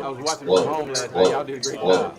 I was watching from home last night. Y'all did a great job.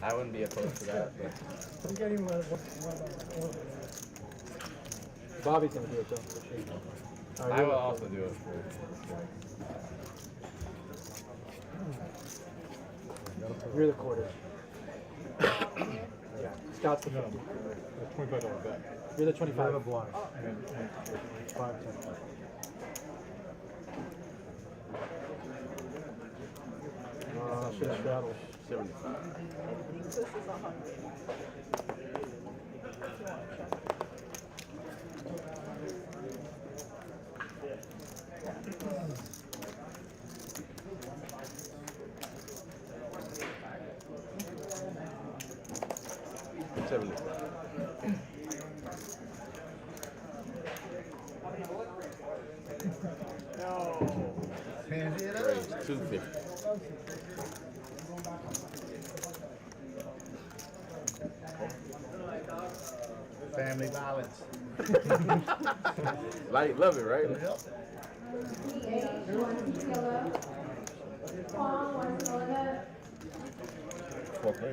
I wouldn't be opposed to that. But Bobby's gonna do it though. For sure. I will also do it for. You're the quarter. Yeah. Scott's the 50. $25 bet. You're the 25. The blind. And 5, 10. Should have straddled. 75. This is 100. Raise 250. Family violence. Like, love it, right? Yep. Okay.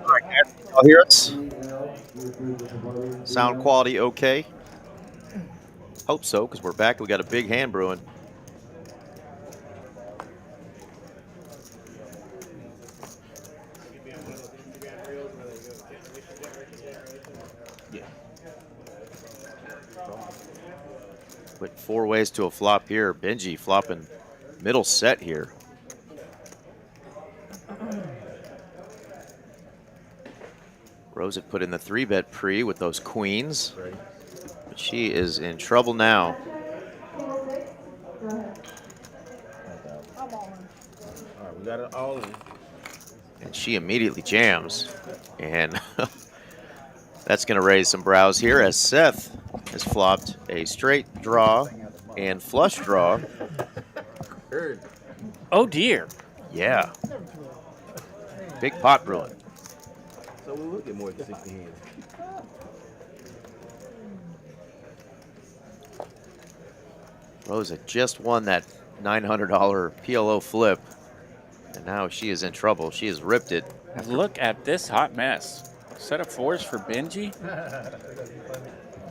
All right, guys, can y'all hear us? Sound quality okay? Hope so, because we're back. We got a big hand brewing. Went 4 ways to a flop here. Benji flopping middle set here. Rose had put in the 3-bet pre with those queens. But she is in trouble now. All right, we got it all in. And she immediately jams. And that's going to raise some brows here as Seth has flopped a straight draw and flush draw. Oh, dear. Yeah. Big pot brewing. So we will get more than 60 hands. Rosa just won that $900 PLO flip. And now she is in trouble. She has ripped it. Look at this hot mess. Set of 4s for Benji.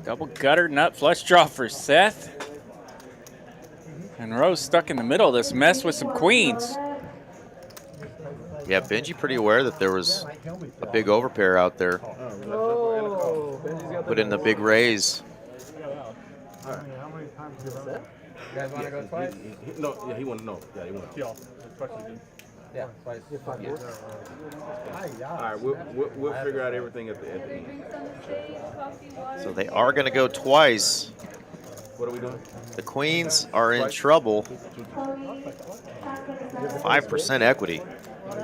Double gutter nut flush draw for Seth. And Rose stuck in the middle of this mess with some queens. Yeah, Benji pretty aware that there was a big overpair out there. Oh, Benji's got Put in the big raise. How many times have you run? You guys want to go twice? No, yeah, he want to know. Yeah, he want to know. Yeah, twice. All right, we'll figure out everything at the end. So they are going to go twice. What are we doing? The queens are in trouble. 5% equity.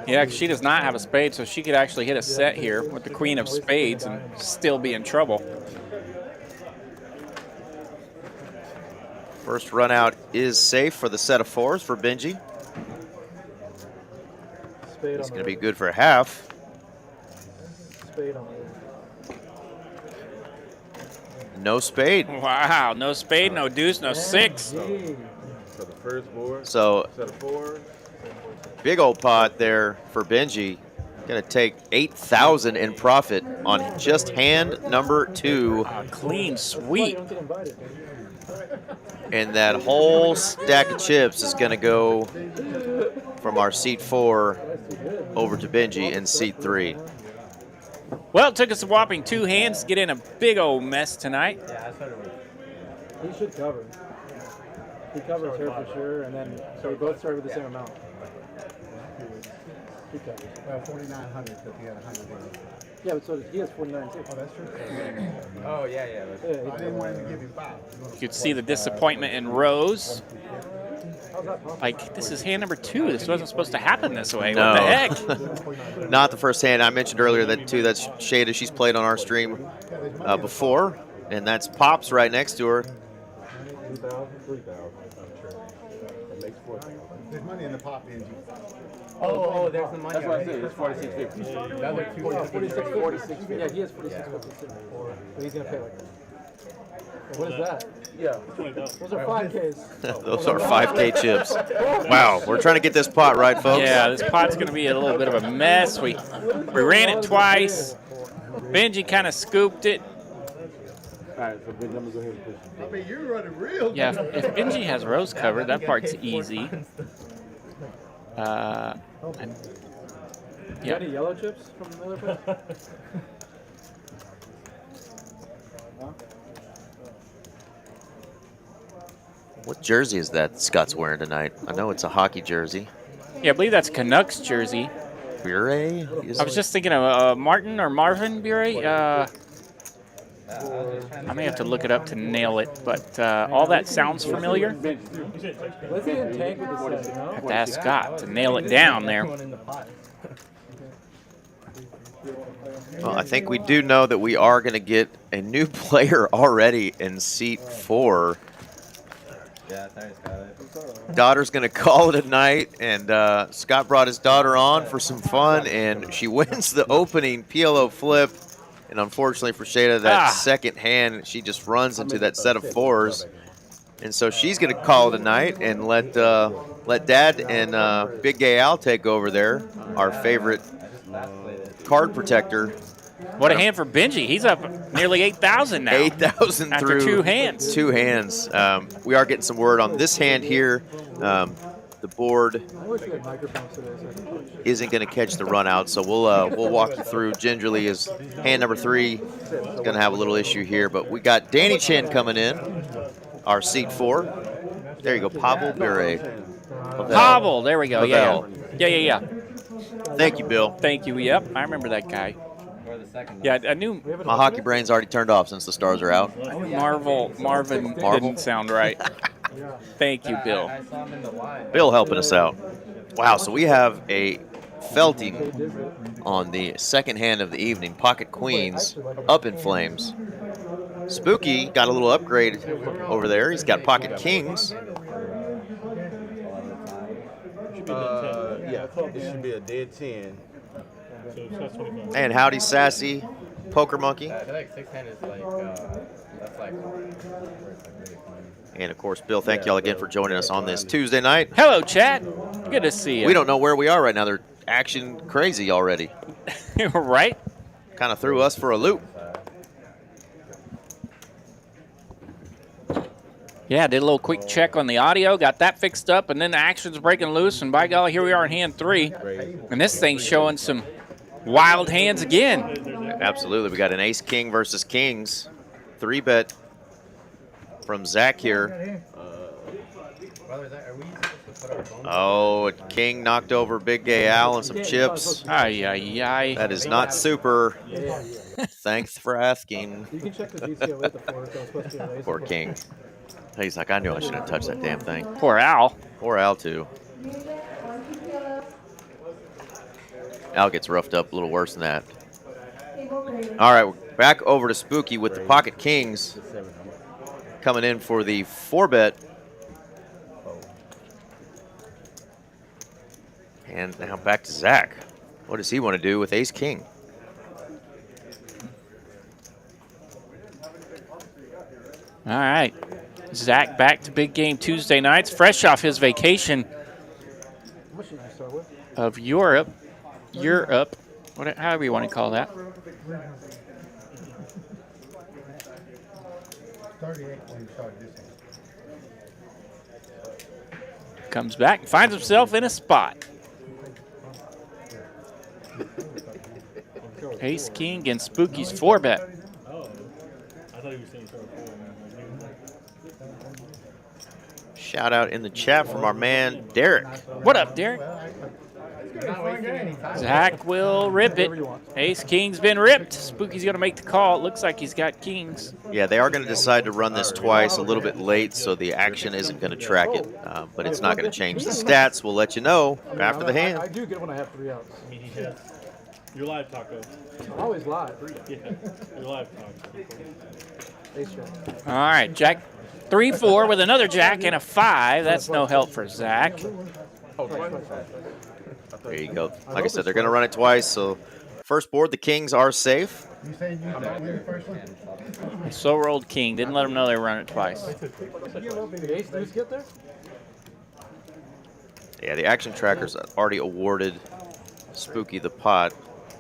Yeah, 'cause she does not have a spade, so she could actually hit a set here with the queen of spades and still be in trouble. First run out is safe for the set of 4s for Benji. Spade It's on going to the be good for half. spade on No spade. Wow, no spade, no deuce, no 6. So the first board, So set of 4. big old pot there for Benji. Going to take 8,000 in profit on just hand number 2. Clean the. sweep. Don't get invited. And that whole stack of chips is going to go from our seat 4 over to Benji in seat 3. Well, it took us a whopping 2 hands to get in a big old mess tonight. Yeah, I started with. He should cover. He covers her for sure, and then so we both start with the same amount. He covers. 4,900 because he had 100 in it. Yeah, but so does he has 49 too. Oh, that's true. Oh, yeah. Yeah, I didn't want him to give you 5. You could see the disappointment in Rose. how's that possible? Like, this is hand number 2. This wasn't supposed to happen this way. No. What the heck? Not the first hand. I mentioned earlier that too. That's Shada. She's played on our stream before, and that's Pops right next to her. 2,000, 3,000. That makes 4,000. There's money in the pot, Benji. Oh, there's the money. That's what I said. It's 46.50. Another 46, 46. Yeah, he has 46, 56. But he's going to pay like that. What is that? Yeah. Those are 5Ks. Those are 5K chips. Wow, we're trying to get this pot right, folks. Yeah, this pot's going to be a little bit of a mess. We ran it twice. Benji kind of scooped it. Alright, so big numbers go ahead and push. I mean, you're running real. Yeah, good. if Benji has rose covered, that part's easy. You Yeah. Got any yellow chips from the other place? What jersey is that Scott's wearing tonight? I know it's a hockey jersey. Yeah, I believe that's Canucks jersey. Bure? I was just thinking of Martin or Marvin Bure. I may have to look it up to nail it, but all that sounds familiar. Let's see in tank with the set, you know? Have to ask Scott to nail it down there. Well, I think we do know that we are going to get a new player already in seat 4. Yeah, thanks, Scott. Daughter's going to call it a night, and Scott brought his daughter on for some fun, and she wins the opening PLO flip. And unfortunately for Shada, that second hand, she just runs into that set of 4s. And so she's going to call it a night and let Dad and Big Gay Al take over there, our favorite card protector. What a hand for Benji. He's up nearly 8,000 now. 8,000 after through 2 hands. 2 hands. We are getting some word on this hand here. The board I wish we had microphones today so I could punch. isn't going to catch the run out, so we'll walk you through gingerly. As hand number 3 is going to have a little issue here, but we got Danny Chin coming in, our seat 4. There you go, Pavel Bure. Pavel, there we go. Yeah. Yeah. Thank you, Bill. Thank you. Yep, I remember that guy. Yeah, I knew My hockey brain's already turned off since the stars are out. Marvin didn't sound right. Thank you, Bill. Bill helping us out. Wow, so we have a felting on the second hand of the evening. Pocket Queens up in flames. Spooky got a little upgrade over there. He's got Pocket Kings. Yeah, it should be a dead 10. And Howdy Sassy, Poker Monkey. I feel like 6-hand is like, that's like, And of course, Bill, thank y'all again for joining us on this Tuesday night. Hello, chat. Good to see you. We don't know where we are right now. They're action crazy already. Right? Kind of threw us for a loop. Yeah, did a little quick check on the audio, got that fixed up, and then the action's breaking loose, and by golly, here we are in hand 3. And this thing's showing some wild hands again. Absolutely. We got an ace-king versus kings. 3-bet from Zach here. Oh, king knocked over Big Gay Al and some chips. Ay, ay, ay. That is not super. Thanks for asking. You can check the DCLA before it was supposed to be a laser. Poor king. He's like, I knew I shouldn't have touched that damn thing. Poor Al. Poor Al, too. Al gets roughed up a little worse than that. All right, we're back over to Spooky with the Pocket Kings coming in for the 4-bet. And now back to Zach. What does he want to do with ace-king? All right. Zach back to big game Tuesday nights, fresh off his vacation What should you start with? of Europe. However you want to call that. 38 when you started this hand. Comes back and finds himself in a spot. Ace King and Spooky's 4-bet. Oh, I thought he was saying start 4. Shout out in the chat from our man, Derek. What up, Derek? Zach will rip it. Ace King's been ripped. Spooky's going to make the call. It looks like he's got kings. Yeah, they are going to decide to run this twice a little bit late, so the action isn't going to track it. But it's not going to change the stats. We'll let you know after the hand. I do get when I have 3 outs. Yeah. You're live, Taco. I'm always live. Yeah, you're live, Taco. Ace check. All right, Jack 3-4 with another Jack and a 5. That's no help for Zach. There you go. Like I said, they're going to run it twice, so first board, the kings are safe. You saying you thought we were first one? So rolled King. Didn't let him know they were running it twice. Did Ace Deuce get there? Yeah, the action trackers already awarded Spooky the pot.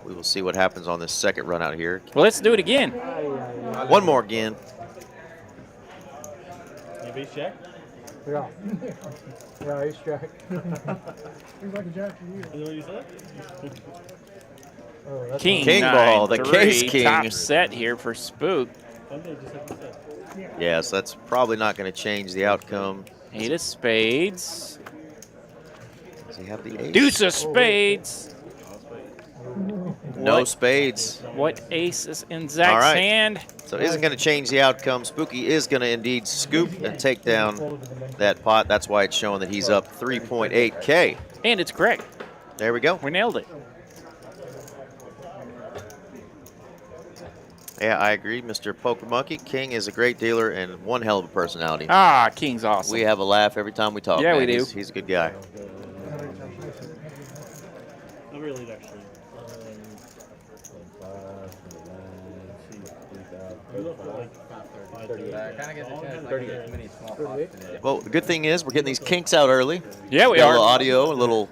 We will see what happens on this second run out here. Well, let's do it again. One more again. You base check? Yeah. Yeah, ace jack. He's like a jack to you. Is that what you said? Oh, that's King, King ball, the 9-3, case king. top set here for Spook. Sunday, just like you said. Yes, that's probably not going to change the outcome. 8 of spades. Does he have the ace? Deuce of spades. No What? spades. What ace is in Zach's All right. hand? So it isn't going to change the outcome. Spooky is going to indeed scoop and take down that pot. That's why it's showing that he's up 3.8K. And it's correct. There we go. We nailed it. Yeah, I agree, Mr. Poker Monkey. King is a great dealer and one hell of a personality. Ah, King's awesome. We have a laugh every time we talk. Yeah, man. we do. He's a good guy. Not really, actually. You look for like 530. I kind of get the chance to get too many small pots today. Well, the good thing is we're getting these kinks out early. Yeah, we Got a little are. audio, a little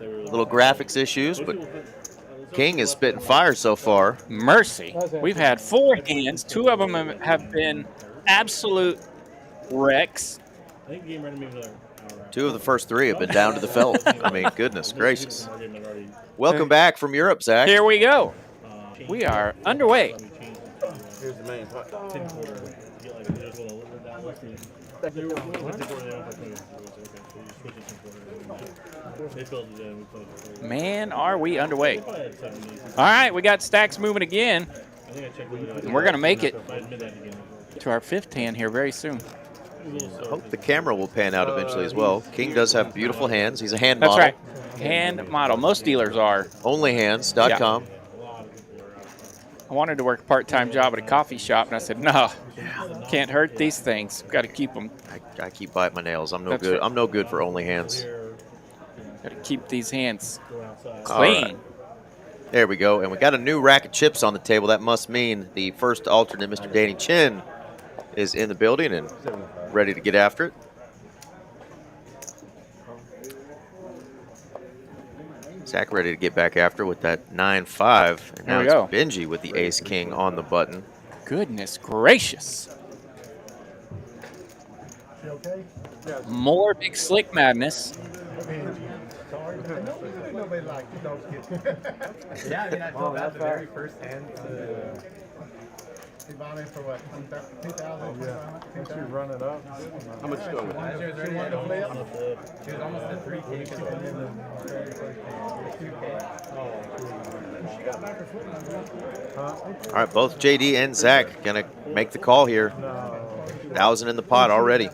graphics issues, but King is spitting fire so far. Mercy. We've had 4 hands. 2 of them have been absolute wrecks. I think game ready maybe another hour. 2 of the first 3 have been down to the felt. I mean, goodness gracious. Welcome back from Europe, Zach. Here we go. We are underway. Here's the main pot. 10 quarter. Get like, they just want to live it down with you. They were 10 quarter, they don't play 20. Okay, so you switch it 10 quarter. They filled it in, we played it. Man, are we underway. Probably had 7 days. All right, we got stacks moving again. I think I checked with And we're going to make it by midnight again. to our 5th hand here very soon. I hope the camera will pan out eventually as well. King does have beautiful hands. He's a hand That's model. right. Hand model. Most dealers are. Onlyhands.com. I wanted to work a part-time job at a coffee shop, and I said, no, can't hurt these things. Got to keep them. I keep biting my nails. I'm no That's good. right. I'm no good for only hands. Got to keep these hands All clean. right. There we go. And we got a new rack of chips on the table. That must mean the first alternate, Mr. Danny Chin, is in the building and ready to get after it. Zach ready to get back after with that 9-5. And now There it's we go. Benji with the ace-king on the button. Goodness gracious. She okay? More big slick madness. Sorry. Nobody likes it. Those kids. Yeah, I mean, I told that the very first hand. She bought in for what? 2,000? Once you run it up. How much you going with? She was ready wanted to to go. flip. She was almost at 3K. All right, both JD and Zach going to make the call here. 1,000 in the pot already.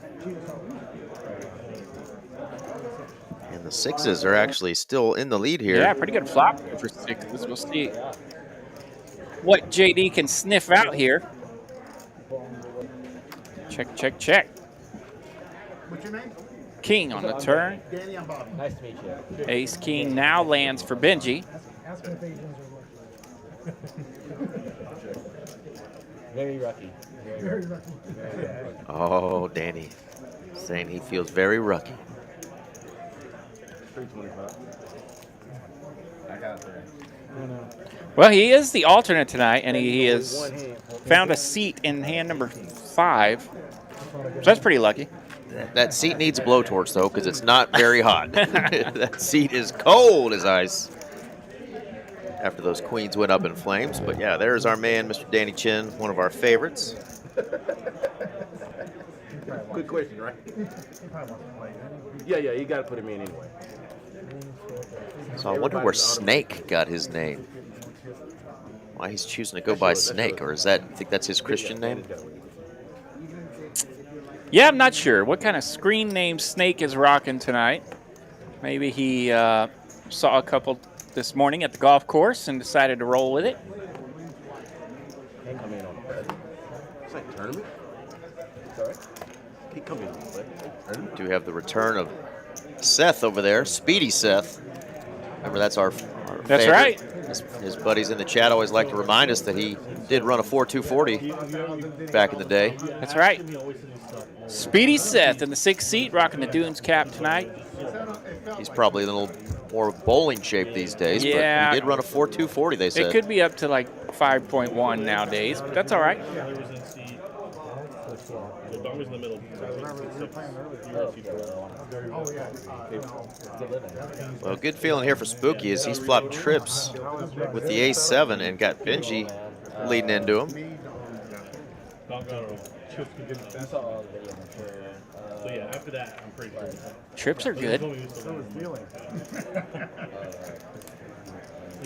And the 6s are actually still in the lead here. Yeah, pretty good flop for 6s. We'll see what JD can sniff out here. Check, check, check. What's your name? King on the turn. Danny, I'm Bobby. Nice to meet you. Ace King now lands for Benji. Ask him if Asians are Very lucky. very lucky. Oh, Danny saying he feels very lucky. 325. I got it. Well, he is the alternate tonight, and he has found a seat in hand number 5. So that's pretty lucky. That seat needs a blowtorch, though, because it's not very hot. That seat is cold as ice after those queens went up in flames. But, yeah, there's our man, Mr. Danny Chin, one of our favorites. Good question, right? Yeah, you got to put him in anyway. So I wonder where Snake got his name. Why he's choosing to go by Snake, or is that, you think that's his Christian name? Yeah, I'm not sure what kind of screen name Snake is rocking tonight. Maybe he saw a couple this morning at the golf course and decided to roll with it. Can't come in on the bed. It's like tournament. Sorry. Can't come in on the bed. Do have the return of Seth over there, Speedy Seth. Remember, that's our That's favorite. right. His buddies in the chat always like to remind us that he did run a 4.240 back in the day. That's right. Speedy Seth in the 6th seat, rocking the Dunes cap tonight. He's probably in a little more bowling shape these days, Yeah. but he did run a 4.240, they said. It could be up to like 5.1 nowadays, but that's all right. So Donga's in the middle. Oh, yeah. Well, good feeling here for Spooky is he's flopped trips with the ace-7 and got Benji leading into him. Donga, so yeah, after that, I'm pretty sure. Trips are good. It's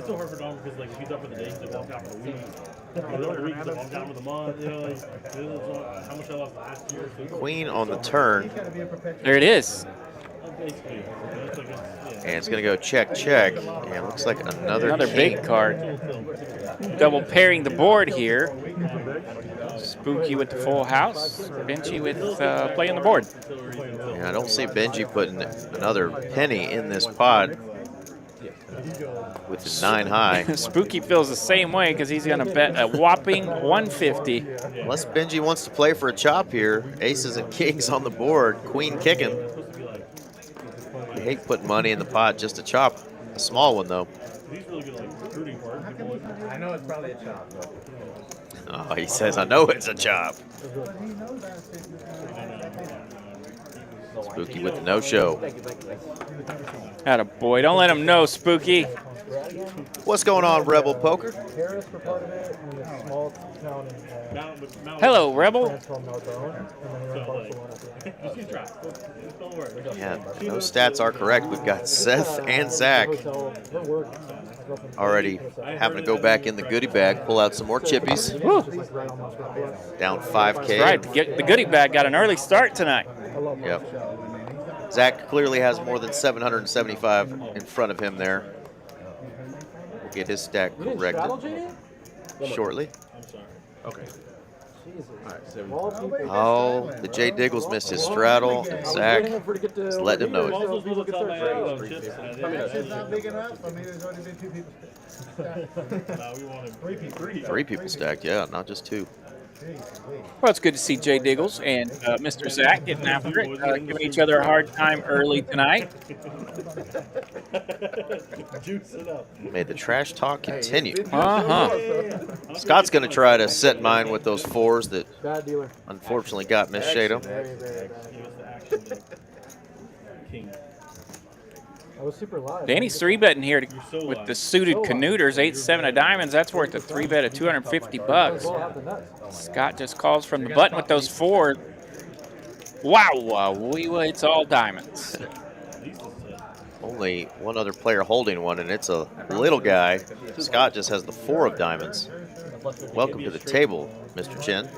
so hard for Donga because like if he's up for the day, he's like walked out for the week. Or the week, he's like walked out for the month. You know, like how much I lost last year. Queen on the turn. There it is. Basically, And it's going to go check, check. And it looks like another king. big card. Double pairing the board here. Spooky with the full house. Benji with playing the board. Yeah, I don't see Benji putting another penny in this pot with the 9 high. Spooky feels the same way because he's going to bet a whopping 150. Unless Benji wants to play for a chop here. Aces and kings on the board. Queen kicking. I hate putting money in the pot just to chop. A small one, though. I know it's probably a chop, but Oh, he says, I know it's a chop. Spooky with the no-show. Attaboy, don't let him know, Spooky. What's going on, Rebel Poker? Hello, Rebel. Yeah, those stats are correct. We've got Seth and Zach already having to go back in the goodie bag, pull out some more chippies. Woo. Down 5K. That's right, the goodie bag got an early start tonight. Yep. Zach clearly has more than 775 in front of him there. We'll get his stack corrected shortly. Okay. Oh, the J Diggles missed his straddle, and Zach is letting him know it. It's not big enough. I mean, there's already been 2 people. 3 people stacked, yeah, not just 2. Well, it's good to see Jay Diggles and Mr. Zach getting after it, giving each other a hard time early tonight. May the trash talk continue. Uh-huh. Scott's going to try to set mine with those 4s that unfortunately got Miss Shada. I was super live. Danny's 3-betting here with the suited Canuters, 8-7 of diamonds. That's worth a 3-bet of 250 bucks. Scott just calls from the button with those 4. Wow, it's all diamonds. Only one other player holding one, and it's a little guy. Scott just has the 4 of diamonds. Welcome to the table, Mr. Chin.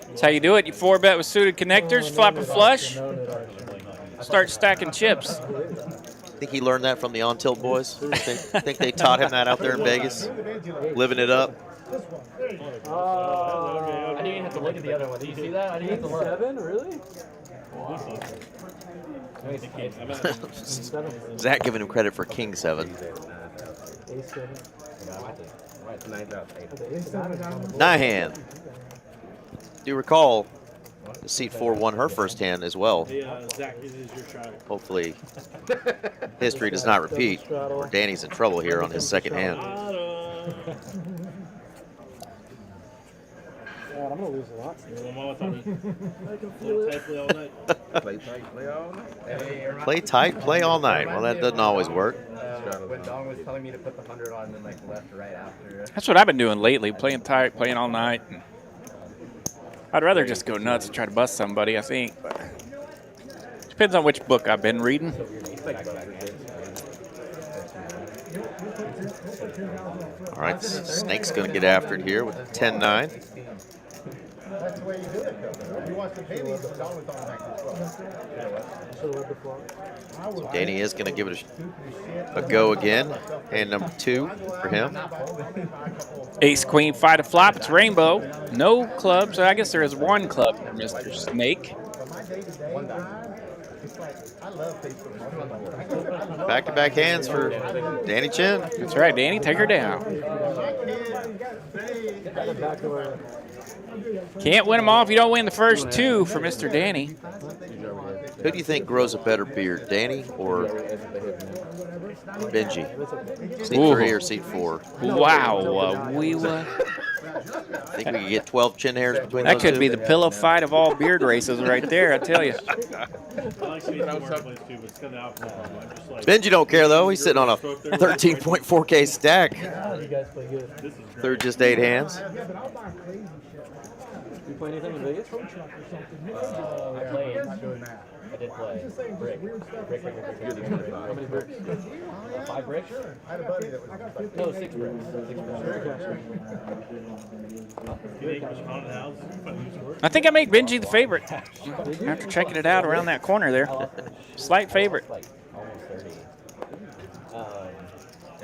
That's how you do it. You 4-bet with suited connectors, flop a flush, start stacking chips. Think he learned that from the On Tilt boys? Think they taught him that out there in Vegas? Living it up? I didn't even have to look at the other one. Did you see that? I didn't have to look. 7, really? Zach giving him credit for King 7. Nine hand. Do you recall the seat 4 won her first hand as well? Zach, it is your shot. Hopefully history does not repeat, or Danny's in trouble here on his second hand. God, I'm going to lose a lot. I can feel it. play tight, play all night. Play tight, play all night. Well, that doesn't always work. When Dong was telling me to put the 100 on, then like left or right after. That's what I've been doing lately, playing tight, playing all night. I'd rather just go nuts and try to bust somebody, I think. But depends on which book I've been reading. All right, Snake's going to get after it here with the 10-9. That's the way you do it, though. He wants to pay these, but Don was on back as well. Danny is going to give it a go again. Hand number 2 for him. Ace, queen, 5 to flop. It's rainbow. No clubs. I guess there is 1 club for Mr. Snake. Back-to-back hands for Danny Chin. That's right, Danny. Take her down. Can't win them all if you don't win the first 2 for Mr. Danny. Who do you think grows a better beard, Danny or Benji? Seat 3 or seat 4? Wow. I think we could get 12 chin hairs between That those could two. be the pillow fight of all beard races right there, I tell you. I like seeing the marketplace too, but it's kind of outfit. I'm just like, Benji don't care though. He's sitting on a 13.4K stack You guys play good. this is great. through just 8 hands. You play anything in Vegas? I played. I did play. Brick. How many bricks? 5 bricks? I had a buddy that was No, 6 bricks. 6 bricks. You think it was haunted house? I think I made Benji the favorite after checking it out around that corner there. Slight favorite. Like almost 30.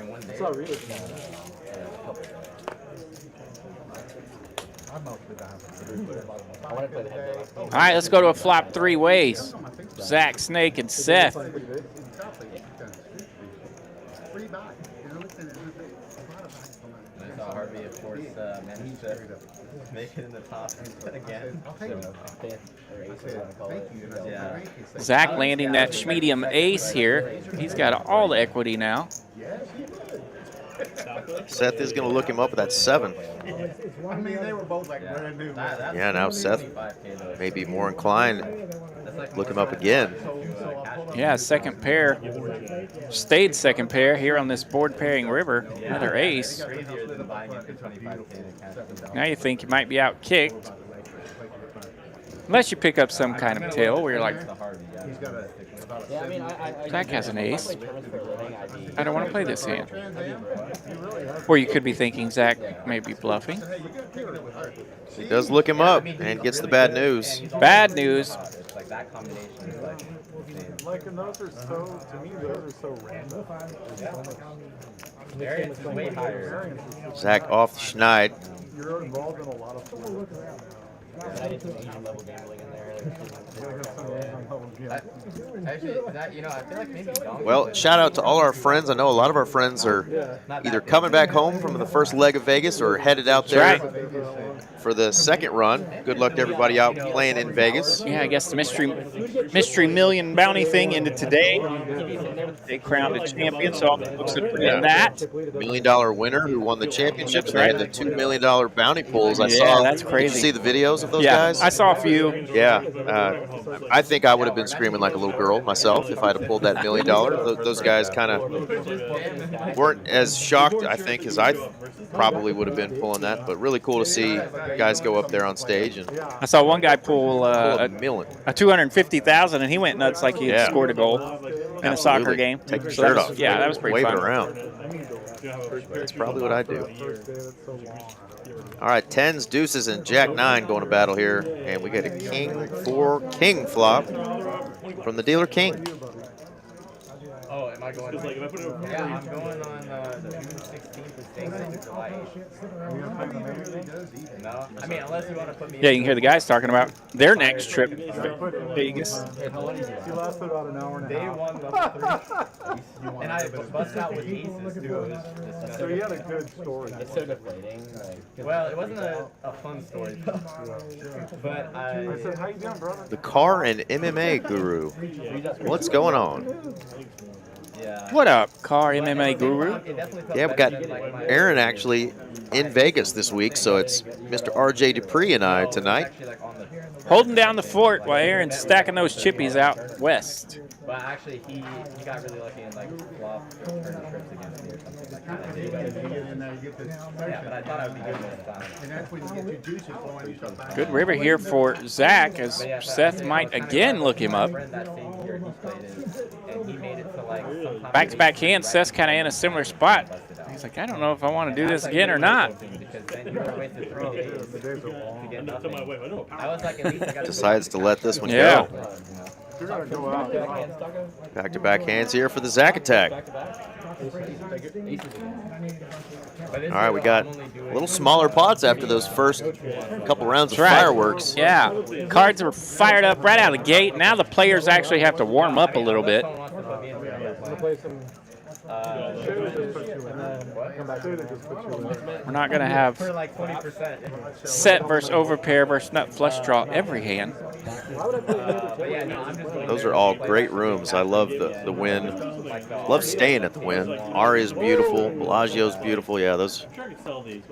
In one day. It's not really. I want to play the head. All right, let's go to a flop 3 ways. Zach, Snake, and Seth. I saw Harvey, of course, managed to make it in the top again. Yeah. Zach landing that medium ace here. He's got all the equity now. Seth is going to look him up with that 7. I mean, they were both like brand new. Yeah, now Seth may be more inclined to look him up again. Yeah, second pair. Stayed second pair here on this board pairing river. Another ace. Now you think you might be out kicked. Unless you pick up some kind of tail where you're like, Yeah, I mean, Zach has an ace. I don't want to play this hand. Or you could be thinking Zach may be bluffing. He does look him up and gets the bad news. Bad news. like that combination is like. Like, and those are so, to me, those are so random. Variance is way higher. Zach off the schneid. You're involved in a lot of I did some Asian level gambling in there. Actually, that, you know, I feel like maybe Dong. Well, shout out to all our friends. I know a lot of our friends are either coming back home from the first leg of Vegas or headed out there for the second run. Good luck to everybody out playing in Vegas. Yeah, I guess the mystery million bounty thing ended today. They crowned a champion, so all the folks that put in that. $1 million winner who won the championship. That's They had right. the $2 million bounty pools. I Yeah, saw. that's Did crazy. you see the videos of those Yeah, guys? I saw a few. Yeah, I think I would have been screaming like a little girl myself if I'd have pulled that $1 million. Those guys kind of weren't as shocked, I think, as I probably would have been pulling that. But really cool to see guys go up there on stage and pull I saw one guy pull a a million. 250,000, and he went nuts like he had scored a goal in a soccer Absolutely. game. Take your So shirt that was- off. Yeah, that was pretty Wave fun. it around. That's probably what I do. All right, 10s, deuces, and jack 9 going to battle here. And we get a king 4 king flop from the dealer king. Oh, am I going? Like, if I put it over Yeah, I'm going on the June 16th to stay in July 8th. No, I mean, unless you want to put me. Yeah, you can hear the guys talking about their next trip to Vegas. He lasted about an hour and a Day half. one, level 3. And I bust out with aces, too. It was just So he had a good story. It's so deflating. Well, it wasn't a fun story, though. But I said, how you doing, brother? The car and MMA guru. What's going on? yeah. What up, car MMA guru? It definitely felt Yeah, we better got than, like, my- Aaron actually in Vegas this week, so it's Mr. RJ Dupree and I tonight. Actually, like, on the, Holding down the fort while Aaron's stacking those chippies out west. but actually, he got really lucky and like flopped turn trips against me or something like that. Yeah, but I thought I would be good this time. And that's when you get your juices flowing, you start buying. Good river here for Zach, as Seth might again look him up. My friend that same year he played in, and he made it to like sometime Back-to-back hands, Seth's kind of in a similar spot. He's like, I don't know if I want to do this again or not. because then you wasted 3 days to get to my nothing. way. I know. I was like, at least I got Decides to let this one Yeah. go. You're going to go out. Back-to-back hands here for the Zach attack. All right, we got a little smaller pots after those first couple rounds of That's right. fireworks. Yeah, cards were fired up right out of the gate. Now the players actually have to warm up a little bit. I'm gonna play some We're not going to have For like 20%. set versus overpair versus nut flush draw every hand. But yeah, no, I'm just going Those are all great rooms. I love the Win. Love staying at the Win. Aria's beautiful. Bellagio's beautiful. Yeah, those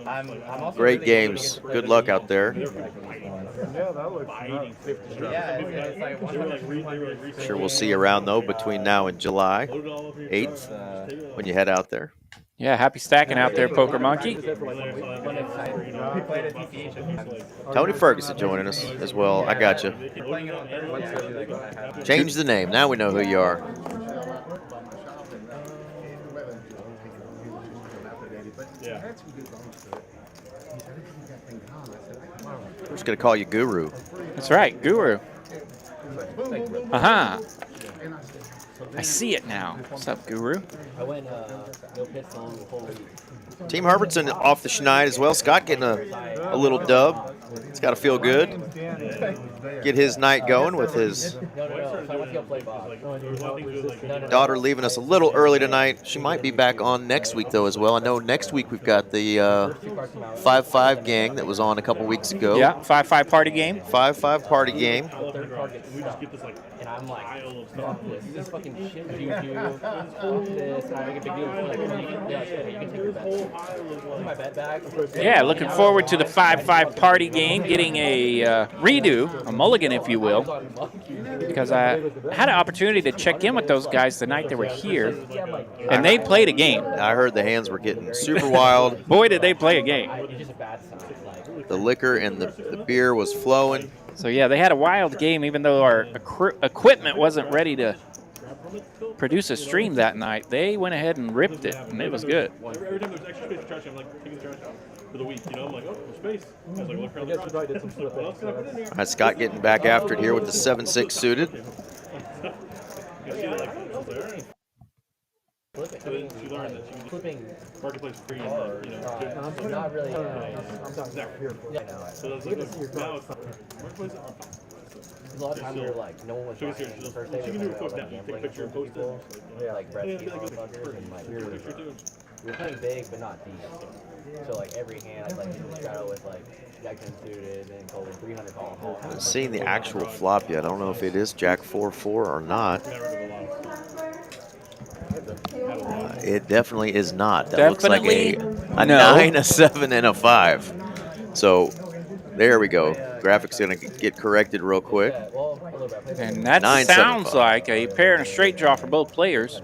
I'm also great really games. Good luck out there. Yeah, that looks nice. Yeah, it's like 100. Sure we'll see you around, though, between now and July 8th when you head out there. Yeah, happy stacking out there, Poker Monkey. We played at TCH. Tony Ferguson joining us as well. I got you. We're playing it on Thursday. Change the name. Now we know who you are. Yeah. We're just going to call you Guru. That's right, Guru. Aha. I see it now. What's up, Guru? I went no pistol the whole week. Team Herbertson off the schneid as well. Scott getting a little dub. It's got to feel good. Get his night going with his daughter leaving us a little early tonight. She might be back on next week, though, as well. I know next week we've got the 5-5 gang that was on a couple weeks ago. Yeah, 5-5 party game. 5-5 party game. And I'm like, fuck this. This is fucking shit juju. Fuck this. And I make a big deal. Like, you can take your bet. Put my bet back. Yeah, looking forward to the 5-5 party game, getting a redo, a mulligan, if you will, because I had an opportunity to check in with those guys the night they were here, and they played a game. I heard the hands were getting super wild. Boy, did they play a game. The liquor and the beer was flowing. So, yeah, they had a wild game, even though our equipment wasn't ready to produce a stream that night. They went ahead and ripped it, and it was good. Every time there's extra space for trash, I'm like taking the trash out for the week. You know, I'm like, oh, there's space. I was like, look around the garage. What else can I put in here? All right, Scott getting back after it here with the 7-6 suited. You see that, like, all right. So then she learned that she would just marketplace free and, you know, Not really. exactly. So that's like, now it's marketplace. A lot of times we were like, no one was She buying can it the first day. do a quote down. Take a picture and post it. Like Yeah, Brett be like, motherfuckers and like we picture too. were playing big but not deep. So like every hand I'd like hit the straddle with like Jack 10 suited and Colton 300 call. I haven't seen the actual flop yet. I don't know if it is Jack 4-4 or not. It definitely is not. That looks like a no. 9, a 7, and a 5. So there we go. Graphics going to get corrected real quick. And that 9, sounds 7, 5. like a pair and a straight draw for both players.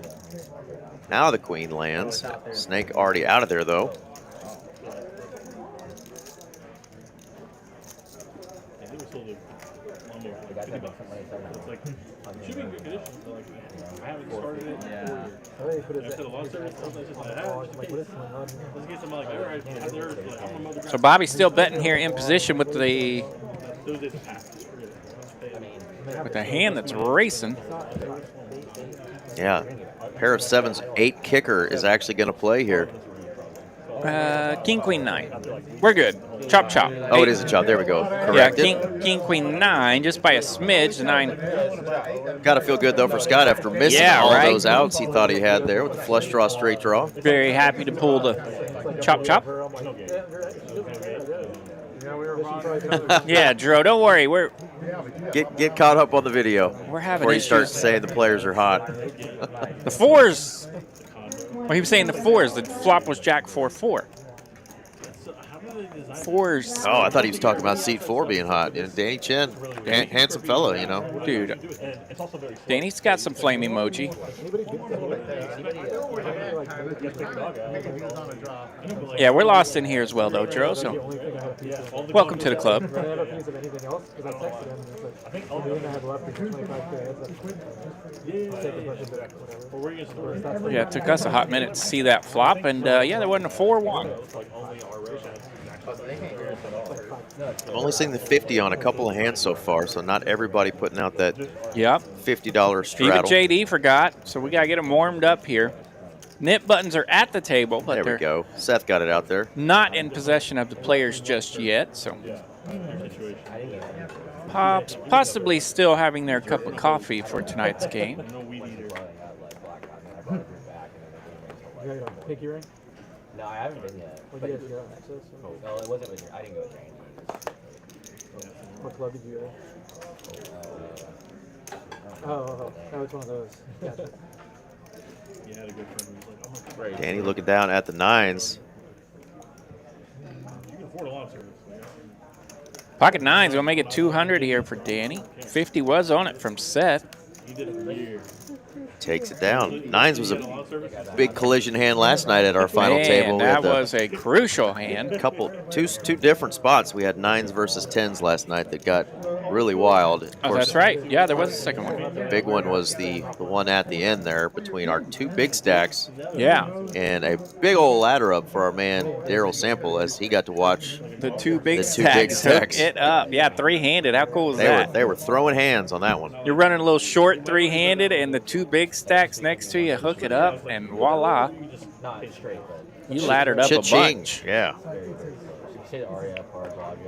Now the queen lands. Snake already out of there, though. It's like, should be in good condition. But like, I haven't started it. Yeah. After the launch service, I was just like, let's get some like, all right, have theirs, like, I'm gonna So Bobby's still betting here in position with the hand that's racing. Yeah. Pair of 7s, 8 kicker is actually going to play here. King, Queen, 9. We're good. Chop, chop. Oh, it is a chop. There we go. Yeah, Corrected. King, Queen, 9, just by a smidge. The 9. Got to feel good, though, for Scott after missing all those outs he thought he had there with the flush draw, straight draw. Very happy to pull the chop, chop. Yeah, Drew, don't worry. Get caught up on the video. We're having before you start issues. saying the players are hot. The 4s. Well, he was saying the 4s. The flop was Jack 4-4. 4s. Oh, I thought he was talking about seat 4 being hot. You know, Danny Chen, handsome fellow, you know. Dude, Danny's got some flame emoji. Yeah, we're lost in here as well, though, Drew. So, welcome to the club. Yeah, it took us a hot minute to see that flop, and yeah, there wasn't a 4-1. I've only seen the 50 on a couple of hands so far, so not everybody putting out that $50 straddle. Even JD forgot, so we got to get them warmed up here. Nip buttons are at the table, but There we go. Seth got it out there. not in possession of the players just yet, so possibly still having their cup of coffee for tonight's game. You got a pinky ring? No, I haven't been yet. What did you guys get on access? No, it wasn't with your. I didn't go with your auntie. What club did you go? Oh, it's one of those. Gotcha. You had a good friend who was like, I'm Danny looking down at the nines. you can afford a lot of service. Pocket nines will make it 200 here for Danny. 50 was on it from Seth. He did it for years. Takes it down. Nines was a big collision hand last night at our final Man, table. We had that was a crucial hand. two different spots. We had nines versus tens last night that got really wild. Of Oh, course, that's right. Yeah, there was a second one. the big one was the one at the end there between our two big stacks Yeah, and a big old ladder up for our man Daryl Sample as he got to watch. the two big The two big stacks. stacks. Hook it up. Yeah, three-handed. How cool is that? They were throwing hands on that one. You're running a little short three-handed, and the two big stacks next to you hook it up, and voila, Not straight, but you laddered up a Cha-ching. bunch. Yeah. you say the aria for a job.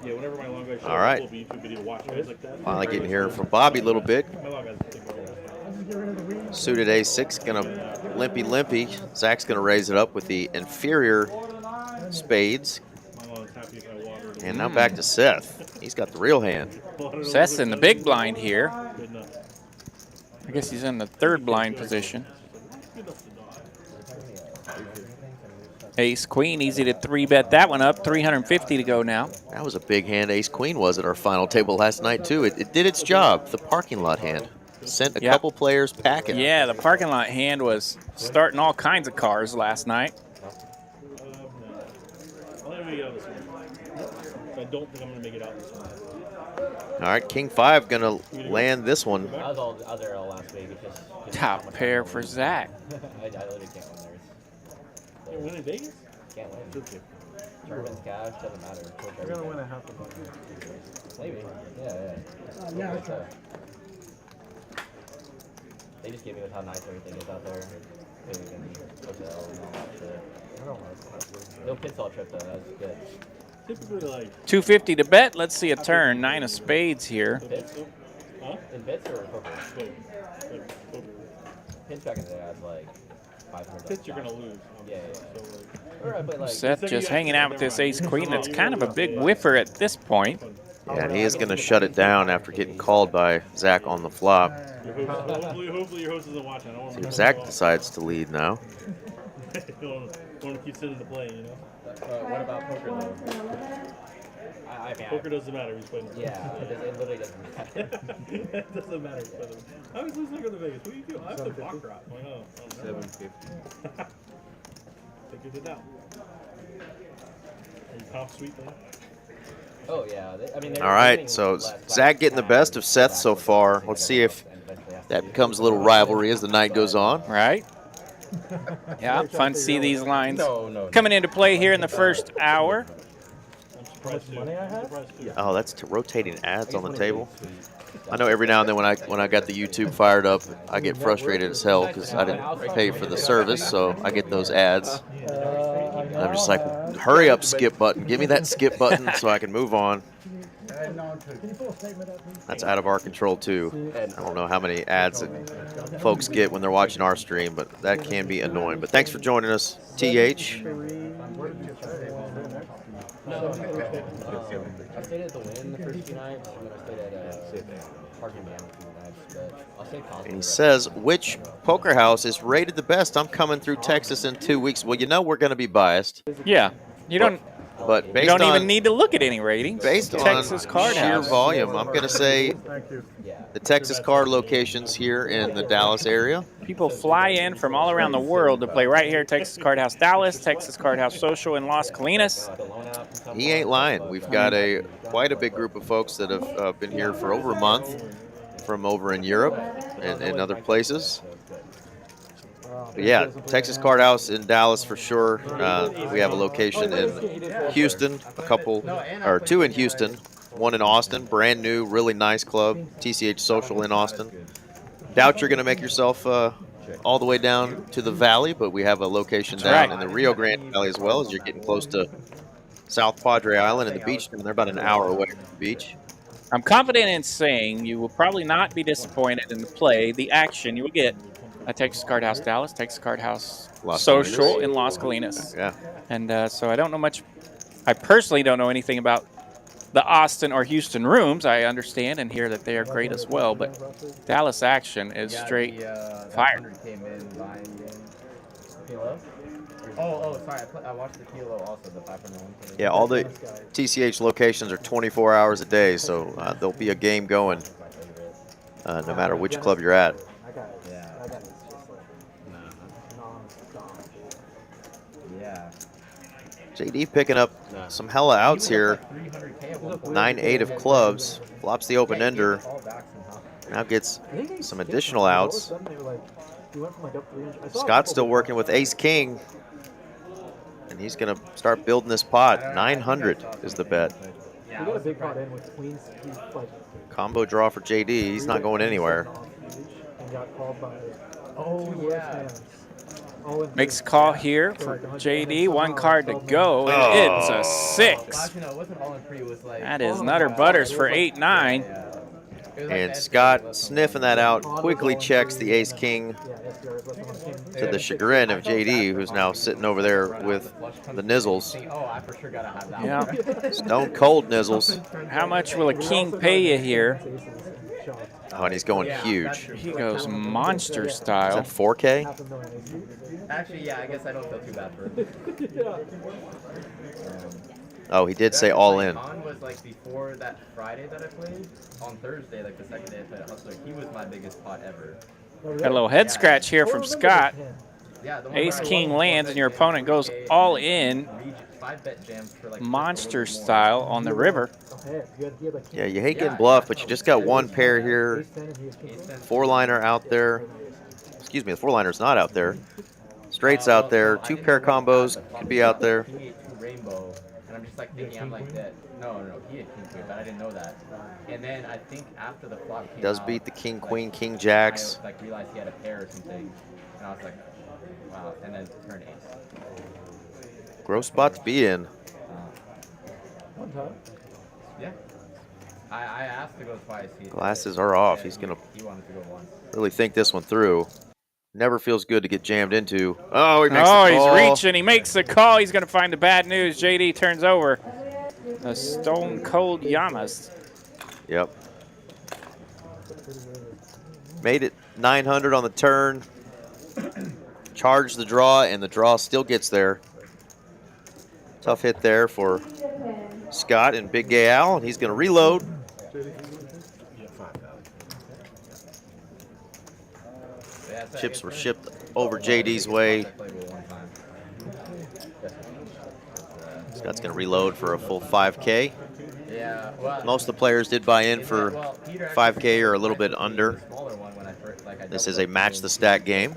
Yeah, whenever my long guy shows All right. up, we'll be YouTube video watch guys like that. Finally getting here from Bobby a little bit. My long guys think about it. Suited A6 gonna limpy. Zach's gonna raise it up with the inferior spades. My long's happy if I water. And now back to Seth. He's got the real hand. Seth's in the big blind here. Good enough. I guess he's in the third blind position. Ace Queen, easy to 3-bet that one up. 350 to go now. That was a big hand Ace Queen was at our final table last night too. It did its job. The parking lot hand. Sent a Yep. couple players packing. Yeah, the parking lot hand was starting all kinds of cars last night. I'll let me make it out this one. I don't think I'm going to make it out this one. All right, King 5 gonna land this one. I was there all last week. It's just Top pair for Zach. I literally can't win theirs. You win in Vegas? Can't win. Tournaments, cash, doesn't matter. You're gonna win a half a buck. Maybe. Yeah. Yeah, that's right. They just gave me with how nice everything is out there. Big and hotel and all that shit. I don't like No pits all trip though. That's good. Typically, like, 250 to bet. Let's see a turn. 9 of spades here. Pits? huh? In bits or poker? Like, poker. Pins back in the day, I was like 500. Pits you're going to lose. Yeah. So, like, Or I played like. Seth just hanging out with this Ace Queen. That's kind of a big whiffer at this point. Yeah, and he is gonna shut it down after getting called by Zach on the flop. hopefully your host isn't watching. I don't want See to if Zach decides to lead now. want to keep sitting to play, you know? What about poker though? I mean, Poker doesn't matter who's playing. Yeah, it literally doesn't matter. It doesn't matter who's playing. I was listening to go to Vegas. What do you do? I have to Baccarat. Why not? 750. Figured it out. Are you comp sweet though? Oh yeah, I mean. All right, so Zach getting the best of Seth so far. Let's see if that becomes a little rivalry as the night goes on. Right? Yeah, fun to see these lines No. coming into play here in the first hour. I'm surprised too. money I have? Surprised too. Oh, that's rotating ads on the table. I know every now and then when I got the YouTube fired up, I get frustrated as hell because I didn't pay for the service, so I get those ads. And I'm just like, hurry up, skip button. Give me that skip button so I can move on. That's out of our control too. I don't know how many ads that folks get when they're watching our stream, but that can be annoying. But thanks for joining us, TH. I stayed at the Win the first 2 nights, and then I stayed at Parking Man a few nights, but I'll stay positive. And he says, which poker house is rated the best? I'm coming through Texas in 2 weeks. Well, you know we're going to be biased. Yeah, you don't But based on even need to look at any ratings. based Texas on Card sheer House. volume, I'm going to say Yeah. the Texas card locations here in the Dallas area. People fly in from all around the world to play right here at Texas Card House Dallas, Texas Card House Social in Las Colinas. He ain't lying. We've got quite a big group of folks that have been here for over a month from over in Europe and other places. But yeah, Texas Card House in Dallas for sure. We have a location in Houston, two in Houston, one in Austin, brand new, really nice club, TCH Social in Austin. Doubt you're going to make yourself all the way down to the valley, but we have a location down in the Rio Grande Valley as well, as you're getting close to South Padre Island and the beach, and they're about an hour away from the beach. I'm confident in saying you will probably not be disappointed in the play, the action you will get at Texas Card House Dallas, Texas Card House Las Social Colinas. in Las Colinas. Yeah. And so I don't know much. I personally don't know anything about the Austin or Houston rooms. I understand and hear that they are great as well, but Dallas action is straight fire. 100 came in buying game. Kilo? Oh, sorry. I watched the Kilo also, the 501. Yeah, all the TCH locations are 24 hours a day, so there'll be a game going no matter which club you're at. I got it. Yeah. I got it. It's just like nonstop. Yeah. JD picking up some hella outs here. 9-8 of clubs. Flops the open-ender. Now gets some additional outs. Scott's still working with ace-king. And he's going to start building this pot. 900 is the bet. We got a big pot in with queens. Combo draw for JD. He's not going anywhere. Oh, yeah. Makes a call here for JD. One card to go, and it's a 6. That is Nutter Butters for 8-9. And Scott, sniffing that out, quickly checks the ace-king to the chagrin of JD, who's now sitting over there with the nizzles. Yeah. Stone cold nizzles. How much will a king pay you here? Oh, and he's going huge. He goes monster style. Is that 4K? Actually, yeah, I guess I don't feel too bad for it. Oh, he did say all in. Con was like before that Friday that I played. On Thursday, like the second day I played at Hustler, he was my biggest pot ever. Got a little head scratch here from Scott. Yeah, Ace King lands and your opponent goes all in, monster style on the river. Yeah, you hate getting bluffed, but you just got one pair here. 4-liner out there. Excuse me, the 4-liner's not out there. Straight's out there. 2 pair combos could be out there. Rainbow, and I'm just like thinking, I'm like that. No, he had king queen, but I didn't know that. And then I think after the flop came Does out, beat the king queen, king jacks. I realized he had a pair or something, and I was like, wow. And then turn ace. Gross spot to be in. One time. Yeah. I asked to go twice. Glasses are off. He's gonna really think this one through. Never feels good to get jammed into. Oh, he makes the call. He's reaching. He makes the call. He's going to find the bad news. JD turns over the stone cold Yamas. Yep. Made it 900 on the turn. Charged the draw, and the draw still gets there. Tough hit there for Scott and Big Gay Al, and he's going to reload. Chips were shipped over JD's way. Scott's going to reload for a full 5K. Most of the players did buy in for 5K or a little bit under. This is a match the stack game.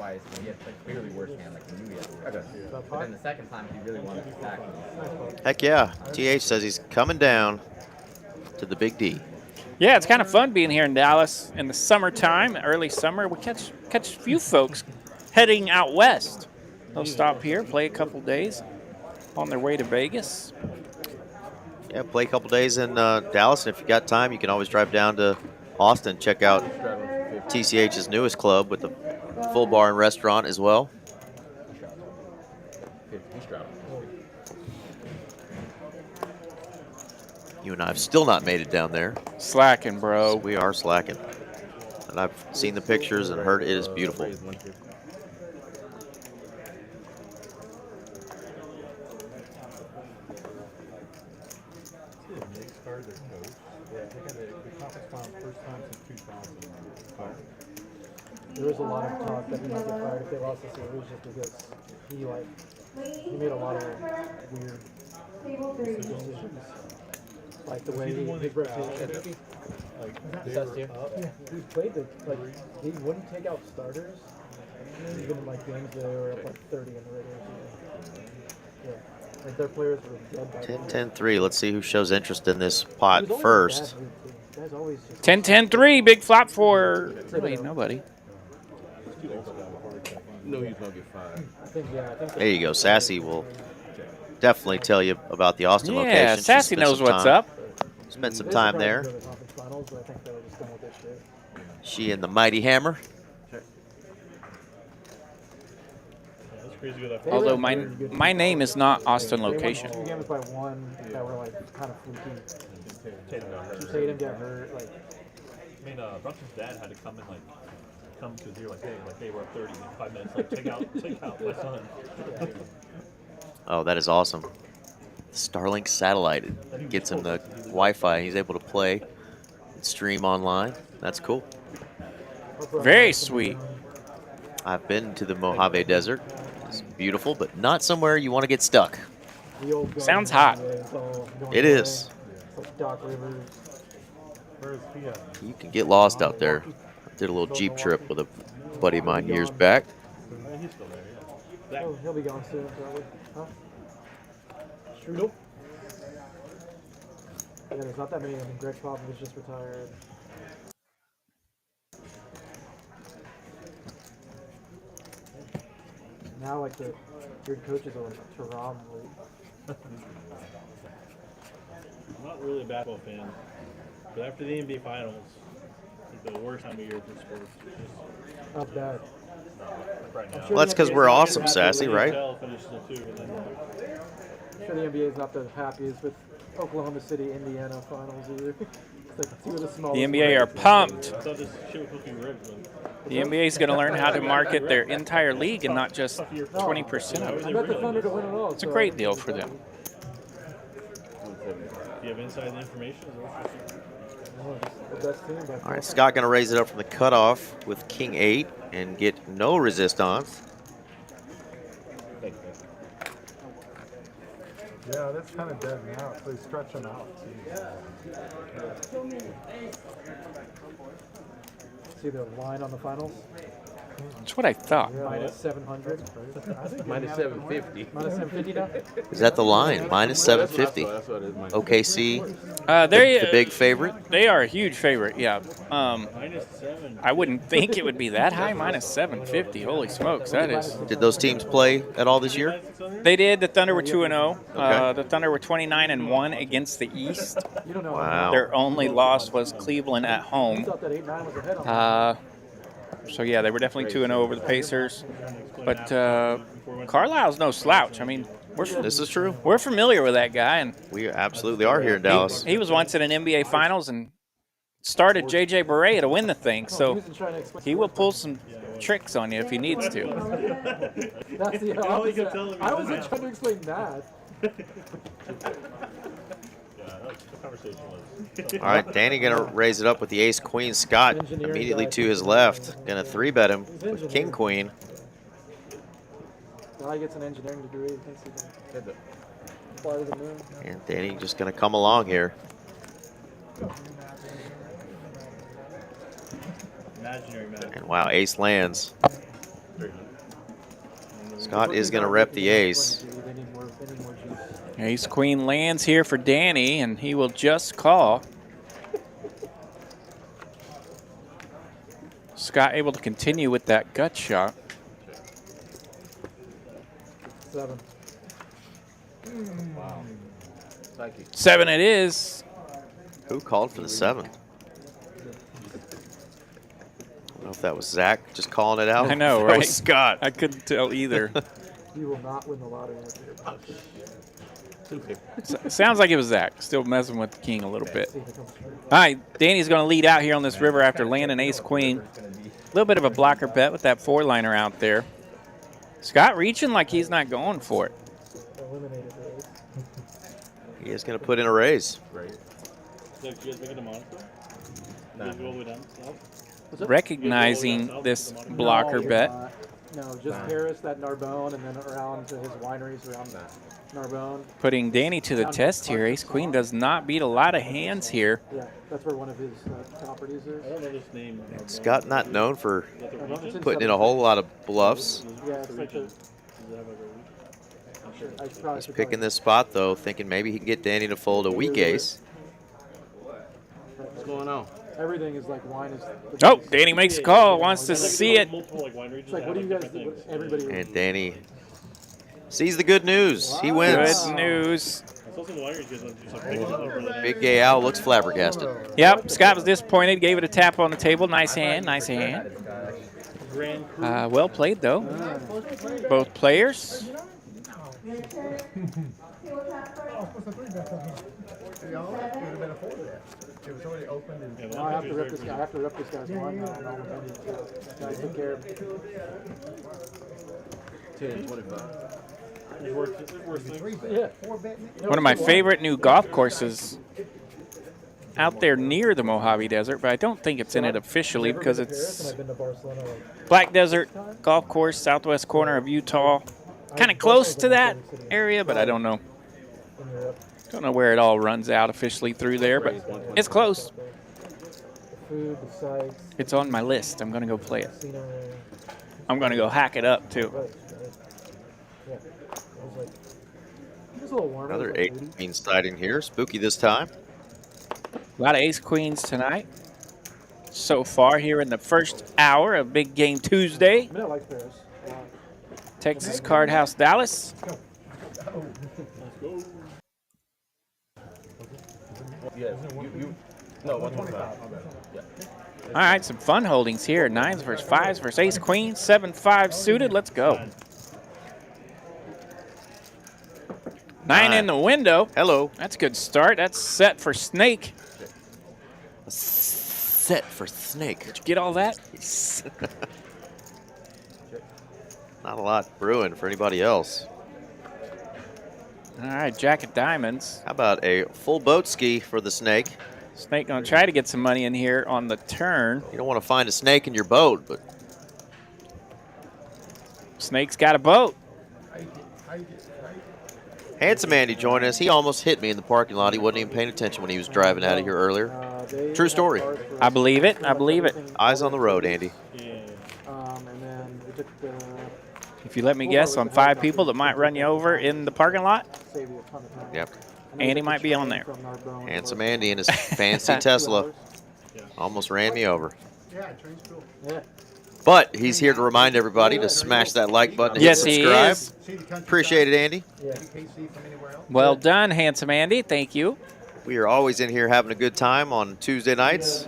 Heck yeah. TH says he's coming down to the Big D. Yeah, it's kind of fun being here in Dallas in the summertime, early summer. We catch a few folks heading out west. They'll stop here, play a couple days on their way to Vegas. Yeah, play a couple days in Dallas, and if you got time, you can always drive down to Austin, check out TCH's newest club with a full bar and restaurant as well. You and I have still not made it down there. Slacking, bro. We are slacking. And I've seen the pictures and heard it is beautiful. There was a lot of talk that he might get fired if they lost the series just because he made a lot of weird decisions. Like the way he rotated. He played he wouldn't take out starters, even in like games that were up like 30 in the regular season. Yeah, like their players were dead by 10-10-3. Let's see who shows interest in this pot first. 10-10-3. Big flop for really nobody. No, he's gonna get fired. There you go. Sassy will definitely tell you about the Austin location. Yeah, Sassy knows what's up. Spent some time there. Go to the conference finals, but I think they were just done with that shit. She and the Mighty Hammer. That's crazy good. Although my name is not Austin Location. They won 2 games by 1 that were like kind of fluky. Tatum got hurt. Like, I mean, Brunson's dad had to come and come to here like, hey, we're up 30 in 5 minutes. Like, take out my son. Oh, that is awesome. Starlink satellite gets him the Wi-Fi. He's able to play and stream online. That's cool. Very sweet. I've been to the Mojave Desert. It's beautiful, but not somewhere you want to get stuck. Sounds hot. It is. Doc Rivers. You can get lost out there. I did a little Jeep trip with a buddy of mine years back. He's still there, yeah. Oh, he'll be gone soon, probably. Huh? Strudel? Yeah, there's not that many of them. Greg Popovich just retired. Now, like, the weird coaches are like Tehran. I'm not really a basketball fan, but after the NBA Finals, it's the worst time of year for sports. Not bad. Right now. Well, that's because we're awesome, Sassy, right? I'm sure the NBA is not the happiest with Oklahoma City, Indiana finals either. It's like 2 of the smallest. The NBA are pumped. I thought this shit was looking rigged. The NBA is going to learn how to market their entire league and not just 20% of I it. bet the Thunder to win it all. It's a great deal for them. Do you have inside information? The best team by All right, Scott going to raise it up from the cutoff with King 8 and get no resistance. Yeah, that's kind of dead now, so he's stretching out. See the line on the finals? That's what I thought. Minus 700. Minus 750. Minus 750 now? Is that the line? Minus 750. That's what it is. Minus OKC, They the big favorite. They are a huge favorite. Yeah. Minus 7. I wouldn't think it would be that high. Minus 750. Holy smokes, that is. Did those teams play at all this year? They did. The Thunder were 2-0. Okay. The Thunder were 29-1 against the East. You don't know. Wow. Their only loss was Cleveland at I home. thought that 8-9 was ahead on So yeah, they were definitely 2-0 over the Pacers. But Carlisle's no slouch. I mean, This is true. we're familiar with that guy, and We absolutely are here in Dallas. he was once in an NBA Finals and started JJ Barea to win the thing. So he will pull some tricks on you if he needs to. That's the opposite. I wasn't trying to explain that. All right, Danny going to raise it up with the ace queen. Scott immediately to his left. Going to 3-bet him with king queen. Guy gets an engineering degree. He thinks he can fly to the moon. And Danny just going to come along here. And wow, ace lands. Scott is going to rep the ace. They need more juice. Ace Queen lands here for Danny, and he will just call. Scott able to continue with that gut shot. 7. Wow. Psychic. 7 it is. Who called for the 7? I don't know if that was Zach just calling it out. I know, That right? was Scott. I couldn't tell either. You will not win the lottery. Sounds like it was Zach. Still messing with the king a little bit. All right, Danny's going to lead out here on this river after landing ace queen. A little bit of a blocker bet with that 4-liner out there. Scott reaching like he's not going for it. Eliminated the ace. He is going to put in a raise. Right. You guys making a monitor? You guys go all the way down south? Recognizing this blocker bet. No, just Paris, that Narbonne, and then around to his wineries around Narbonne. Putting Danny to the test here. Ace queen does not beat a lot of hands here. Yeah, that's where one of his properties is. I don't know this name. Scott not known for It's putting in a whole lot of bluffs. Yeah, it's like a, I probably He's should picking this spot, though, thinking maybe he can get Danny to fold a weak ace. What's going on? Everything is like wine is. Oh, Danny makes a call. Wants to see it. It's like, what do you guys do? Everybody. And Danny sees the good news. He wins. Good news. Big Gay Al looks flabbergasted. Yep, Scott was disappointed. Gave it a tap on the table. Nice hand, nice hand. Well played, though. Both players. No, I have to rip this guy. I have to rip this guy's one. Guys, take care of me. 10-25. Yeah. One of my favorite new golf courses out there near the Mojave Desert, but I don't think it's in it officially because it's Black Desert Golf Course, southwest corner of Utah. Kind of close to that area, but I don't know. Don't know where it all runs out officially through there, but it's close. It's on my list. I'm going to go play it. I'm going to go hack it up, too. Another 8-queen sighting here. Spooky this time. A lot of ace-queens tonight so far here in the first hour of Big Game Tuesday. Texas Card House Dallas. No, 125. Yeah. All right, some fun holdings here. 9s versus 5s versus ace-queen. 7-5 suited. Let's go. 9 in the window. Hello. That's a good start. That's set for Snake. Set for Snake. Did you get all that? Not a lot brewing for anybody else. All right, Jack of Diamonds. How about a full boat ski for the Snake? Snake going to try to get some money in here on the turn. You don't want to find a snake in your boat, but Snake's got a boat. Handsome Andy joined us. He almost hit me in the parking lot. He wasn't even paying attention when he was driving out of here earlier. True story. I believe it. I believe it. Eyes on the road, Andy. If you let me guess on 5 people that might run you over in the parking lot, yep, Andy might be on there. Handsome Andy in his fancy Tesla almost ran me over. But he's here to remind everybody to smash that like button and yes, hit subscribe. He is. Appreciate it, Andy. Well done, Handsome Andy. Thank you. We are always in here having a good time on Tuesday nights.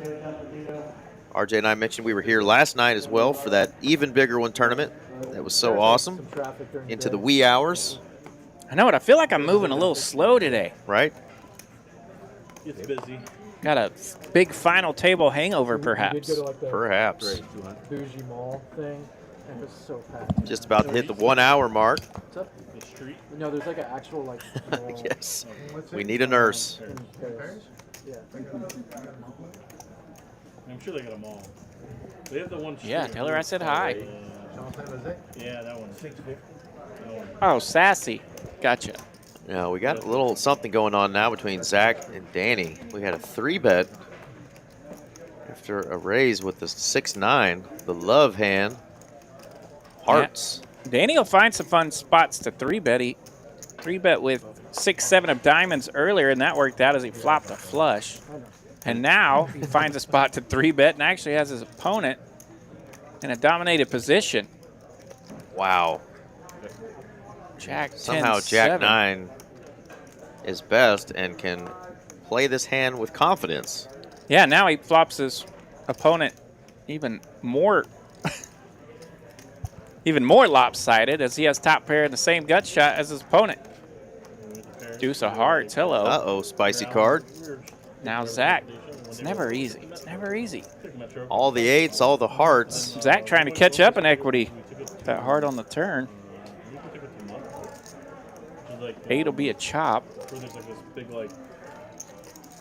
RJ and I mentioned we were here last night as well for that even bigger one tournament. That was so awesome. Into the wee hours. I know it. I feel like I'm moving a little slow today. Right? It's busy. Got a big final table hangover, perhaps. Perhaps. Bougie mall thing, and it's so packed. Just about to hit the 1 hour mark. The street? No, there's like an actual like. Yes. We need a nurse. Yeah. I'm sure they got them all. They have the one. Yeah, tell her I said hi. Yeah, that one. Oh, sassy. Gotcha. Yeah, we got a little something going on now between Zach and Danny. We had a 3-bet after a raise with the 6-9, the love hand, hearts. Yeah. Danny will find some fun spots to 3-bet. He 3-bet with 6-7 of diamonds earlier, and that worked out as he flopped a flush. And now he finds a spot to 3-bet and actually has his opponent in a dominated position. Wow. Jack 10, somehow Jack 9 is best and can play this hand with confidence. Yeah, now he flops his opponent even more lopsided as he has top pair in the same gut shot as his opponent. Deuce of hearts. Hello. Uh-oh, spicy card. Now Zach. It's never easy. It's never easy. All the 8s, all the hearts. Zach trying to catch up in equity. That heart on the turn. 8 will be a chop. There's like this big like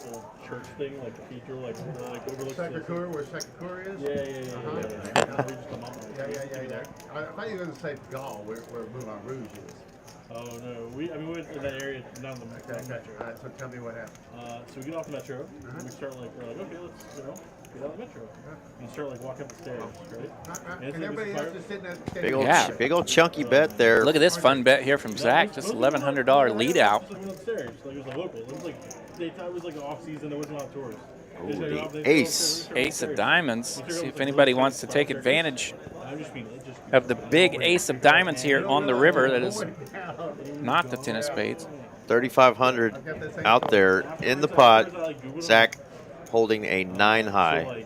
old church thing, like cathedral, like overlooks. Sacre-Cœur, where Sacre-Cœur is? Yeah. I thought you were going to say Gaul, where Moulin Rouge is. Oh no, we went to that area down the metro. All right, so tell me what happened. So we get off the metro, and we start like, we're like, okay, let's get out of the metro. And you start like walking up the stairs, right? And everybody else is sitting at the Big big old chunky bet there. Look at this fun bet here from Zach. Just $1,100 lead out. It was a local. It was like daytime. It was like off season. There wasn't a lot of tourists. Ooh, the ace. Ace of diamonds. See if anybody wants to take advantage of the big ace of diamonds here on the river that is not the 10 of spades. $3,500 out there in the pot. Zach holding a 9 high.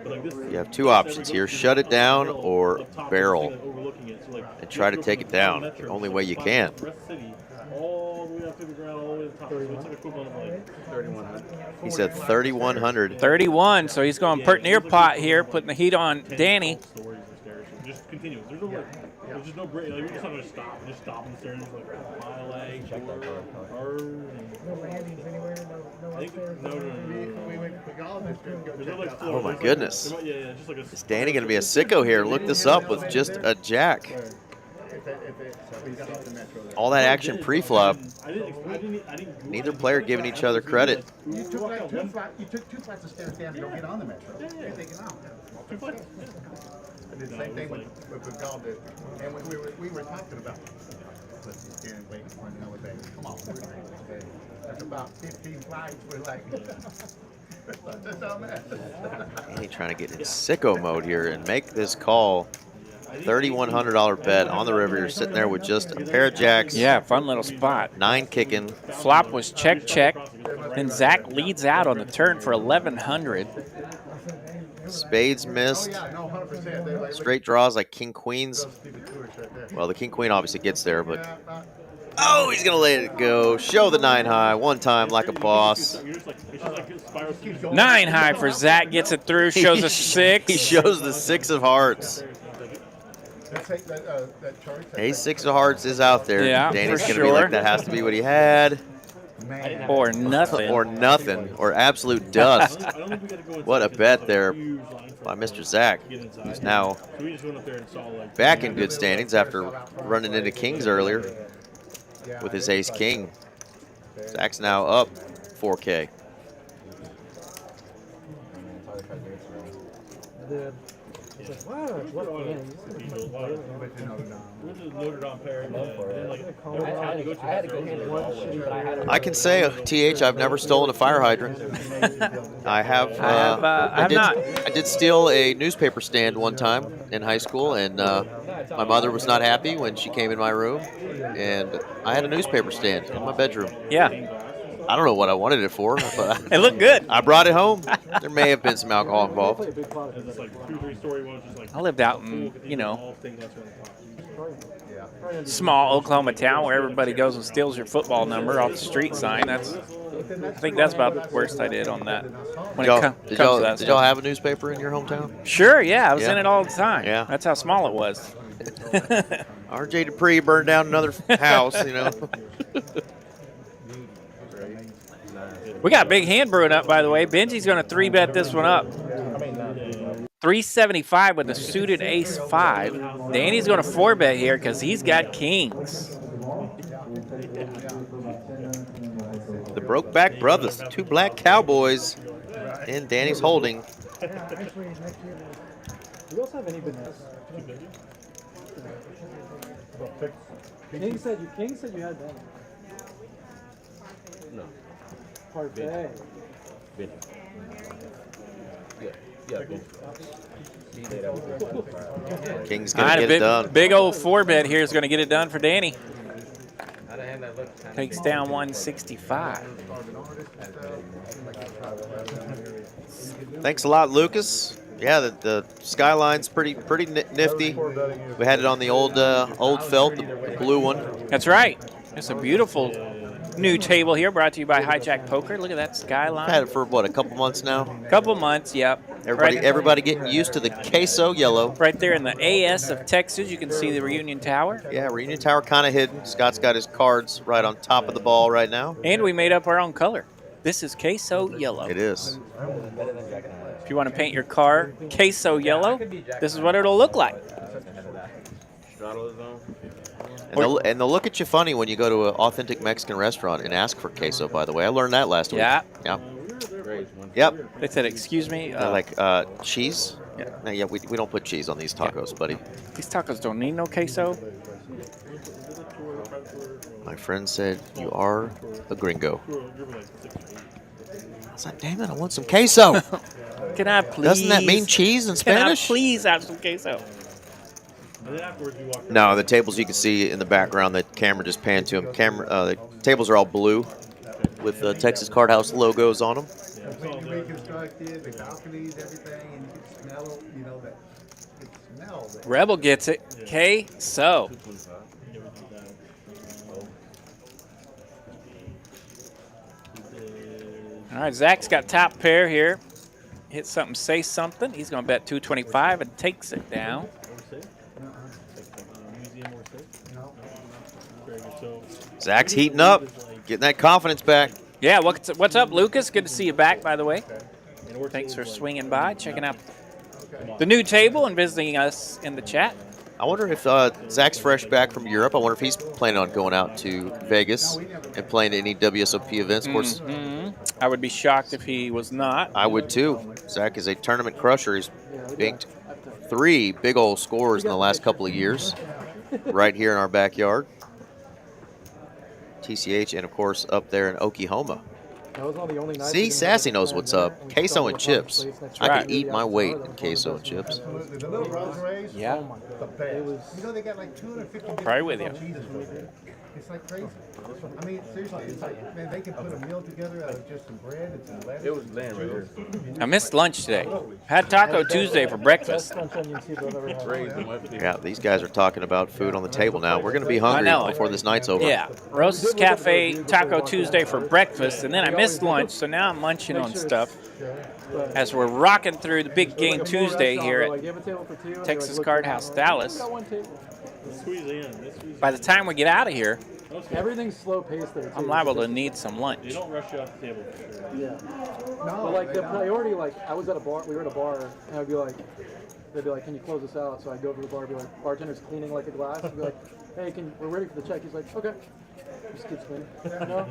You have two options here: shut it down or barrel and try to take it down. The only way you can. He said 3,100. 31, so he's going pert near pot here, putting the heat on Danny. Just continue. There's just no break. Like, we're just not going to stop. Just stop in the stairs. Like, mile leg, check that card. No landings anywhere. No. Oh my goodness. Is Danny going to be a sicko here? Look this up with just a jack. All that action pre-flop. Neither player giving each other credit. You took two flats of stairs down to go get on the metro. You're thinking, oh, 2 flats. I did the same thing with Gall did. And we were talking about come on. That's about 15 flights. We're like, that's how mad. Danny trying to get in sicko mode here and make this call. $3,100 bet on the river. You're sitting there with just a pair of jacks. Yeah, fun little spot. 9 kicking. Flop was check, check. Then Zach leads out on the turn for 1,100. Spades missed. Straight draws like king queens. Well, the king queen obviously gets there, but oh, he's gonna let it go. Show the 9 high one time like a boss. 9 high for Zach, gets it through. Shows a 6. He shows the 6 of hearts. A6 of hearts is out there. Yeah, Danny's for gonna be like, that has to be what he had. Or nothing. Or nothing. Or absolute dust. What a bet there by Mr. Zach, who's now back in good standings after running into kings earlier with his ace king. Zach's now up 4K. I can say, TH, I've never stolen a fire hydrant. I have. I did steal a newspaper stand one time in high school, and my mother was not happy when she came in my room, and I had a newspaper stand in my bedroom. Yeah. I don't know what I wanted it for, but it looked good. I brought it home. There may have been some alcohol involved. I lived out in, small Oklahoma town where everybody goes and steals your football number off the street sign. I think that's about the worst I did on that. Did y'all have a newspaper in your hometown? Sure, yeah. I was in it all the time. Yeah. That's how small it was. R.J. Dupree burned down another house, We got a big hand brewing up, by the way. Benji's going to 3-bet this one up. 375 with a suited ace-5. Danny's going to 4-bet here because he's got kings. The Brokeback Brothers, 2 black cowboys, and Danny's holding. Do you also have any bananas? King said you had that. No. Parfait. King's going to get it done. Big old 4-bet here is going to get it done for Danny. Takes down 165. Thanks a lot, Lucas. Yeah, the skyline's pretty nifty. We had it on the old felt, the blue one. That's right. It's a beautiful new table here, brought to you by Hijack Poker. Look at that skyline. Had it for what, a couple months now? Couple months, yep. Everybody getting used to the queso yellow. Right there in the AS of Texas, you can see the Reunion Tower. Yeah, Reunion Tower kind of hidden. Scott's got his cards right on top of the ball right now. And we made up our own color. This is queso yellow. It is. If you want to paint your car queso yellow, this is what it'll look like. And they'll look at you funny when you go to an authentic Mexican restaurant and ask for queso, by the way. I learned that last week. Yeah. Yep. They said, excuse me? They're like, cheese? Yeah. No, yeah, we don't put cheese on these tacos, buddy. These tacos don't need no queso. My friend said, you are a gringo. I was like, damn it, I want some queso. Can I please? Doesn't that mean cheese in Spanish? Can I please have some queso? And then afterwards we walked. No, the tables you can see in the background, the camera just panned to them. The tables are all blue with the Texas Card House logos on them. Completely reconstructed, the balconies, everything, and you can smell, you know, that smell. Rebel gets it. Okay, so. All right, Zach's got top pair here. Hit something, say something. He's going to bet 225 and takes it down. Zach's heating up, getting that confidence back. Yeah, what's up, Lucas? Good to see you back, by the way. Thanks for swinging by, checking out the new table and visiting us in the chat. I wonder if Zach's fresh back from Europe. I wonder if he's planning on going out to Vegas and playing any WSOP events. Of course, I would be shocked if he was not. I would too. Zach is a tournament crusher. He's banked 3 big old scores in the last couple of years right here in our backyard. TCH, and of course up there in Oklahoma. See, Sassy knows what's up. Queso and chips. I could eat my weight in queso and chips. The little Rosaries, Yeah. the best. You know, they got like 250 Probably with you. cheeses over there. It's like crazy. I mean, seriously, it's like, man, they can put a meal together out of just some bread and some lettuce. It was laying right here. I missed lunch today. Had Taco Tuesday for breakfast. Yeah, these guys are talking about food on the table now. We're going to be hungry before this night's over. Yeah, Rose's Cafe, Taco Tuesday for breakfast, and then I missed lunch, so now I'm munching on stuff as we're rocking through the big game Tuesday here at Texas Card House Dallas. By the time we get out of here, Everything's slow paced there. I'm liable to need some lunch. They don't rush you off the table for sure. Yeah. But like the priority, like I was at a bar, we were at a bar, and I'd be like, they'd be like, can you close this out? So I'd go over to the bar, and be like, bartender's cleaning like a glass. I'd be like, hey, we're ready for the check. He's like, okay. Just keeps cleaning. No.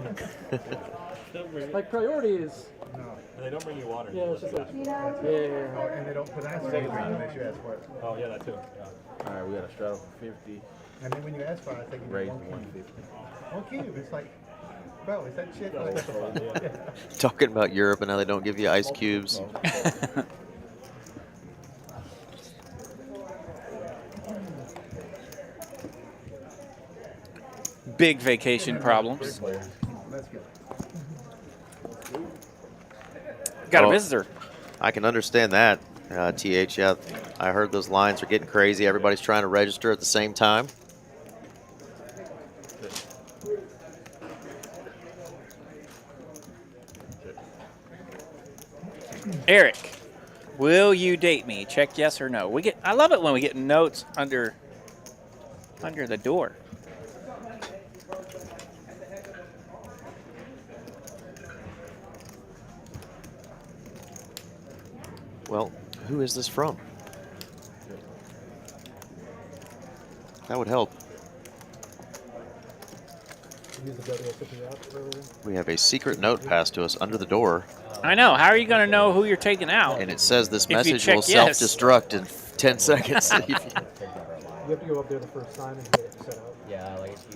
Like priority is. No. And they don't bring you water. Yeah, it's just like. Yeah. And they don't put ice cream unless you ask for it. Oh yeah, that too. All right, we got a straddle for 50. And then when you ask for it, I think you Raise get to 150. 1 cube. It's like, bro, is that shit like? Talking about Europe and how they don't give you ice cubes. Big vacation problems. Let's go. Got a visitor. I can understand that, TH. Yeah, I heard those lines are getting crazy. Everybody's trying to register at the same time. Eric, will you date me? Check yes or no. I love it when we get notes under the door. Well, who is this from? That would help. We have a secret note passed to us under the door. I know. How are you going to know who you're taking out? And it says this If you message check will yes. self-destruct in 10 seconds. You have to go up there the first time and get it set up. Yeah, like if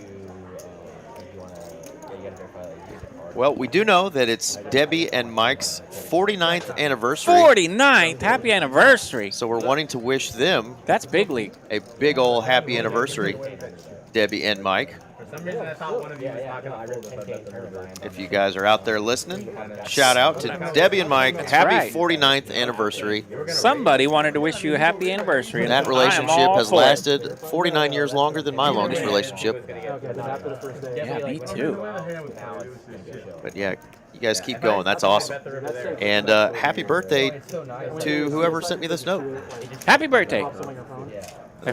you want to, you got to verify like use the card. Well, we do know that it's Debbie and Mike's 49th anniversary. 49th. Happy anniversary. So we're wanting to wish them That's big league. a big old happy anniversary, Debbie and Mike. For some reason, I thought one of you was not going to hold it. If you guys are out there listening, shout out to Debbie and Mike. Happy right. 49th anniversary. Somebody wanted to wish you a happy anniversary. That I am relationship all has for it. lasted 49 years longer than my longest relationship. Okay, then after the first day. Yeah, me too. But yeah, you guys keep going. That's awesome. And happy birthday to whoever sent me this note. Happy birthday. Pops on your phone. I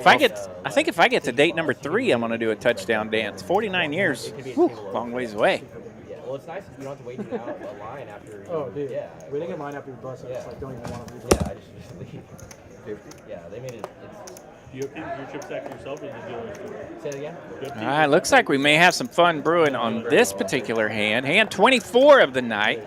think if I get to date number 3, I'm going to do a touchdown dance. 49 years. Whew, long ways away. Yeah, well, it's nice if you don't have to wait out a line after. Oh, dude. Yeah. Waiting in line after your bus, it's like, don't even want to leave. Yeah, I just leave. Yeah, they made it. Do you keep your chip stack yourself or the dealer? Say it again. All right, looks like we may have some fun brewing on this particular hand. Hand 24 of the night.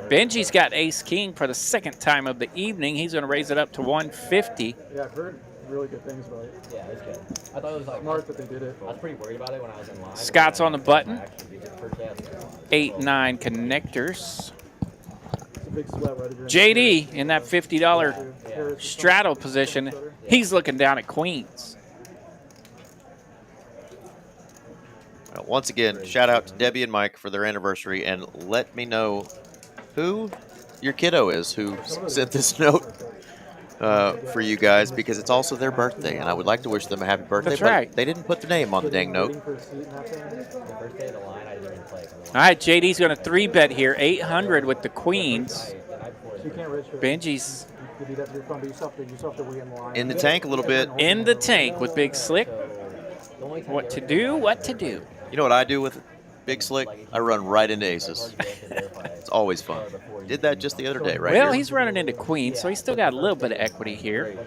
Benji's got ace-king for the second time of the evening. He's going to raise it up to 150. Yeah, I've heard really good things about it. Yeah, it's good. I thought it was like Smart that they did it. I was pretty worried about it when I was in line. Scott's on the button. Actually, the first day I was in line. 8-9 connectors. It's a big sweat right here. JD in that $50 straddle position. He's looking down at queens. once again, shout out to Debbie and Mike for their anniversary, and let me know who your kiddo is who sent this note for you guys, because it's also their birthday, and I would like to wish them a happy birthday. That's but right. They didn't put the name on the dang note. All right, JD's going to 3-bet here, 800 with the queens. Benji's in the tank a little bit. In the tank with Big Slick. What to do, what to do. You know what I do with Big Slick? I run right into aces. It's always fun. Did that just the other day, right? Well, here. he's running into queens, so he's still got a little bit of equity here.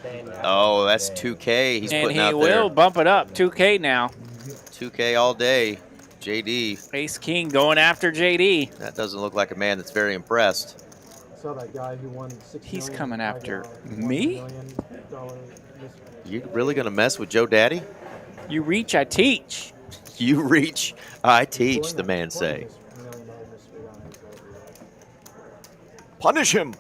Oh, that's 2K he's and putting he out there. will bump it up, 2K now. 2K all day. JD. Ace King going after JD. That doesn't look like a man that's very impressed. Saw that guy who won He's coming after me? You really going to mess with Joe Daddy? You reach, I teach. You reach, I teach, the man say. Punish him.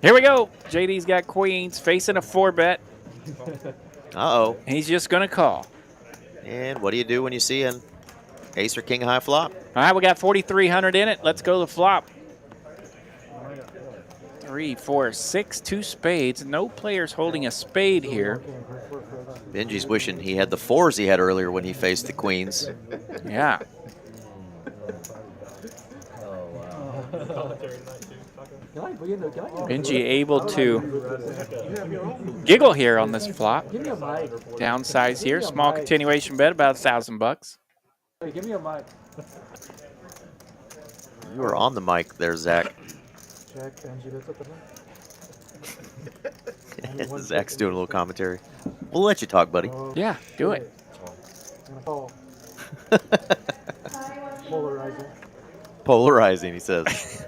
Here we go. JD's got queens, facing a 4-bet. Uh-oh. He's just going to call. And what do you do when you see an ace or king high flop? All right, we got 4,300 in it. Let's go to the flop. 3, 4, 6, 2 spades. No players holding a spade here. Benji's wishing he had the 4s he had earlier when he faced the queens. Yeah. Benji able to giggle here on this flop. Downsize here. Small continuation bet, about $1,000. Hey, give me a mic. You were on the mic there, Zach. Check, Benji, that's up the Zach's doing a little commentary. We'll let you talk, buddy. Yeah, do it. I'm gonna call. Polarizing. Polarizing, he says.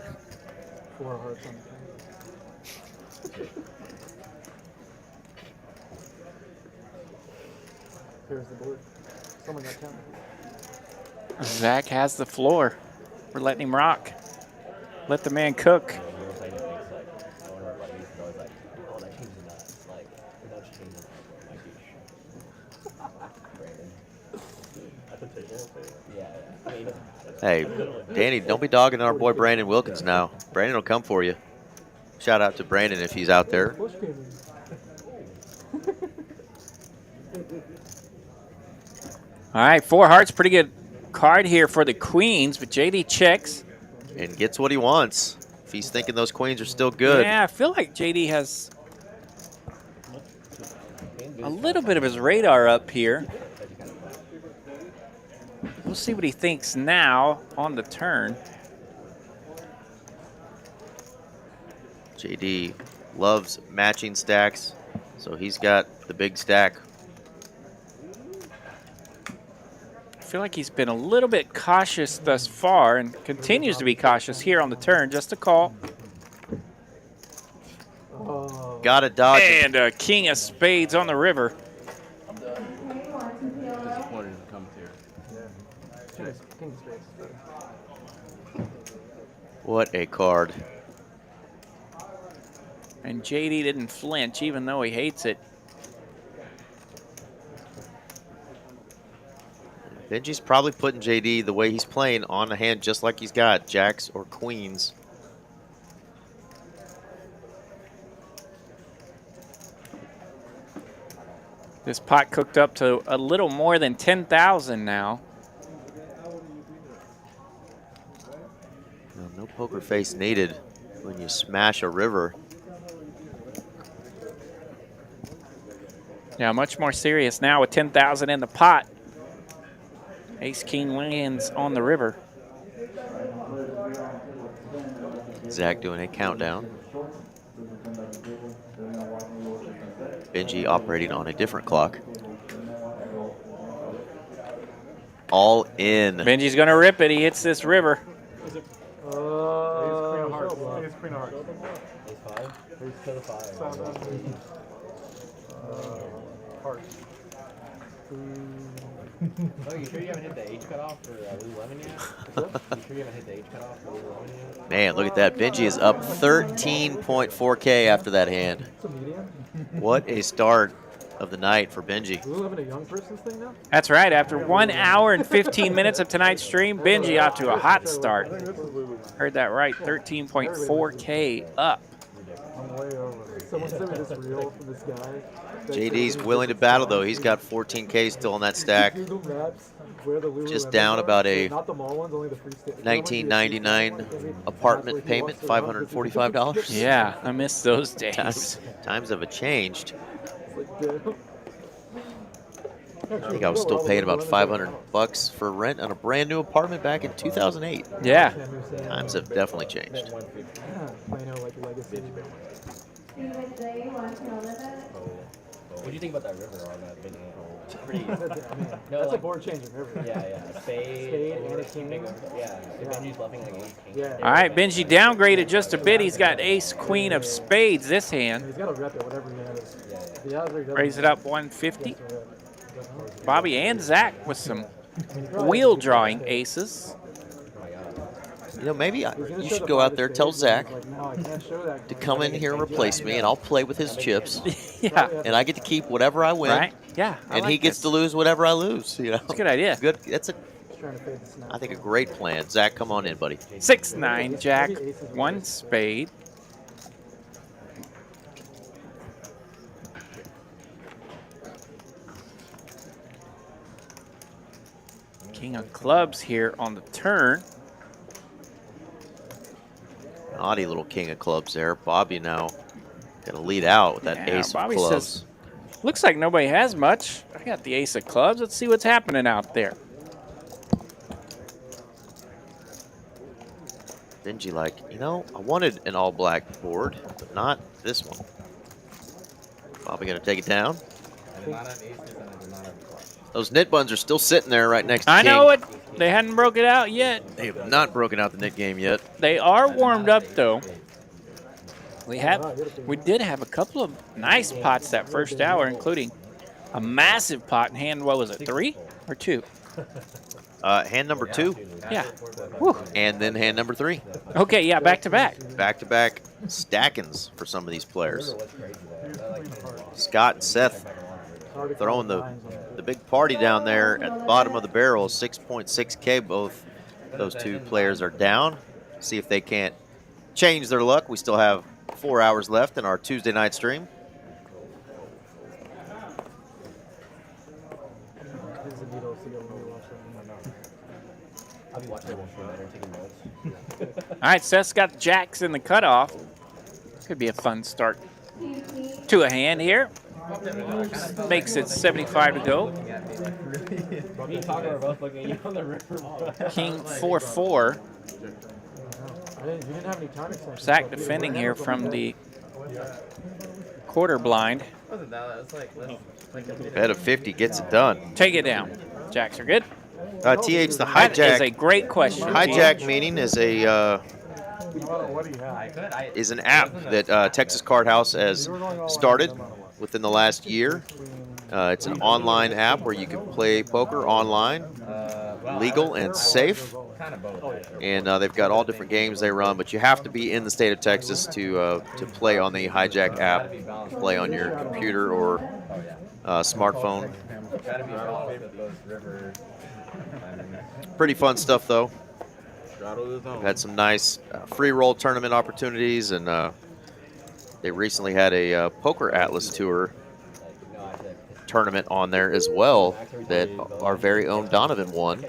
4 hearts on the king. Here's the board. Someone got counted. Zach has the floor. We're letting him rock. Let the man cook. Hey, Danny, don't be dogging our boy Brandon Wilkins now. Brandon will come for you. Shout out to Brandon if he's out there. All right, 4 hearts, pretty good card here for the queens, but JD checks. And gets what he wants. If he's thinking those queens are still good. Yeah, I feel like JD has a little bit of his radar up here. We'll see what he thinks now on the turn. JD loves matching stacks, so he's got the big stack. I feel like he's been a little bit cautious thus far and continues to be cautious here on the turn. Just a call. Got to dodge it. And a king of spades on the river. What a card. And JD didn't flinch even though he hates it. Benji's probably putting JD the way he's playing on a hand just like he's got jacks or queens. This pot cooked up to a little more than 10,000 now. No poker face needed when you smash a river. Yeah, much more serious now with 10,000 in the pot. Ace King lands on the river. Zach doing a countdown. Benji operating on a different clock. All in. Benji's gonna rip it. He hits this river. It's Queen of Hearts. Ace 5? Ace to the 5. Hearts. Oh, you sure you haven't hit the H cutoff for Lululemon yet? You sure you haven't hit the H cutoff for Lululemon yet? Man, look at that. Benji is up 13.4K after that hand. What a start. of the night for Benji. We're living a young person's thing now? That's right. After 1 hour and 15 minutes of tonight's stream, Benji off to a hot start. Heard that right. 13.4K up. I'm way over. Someone sent me this reel from this guy. JD's willing to battle, though. He's got 14K still on that stack. Just down about a $19.99 apartment payment, $545. Yeah, I miss those days. Times have changed. I think I was still paying about $500 for rent on a brand new apartment back in 2008. Yeah. Times have definitely changed. What do you think about that river on that big ankle? Pretty. That's a board changing river. Yeah. Spade and a king. Yeah. Benji's bluffing like ace king. Yeah. All right, Benji downgraded just a bit. He's got ace queen of spades this hand. He's got to rep it, whatever he has. Raise it up 150. Bobby and Zach with some wheel drawing aces. You know, maybe you should go out there, tell Zach to come in here and replace me, and I'll play with his chips. Yeah. And I get to keep whatever I win. Right? Yeah. And he gets to lose whatever I lose. You know, That's a good idea. Good. That's I think a great plan. Zach, come on in, buddy. 6-9 jack, 1 spade. King of clubs here on the turn. Naughty little king of clubs there. Bobby now going to lead out with that ace Bobby of clubs. says, looks like nobody has much. I got the ace of clubs. Let's see what's happening out there. Benji like, you know, I wanted an all-black board, but not this one. Bobby going to take it down. Those knit buns are still sitting there right next to I king. know it. They hadn't broken out yet. They have not broken out the knit game yet. They are warmed up though. We did have a couple of nice pots that first hour, including a massive pot in hand. What was it, 3 or 2? Hand number 2. Yeah. Whew. And then hand number 3. Okay, yeah, back to back. Back to back stackings for some of these players. Scott and Seth throwing the big party down there at the bottom of the barrel. 6.6K. Both those two players are down. See if they can't change their luck. We still have 4 hours left in our Tuesday night stream. All right, Seth's got the jacks in the cutoff. Could be a fun start to a hand here. Makes it 75 to go. King 4-4. Zach defending here from the quarter blind. Bet of 50 gets it done. Take it down. Jacks are good. TH, the hijack. That is a great question. Hijack meaning is an app that Texas Card House has started within the last year. It's an online app where you can play poker online, legal and safe. And they've got all different games they run, but you have to be in the state of Texas to play on the Hijack app, play on your computer or smartphone. Pretty fun stuff, though. We've had some nice free roll tournament opportunities, and they recently had a Poker Atlas Tour tournament on there as well that our very own Donovan won.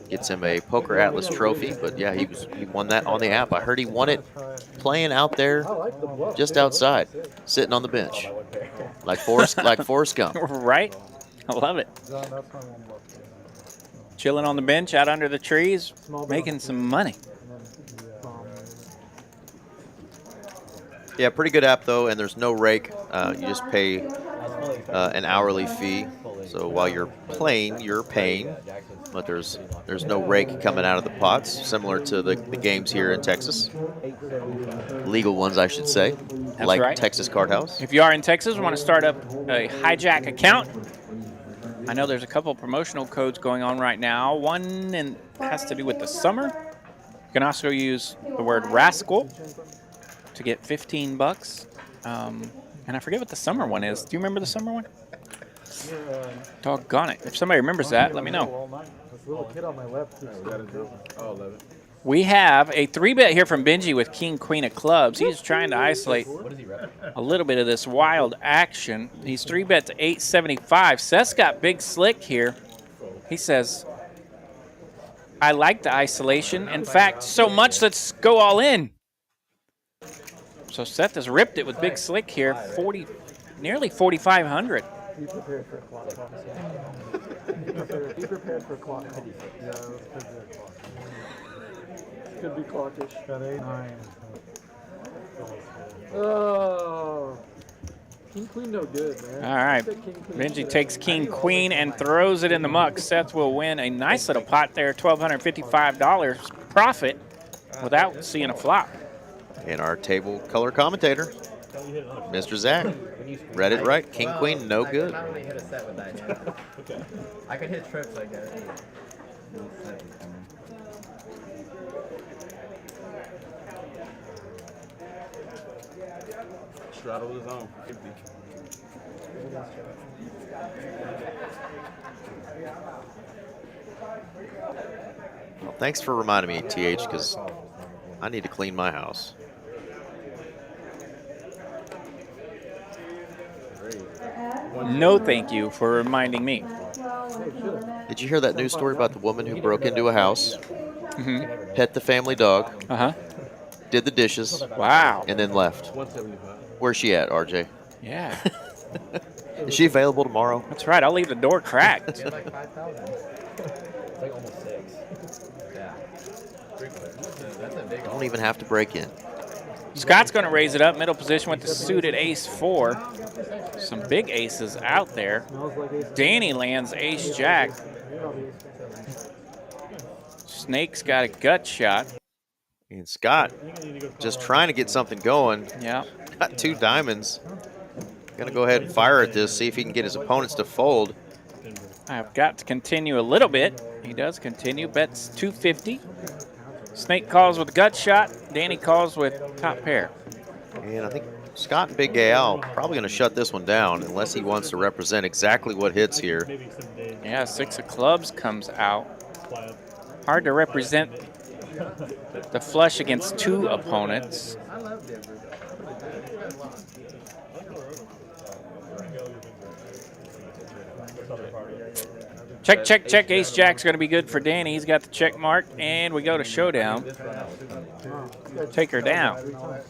Gets him a Poker Atlas trophy, but yeah, he won that on the app. I heard he won it playing out there, just outside, sitting on the bench, like Forrest Gump. Right? I love it. Chilling on the bench out under the trees, making some money. Yeah, pretty good app though, and there's no rake. You just pay an hourly fee. So while you're playing, you're paying, but there's no rake coming out of the pots, similar to the games here in Texas. Legal ones, I should say, like right. Texas Card House. If you are in Texas, want to start up a Hijack account, I know there's a couple promotional codes going on right now. One has to do with the summer. You can also use the word rascal to get $15. And And I forget what the summer one is. Do you remember the summer one? Yeah, Doggone it. If somebody remembers that, let me know. This little kid on my left keeps Oh, 11. We have a 3-bet here from Benji with King, Queen of clubs. He's trying to isolate a little bit of this wild action. He's 3-bet to 875. Seth's got big slick here. He says, I like the isolation. In fact, so much, let's go all in. So Seth has ripped it with big slick here. Nearly 4,500. Be prepared for a clock. Be prepared for a clock. Yeah, could be clockish. Got 8, 9. Oh, King Queen no good, man. All right. Benji takes King Queen and throws it in the muck. Seth will win a nice little pot there, $1,255 profit without seeing a flop. And our table color commentator, Mr. Zach, read it right. King Queen no good. I not really hit a set with that yet. Okay. I could hit trips, I guess. Straddle his own. 50. Well, thanks for reminding me, TH, because I need to clean my house. No thank you for reminding me. Did you hear that news story about the woman who broke into a house, pet the family dog, did the dishes, wow, and then left? 175. Where's she at, RJ? Yeah. Is she available tomorrow? That's right. I'll leave the door cracked. It's like 5,000. It's like almost 6. Yeah. That's a big. Don't even have to break in. Scott's going to raise it up. Middle position with the suited ace-4. Some big aces out there. Danny lands ace-jack. Snake's got a gut shot. And Scott just trying to get something going. Yeah. Got 2 diamonds. Going to go ahead and fire at this, see if he can get his opponents to fold. I've got to continue a little bit. He does continue. Bets 250. Snake calls with gut shot. Danny calls with top pair. And I think Scott and Big Al probably going to shut this one down unless he wants to represent exactly what hits here. Yeah, 6 of clubs comes out. Hard to represent the flush against 2 opponents. Check, check, check. Ace-jack's going to be good for Danny. He's got the check mark, and we go to showdown. Take her down. All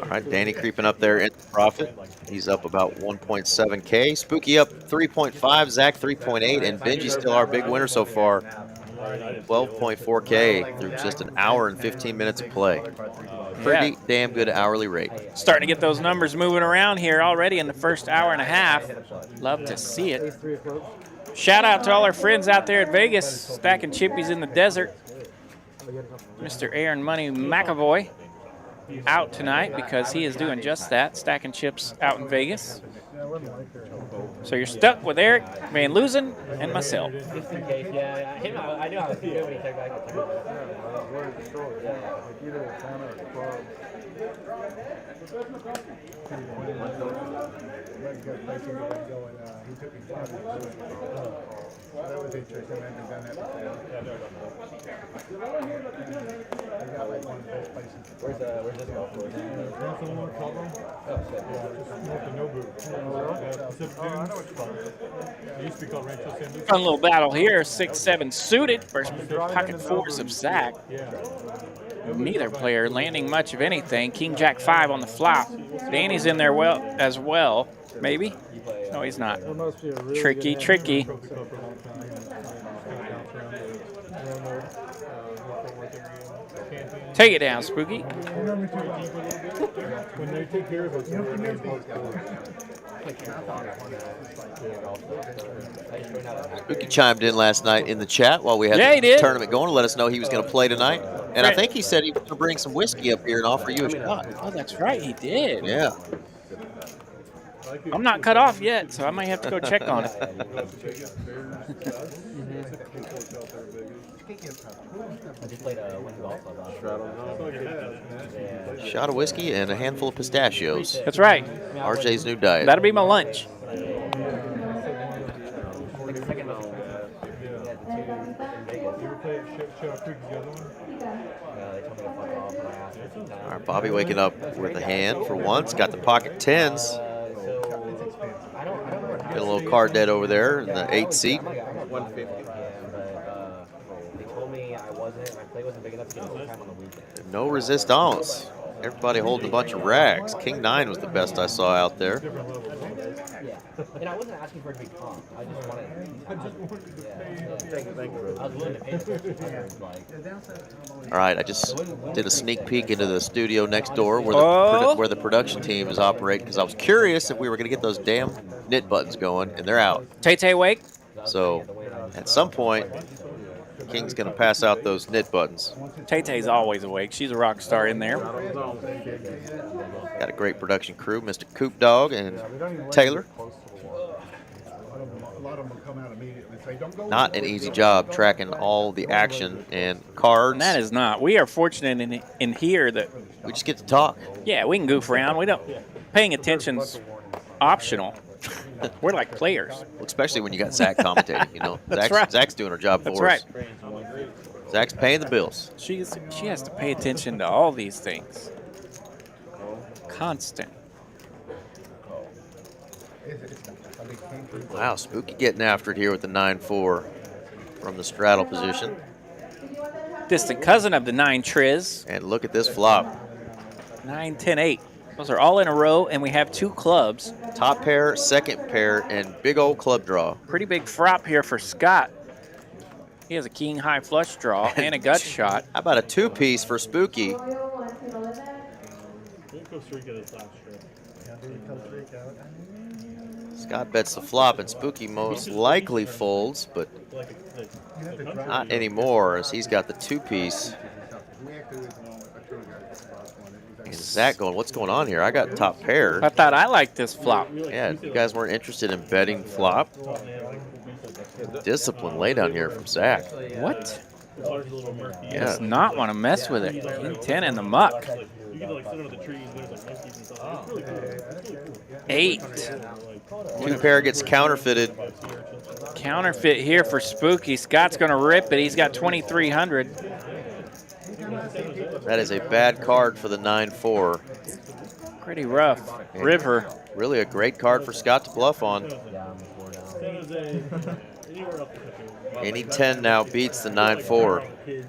right, Danny creeping up there in profit. He's up about 1.7K. Spooky up 3.5, Zach 3.8, and Benji's still our big winner so far. 12.4K through just an hour and 15 minutes of play. Pretty damn good hourly rate. Starting to get those numbers moving around here already in the first hour and a half. Love to see it. Shout out to all our friends out there at Vegas, stacking chippies in the desert. Mr. Aaron Money McAvoy out tonight because he is doing just that, stacking chips out in Vegas. So you're stuck with Eric Van Loosen and myself. Just in case, yeah. I knew I was good when he took back the Where's this golf course? Fun little battle here. 6-7 suited versus pocket 4s of Zach. Neither player landing much of anything. King Jack 5 on the flop. Danny's in there as well. Maybe? No, he's not. Tricky, tricky. Take it down, Spooky. When they take care of us, Spooky chimed in last night in the chat while we had the tournament going to let us know he was going to play tonight. And I think he said he was going to bring some whiskey up here and offer you a shot. Oh, that's right, he did. Yeah. I'm not cut off yet, so I might have to go check on it. I just played a winter golf club. Shot of whiskey and a handful of pistachios. That's right. RJ's new diet. That'll be my lunch. All right, Bobby waking up with a hand for once. Got the pocket tens. Got a little card dead over there in the 8 seat. 150. They told me I wasn't, my play wasn't big enough to get overtime on the weekend. No resistance. Everybody holding a bunch of rags. King 9 was the best I saw out there. Yeah. And I wasn't asking for it to be comp. I just wanted. I was willing to pay All right, I just did a sneak peek into the studio next door where the production team is operating because I was curious if we were going to get those damn knit buttons going, and they're out. Tay wake. So at some point, King's going to pass out those knit buttons. Tay-Tay's always awake. She's a rock star in there. Got a great production crew, Mr. Coop Dog and Taylor. Not an easy job tracking all the action and cards. And that is not. We are fortunate in here that we just get to talk. Yeah, we can goof around. We don't. Paying attention's optional. We're like players. Well, especially when you got Zach commentating, you know. That's right. Zach's doing her job for us. That's right. Zach's paying the bills. She has to pay attention to all these things. Constant. Wow, Spooky getting after it here with the 9-4 from the straddle position. Distant cousin of the 9 Triz. And look at this flop. 9, 10, 8. Those are all in a row, and we have 2 clubs. Top pair, second pair, and big old club draw. Pretty big frop here for Scott. He has a king high flush draw and a gut shot. How about a 2-piece for Spooky? Scott bets the flop, and Spooky most likely folds, but not anymore, as he's got the 2-piece. And Zach going, what's going on here? I got top pair. I thought I liked this flop. Yeah, you guys weren't interested in betting flop. Discipline lay down here from Zach. What? Yeah. Does not want to mess with it. King 10 in the muck. 8. 2 pair gets counterfeited. Counterfeit here for Spooky. Scott's going to rip it. He's got 2,300. That is a bad card for the 9-4. Pretty rough. River. Really a great card for Scott to bluff on. Any 10 now beats the 9-4. You're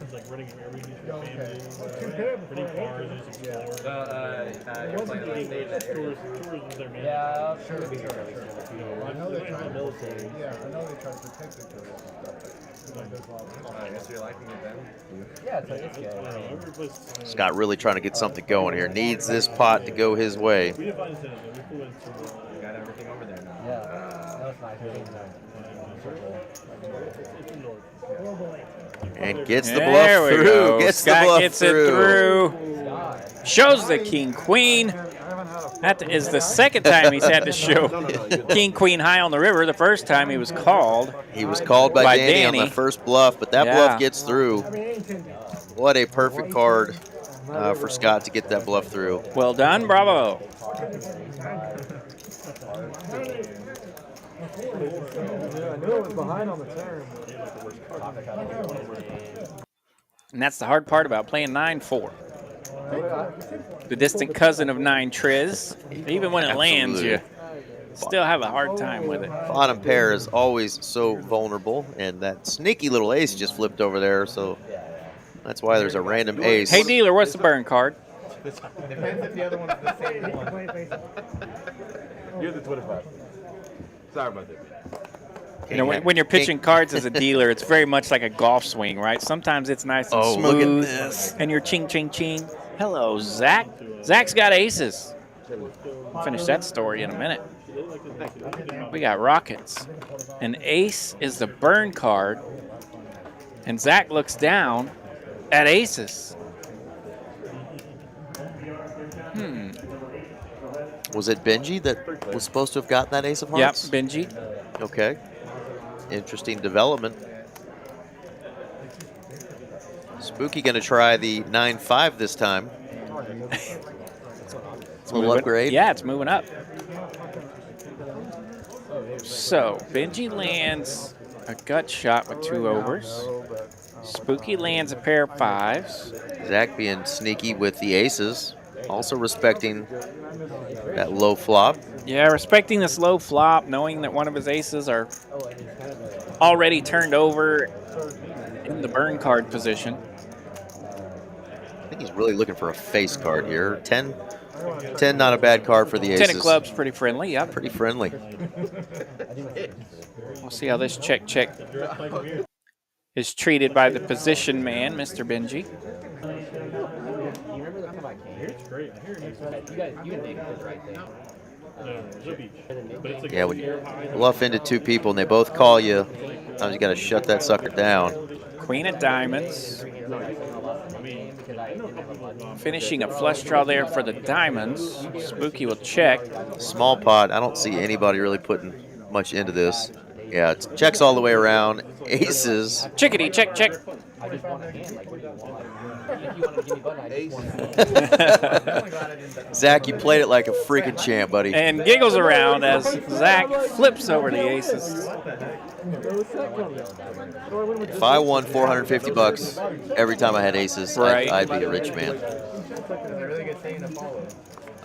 playing on stage that area. Yeah, sure. I know they try to protect it. I guess you're liking it then. Yeah, it's good. Scott really trying to get something going here. Needs this pot to go his way. You got everything over there now. Yeah, that's nice. And gets the bluff through. Gets the bluff gets it through. Shows the king queen. That is the second time he's had to show king queen high on the river. The first time he was called. He was called by Danny on the first bluff, but that bluff gets through. What a perfect card for Scott to get that bluff through. Well done, bravo. I knew it was behind on the turn. And that's the hard part about playing 9-4. The distant cousin of 9 Triz. Even when it lands, you still have a hard time with it. Bottom pair is always so vulnerable, and that sneaky little ace just flipped over there, so that's why there's a random ace. Hey, dealer, what's the burn card? Depends if the other one's the same one. You're the 25. Sorry about that. You know, when you're pitching cards as a dealer, it's very much like a golf swing, right? Sometimes it's nice and smooth. Look at this. And you're ching, ching, ching. Hello, Zach. Zach's got aces. We'll finish that story in a minute. We got rockets. An ace is the burn card. And Zach looks down at aces. Was it Benji that was supposed to have gotten that ace of Yep, hearts? Benji. Okay. Interesting development. Spooky going to try the 9-5 this time. It's a little upgrade. Yeah, it's moving up. So Benji lands a gut shot with 2 overs. Spooky lands a pair of 5s. Zach being sneaky with the aces. Also respecting that low flop. Yeah, respecting this low flop, knowing that one of his aces are already turned over in the burn card position. I think he's really looking for a face card here. 10, not a bad card for the aces. 10 of clubs, pretty friendly, yep. Pretty friendly. We'll see how this check is treated by the position man, Mr. Benji. Yeah, when you bluff into 2 people and they both call you, sometimes you got to shut that sucker down. Queen of diamonds. Finishing a flush draw there for the diamonds. Spooky will check. Small pot. I don't see anybody really putting much into this. Yeah, it checks all the way around. Aces. Chickadee, check, check. Zach, you played it like a freaking champ, buddy. And giggles around as Zach flips over the aces. If I won $450 every time I had aces, Right. I'd be a rich man.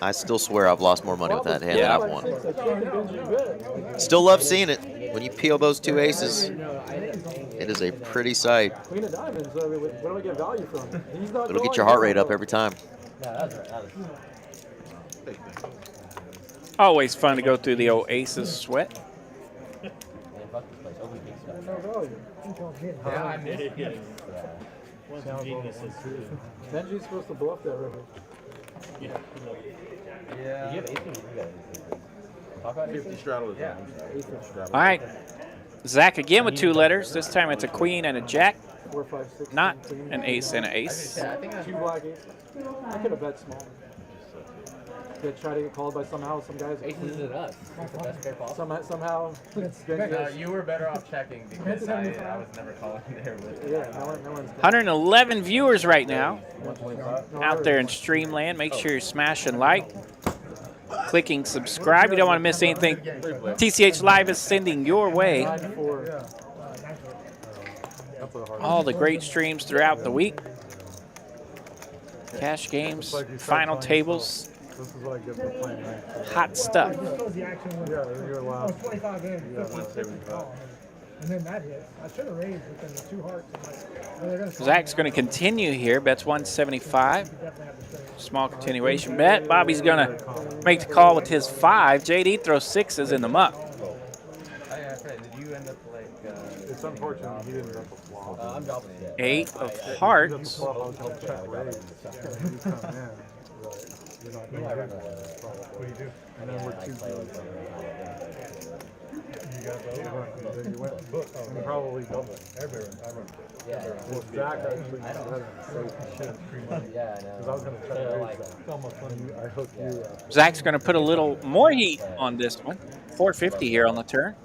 I still swear I've lost more money with that hand than I've won. Still love seeing it. When you peel those 2 aces, it is a pretty sight. Queen of diamonds, where do we get value from? It'll get your heart rate up every time. Always fun to go through the old aces sweat. Yeah, I missed it. Benji's supposed to bluff that river. Yeah. 50 straddles. Yeah. All right. Zach again with 2 letters. This time it's a queen and a jack, 4, 5, 6. not an ace and an ace. Yeah, I think 2 black aces. I could have bet small. Could try to get called by some guys. aces and us. That's the best pair possible. Somehow. You were better off checking because I was never calling there with. Yeah, no one's 111 viewers right now out there in Streamland. Make sure you're smashing like, clicking subscribe. You don't want to miss anything TCH Live is sending your way. All the great streams throughout the week. Cash games, final tables, This is what I get for playing, right? hot stuff. Yeah, you're allowed. 25 games. And then that hit. I should have raised within the 2 hearts. They're gonna Zach's going to continue here. Bets 175. Small continuation bet. Bobby's going to make the call with his 5. JD throws 6s in the muck. Did you end up like? It's unfortunate he didn't rip a flop. I'm dropping it. 8 of hearts. Flop, I was gonna check raise. He's come in. You're not gonna do that. What do you do? And then we're 2 Then you went book. And probably double. Yeah. Well, Zach actually said shit. Yeah, I know. Because I was going to try to raise that. It's almost funny. I hooked you up. Zach's going to put a little more heat on this one. 450 here on the turn.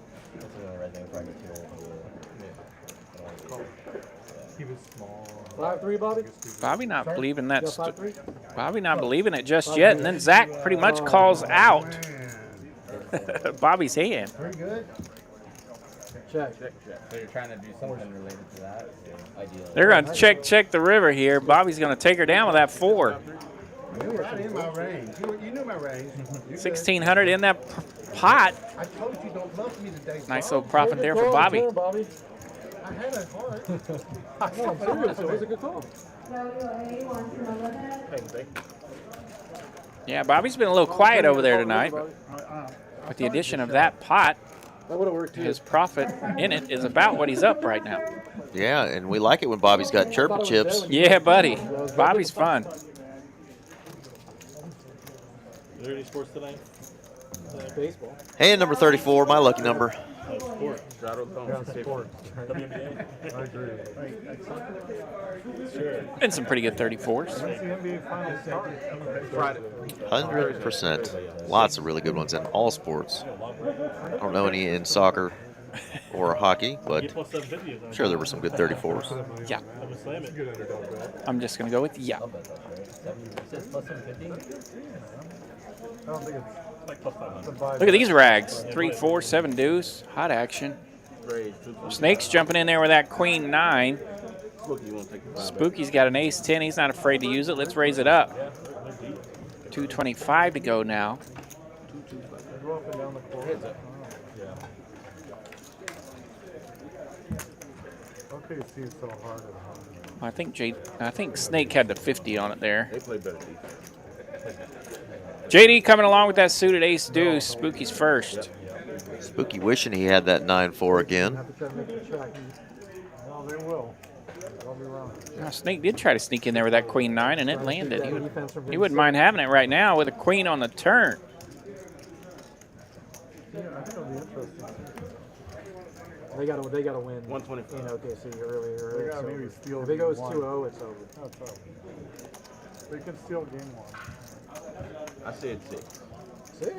He was small. 5-3, Bobby? Bobby not believing that. Yeah, 5-3? Bobby not believing it just yet. And then Zach pretty much calls out Bobby's hand. Very good. Check. So you're trying to do something related to that? Ideally. They're going to check the river here. Bobby's going to take her down with that 4. You were right in my range. You knew my range. 1,600 in that pot. I told you don't love me today. Nice little profit there for Bobby. Bobby. I had a heart. No, I'm serious. It was a good call. Yeah, Bobby's been a little quiet over there tonight. But with the addition of that pot, That would have worked too. his profit in it is about what he's up right now. Yeah, and we like it when Bobby's got chirpy chips. Yeah, buddy. Bobby's fun. Is there any sports tonight? Baseball. Hand number 34, my lucky number. Sports. Straddle thumb. WNBA. I agree. Sure. Been some pretty good 34s. When's the NBA finals start? Friday. 100%. Lots of really good ones in all sports. I don't know any in soccer or hockey, but I'm sure there were some good 34s. Yeah. I'm gonna slam it. I'm just going to go with yeah. I bet that's right. Says plus 750? I don't think it's Like plus 500. the vibe. Look at these rags. 3, 4, 7 deuce. Hot action. Snake's jumping in there with that queen 9. Spooky's got an ace 10. He's not afraid to use it. Let's raise it up. 225 to go now. Go up and down the court. OKC is so hard at home. I think Snake had the 50 on it there. They play better defense. JD coming along with that suited ace deuce. Spooky's first. Spooky wishing he had that 9-4 again. Have to try to make the check. No, they will. They'll be wrong. Now, Snake did try to sneak in there with that queen 9, and it landed. He wouldn't mind having it right now with a queen on the turn. Yeah, I think it'll be interesting. They gotta win. 124. In OKC earlier. They gotta maybe steal If it goes game 2-0, it's over. That's over. They could steal game 1. I said 6.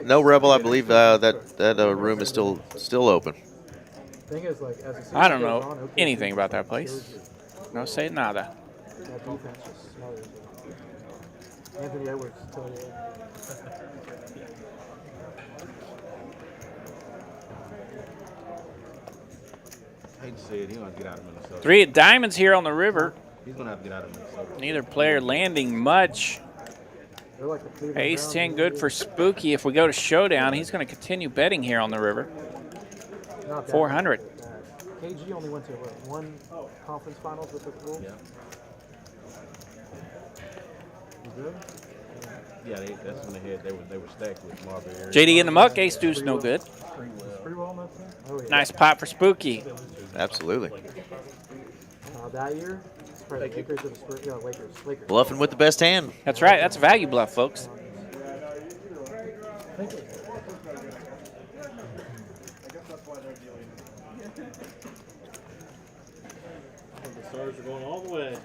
No, Rebel, I believe that room is still open. Thing is, like, as the season I don't goes know on, OKC anything about that just place. No say nada. That defense just smothers it. Anthony Edwards, tell you. I hate to say it, he's gonna get out of Minnesota. 3 of diamonds here on the river. He's gonna have to get out of Minnesota. Neither player landing much. They're like the Cleveland Ace Browns 10 in good the for Spooky. If we go to showdown, he's going to continue betting here on the river. league. Not that 400. bad. KG only went to one conference finals with the Bulls. Yeah. You good? Yeah, that's when they were stacked with Marbury. JD in the muck. Ace deuce no good. Pretty well in that thing? Oh, yeah. Nice pot for Spooky. Absolutely. That year, it's probably the Lakers or the Spurs. Yeah, Lakers. Bluffing with the best hand. That's right. That's a value bluff, folks. The stars are going all the way.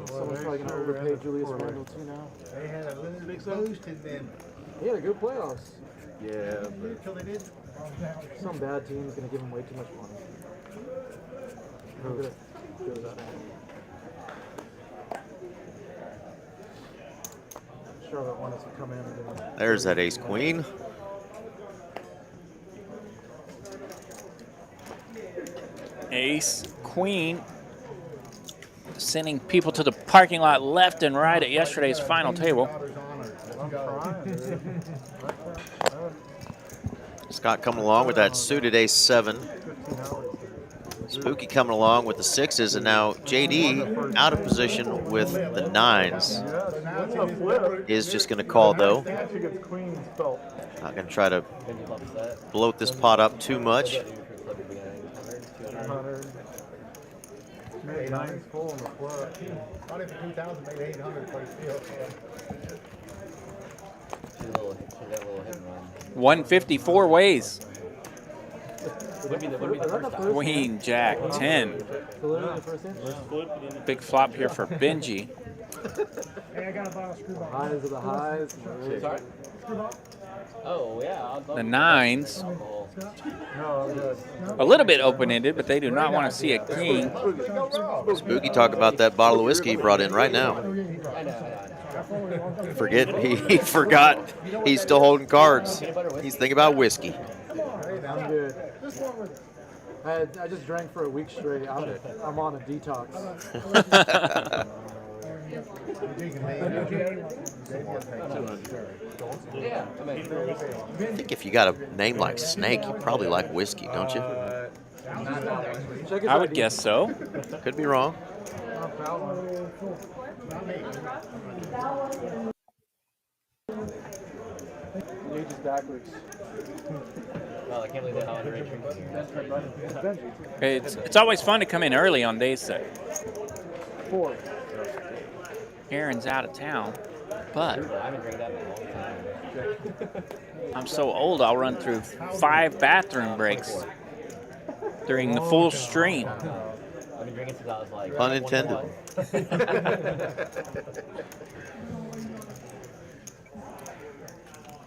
Someone's probably going to overpay Julius Randle too now. They had a little boost and then He had a good playoffs. Yeah, but until they did. Some bad team is going to give him way too much money. Look at it. Goes up. Charlotte wanted to come in and give him. There's that ace queen. Ace, queen. Sending people to the parking lot left and right at yesterday's final table. Scott coming along with that suited ace 7. Spooky coming along with the 6s, and now JD out of position with the 9s. Is just going to call though. Not going to try to bloat this pot up too much. Made 9 full on the flip. Not even 2,000, made 800 for the field. 154 ways. Would be the first time. Queen, Jack, 10. Big flop here for Benji. Hey, I got a bottle of screwball. Highs of the highs. Sorry? Oh, yeah. The 9s. No, A little bit open-ended, but they do not want to see a king. Spooky talk about that bottle of whiskey he brought in right now. Forget he forgot he's still holding cards. He's thinking about whiskey. I'm good. I just drank for a week straight. I'm on a detox. I think if you got a name like Snake, you probably like whiskey, don't you? I would guess so. Could be wrong. Age is backwards. Well, I can't believe how underage here. It's always fun to come in early on days that 4. Aaron's out of town, but I haven't drank that in a long time. I'm so old I'll run through 5 bathroom breaks during the full stream. I've been drinking since I was like. Pun intended.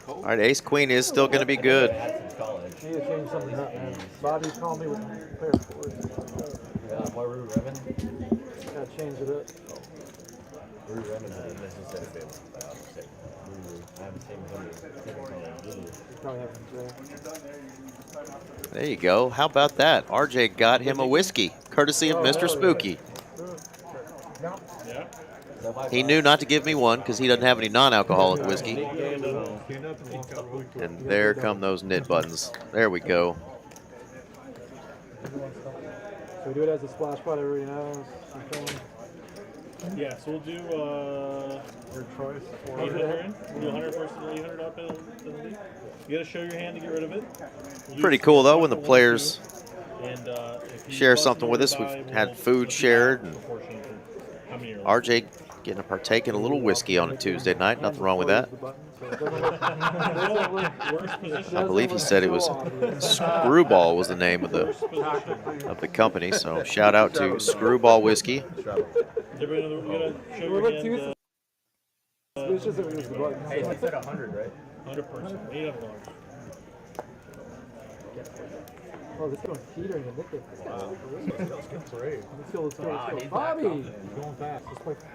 All right, ace queen is still going to be good. Need to change something up, man. Bobby called me with player fours. What Rue Revan? Gotta change it up. Rue Revan. This is a favorite. I haven't seen him. Probably haven't. There you go. How about that? RJ got him a whiskey, courtesy of Mr. Spooky. Yeah. He knew not to give me one because he doesn't have any non-alcoholic whiskey. And there come those knit buttons. There we go. So we do it as a splash pot, everybody knows. Yeah, so we'll do your choice. 800. We'll do 100 first and 800 up penalty. You gotta show your hand to get rid of it. Pretty cool though when the players and, share something with us. We've had food shared, and RJ getting to partake in a little whiskey on a Tuesday night. Nothing wrong with that. I believe he said it was Screwball was the name of the company. So shout out to Screwball Whiskey. It's just that we use the button. Hey, he said 100, right? 100 person. $800. Oh, this one's teetering and nicking. Wow. Let's go. Wow, he's Bobby! back Going fast. Let's play fast.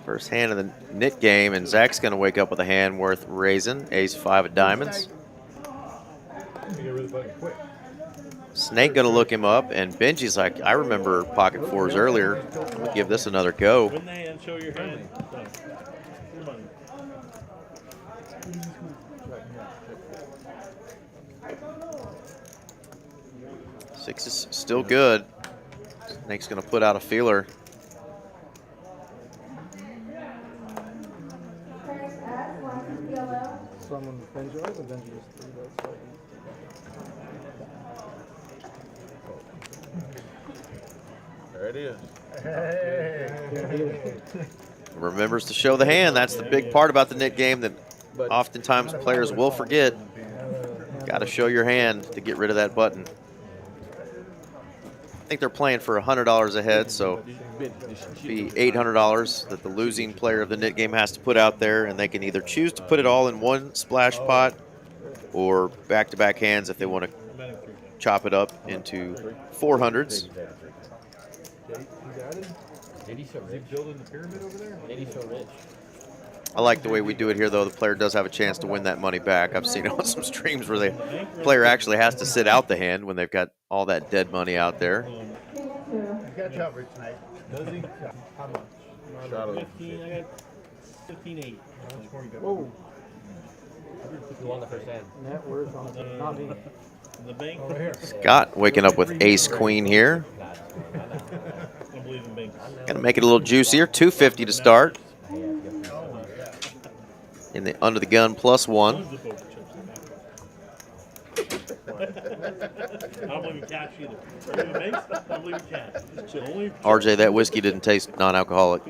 First hand of the knit game, and Zach's going to wake up with a hand worth raising. Ace 5 of diamonds. Snake going to look him up, and Benji's like, I remember pocket fours earlier. I'm going to give this another go. Win the hand, show your hand. Your money. Six is still good. Snake's going to put out a feeler. Someone Benji, I think Benji just threw that. There it is. Remembers to show the hand. That's the big part about the knit game that oftentimes players will forget. Got to show your hand to get rid of that button. I think they're playing for $100 ahead, so be $800 that the losing player of the knit game has to put out there, and they can either choose to put it all in one splash pot or back-to-back hands if they want to chop it up into 400s. Did he so rich? Building the pyramid over there? Did he so rich? I like the way we do it here, though. The player does have a chance to win that money back. I've seen it on some streams where the player actually has to sit out the hand when they've got all that dead money out there. Catch up, Rich Knight. Does he? How much? Shada. 15, I got 15.8. Whoa. Who won the first hand? Net worth on it. Not me. The bank. Scott waking up with ace queen here. I believe in banks. Gonna make it a little juicier. 250 to start. In the under the gun +1. I don't believe in cash either. I believe in banks. I don't believe in cash. Only RJ, that whiskey didn't taste non-alcoholic.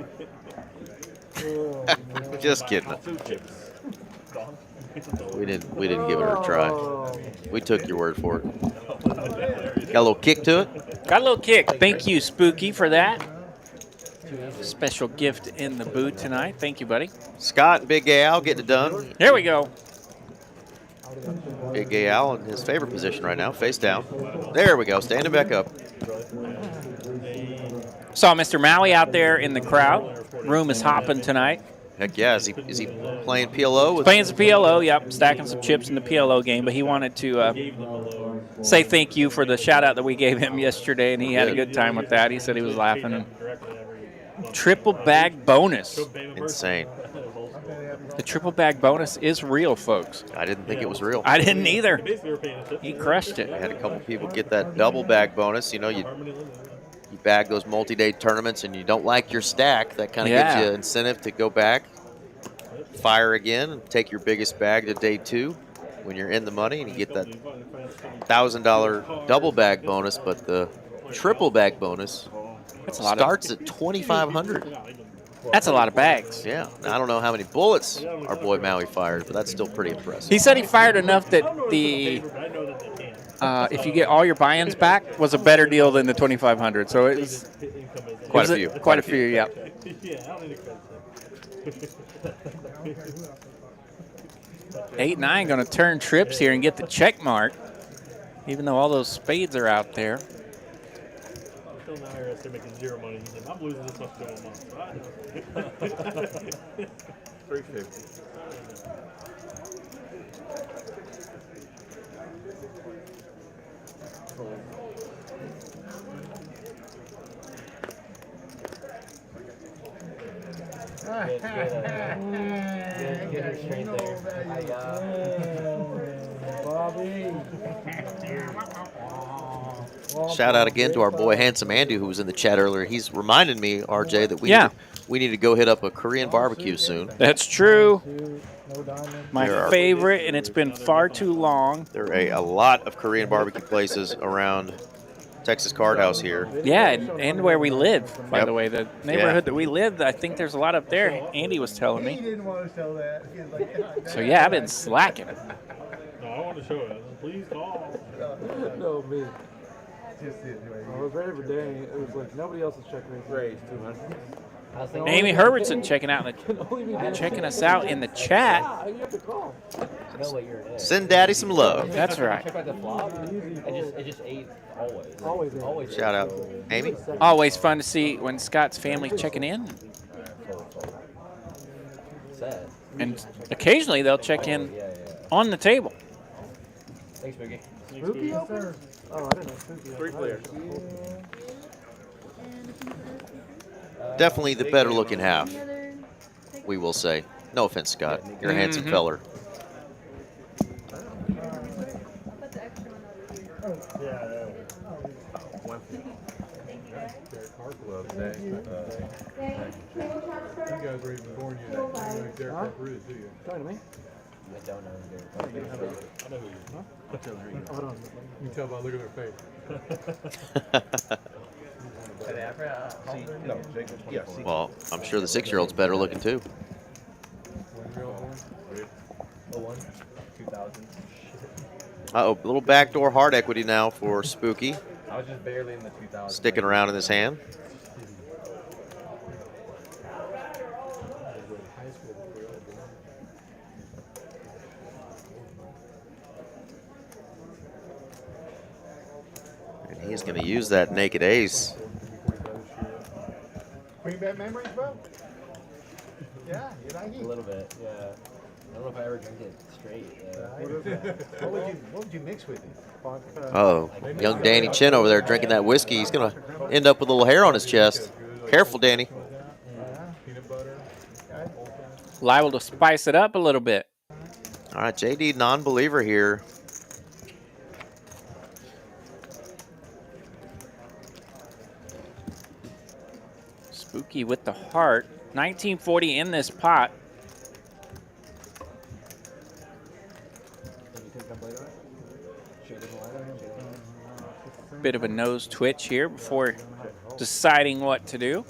Just kidding. We didn't give it a try. We took your word for it. Got a little kick to it. Got a little kick. Thank you, Spooky, for that. Special gift in the boot tonight. Thank you, buddy. Scott and Big Gay Al getting it done. Here we go. Big Gay Al in his favorite position right now, face down. There we go, standing back up. Saw Mr. Maui out there in the crowd. Room is hopping tonight. Heck yeah, is he playing PLO? Playing some PLO, yep, stacking some chips in the PLO game, but he wanted to say thank you for the shout-out that we gave him yesterday, and he had a good time with that. He said he was laughing. Triple bag bonus. Insane. The triple bag bonus is real, folks. I didn't think it was real. I didn't either. He crushed it. I had a couple people get that double bag bonus. You know, you bag those multi-day tournaments and you don't like your stack. That kind of gives you incentive to go back, fire again, and take your biggest bag to day 2 when you're in the money, and you get that $1,000 double bag bonus. But the triple bag bonus starts at $2,500. That's a lot of bags. Yeah. Now, I don't know how many bullets our boy Maui fired, but that's still pretty impressive. He said he fired enough that the if you get all your buy-ins back was a better deal than the 2,500. So it was Quite a few. Quite a few, yeah. Yeah, I don't need a credit. 8-9 going to turn trips here and get the check mark, even though all those spades are out there. Still now they're making zero money. He's like, I'm losing this much going on. 350. Get her straight there. Bobby. Shout out again to our boy Handsome Andy who was in the chat earlier. He's reminded me, RJ, that we need to go hit up a Korean barbecue soon. That's true. No diamond. My favorite, and it's been far too long. There are a lot of Korean barbecue places around Texas Card House here. Yeah, and where we live, by the way. The neighborhood that we live, I think there's a lot up there. Andy was telling He me. didn't want to sell that. He was like, So, yeah, I've been slacking. No, I want to show it. Please call. No, me. Just it, I was ready for Danny. It was like nobody else was checking Raise 200. Amy Herbertson checking us out in the chat. You have to call. Send Daddy some love. That's right. Check out the flop. It just ate always. Always. Shout out, Amy. Always fun to see when Scott's family checking in. And occasionally they'll check in on the table. Thanks, Boogie. Spooky open? Oh, I didn't know Spooky. 3 clear. Definitely the better looking half, we will say. No offense, Scott. You're a handsome feller. You guys were even born yet. You know who Derek Harper is, do you? Talking to me? I don't know who they're I know who you are. Hold on. You can tell by looking at their face. No, Jacob. Yeah, see. Well, I'm sure the 6-year-old's better looking too. 01, 2000. Uh-oh, a little backdoor hard equity now for Spooky. I was just barely in the 2000s. Sticking around in his hand. And he's going to use that naked ace. Bring back memories, bro? Yeah, you like it? A little bit, yeah. I don't know if I ever drink it straight. What would you mix with it? Oh, young Danny Chin over there drinking that whiskey. He's going to end up with a little hair on his chest. Careful, Danny. Peanut butter. Liable to spice it up a little bit. All right, JD non-believer here. Spooky with the heart. 1940 in this pot. Bit of a nose twitch here before deciding what to do.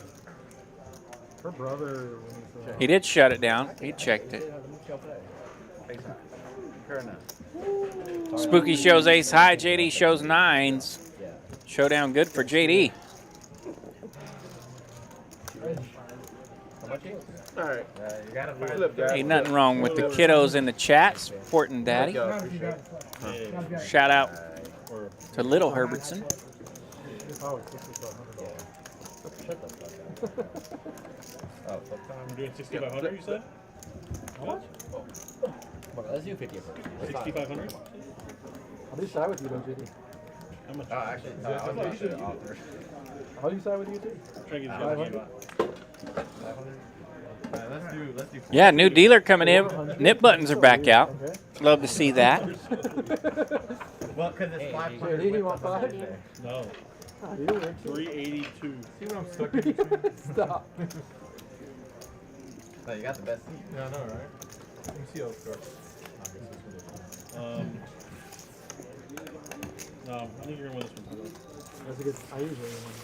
Her brother. He did shut it down. He checked it. Spooky shows ace high. JD shows nines. Showdown good for JD. All right. You gotta find Flip, guys. Ain't nothing wrong with the kiddos in the chat supporting Daddy. Shout out to Little Herbertson. Oh, I'm doing 6,500, you said? How much? Let's do 50 first. 6,500? I'll be side with you, though, JD. How much? actually, no, I was going to offer. I'll be side with you, too. Try to get 500. Let's do Yeah, new dealer coming in. Nip buttons are back out. Love to see that. Well, because it's 500. JD, you want 5? No. Ah, you don't want to. 382. See what I'm stuck in? Stop. No, you got the best seat. Yeah, I know, right? Let me see how it starts. No, I think you're going to win this one. That's a good. I usually win.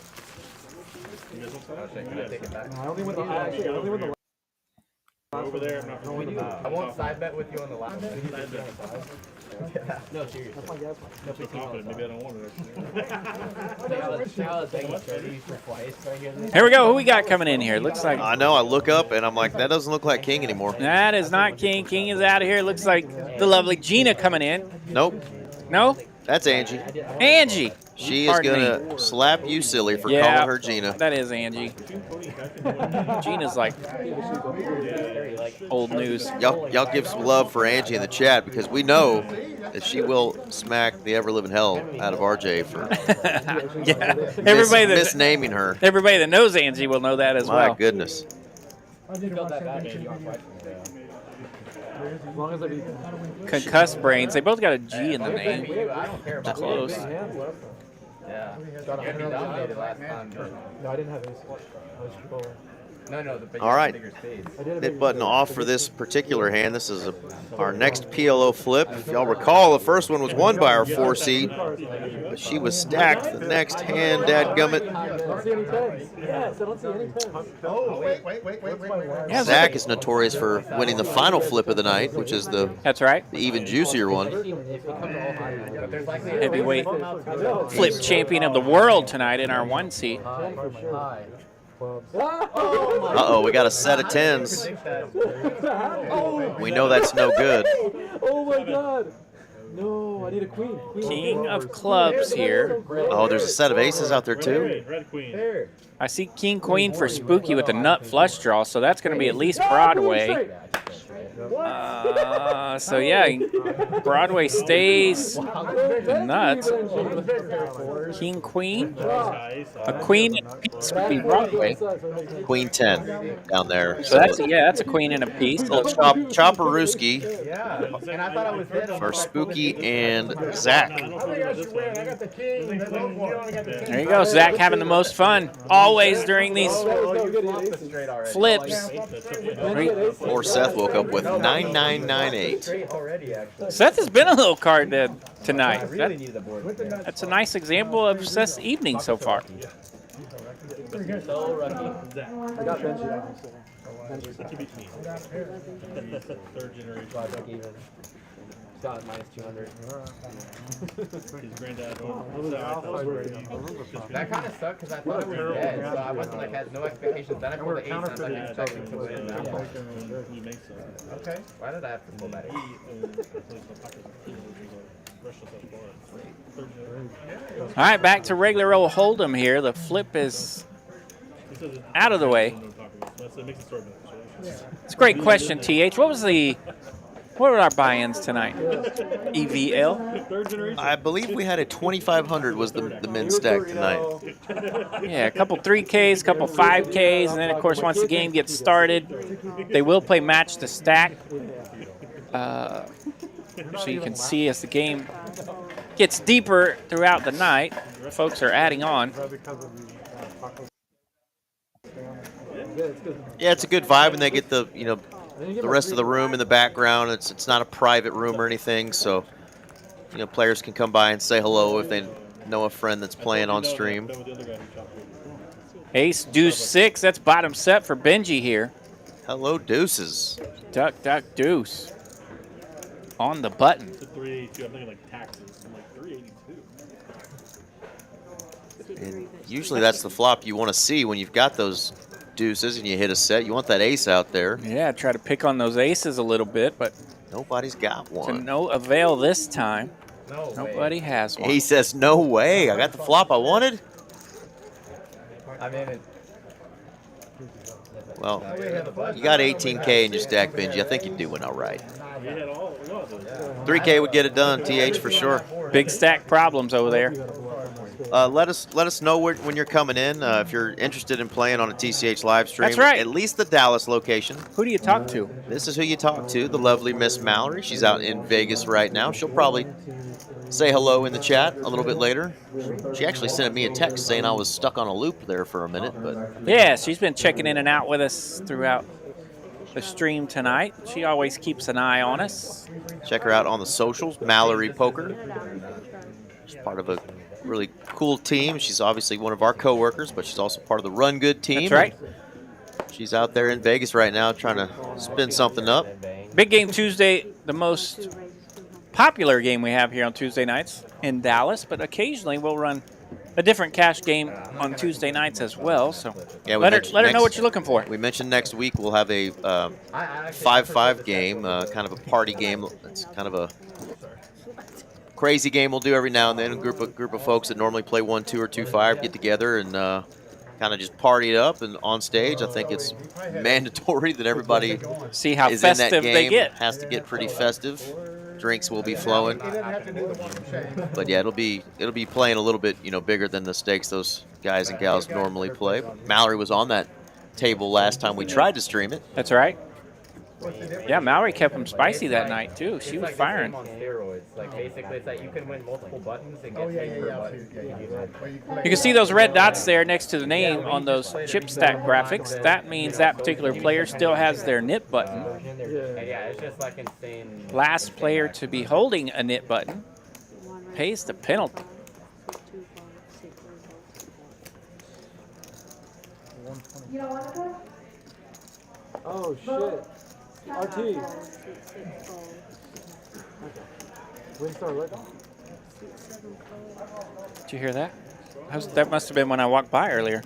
Can I take it back? I only win the actually. I only win the. Over there, I'm not going to I won't side bet with you on the last one. Yeah. No, seriously. That's my gas. I'm so confident. Maybe I don't want it. Here we go. Who we got coming in here? Looks like I know. I look up and I'm like, that doesn't look like King anymore. that is not King. King is out of here. Looks like the lovely Gina coming in. Nope. No? That's Angie. Angie. She is going to slap you silly for calling her Gina. That is Angie. Gina's like old news. Y'all give some love for Angie in the chat because we know that she will smack the ever-living hell out of RJ for misnaming her. Everybody that knows Angie will know that as well. My goodness. As long as I beat Concussed brains. They both got a G in the name. Close. Yeah. You dominated last time. No, I didn't have ace. I was controller. No, All right. Hit button off for this particular hand. This is our next PLO flip. If y'all recall, the first one was won by our 4 seed, but she was stacked the next hand, dadgummit. I don't see any tens. Yes, I don't see any tens. Oh, wait. Zach is notorious for winning the final flip of the night, which is the even juicier one. Heavyweight flip champion of the world tonight in our 1 seat. Uh-oh, we got a set of 10s. We know that's no good. Oh my god. No, I need a queen. King of clubs here. Oh, there's a set of aces out there too. Red queen. I see king queen for Spooky with a nut flush draw, so that's going to be at least Broadway. So yeah, Broadway stays nuts. King queen, a queen and a piece would be Broadway. Queen 10 down there. So that's a queen and a piece. Little chopperooski And I thought I was dead. for Spooky and Zach. There you go, Zach having the most fun always during these flips. Or Seth woke up with 9998. Seth has been a little card dead tonight. That's a nice example of Seth's evening so far. I got Benji. Third generation. Got -200. His granddad. That kind of sucked because I thought we were dead, so I wasn't like had no expectations. Then I pulled the 8 and I was like expecting to win. Okay. Why did I have to pull that 8? All right, back to regular old Hold'em here. The flip is out of the way. It's a great question, TH. What were our buy-ins tonight? EVL? I believe we had a 2,500 was the men's stack tonight. Yeah, a couple 3Ks, a couple 5Ks, and then, of course, once the game gets started, they will play match to stack. So you can see as the game gets deeper throughout the night, folks are adding on. Yeah, it's a good vibe, and they get the the rest of the room in the background. It's not a private room or anything, so players can come by and say hello if they know a friend that's playing on stream. Ace, deuce, 6. That's bottom set for Benji here. Hello, deuces. Duck, duck, deuce. On the button. 382. I'm thinking like taxes. I'm like 382. And usually that's the flop you want to see when you've got those deuces and you hit a set. You want that ace out there. Yeah, try to pick on those aces a little bit, but nobody's got one. To no avail this time. Nobody has one. He says, no way. I got the flop I wanted. I mean, well, you got 18K in your stack, Benji. I think you're doing all right. 3K would get it done, TH, for sure. Big stack problems over there. Let us know when you're coming in. If you're interested in playing on a TCH live stream. That's right. At least the Dallas location. Who do you talk to? This is who you talk to, the lovely Miss Mallory. She's out in Vegas right now. She'll probably say hello in the chat a little bit later. She actually sent me a text saying I was stuck on a loop there for a minute. But yeah, she's been checking in and out with us throughout the stream tonight. She always keeps an eye on us. Check her out on the socials, Mallory Poker. She's part of a really cool team. She's obviously one of our coworkers, but she's also part of the Run Good team. That's right. She's out there in Vegas right now trying to spin something up. Big Game Tuesday, the most popular game we have here on Tuesday nights in Dallas, but occasionally we'll run a different cash game on Tuesday nights as well. So yeah, let her know what you're looking for. We mentioned next week we'll have a 5-5 game, kind of a party game. It's kind of a crazy game we'll do every now and then. A group of folks that normally play 1-2 or 2-5 get together and kind of just party it up. And on stage, I think it's mandatory that everybody see how is in that festive game. they get. Has to get pretty festive. Drinks will be flowing. But yeah, it'll be playing a little bit, bigger than the stakes those guys and gals normally play. Mallory was on that table last time we tried to stream it. That's right. Yeah, Mallory kept them spicy that night too. She was firing. On steroids. Like basically, it's like you can win multiple buttons and get paid per button. You can see those red dots there next to the name on those chip stack graphics. That means that particular player still has their knit button. And yeah, it's just like insane. Last player to be holding a knit button pays the penalty. Oh shit. RT. Okay. Windstar Legend. Did you hear that? That must have been when I walked by earlier.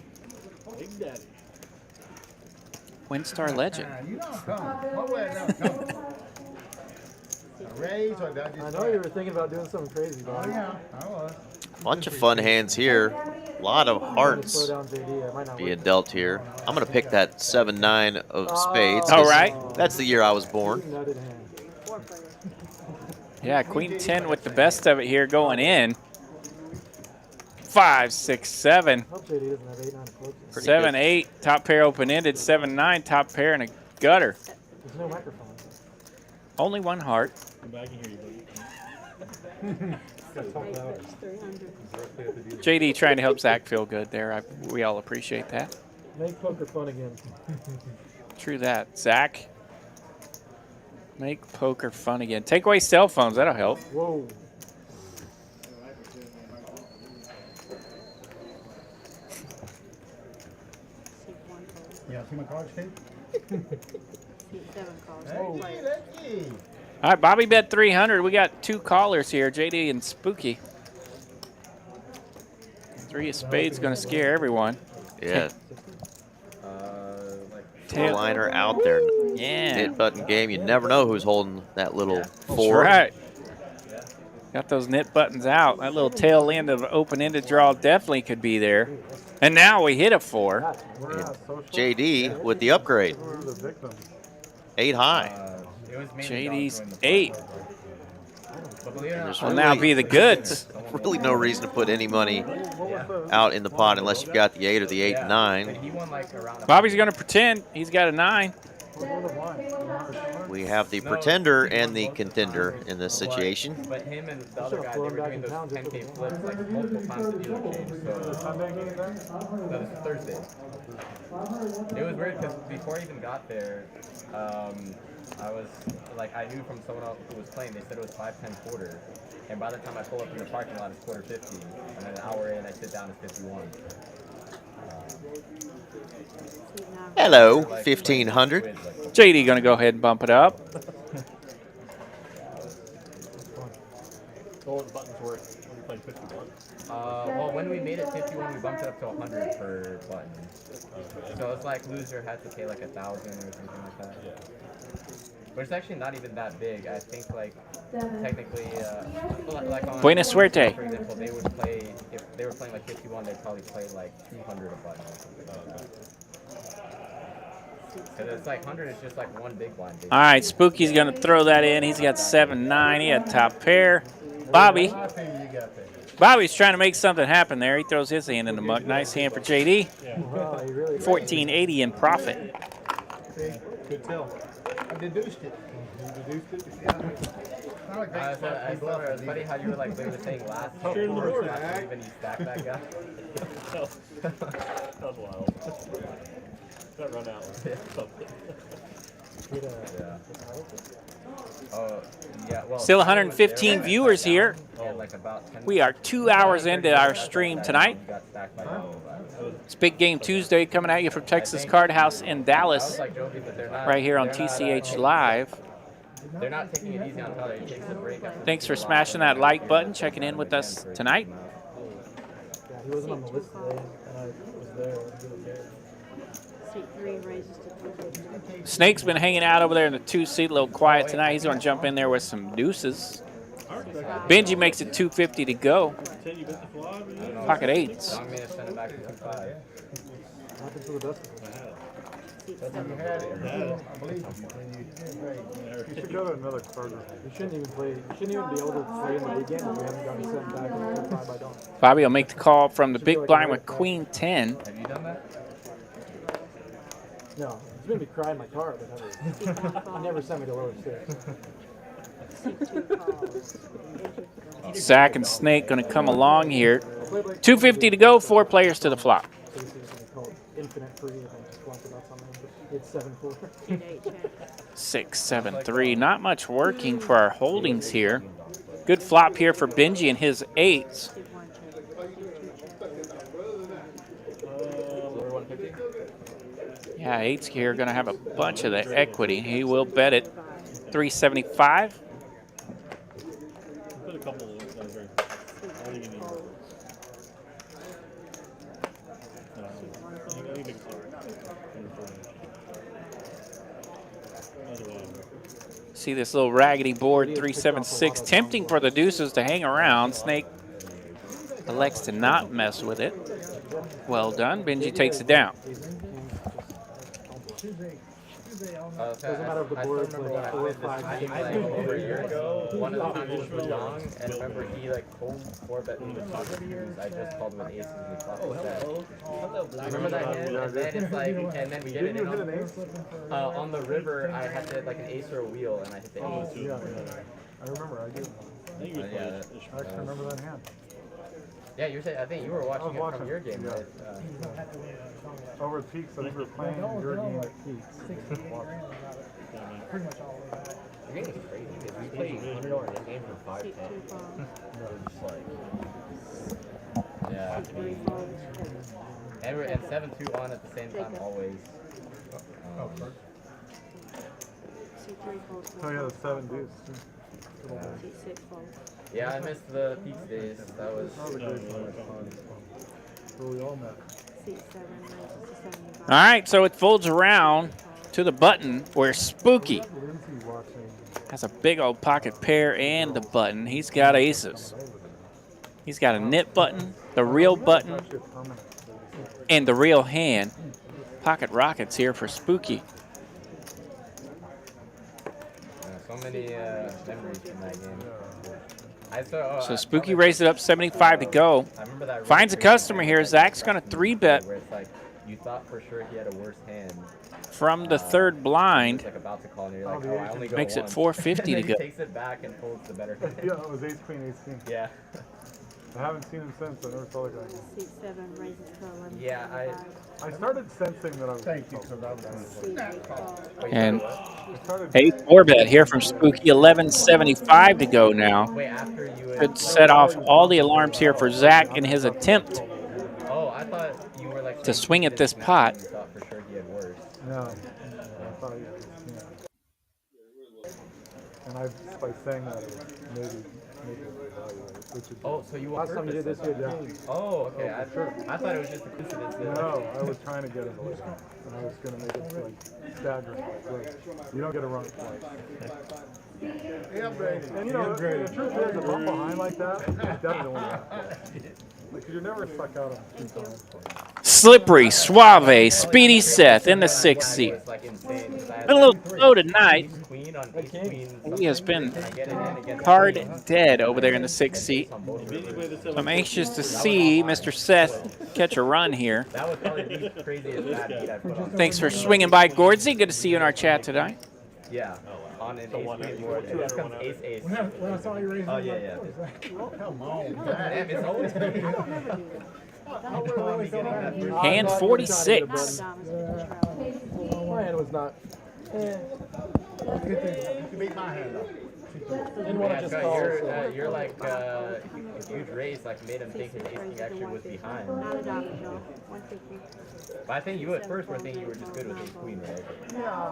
Windstar Legend. I know you were thinking about doing something crazy, bro. Yeah, I was. Bunch of fun hands here. A lot of hearts Slow down, JD. I might not being win. dealt here. I'm going to pick that 7-9 of spades. All right. That's the year I was born. Nutted hand. Yeah, Queen 10 with the best of it here going in. 5, 6, 7. Hope JD doesn't have 8, 9 clubs. 7, 8. Top pair open-ended. 7, 9. Top pair and a gutter. There's no microphone. Only one heart. Come back and hear you, buddy. JD trying to help Zach feel good there. We all appreciate that. Make poker fun again. True that. Zach, make poker fun again. Take away cell phones. That'll help. Whoa. Yeah, see my cards, Steve? All right, Bobby bet 300. We got 2 callers here, JD and Spooky. 3 of spades going to scare everyone. Yeah. Tail Liner out there. Yeah. Hit button game. You never know who's holding that little 4. That's right. Got those knit buttons out. That little tail end of open-ended draw definitely could be there. And now we hit a 4. JD with the upgrade. 8 high. JD's 8. There's Will now be the goods. really no reason to put any money out in the pot unless you've got the 8 or the 8 and 9. Bobby's going to pretend he's got a 9. We have the pretender and the contender in this situation. But him and the other guy, they were doing those 10K flips like multiple times a dealer game. So that was Thursday. It was weird because before I even got there, I was like, I knew from someone else who was playing, they said it was 5-10 quarter. And by the time I pull up in the parking lot, it's quarter 50. And then an hour in, I sit down, it's 51. Hello, 1500. JD going to go ahead and bump it up. All the buttons were when you played 51. Well, when we made it 51, we bumped it up to 100 per button. So it's like loser had to pay like 1,000 or something like that. But it's actually not even that big. I think like technically, like on Buena suerte. For example, they would play, if they were playing like 51, they'd probably play like 200 a button or something like that. Because it's like 100 is just like one big blind. Basically. All right, Spooky's going to throw that in. He's got 7-9. He had top pair. Bobby's trying to make something happen there. He throws his hand in the muck. Nice hand for JD. 1480 in profit. Good tell. I deduced it. You deduced it? Yeah. I thought it was funny how you were like literally saying last even you stack that guy. That was wild. That run out. Yeah. Oh, yeah. Well, Still 115 viewers here. like about 10. We are 2 hours into our stream tonight. It's Big Game Tuesday coming at you from Texas Card House in Dallas, right here on TCH Live. They're not taking it easy on Tyler. He takes a break. Thanks for smashing that like button, checking in with us tonight. Yeah, he wasn't on the list today, and I was there. Seat 3 raises to 250. Snake's been hanging out over there in the 2-seat, a little quiet tonight. He's going to jump in there with some deuces. Benji makes it 250 to go. Pocket 8s. I'm going to send it back to 2-5. Happens to the best of us. You should go to another card. You shouldn't even play. You shouldn't even be able to play in the big game if you haven't gotten sent back and 5 by dawn. Bobby will make the call from the big blind with Queen 10. Have you done that? No, it's made me cry in my car, but he never sent me to lower stakes. Zach and Snake going to come along here. 250 to go, 4 players to the flop. Infinite free, and I just wanted about something. It's 7-4. 6-7-3. Not much working for our holdings here. Good flop here for Benji and his 8s. Yeah, 8s here are going to have a bunch of the equity. He will bet it 375. Put a couple of those over. I think you need more. I think it's See this little raggedy board, 376. Tempting for the deuces to hang around. Snake elects to not mess with it. Well done. Benji takes it down. Doesn't matter if the board's like 4 or 5 games. Like over a year ago, one of the times was Dong, and remember he like pulled 4-bet me with pocket twos. I just called with aces and he flopped that. Remember that hand? And then it's like, and then we get it in on the river. I had to hit like an ace or a wheel, and I hit the ace. Yeah, I remember. I do. I actually remember that hand. Yeah, you said. I think you were watching it from your game, right? Over at Peaks, I think we were playing your game at Peaks. Your game is crazy because we played $100 a game for 5 times. Yeah. And 7-2 on at the same time always. Oh yeah, the 7 deuce. Yeah, I missed the Peaks days. That was a great fun. Where we all met. All right, so it folds around to the button where Spooky has a big old pocket pair and the button. He's got aces. He's got a nit button, the real button, and the real hand. Pocket rockets here for Spooky. so many memories from that game. So Spooky raised it up 75 to go. Finds a customer here. Zach's going to 3-bet. Where it's like you thought for sure he had a worse hand. From the third blind. Like about to call and you're like, oh, I only go makes it once. 450 to go. He takes it back and pulls the better hand. Yeah, it was ace queen, ace king. Yeah. I haven't seen him since. I never saw the guy. Seat 7 raises to 11. Yeah, I started sensing that I was. Thank you, because I was And a 4-bet here from Spooky, 1175 to go now. Could set off all the alarms here for Zach in his attempt I thought you were like to swing at this pot. you thought for sure he had worse. No. I thought he was, And by saying that, maybe so you last time you did this, you had yeah. Oh, okay. I thought it was just a coincidence. No, I was trying to get him to win. And I was going to make it like staggering. Like, you don't get a run twice. And you know, the truth is, if I'm behind like that, you definitely won't happen. Like, you're never stuck out on 2 times. Slippery, Suave, Speedy Seth in the 6th seat. Been a little slow tonight. He has been card dead over there in the 6th seat. So I'm anxious to see Mr. Seth catch a run here. Thanks for swinging by, Gordsy. Good to see you in our chat today. Yeah. On an ace board. And this comes ace. When I saw you raising yeah. come on. Damn, it's always Hand 46. My hand was not. You beat my hand though. Didn't want to just call. You're like a huge raise, like made him think his ace king actually was behind. Not a diamond, y'all. 150. But I think you at first were thinking you were just good with ace queen, right? Yeah.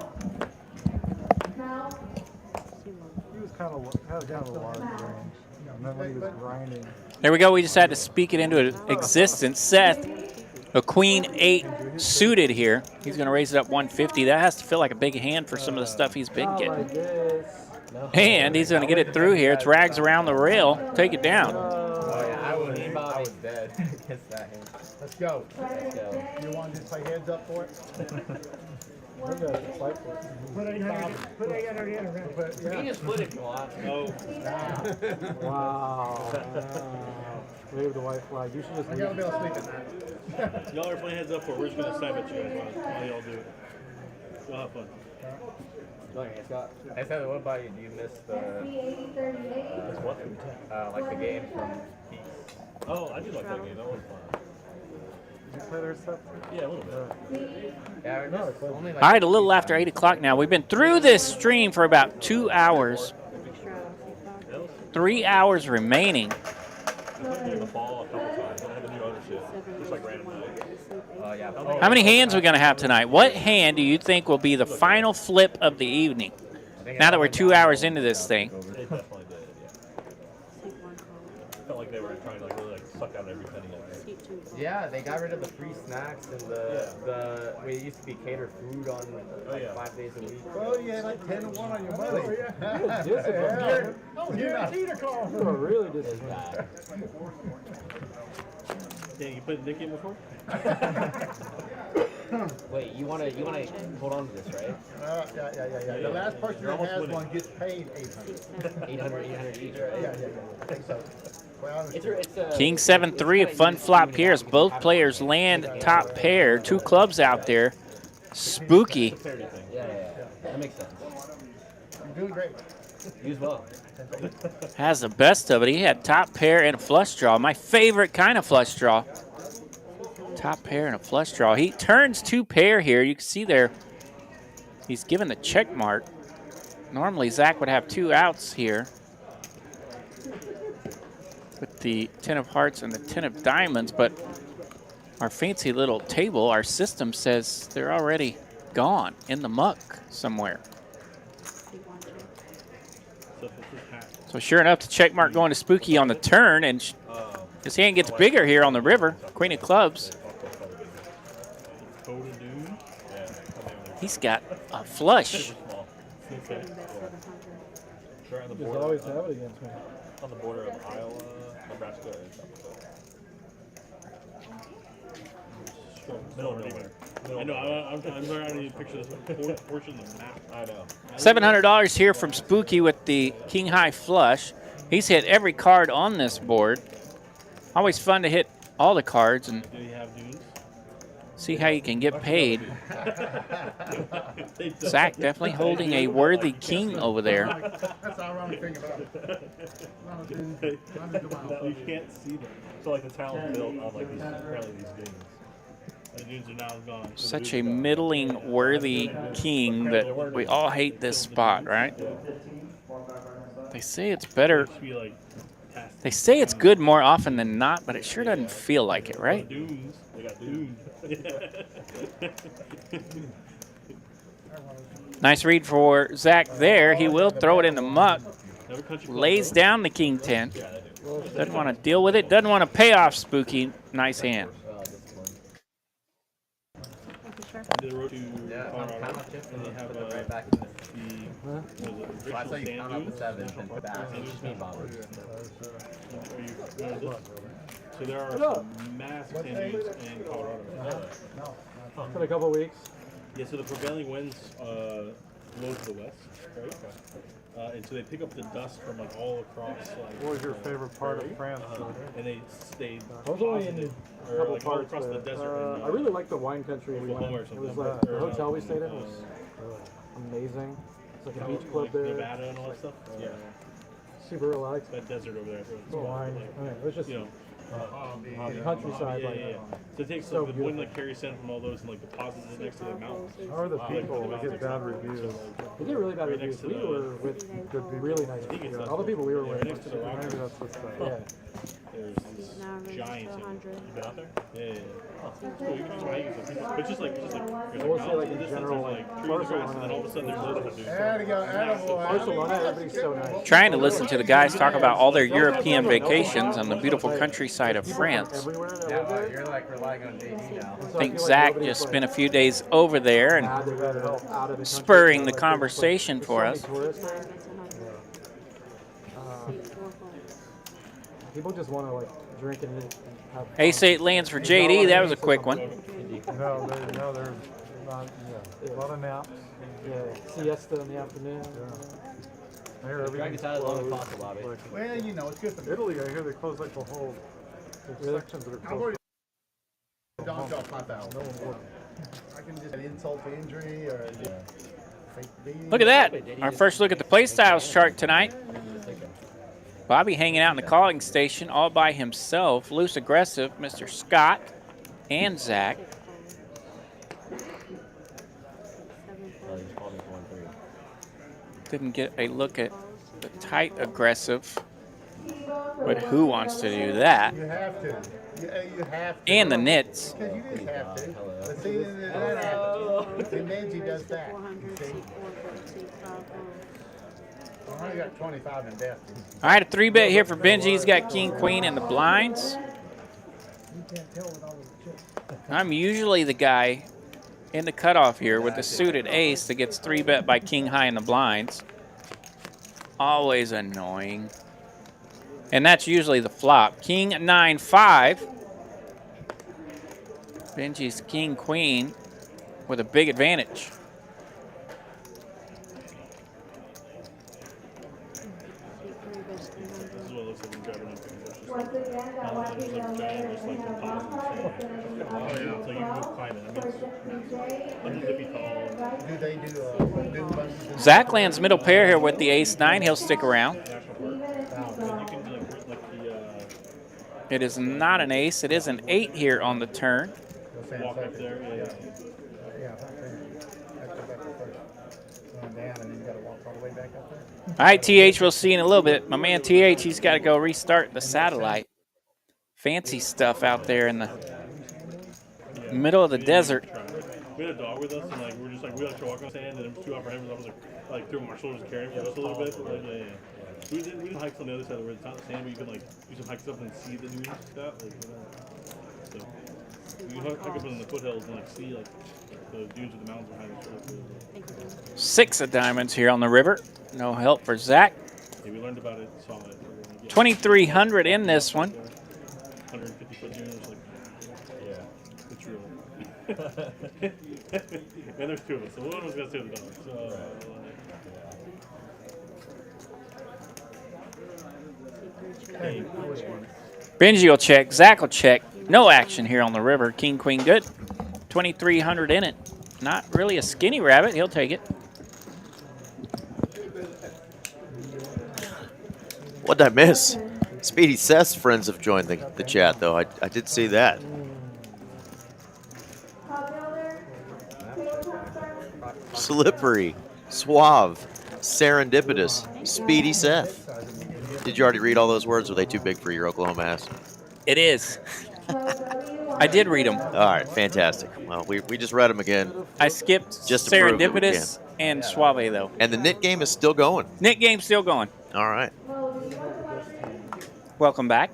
He was kind of had a large range. And then when he was grinding. There we go. We just had to speak it into existence. Seth, a queen 8 suited here. He's going to raise it up 150. That has to feel like a big hand for some of the stuff he's been getting. And he's going to get it through here. It's rags around the rail. Take it down. Oh, yeah, I was dead against that hand. Let's go. You want to just play heads up for it? Put 800 in. You can just split it if you want. Oh. Wow. Wave the white flag. You should just. I gotta be able to sleep at night. Y'all are playing heads up for it. We're just gonna snipe at you guys while y'all do it. Y'all have fun. Hey, Seth, what about you? Do you miss the like the game from Peace? Oh, I do like that game. That was fun. Did you play their stuff? Yeah, a little bit. Yeah, only like All right, a little after 8 o'clock now. We've been through this stream for about 2 hours. 3 hours remaining. I've been in the fall a couple times. I have a new ownership. Just like random night. yeah. How many hands are we going to have tonight? What hand do you think will be the final flip of the evening? Now that we're 2 hours into this thing. They definitely did, yeah. Felt like they were trying to like really like suck out every penny of it. Yeah, they got rid of the free snacks and the way it used to be catered food on like 5 days a week. Oh, you had like 10 to 1 on your money. Guaranteed a call. You are really disappointed. Yeah, you played Nick game before? Wait, you wanna hold on to this, right? Yeah. The last person that has one gets paid 800. 800 each, right? Yeah. I think so. Well, King 7-3, a fun flop here as both players land top pair. 2 clubs out there. Spooky. Yeah. That makes sense. you're doing great. You as well. Has the best of it. He had top pair and a flush draw. My favorite kind of flush draw. Top pair and a flush draw. He turns 2 pair here. You can see there he's given the check mark. Normally Zach would have 2 outs here with the 10 of hearts and the 10 of diamonds, but our fancy little table, our system says they're already gone in the muck somewhere. So sure enough, the check mark going to Spooky on the turn, and his hand gets bigger here on the river. Queen of clubs. He's got a flush. He's always have it against me. On the border of Iowa, Nebraska, and South Dakota. Middle anywhere. I know. I'm trying to picture this portion of the map. I know. $700 here from Spooky with the king high flush. He's hit every card on this board. Always fun to hit all the cards and Do you have dudes? see how you can get paid. Zach definitely holding a worthy king over there. That's the ironic thing about it. You can't see them. So like the talent built on like these apparently these games. The dudes are now gone. So Such a middling worthy king that we all hate this spot, right? They say it's better. They say it's good more often than not, but it sure doesn't feel like it, right? They got dudes. Nice read for Zach there. He will throw it in the muck. Lays down the king 10. Doesn't want to deal with it. Doesn't want to pay off Spooky. Nice hand. Yeah, I'm kind of just and then put it right back in the so I saw you count up the 7 and put back in speed bomber. So there are some massive standings in Colorado. It's been a couple weeks. Yeah, so the prevailing winds blow to the west, right? And so they pick up the dust from like all across. Like, What was your favorite part of France? And they stayed I was only in a couple like all parts across the there. desert. I really liked the wine country we went. Oklahoma or It something. was the hotel we stayed in was amazing. It's like a beach club there. Nevada and all that stuff. Yeah. Super relaxed. That desert over there. The wine. I mean, it was just On the countryside, Yeah, like, yeah. So it takes so like the one like carry sand from all those and like deposits it next to the mountains. How are the people? They get bad reviews. we get really bad reviews. We were with really nice people. All the people we were with. Next to the rock. Maybe that's what's Yeah. There's this giant. You been out there? Yeah. Oh, cool. You can just try it. But just like there's We'll say, like, in distance, general, there's like trees and grass, and then all of a sudden there's other dudes. There you go. Barcelona, everybody's so nice. Trying to listen to the guys talk about all their European vacations on the beautiful countryside of France. Everywhere that Yeah, live there. you're like relying on JD now. I think Zach just spent a few days over there and spurring the conversation for us. People just want to like drink and have fun. Ace-8 lands for JD. That was a quick one. No, there's not. Yeah, a lot of naps. Yeah, siesta in the afternoon. I hear everything's closed. Like, Well, you know, it's good for Italy, I hear they close like the whole sections that are I've closed. already done off my thousand. No one would. I can just insult to injury or fake beating. Look at that. Our first look at the playstyles chart tonight. Bobby hanging out in the calling station all by himself. Loose aggressive, Mr. Scott and Zach. Didn't get a look at the tight aggressive. But who wants to do that? You have to. You have to. And the nits. Because you just have to. But see, that happens. And Benji does that. See? I only got 25 in death. All right, a 3-bet here for Benji. He's got king, queen, and the blinds. I'm usually the guy in the cutoff here with the suited ace that gets 3-bet by king high in the blinds. Always annoying. And that's usually the flop. King 9-5. Benji's king, queen with a big advantage. Once again, that one thing you'll learn is that Do they do bunches? Zach lands middle pair here with the ace-9. He'll stick around. It is not an ace. It is an 8 here on the turn. Walk up there, All right, TH, we'll see you in a little bit. My man TH, he's got to go restart the satellite. Fancy stuff out there in the middle of the desert. We had a dog with us, and like we're just like we like to walk on sand, and there was 2 upper heavens. I was like threw my shoulders carrying for just a little bit. But, like, yeah. We did hikes on the other side where it's not sand, but you can like do some hikes up and see the dunes and stuff. Like, so you hike up in the foothills and like see like the dunes of the mountains behind us. 6 of diamonds here on the river. No help for Zach. Yeah, we learned about it, saw it. 2,300 in this one. 150-foot dunes, like it's real. And there's 2 of us, so one of us got to the dog. So. Benji will check. Zach will check. No action here on the river. King, queen, good. 2,300 in it. Not really a skinny rabbit. He'll take it. What did I miss? Speedy Seth's friends have joined the chat, though. I did see that. Slippery, suave, serendipitous, Speedy Seth. Did you already read all those words? Or are they too big for your Oklahoma ass? It is. I did read them. All right, fantastic. Well, we just read them again. I skipped just to prove that we serendipitous and suave, though. And the knit game is still going. Knit game's still going. All right. Welcome back.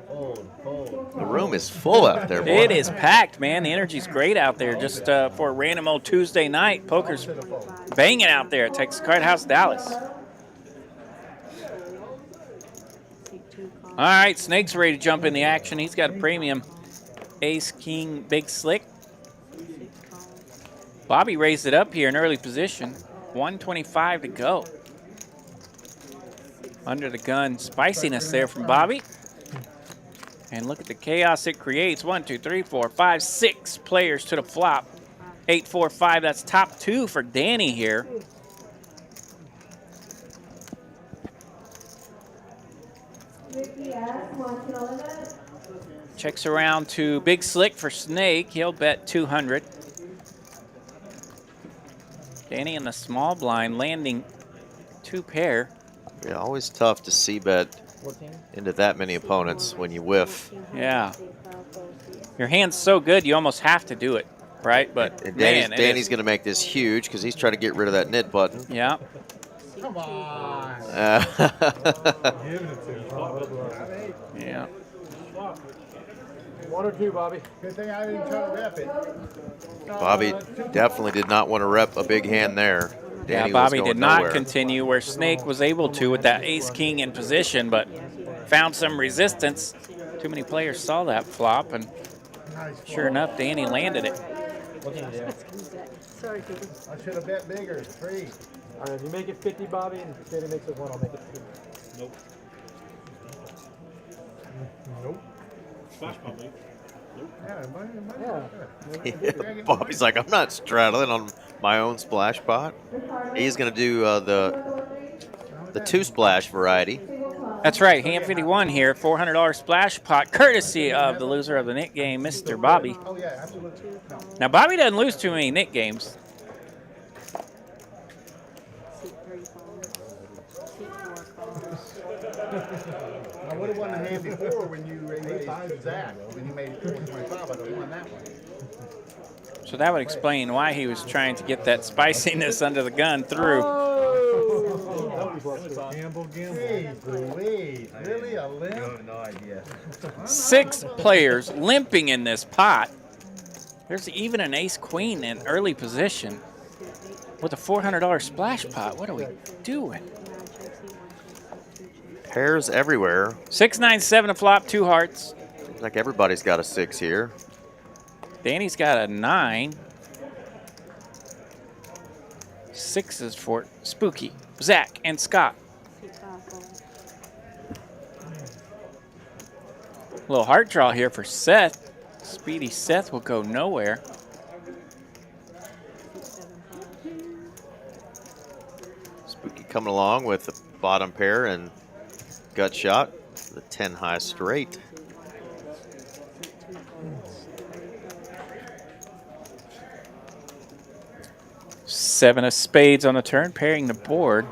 The room is full out there, boy. It is packed, man. The energy's great out there. Just for a random old Tuesday night, poker's banging out there at Texas Card House, Dallas. All right, Snake's ready to jump in the action. He's got a premium ace, king, big slick. Bobby raised it up here in early position. 125 to go. Under the gun spiciness there from Bobby. And look at the chaos it creates. 1, 2, 3, 4, 5, 6 players to the flop. 8, 4, 5. That's top 2 for Danny here. Checks around to Big Slick for Snake. He'll bet 200. Danny in the small blind, landing 2 pair. Yeah, always tough to see bet into that many opponents when you whiff. Yeah. Your hand's so good, you almost have to do it, right? But and man, Danny's going to make this huge because he's trying to get rid of that knit button. Yeah. Come on. Yeah. 1 or 2, Bobby. Good thing I didn't try to rep it. Bobby definitely did not want to rep a big hand there. Danny Yeah, Bobby was going did not nowhere. continue where Snake was able to with that ace-king in position, but found some resistance. Too many players saw that flop, and sure enough, Danny landed it. Sorry, Peter. I should have bet bigger. 3. All right, if you make it 50, Bobby, and Danny makes it 1, I'll make it 2. Nope. Nope. Smash pop, mate. Yeah, Bobby's like, I'm not straddling on my own splash pot. He's going to do the 2 splash variety. That's right, hand 51 here, $400 splash pot, courtesy of the loser of the knit game, Mr. Bobby. Oh, yeah, absolutely. No. Now, Bobby doesn't lose too many knit games. I would have won the hand before when you raised Zach. When you made 425, I would have won that one. So that would explain why he was trying to get that spiciness under the gun through. Gamble. Really? A limp? No idea. 6 players limping in this pot. There's even an ace-queen in early position with a $400 splash pot. What are we doing? Pairs everywhere. 6, 9, 7 to flop, 2 hearts. Seems like everybody's got a 6 here. Danny's got a 9. 6s for Spooky, Zach, and Scott. A little heart draw here for Seth. Speedy Seth will go nowhere. Spooky coming along with the bottom pair and gut shot. The 10 high straight. Seven of spades on the turn, pairing the board.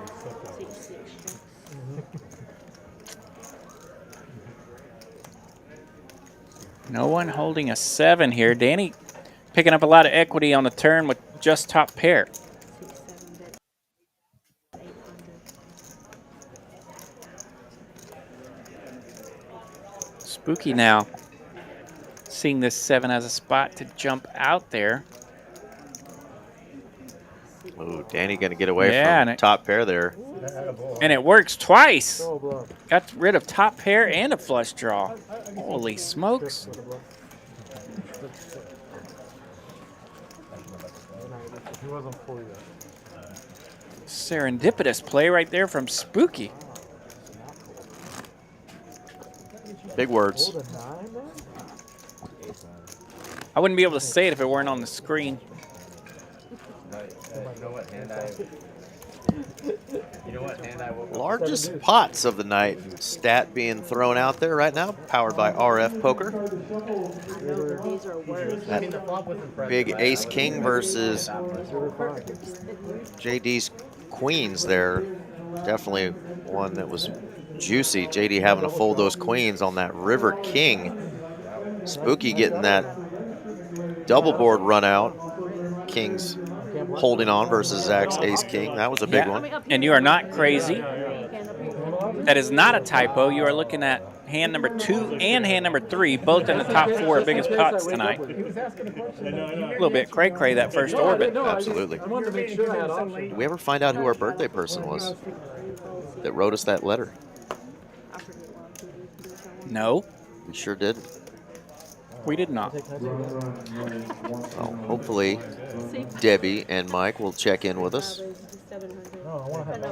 No one holding a 7 here. Danny picking up a lot of equity on the turn with just top pair. Spooky now seeing this 7 as a spot to jump out there. Ooh, Danny going to get away Yeah, from top pair there. And it works twice. Got rid of top pair and a flush draw. Holy smokes. He wasn't full yet. Serendipitous play right there from Spooky. Big words. I wouldn't be able to say it if it weren't on the screen. You know what hand I woke up? Largest pots of the night. Stat being thrown out there right now, powered by RF Poker. That big ace king versus JD's queens there. Definitely one that was juicy. JD having to fold those queens on that river king. Spooky getting that double board run out. Kings holding on versus Zach's ace king. That was a big one. And you are not crazy. That is not a typo. You are looking at hand number 2 and hand number 3, both in the top 4 biggest pots tonight. A little bit cray-cray that first orbit. Absolutely. Did we ever find out who our birthday person was that wrote us that letter? No. We sure did. We did not. Well, hopefully Debbie and Mike will check in with us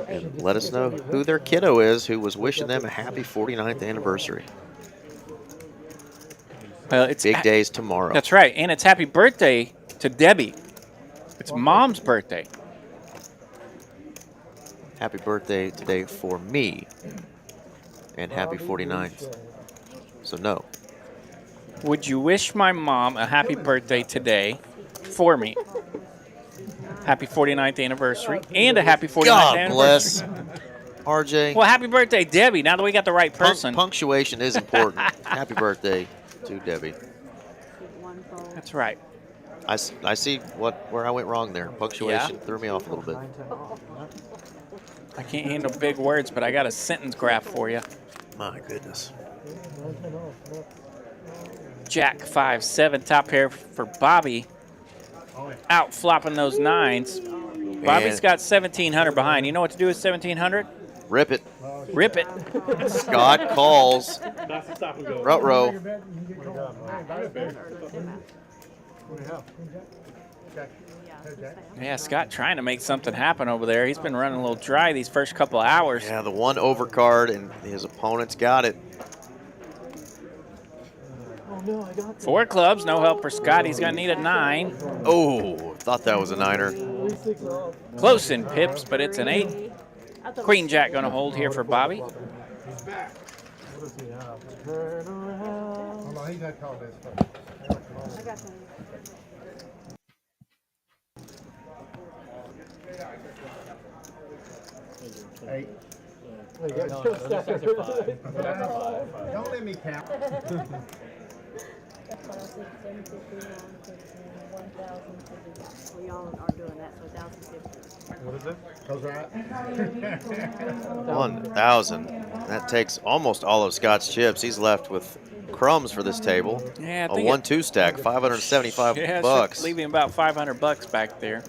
and let us know who their kiddo is who was wishing them a happy 49th anniversary. Well, it's big days tomorrow. That's right, and it's happy birthday to Debbie. It's Mom's birthday. Happy birthday today for me. and happy 49th. So no. Would you wish my mom a happy birthday today for me? Happy 49th anniversary and a happy 49th God anniversary. bless. RJ. Well, happy birthday, Debbie. Now that we got the right person. Punctuation is important. Happy birthday to Debbie. That's right. I see where I went wrong there. Punctuation threw me off a little bit. I can't handle big words, but I got a sentence graph for you. My goodness. Jack 5-7 top pair for Bobby. Out flopping those 9s. Bobby's got 1,700 behind. You know what to do with 1,700? Rip it. Rip it. Scott calls. Rut-row. Yeah, Scott trying to make something happen over there. He's been running a little dry these first couple of hours. Yeah, the one overcard, and his opponent's got it. 4 clubs, no help for Scott. He's going to need a 9. Oh, thought that was a 9er. Close in pips, but it's an 8. Queen Jack going to hold here for Bobby. Hold on, he's gonna call this first. Hey. Don't let me count. Well, y'all are doing that, so 1,050. What is it? Goes right. 1,000. That takes almost all of Scott's chips. He's left with crumbs for this table. Yeah, I a think 1-2 stack, 575 yeah, bucks. Leaving about 500 bucks back there.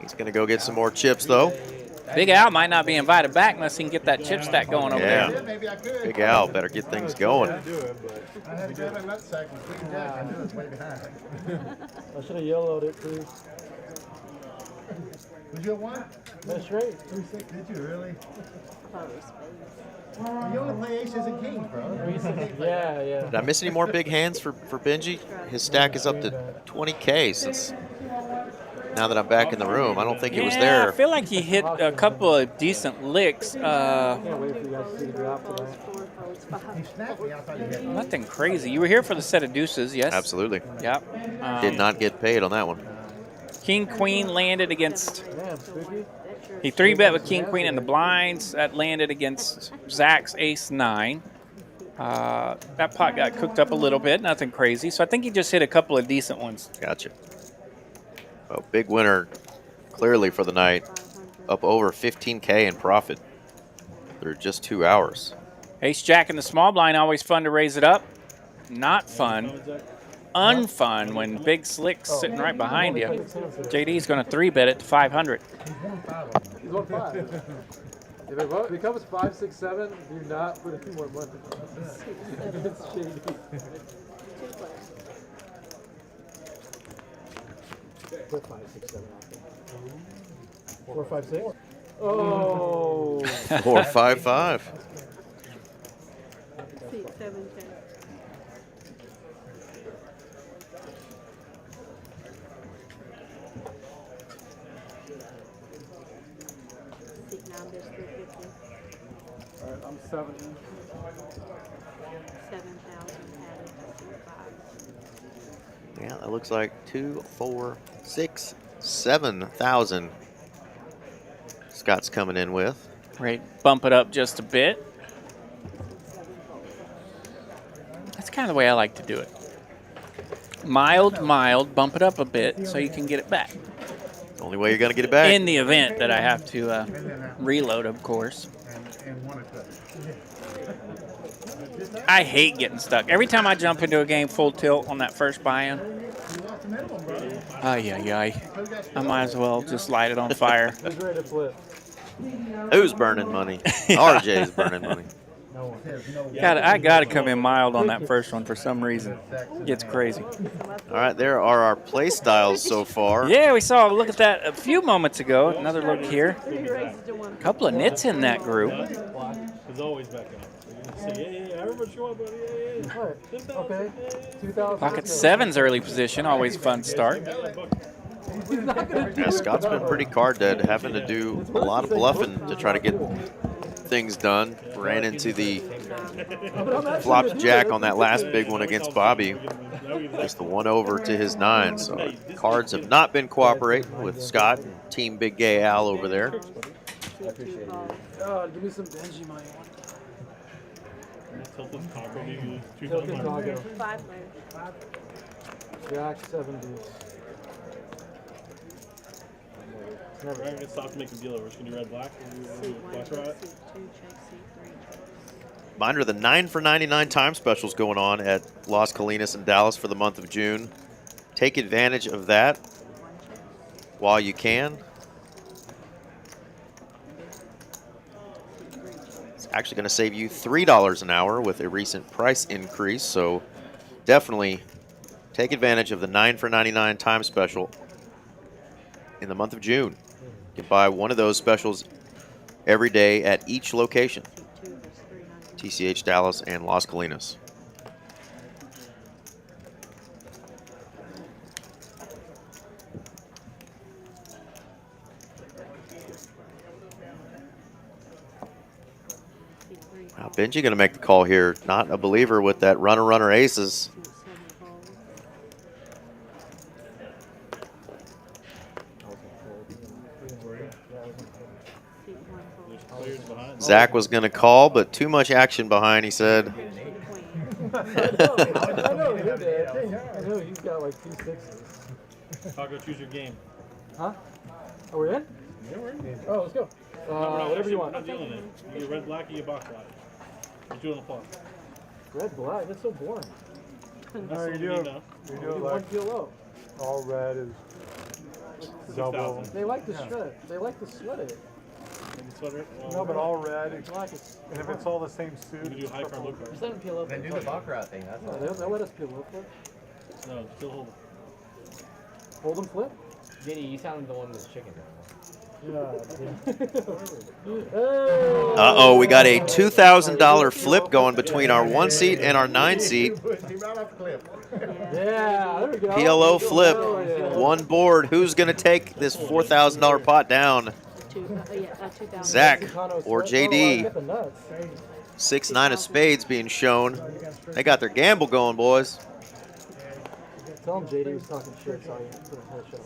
He's going to go get some more chips, though. Big Al might not be invited back unless he can get that chip stack going over there. Maybe I could. Big Al better get things going. I had to grab a nutsack with Queen Jack. I knew it was way behind. I should have yellowed it, too. Was you a one? That's straight. 3-6, did you really? You only play aces and kings, bro. Yeah, yeah. Did I miss any more big hands for Benji? His stack is up to 20K since now that I'm back in the room. I don't think he was there. I feel like he hit a couple of decent licks. Can't wait for you guys to see the drop tonight. He snapped me. I thought he hit me. Nothing crazy. You were here for the set of deuces, yes? Absolutely. Yep. Did not get paid on that one. King Queen landed against. Damn, spooky. He 3-bet with King Queen in the blinds. That landed against Zach's Ace 9. That pot got cooked up a little bit. Nothing crazy. So I think he just hit a couple of decent ones. Gotcha. Well, big winner clearly for the night. Up over 15K in profit through just 2 hours. Ace Jack in the small blind, always fun to raise it up. Not fun. Unfun when Big Slick's sitting right behind you. JD's going to 3-bet it to 500. He's 1-5. If it becomes 5, 6, 7, do not put any more money. It's shady. 5, 6, 7 out there. 4, 5, 6. Oh. 4, 5, 5. 7, 10. Alright, I'm 70. 7,000 added to 5. Yeah, that looks like 2, 4, 6, 7,000. Scott's coming in with. Right, bump it up just a bit. That's kind of the way I like to do it. Mild, bump it up a bit so you can get it back. Only way you're going to get it back. In the event that I have to reload, of course. I hate getting stuck. Every time I jump into a game full tilt on that first buy-in, I might as well just light it on fire. Who's ready to flip? Who's burning money? RJ's burning money. I got to come in mild on that first one for some reason. It gets crazy. All right, there are our play styles so far. Yeah, we saw a look at that a few moments ago. Another look here. A couple of nits in that group. It's always back up. Yeah, I remember what you want, buddy. Okay. 2,000. Pocket 7's early position, always fun start. Yeah, Scott's been pretty card dead, having to do a lot of bluffing to try to get things done. Ran into the flopped jack on that last big one against Bobby. Just the 1 over to his 9. So cards have not been cooperating with Scott and Team Big Gay Al over there. God, give me some Benji money. Tilted Congo, maybe Tilted Congo. 5 layers. Jack 70. We're not going to stop to make a deal. We're just going to do red black. Black right. Reminder, the 9 for 99 time specials going on at Las Colinas in Dallas for the month of June. Take advantage of that while you can. It's actually going to save you $3 an hour with a recent price increase, so definitely take advantage of the 9 for 99 time special in the month of June. You can buy one of those specials every day at each location. TCH Dallas and Las Colinas. Wow, Benji going to make the call here. Not a believer with that runner aces. Zach was going to call, but too much action behind, he said. I know he's got like 2 6s. Taco, choose your game. Huh? Are we in? Yeah, we're in. Oh, let's go. Whatever you want. We're not dealing it. You get red black, you get box black. You're doing a plus. Red black? That's so boring. No, you do like all red is double. They like to shred. They like to sweat it. No, but all red. And if it's all the same suit, you can do high card, low card. Just let them peel open. Then do the baccarat thing. That's all. They'll let us peel open. No, still hold. Hold them flip? JD, you sounded the one that's chicken. Uh-oh, we got a $2,000 flip going between our 1 seat and our 9 seat. Yeah, there we go. PLO flip, one board. Who's going to take this $4,000 pot down? Zach or JD. 6-9 of spades being shown. They got their gamble going, boys. Tell him JD was talking shit, so I put a headshot.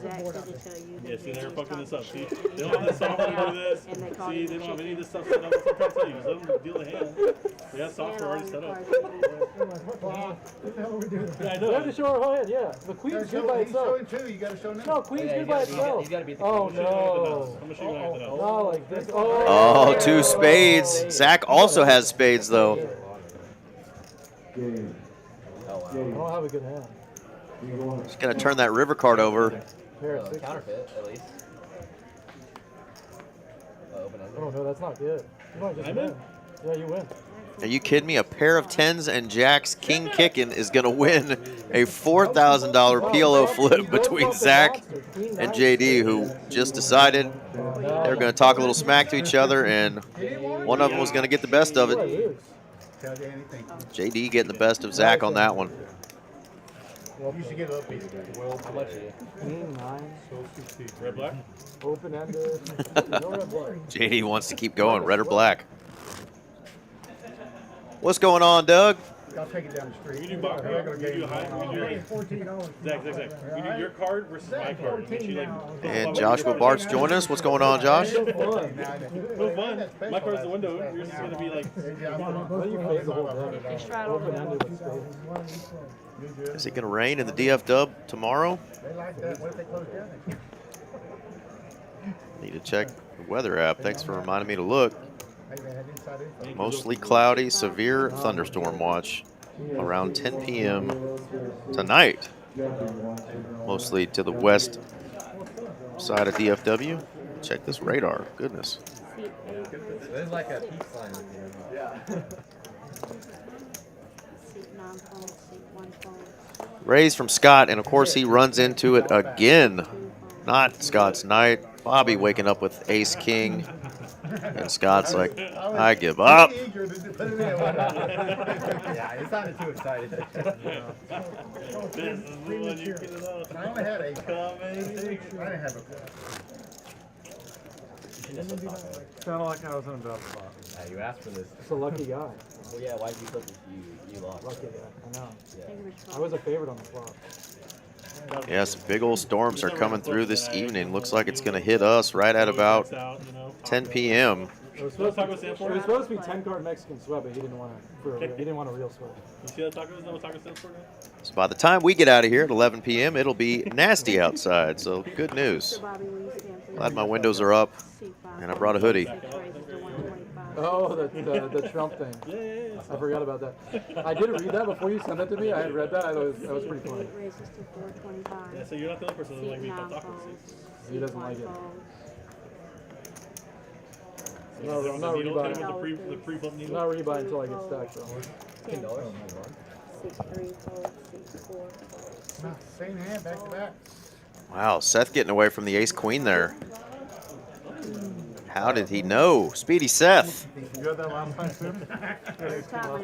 Yeah, see, they're fucking this up. See, they don't have this software to do this. See, they don't have any of this stuff set up. That's what I'm trying to tell you. Just let them deal the hand. They got software already set up. Yeah, I know. You have to show our whole hand, yeah. The queen's good by itself. You got to show them. No, queen's good by itself. He's got to beat the Oh, queen. no. I'm going to show you how to do Not like this. Oh, 2 spades. Zach also has spades, though. I don't have a good hand. Just going to turn that river card over. Counterfeit, at least. Oh, no, that's not good. You might just win. Yeah, you win. Are you kidding me? A pair of 10s and jacks, king kicking, is going to win a $4,000 PLO flip between Zach and JD, who just decided they were going to talk a little smack to each other, and one of them was going to get the best of it. JD getting the best of Zach on that one. You should get up. How much is it? 9. Red black? Open-ended. No red black. JD wants to keep going, red or black. What's going on, Doug? I'll take it down the street. We do box, we do high, we do Zach. We do your card versus my card. And Joshua Bart's joining us. What's going on, Josh? No fun. My card's the window. Yours is going to be like... Is it going to rain in the DF Dub tomorrow? Need to check the weather app. Thanks for reminding me to look. Mostly cloudy, severe thunderstorm watch around 10 p.m. tonight. Mostly to the west side of DFW. Check this radar. Goodness. There's like a peace sign in here. Raise from Scott, and of course he runs into it again. Not Scott's night. Bobby waking up with ace king. And Scott's like, I give up. Yeah, it sounded too excited. This is the one you get it up. I only had a Commentation. I didn't have a Sounded like I was in a bad spot. Yeah, you asked for this. It's a lucky guy. Well, yeah, why did you flip if you lost? Lucky guy. I know. Yeah. I was a favorite on the flop. Yeah, some big old storms are coming through this evening. Looks like it's going to hit us right at about 10 p.m. It was supposed to be 10-card Mexican sweat, but he didn't want a real sweat. You see that taco? Is that what taco stands for now? So by the time we get out of here at 11 p.m., it'll be nasty outside. So good news. Glad my windows are up, and I brought a hoodie. Oh, the Trump thing. I forgot about that. I did read that before you sent it to me. I had read that. I thought that was pretty funny. Yeah, so you're not the only person that like me called taco. He doesn't like it. No, I'm not rebuying. The pre-flip needle. Not rebuying until I get stacked though. $10. 6, 3, 4, 6, 4. same hand, back to back. Wow, Seth getting away from the ace-queen there. How did he know? Speedy Seth. You got that last time too?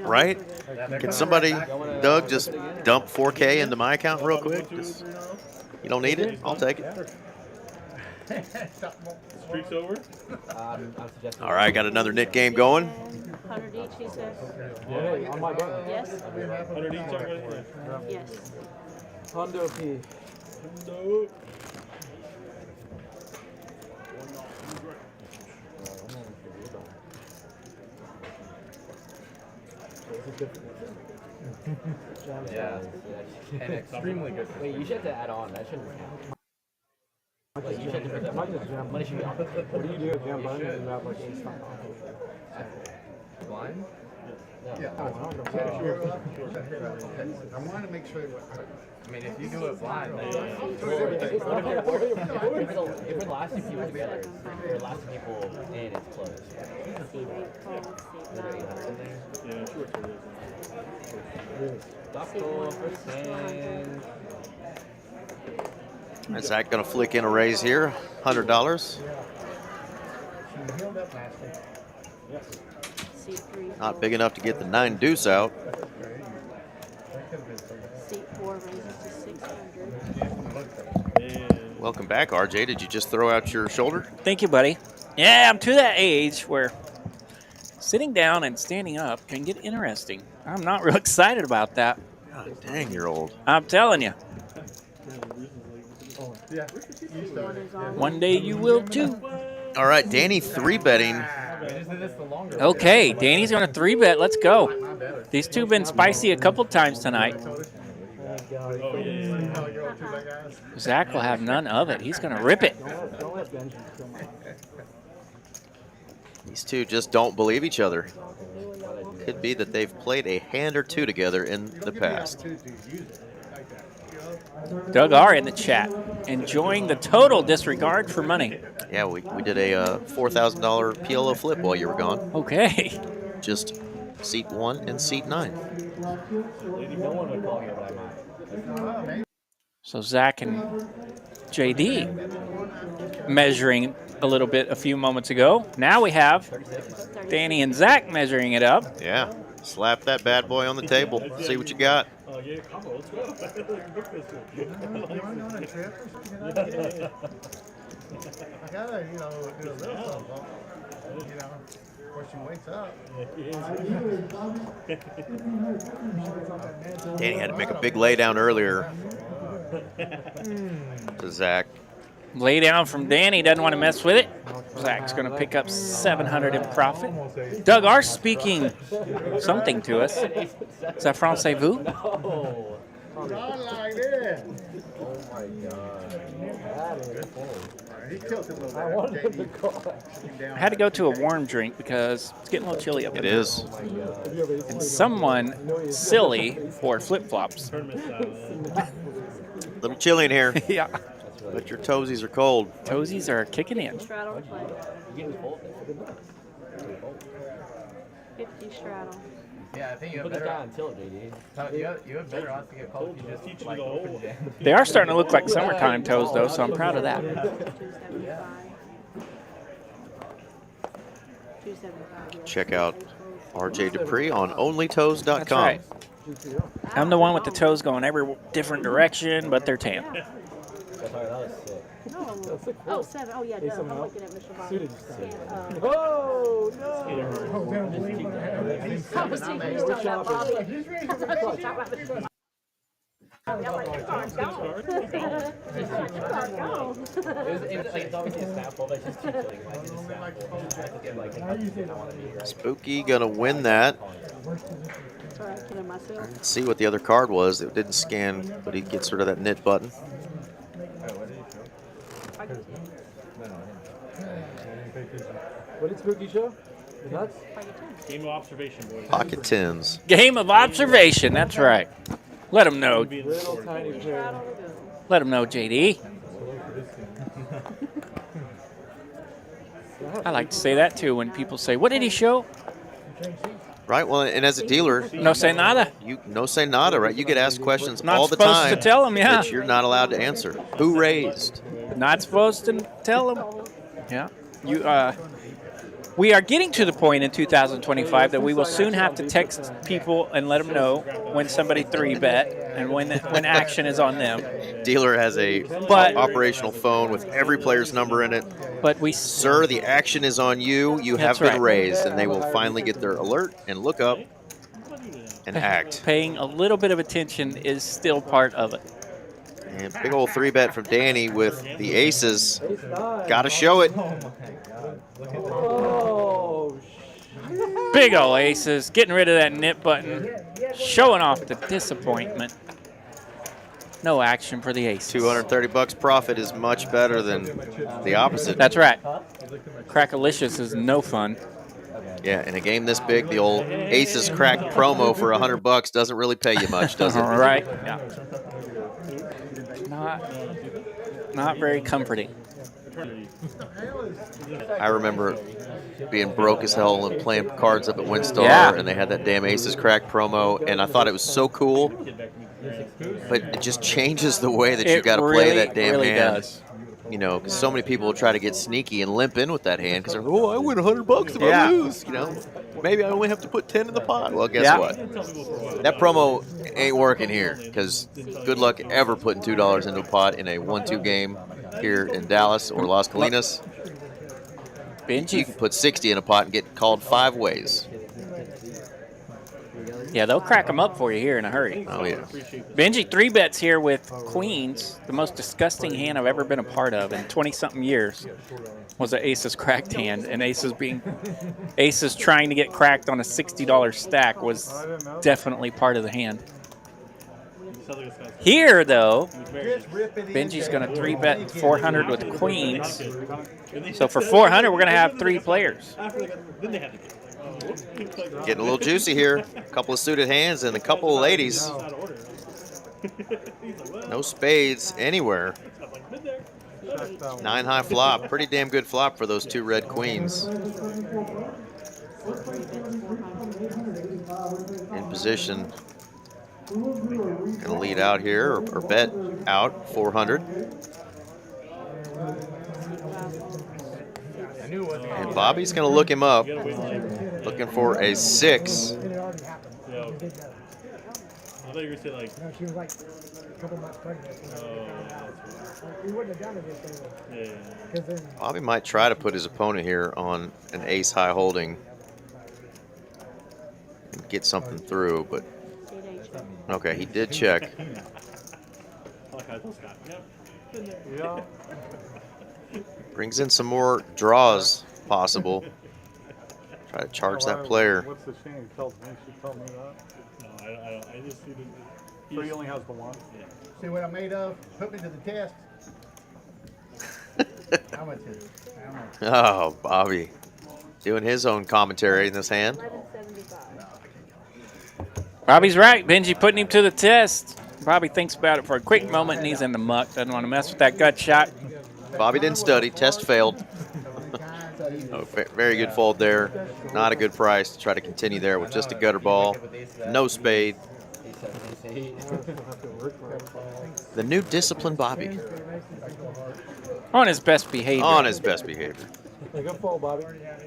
Right? Can somebody, Doug, just dump 4K into my account real quick? Just, you don't need it? I'll take it. Streak's over. All right, got another knit game going. 100 each, he says. Yeah, on my button. Yes? 100 each, right? Yes. Hondo P. No. Yeah. And extremely good. Wait, you should have to add on. That shouldn't count. Like, you should have to put that Might just jam. money should be on. What do you do at jam button and you have like ace five on? Blind? Yeah. Oh, I don't know. I wanted to make sure. I mean, if you do it blind, then If we're the last two people together, or the last two people in, it's closed. Yeah, sure. Is Zach going to flick in a raise here? $100. Not big enough to get the 9 deuce out. Welcome back, RJ. Did you just throw out your shoulder? Thank you, buddy. Yeah, I'm to that age where sitting down and standing up can get interesting. I'm not real excited about that. God dang, you're old. I'm telling you. One day you will too. All right, Danny 3-betting. Okay, Danny's going to 3-bet. Let's go. These two have been spicy a couple times tonight. Zach will have none of it. He's going to rip it. These two just don't believe each other. Could be that they've played a hand or two together in the past. Doug R in the chat, enjoying the total disregard for money. Yeah, we did a $4,000 PLO flip while you were gone. Okay. Just seat 1 and seat 9. No one would call here, but I might. So Zach and JD measuring a little bit a few moments ago. Now we have Danny and Zach measuring it up. Yeah, slap that bad boy on the table. See what you got. Yeah, combo, let's go. I gotta, do a little something. Before she wakes up. Danny had to make a big laydown earlier to Zach. Lay down from Danny, doesn't want to mess with it. Zach's going to pick up 700 in profit. Doug R speaking something to us. Is that Francais-vous? No. Not like this. Oh my God. He tilted a little bit. I wanted him to call. I had to go to a warm drink because it's getting a little chilly up It there. is. And someone silly wore flip-flops. A little chilly in here, Yeah. but your toesies are cold. Toesies are kicking in. Straddle play. 50 straddle. Yeah, I think you have Put the better. guy on tilt, JD. You have better odds to get called if you just like open jam. They are starting to look like summertime toes, though, so I'm proud of that. 275. 275. Yeah. Check out RJ Dupree on onlytoes.com. That's right. I'm the one with the toes going every different direction, but they're tan. No. Oh, 7. Oh, yeah, no. I'm looking at Mr. Bobby. Oh, no. I was thinking you were talking about Bobby. I was talking about Mr. Bobby. I'm like, your card's gone. Your card's gone. It's obviously a sample, but it's just cheating. Spooky gonna win that. Let's see what the other card was. It didn't scan, but he gets rid of that knit button. What did Spooky show? The nuts? Game of observation, boys. Pocket tens. Game of observation. That's right. Let them know. Little tiny pair. Let them know, JD. I like to say that too when people say, "What did he show?" Right. Well, and as a dealer, no say nada. You no say nada, right? You get asked questions Not all the time. supposed to tell them, yeah. That you're not allowed to answer. Who raised? Not supposed to tell them. Yeah. You. We are getting to the point in 2025 that we will soon have to text people and let them know when somebody 3-bet and when action is on them. Dealer has a operational phone with every player's number in it. But Sir, the action is on you. You have been raised, and they will finally get their alert and look up and act. Paying a little bit of attention is still part of it. And big old 3-bet from Danny with the aces. Got to show it. Oh, big ol' aces, getting rid of that knit button, showing off the disappointment. No action for the aces. $230 profit is much better than the opposite. That's right. Crackalicious is no fun. Yeah, in a game this big, the old aces crack promo for $100 doesn't really pay you much, does it? Right. Yeah. Not very comforting. I remember being broke as hell and playing cards up at WinStar, and they had that damn Aces Crack promo, and I thought it was so cool, but it just changes the way that you got to play that damn hand. Does. You know, because so many people will try to get sneaky and limp in with that hand because they're, oh, I win $100 if I lose. You know, maybe I only have to put 10 in the pot. Well, guess what? That promo ain't working here because good luck ever putting $2 into a pot in a 1-2 game here in Dallas or Las Colinas. Benji. You can put 60 in a pot and get called 5 ways. Yeah, they'll crack them up for you here in a hurry. Oh, yeah. Benji 3-bets here with queens. The most disgusting hand I've ever been a part of in 20-something years was an aces cracked hand. And aces trying to get cracked on a $60 stack was definitely part of the hand. Here, though, Benji's going to 3-bet 400 with queens. So for 400, we're going to have 3 players. Getting a little juicy here. A couple of suited hands and a couple of ladies. No spades anywhere. 9 high flop. Pretty damn good flop for those 2 red queens. In position. Gonna lead out here or bet out 400. And Bobby's gonna look him up, looking for a 6. I thought you were going to say, like... No, she was like a couple months pregnant. We wouldn't have done it if they were. Bobby might try to put his opponent here on an ace high holding and get something through, but okay, he did check. Brings in some more draws possible. Try to charge that player. What's the shame? He told me. She told me that. No, I just see the... So he only has the one? Yeah. See what I'm made of? Put me to the test. How much is it? How much? Oh, Bobby. Doing his own commentary in this hand. Bobby's right. Benji putting him to the test. Bobby thinks about it for a quick moment, and he's in the muck. Doesn't want to mess with that gut shot. Bobby didn't study. Test failed. Oh, very good fold there. Not a good price to try to continue there with just a gutter ball. No spade. The new disciplined Bobby. On his best behavior. On his best behavior. Good fall, Bobby.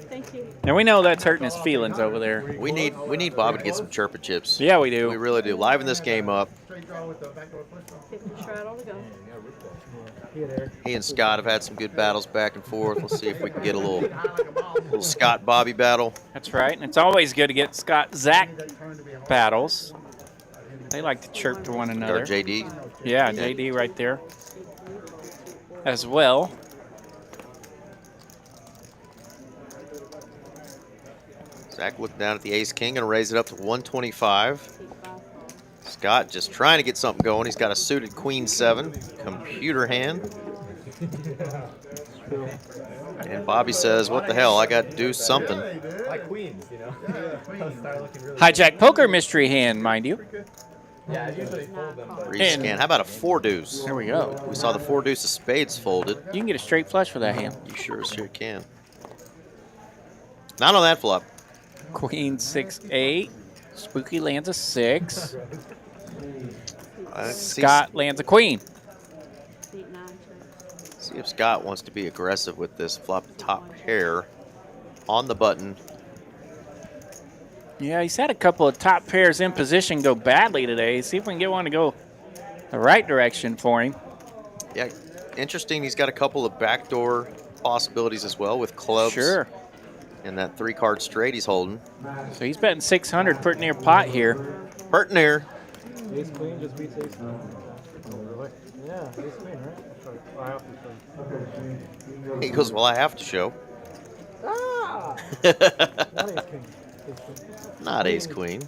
Thank you. And we know that's hurting his feelings over there. We need Bobby to get some chirpa chips. Yeah, we do. We really do. Liven this game up. 50 straddle to go. He and Scott have had some good battles back and forth. Let's see if we can get a little Scott Bobby battle. That's right. And it's always good to get Scott Zach battles. They like to chirp to one another. Or JD. Yeah, JD right there as well. Zach looked down at the ace-king and raise it up to 125. Scott just trying to get something going. He's got a suited queen-7, computer hand. And Bobby says, what the hell, I got to do something. Like queens, you know. Hijack poker mystery hand, mind you. Yeah, I usually fold them. Rescan. How about a 4-deuce? There we go. We saw the 4-deuce of spades folded. You can get a straight flush for that hand. You sure can. Not on that flop. Queen 6-8. Spooky lands a 6. Scott lands a queen. See if Scott wants to be aggressive with this flop top pair on the button. Yeah, he's had a couple of top pairs in position go badly today. See if we can get one to go the right direction for him. Yeah, interesting. He's got a couple of backdoor possibilities as well with clubs. Sure. And that 3-card straight he's holding. So he's betting 600, pretty near pot here. Pretty near. Ace queen just beats ace queen. Oh, really? Yeah, ace queen, right? I have to show. He goes, well, I have to show. Ah! Not ace queen.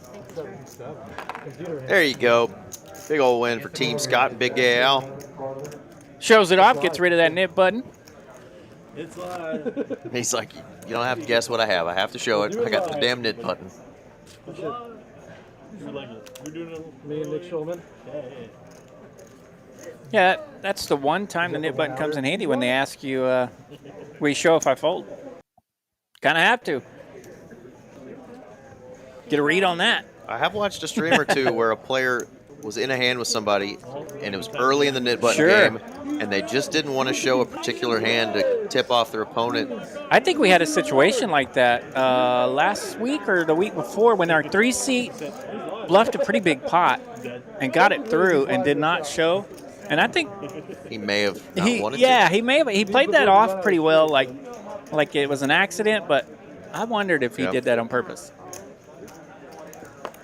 There you go. Big old win for Team Scott and Big Gay Al. Shows it off, gets rid of that nip button. It's live. He's like, you don't have to guess what I have. I have to show it. I got the damn knit button. Me and Nick Schulman. Yeah, that's the one time the nip button comes in handy when they ask you, will you show if I fold? Kind of have to. Get a read on that. I have watched a stream or two where a player was in a hand with somebody, and it was early in the nit button game, and they just didn't want to show a particular hand to tip off their opponent. I think we had a situation like that last week or the week before when our 3-seat bluffed a pretty big pot and got it through and did not show. And I think he may have not wanted to. Yeah, he may have. He played that off pretty well, like it was an accident, but I wondered if he did that on purpose.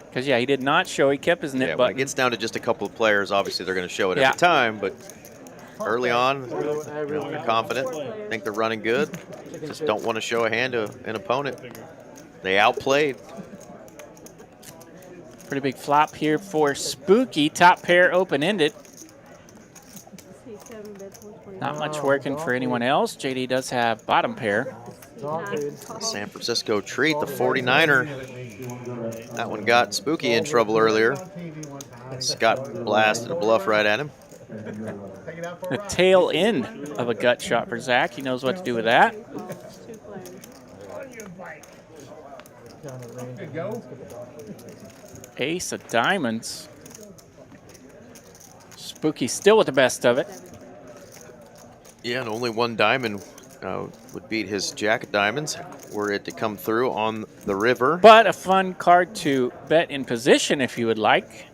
Because, yeah, he did not show. He kept his nip button. When it gets down to just a couple of players, obviously they're going to show it every time, but early on, they're confident, think they're running good, just don't want to show a hand to an opponent. They outplayed. Pretty big flop here for Spooky. Top pair open-ended. Not much working for anyone else. JD does have bottom pair. San Francisco treat, the 49er. That one got Spooky in trouble earlier. Scott blasted a bluff right at him. The tail end of a gut shot for Zach. He knows what to do with that. Ace of diamonds. Spooky still with the best of it. Yeah, and only one diamond would beat his jack of diamonds were it to come through on the river. But a fun card to bet in position if you would like.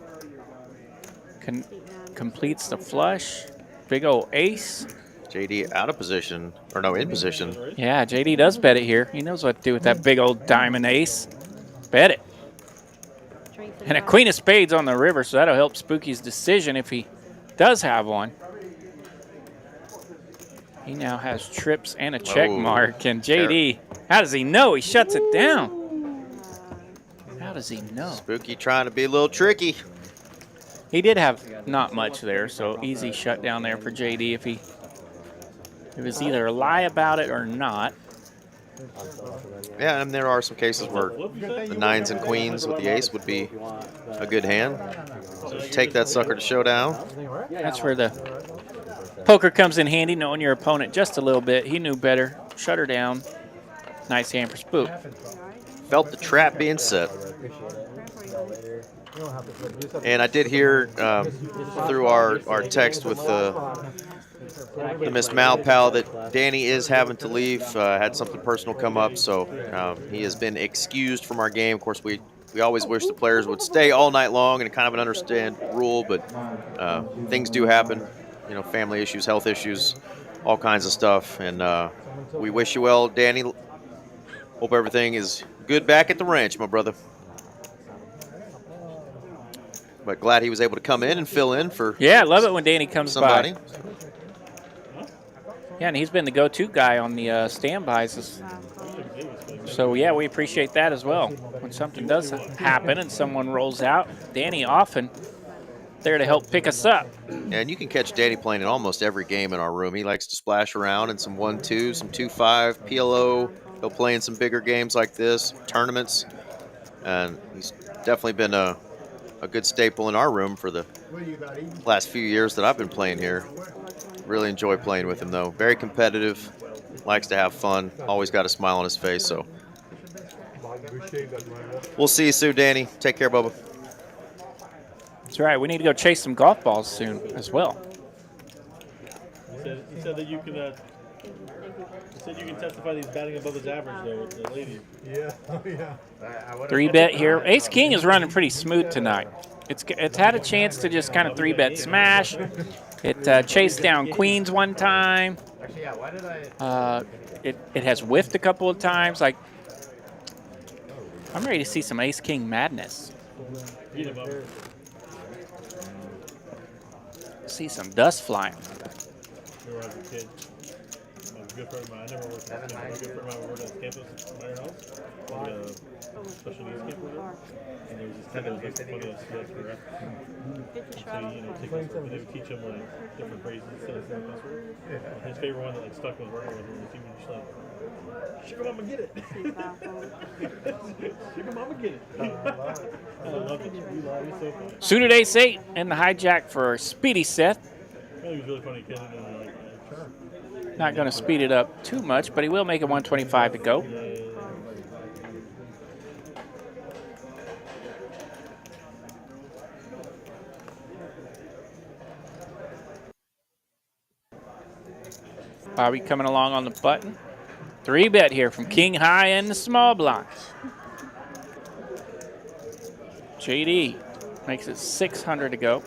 Completes the flush. Big old ace. JD out of position, or no, in position. Yeah, JD does bet it here. He knows what to do with that big old diamond ace. Bet it. And a queen of spades on the river, so that'll help Spooky's decision if he does have one. He now has trips and a check mark. And JD, how does he know? He shuts it down. How does he know? Spooky trying to be a little tricky. He did have not much there, so easy shutdown there for JD if he it was either a lie about it or not. Yeah, and there are some cases where the nines and queens with the ace would be a good hand. So take that sucker to showdown. That's where the poker comes in handy, knowing your opponent just a little bit. He knew better. Shut her down. Nice hand for Spook. Felt the trap being set. And I did hear through our text with the Miss Mal pal that Danny is having to leave. Had something personal come up, so he has been excused from our game. Of course, we always wish the players would stay all night long, and kind of an understand rule, but things do happen. You know, family issues, health issues, all kinds of stuff. And we wish you well, Danny. Hope everything is good back at the ranch, my brother. But glad he was able to come in and fill in for. Yeah, I love it when Danny comes somebody. by. Yeah, and he's been the go-to guy on the standbys. So, yeah, we appreciate that as well. When something does happen and someone rolls out, Danny often there to help pick us up. And you can catch Danny playing in almost every game in our room. He likes to splash around in some 1-2, some 2-5, PLO. He'll play in some bigger games like this, tournaments. And he's definitely been a good staple in our room for the last few years that I've been playing here. Really enjoy playing with him, though. Very competitive, likes to have fun, always got a smile on his face. So we'll see you soon, Danny. Take care, Bubba. That's right. We need to go chase some golf balls soon as well. He said that you can. He said you can testify that he's batting above his average though with the lady. Yeah, yeah. 3-bet here. Ace King is running pretty smooth tonight. It's had a chance to just kind of 3-bet smash. It chased down queens one time. It has whiffed a couple of times. Like, I'm ready to see some Ace King madness. See some dust flying. Remember as a kid, a good friend of mine, I never worked at a good friend of mine worked at campus at my house, like a special needs camp or whatever. And there was this kid that was like funny as shit for rep. So, you know, they would teach him like different phrases instead of saying this word. His favorite one that like stuck was working with him was he would just like, sugar mama get it. Sugar mama get it. I love it. He's so funny. Suited ace-8 in the hijack for Speedy Seth. He was really funny kid. Not going to speed it up too much, but he will make it 125 to go. Bobby coming along on the button. 3-bet here from King High and the small blinds. JD makes it 600 to go.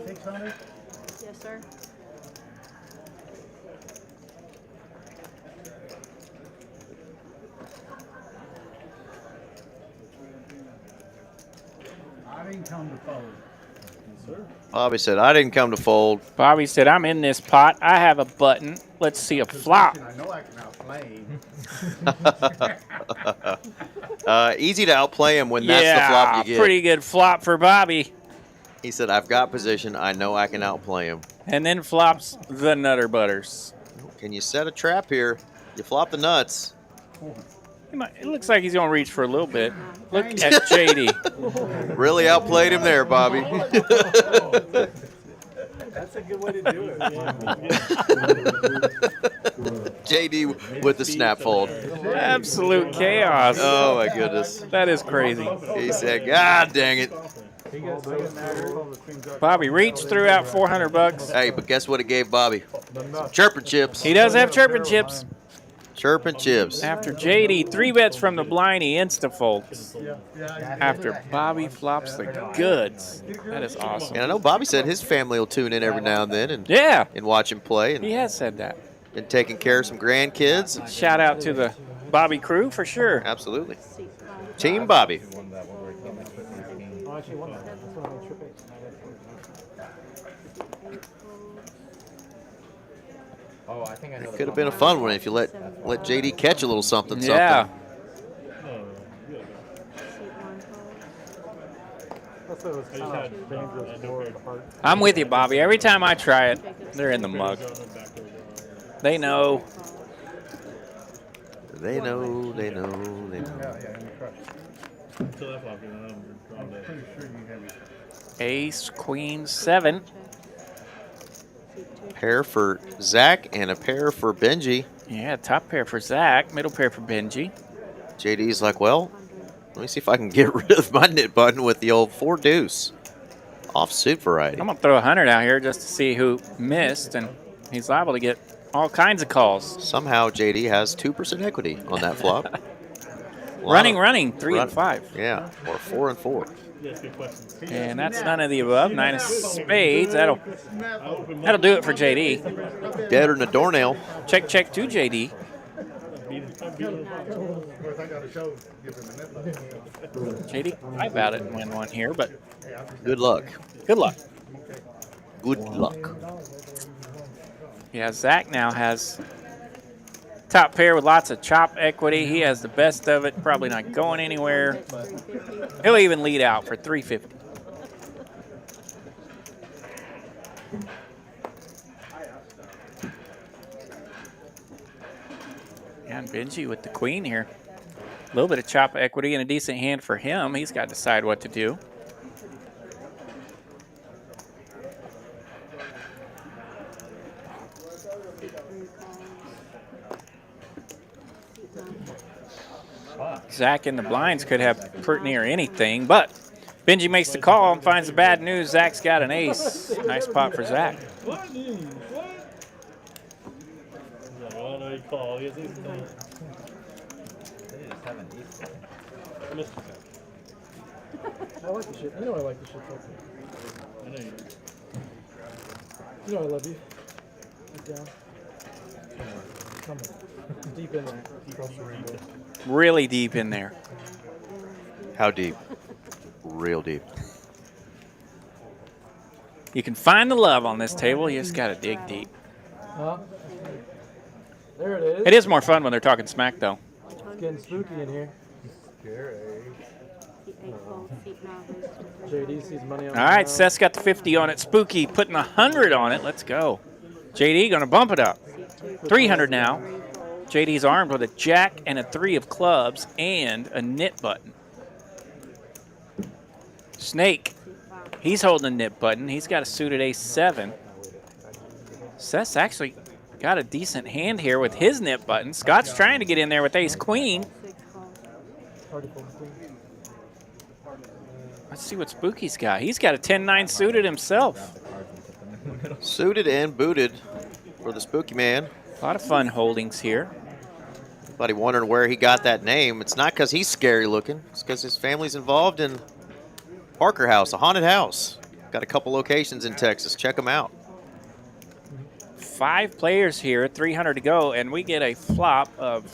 600? Yes, sir. I didn't come to fold. Bobby said, I didn't come to fold. Bobby said, I'm in this pot. I have a button. Let's see a flop. I know I can outplay him. Easy to outplay him when that's the flop you get. Pretty good flop for Bobby. He said, I've got position. I know I can outplay him. And then flops the Nutter Butters. Can you set a trap here? You flop the nuts. It looks like he's going to reach for a little bit. Look at JD. Really outplayed him there, Bobby. That's a good way to do it. JD with the snap fold. Absolute chaos. Oh, my goodness. That is crazy. He said, God dang it. Bobby reached, threw out $400. Hey, but guess what it gave Bobby? Some chirping chips. He does have chirping chips. Chirping chips. After JD 3-bets from the blind, he insta-folds. After Bobby flops the goods. That is awesome. And I know Bobby said his family will tune in every now and then and watch him play. And he has said that. Been taking care of some grandkids. Shout out to the Bobby crew for sure. Absolutely. Team Bobby. Oh, I think I know. It could have been a fun one if you let JD catch a little something. Yeah. I'm with you, Bobby. Every time I try it, they're in the mug. They know. They know, they know, they know. Ace, queen, 7. Pair for Zach and a pair for Benji. Yeah, top pair for Zach, middle pair for Benji. JD's like, well, let me see if I can get rid of my knit button with the old 4 deuce. Offsuit variety. I'm gonna throw 100 out here just to see who missed, and he's liable to get all kinds of calls. Somehow JD has 2% equity on that flop. running 3 and 5. Yeah, or 4 and 4. And that's none of the above. 9 of spades. That'll do it for JD. Deader than a doornail. Check to JD. JD, I about it and win one here, but good luck. Good luck. Good luck. Yeah, Zach now has top pair with lots of chop equity. He has the best of it, probably not going anywhere. He'll even lead out for 350. And Benji with the queen here. A little bit of chop equity and a decent hand for him. He's got to decide what to do. Zach in the blinds could have pretty near anything, but Benji makes the call and finds the bad news. Zach's got an ace. Nice pot for Zach. I like the shit. You know I like the shit. I know you do. You know I love you. Get down. Come on. Deep in there. Really deep in there. How deep? Real deep. You can find the love on this table. You just got to dig deep. Huh? There it is. It is more fun when they're talking smack, though. It's getting spooky in here. Scary. JD sees money on All right, Seth's got the 50 on it. Spooky putting 100 on it. Let's go. JD going to bump it up. 300 now. JD's armed with a jack and a 3 of clubs and a knit button. Snake, he's holding a knit button. He's got a suited ace-7. Seth's actually got a decent hand here with his knit button. Scott's trying to get in there with ace-queen. Let's see what Spooky's got. He's got a 10-9 suited himself. Suited and booted for the Spooky man. A lot of fun holdings here. Anybody wondering where he got that name? It's not because he's scary looking. It's because his family's involved in Parker House, a haunted house. Got a couple locations in Texas. Check them out. 5 players here, 300 to go, and we get a flop of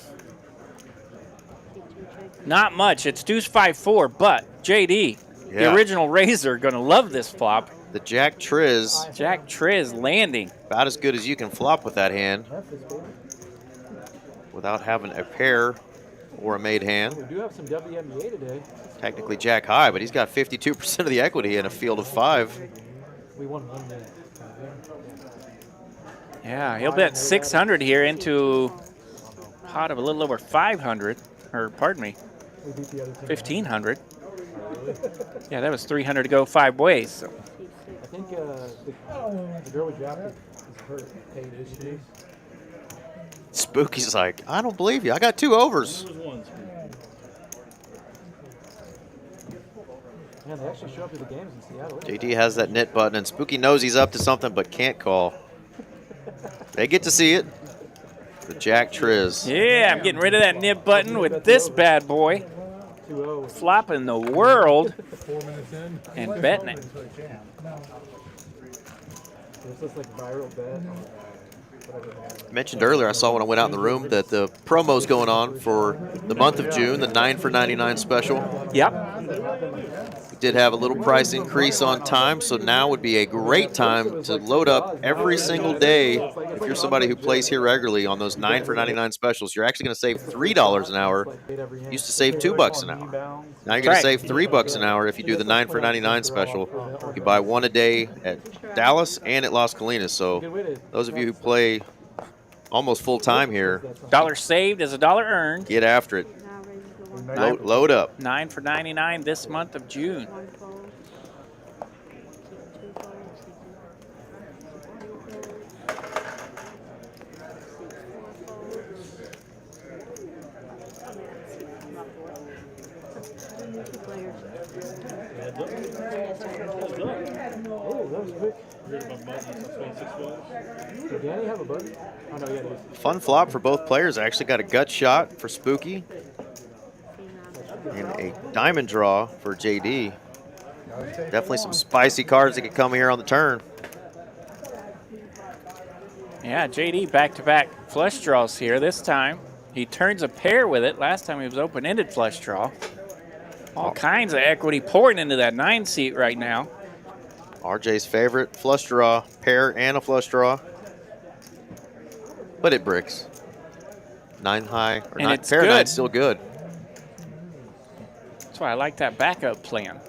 not much. It's deuce 5-4, but JD, the original Razor, going to love this flop. The Jack Triz. Jack Triz landing. About as good as you can flop with that hand without having a pair or a made hand. We do have some WNBA today. Technically Jack high, but he's got 52% of the equity in a field of 5. We won one day. Yeah, he'll bet 600 here into a pot of a little over 500, or pardon me, 1,500. Yeah, that was 300 to go 5 ways. So. I think the girl we drafted is hurt. Paid. Spooky's like, I don't believe you. I got 2 overs. Man, they actually show up to the games in Seattle. JD has that knit button, and Spooky knows he's up to something but can't call. They get to see it. The Jack Triz. Yeah, I'm getting rid of that nib button with this bad boy. Flopping the world and betting it. This is like viral bet. I mentioned earlier, I saw when I went out in the room that the promo's going on for the month of June, the 9 for $99 special. Yep. We did have a little price increase on time, so now would be a great time to load up every single day. If you're somebody who plays here regularly on those 9 for $99 specials, you're actually going to save $3 an hour. Used to save $2 an hour. Now you're going to save $3 an hour if you do the 9 for $99 special. You buy one a day at Dallas and at Las Colinas. So those of you who play almost full time here, $1 saved is $1 earned. get after it. Load up. 9 for $99 this month of June. Did Danny have a button? Oh, no, yeah, it is. Fun flop for both players. I actually got a gut shot for Spooky and a diamond draw for JD. Definitely some spicy cards that could come here on the turn. Yeah, JD back-to-back flush draws here. This time he turns a pair with it. Last time he was open-ended flush draw. All kinds of equity pouring into that 9 seat right now. RJ's favorite flush draw, pair and a flush draw. But it bricks. 9 high, or And nine, it's pair good. 9's still good. That's why I like that backup plan.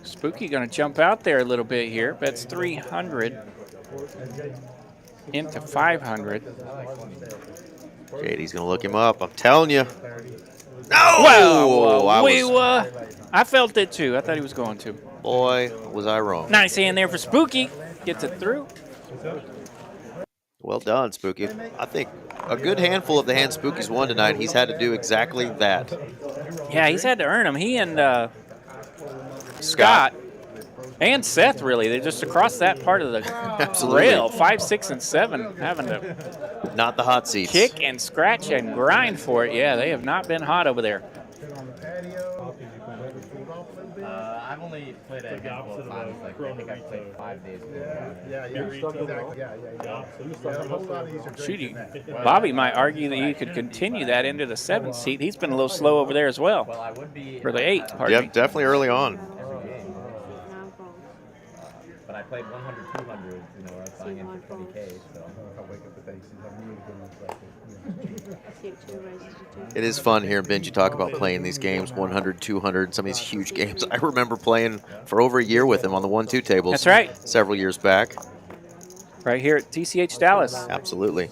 Spooky gonna jump out there a little bit here. Bets 300 into 500. JD's gonna look him up. I'm telling you. No! Well, I felt it too. I thought he was going to. Boy, was I wrong. Nice hand there for Spooky. Gets it through. Well done, Spooky. I think a good handful of the hands Spooky's won tonight, he's had to do exactly that. Yeah, he's had to earn them. He and Scott and Seth, really, they're just across that part of the rail. 5, 6, and 7 having to not the hot seats. Kick and scratch and grind for it. Yeah, they have not been hot over there. I've only played a handful of times. Like, I think I've played 5 days. Shoot, Bobby might argue that you could continue that into the 7th seat. He's been a little slow over there as well. Well, I would be. For the 8, pardon Yep, me. definitely early on. Every game. But I played 100, 200, you know, where I was buying in for 20K, so. It is fun hearing Benji talk about playing these games, 100, 200, some of these huge games. I remember playing for over a year with him on the 1-2 tables. That's right. Several years back. Right here at TCH Dallas. Absolutely.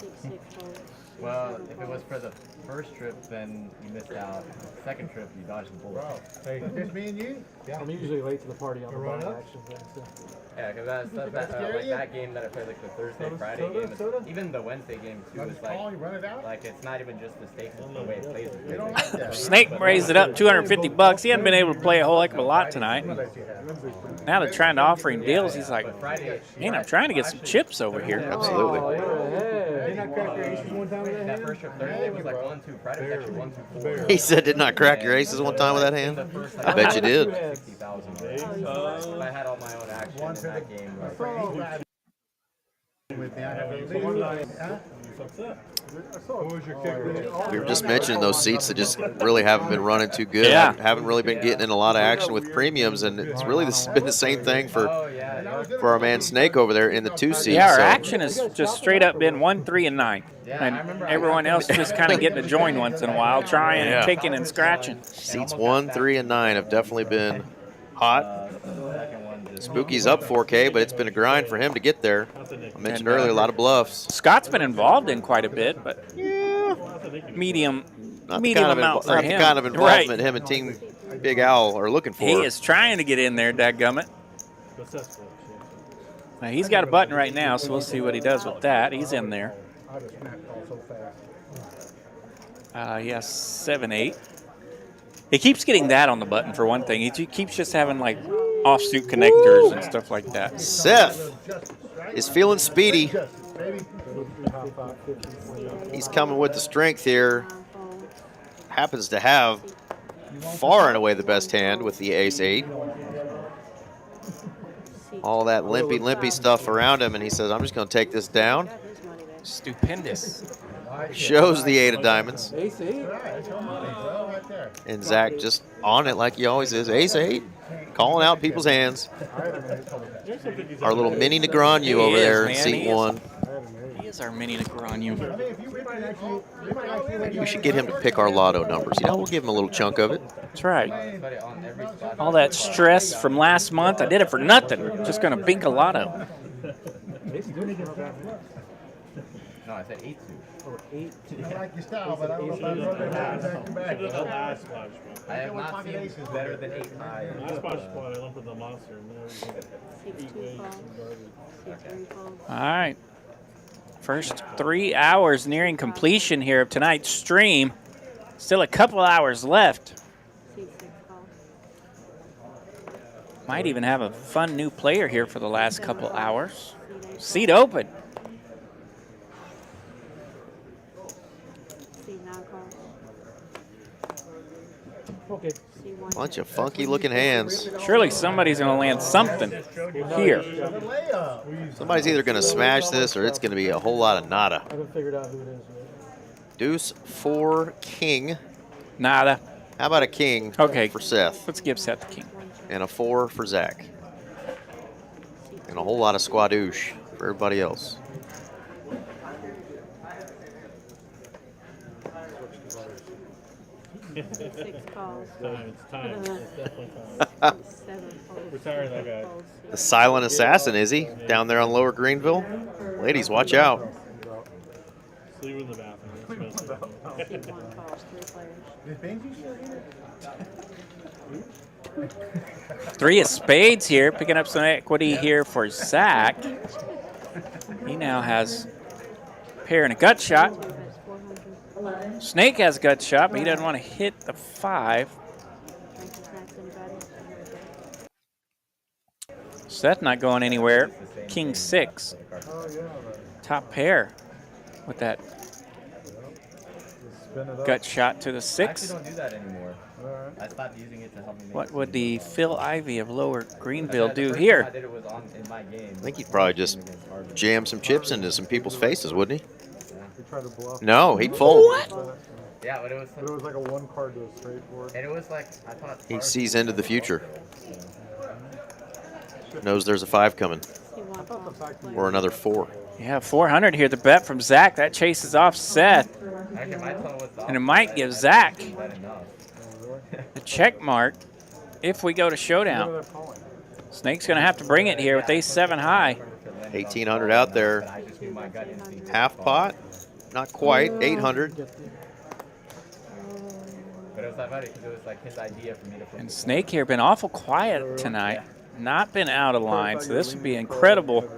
Well, if it was for the first trip, then you missed out. Second trip, you dodged the bullet. Hey, just me and you? Yeah, I'm usually late to the party on the buying action thing. So. Yeah, because like that game that I played, like the Thursday, Friday game, even the Wednesday game too, is like it's not even just the stakes, it's the way it plays. You don't like that. Snake raised it up $250. He hadn't been able to play a whole heck of a lot tonight. Now they're trying to offer him deals. He's like, man, I'm trying to get some chips over here. Absolutely. Didn't I crack your aces one time with that That hand? first trip Thursday was like 1-2. Friday was actually 1-2-4. He said, did not crack your aces one time with that hand? I bet you did. 60,000. If I had all my own action in that game, We were just mentioning those seats that just really haven't been running too good. Yeah. Haven't really been getting in a lot of action with premiums, and it's really been the same thing for our man Snake over there in the 2 seats. Yeah, our so. action has just straight up been 1, 3, and 9. And everyone else just kind of getting to join once in a while, trying and kicking and scratching. Seats 1, 3, and 9 have definitely been hot. Spooky's up 4K, but it's been a grind for him to get there. I mentioned earlier, a lot of bluffs. Scott's been involved in quite a bit, but medium amount for not him. the kind of involvement him and Team Big Owl are looking for. He is trying to get in there, dadgummit. Now, he's got a button right now, so we'll see what he does with that. He's in there. Yes, 7, 8. He keeps getting that on the button for one thing. He keeps just having like offsuit connectors and stuff like that. Seth is feeling speedy. He's coming with the strength here. Happens to have far and away the best hand with the ace-8. All that limpy stuff around him, and he says, I'm just going to take this down. Stupendous. Shows the 8 of diamonds. And Zach just on it like he always is. Ace-8, calling out people's hands. Our little mini Negreanu over there in seat 1. He is our mini Negreanu. Maybe we should get him to pick our lotto numbers. You know, we'll give him a little chunk of it. That's right. All that stress from last month, I did it for nothing. Just going to bink a lotto. No, I said 8-2. I like your style, but I don't know if I'd rather have it back to back. I have not seen better than 8 high. Last spot I went for the monster. All right. First 3 hours nearing completion here of tonight's stream. Still a couple hours left. Might even have a fun new player here for the last couple hours. Seat open. Okay. Bunch of funky looking hands. Surely somebody's going to land something here. Somebody's either going to smash this or it's going to be a whole lot of nada. I haven't figured out who it is yet. Deuce, 4, king. Nada. How about a king Okay. for Seth? Let's give Seth the king. And a 4 for Zach. And a whole lot of squadouche for everybody else. It's time. It's definitely time. Retiring that guy. The silent assassin, is he? Down there on Lower Greenville? Ladies, watch out. Sleep in the bathroom. Is Benji still here? 3 of spades here, picking up some equity here for Zach. He now has a pair and a gut shot. Snake has a gut shot, but he doesn't want to hit the 5. Seth not going anywhere. King 6. Top pair with that gut shot to the 6. I actually don't do that anymore. I stopped using it to help me make What would the Phil Ivey of Lower Greenville do here? I did it was on in my game. I think he'd probably just jam some chips into some people's faces, wouldn't he? He tried to bluff. No, he'd fold. What? Yeah, but it was like a 1 card to a straight board. and it was like I thought He sees into the future. Knows there's a 5 coming. Or another 4. Yeah, 400 here. The bet from Zach. That chases off Seth. actually my tone was And it might give Zach that enough. the check mark if we go to showdown. Snake's going to have to bring it here with ace-7 high. 1,800 out there. I just knew my gut instinct. Half pot? Not quite. 800. But it was that funny because it was like his idea for me to put And Snake here been awful quiet tonight. Not been out of line, so this would be incredible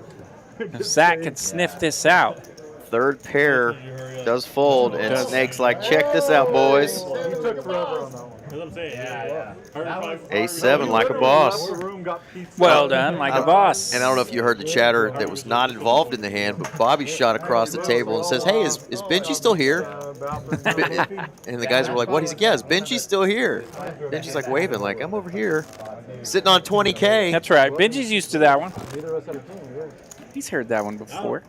if Zach could sniff this out. Third pair does fold, and Snake's like, check this out, boys. He took forever on that one. That's what I'm saying. Yeah. Ace-7 like a boss. Well done, like a boss. And I don't know if you heard the chatter that was not involved in the hand, but Bobby shot across the table and says, hey, is Benji still here? And the guys were like, what? He's like, yeah, is Benji still here? Benji's like waving, like, I'm over here, sitting on 20K. That's right. Benji's used to that one. He's heard that one before.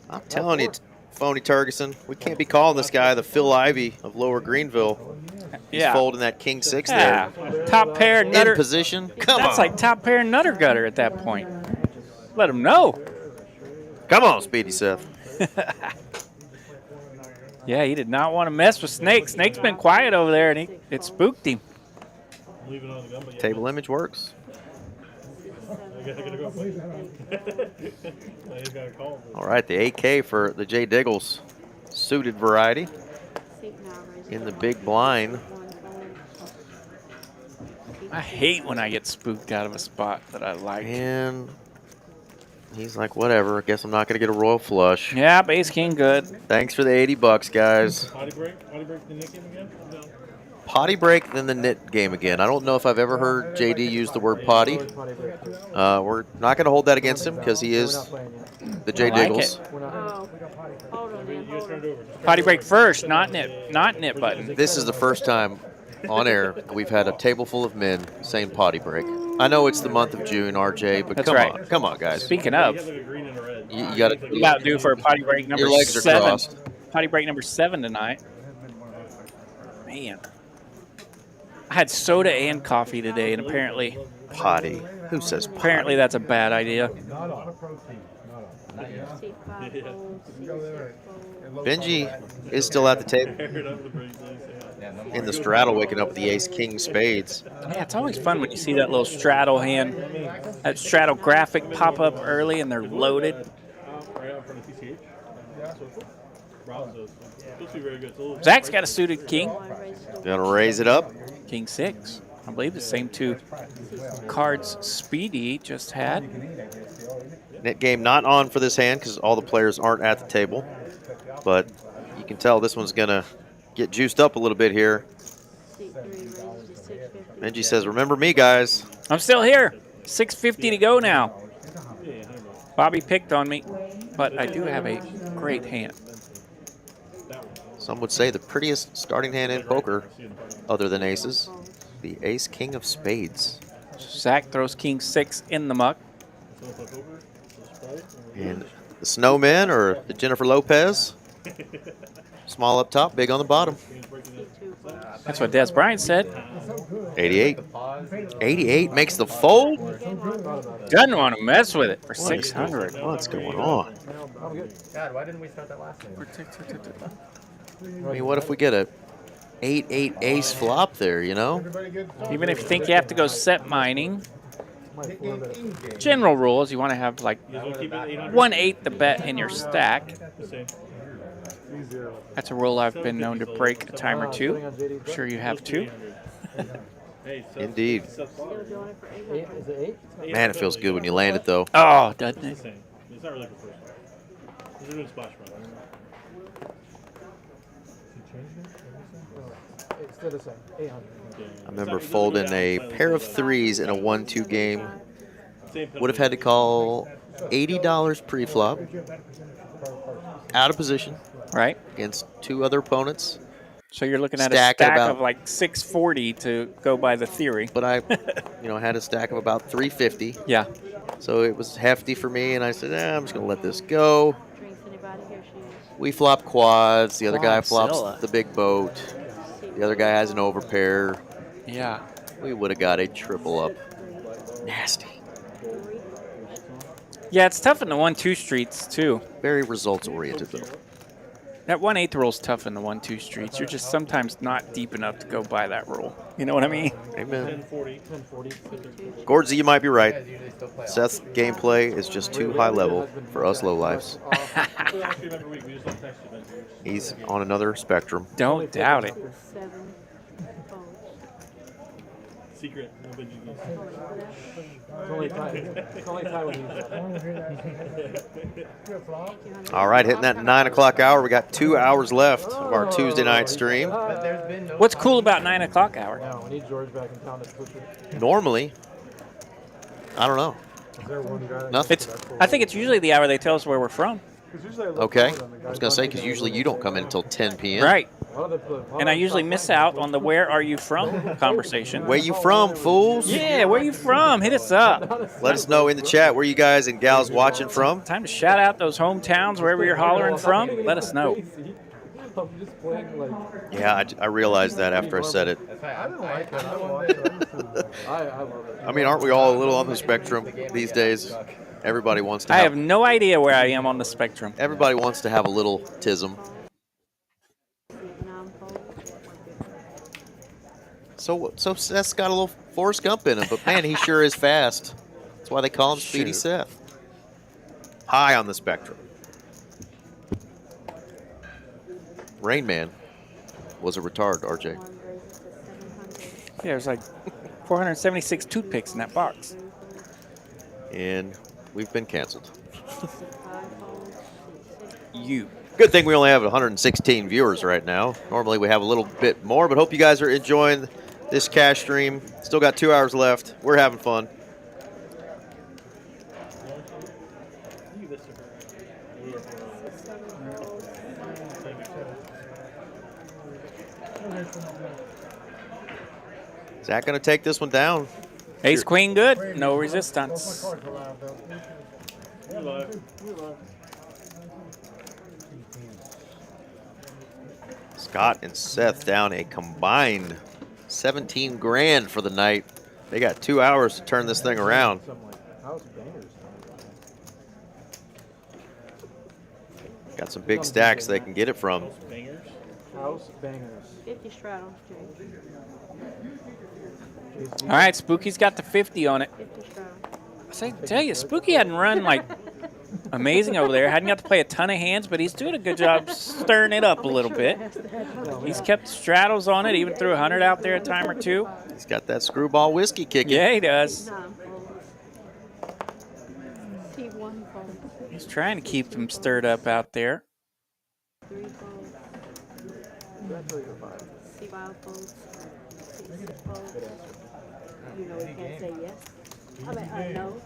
I'm telling you, Phony Turgeson, we can't be calling this guy the Phil Ivey of Lower Greenville. He's folding that king 6 there. Top pair nutter. In position. Come That's on. like top pair nutter gutter at that point. Let him know. Come on, Speedy Seth. Yeah, he did not want to mess with Snake. Snake's been quiet over there, and it spooked him. Table image works. All right, the 8K for the J. Diggles suited variety in the big blind. I hate when I get spooked out of a spot that I like. And he's like, whatever, I guess I'm not going to get a royal flush. Yeah, base king good. Thanks for the $80, guys. Potty break the Nick game again? No. Potty break, then the knit game again. I don't know if I've ever heard JD use the word potty. We're not going to hold that against him because he is the J. Diggles. Potty break first, not knit button. This is the first time on air we've had a table full of men saying potty break. I know it's the month of June, RJ, but come on, guys. Speaking of, you got to about due for a potty break number your legs are 7. crossed. Potty break number 7 tonight. Man, I had soda and coffee today, and apparently potty. Who says potty? Apparently that's a bad idea. Benji is still at the table in the straddle, waking up with the ace-king spades. Yeah, it's always fun when you see that little straddle hand, that straddle graphic pop up early and they're loaded. Right out in front of TCH. Yeah, so supposed to be very good. Zach's got a suited king. Gonna raise it up. King 6. I believe the same 2 cards Speedy just had. Net game not on for this hand because all the players aren't at the table. But you can tell this one's going to get juiced up a little bit here. Benji says, remember me, guys. I'm still here. 650 to go now. Bobby picked on me, but I do have a great hand. Some would say the prettiest starting hand in poker, other than aces, the ace king of spades. Zach throws king 6 in the muck. And the snowman or the Jennifer Lopez, small up top, big on the bottom. That's what Des Bryant said. 88. 88 makes the fold. Doesn't want to mess with it for 600. What's going on? God, why didn't we start that last time? I mean, what if we get a 8-8 ace flop there, you know? Even if you think you have to go set mining, general rule is you want to have like 1/8 the bet in your stack. That's a rule I've been known to break a time or two. I'm sure you have too. Indeed. Man, it feels good when you land it, though. Oh, doesn't it? It's not really for first. It's a good splash run. It's still the same. 800. I remember folding a pair of threes in a 1-2 game. Would have had to call $80 pre-flop. Out of position. Right. Against 2 other opponents. So you're looking at Stack a stack about, of like 640 to go by the theory. But I, had a stack of about 350. Yeah. So it was hefty for me, and I said, I'm just going to let this go. We flop quads. The other guy flops the big boat. The other guy has an overpair. Yeah. We would have got a triple up. Nasty. Yeah, it's tough in the 1-2 streets, too. Very results-oriented, though. That 1/8 rule is tough in the 1-2 streets. You're just sometimes not deep enough to go by that rule. You know what I mean? Amen. Gordsy, you might be right. Seth's gameplay is just too high level for us lowlifes. He's on another spectrum. Don't doubt it. Secret. All right, hitting that 9 o'clock hour. We got 2 hours left of our Tuesday night stream. What's cool about 9 o'clock hour? No, we need George back in town to push it. Normally, I don't know. Nothing. I think it's usually the hour they tell us where we're from. Okay. I was going to say, because usually you don't come in until 10 p.m. Right. And I usually miss out on the where are you from conversation. Where you from, fools? Yeah, where you from? Hit us up. Let us know in the chat where you guys and gals watching from. Time to shout out those hometowns, wherever you're hollering from. Let us know. Yeah, I realized that after I said it. I mean, aren't we all a little on the spectrum these days? Everybody wants to I have no idea where I am on the spectrum. Everybody wants to have a little tism. So Seth's got a little Forrest Gump in him, but man, he sure is fast. That's why they call him Speedy Seth. High on the spectrum. Rain Man was a retard, RJ. Yeah, there's like 476 toothpicks in that box. And we've been canceled. You. Good thing we only have 116 viewers right now. Normally we have a little bit more, but hope you guys are enjoying this cash stream. Still got 2 hours left. We're having fun. Zach going to take this one down. Ace queen good. No resistance. Scott and Seth down a combined 17 grand for the night. They got 2 hours to turn this thing around. Got some big stacks they can get it from. House bangers. 50 straddles, Jay. All right, Spooky's got the 50 on it. 50 straddles. I tell you, Spooky hadn't run like amazing over there. Hadn't got to play a ton of hands, but he's doing a good job stirring it up a little bit. He's kept straddles on it, even threw 100 out there a time or two. He's got that screwball whiskey kicking. Yeah, he does. 9 folds. C1 folds. He's trying to keep him stirred up out there. 3 folds. C5 folds. C6 folds. You know he can't say yes. I mean, no.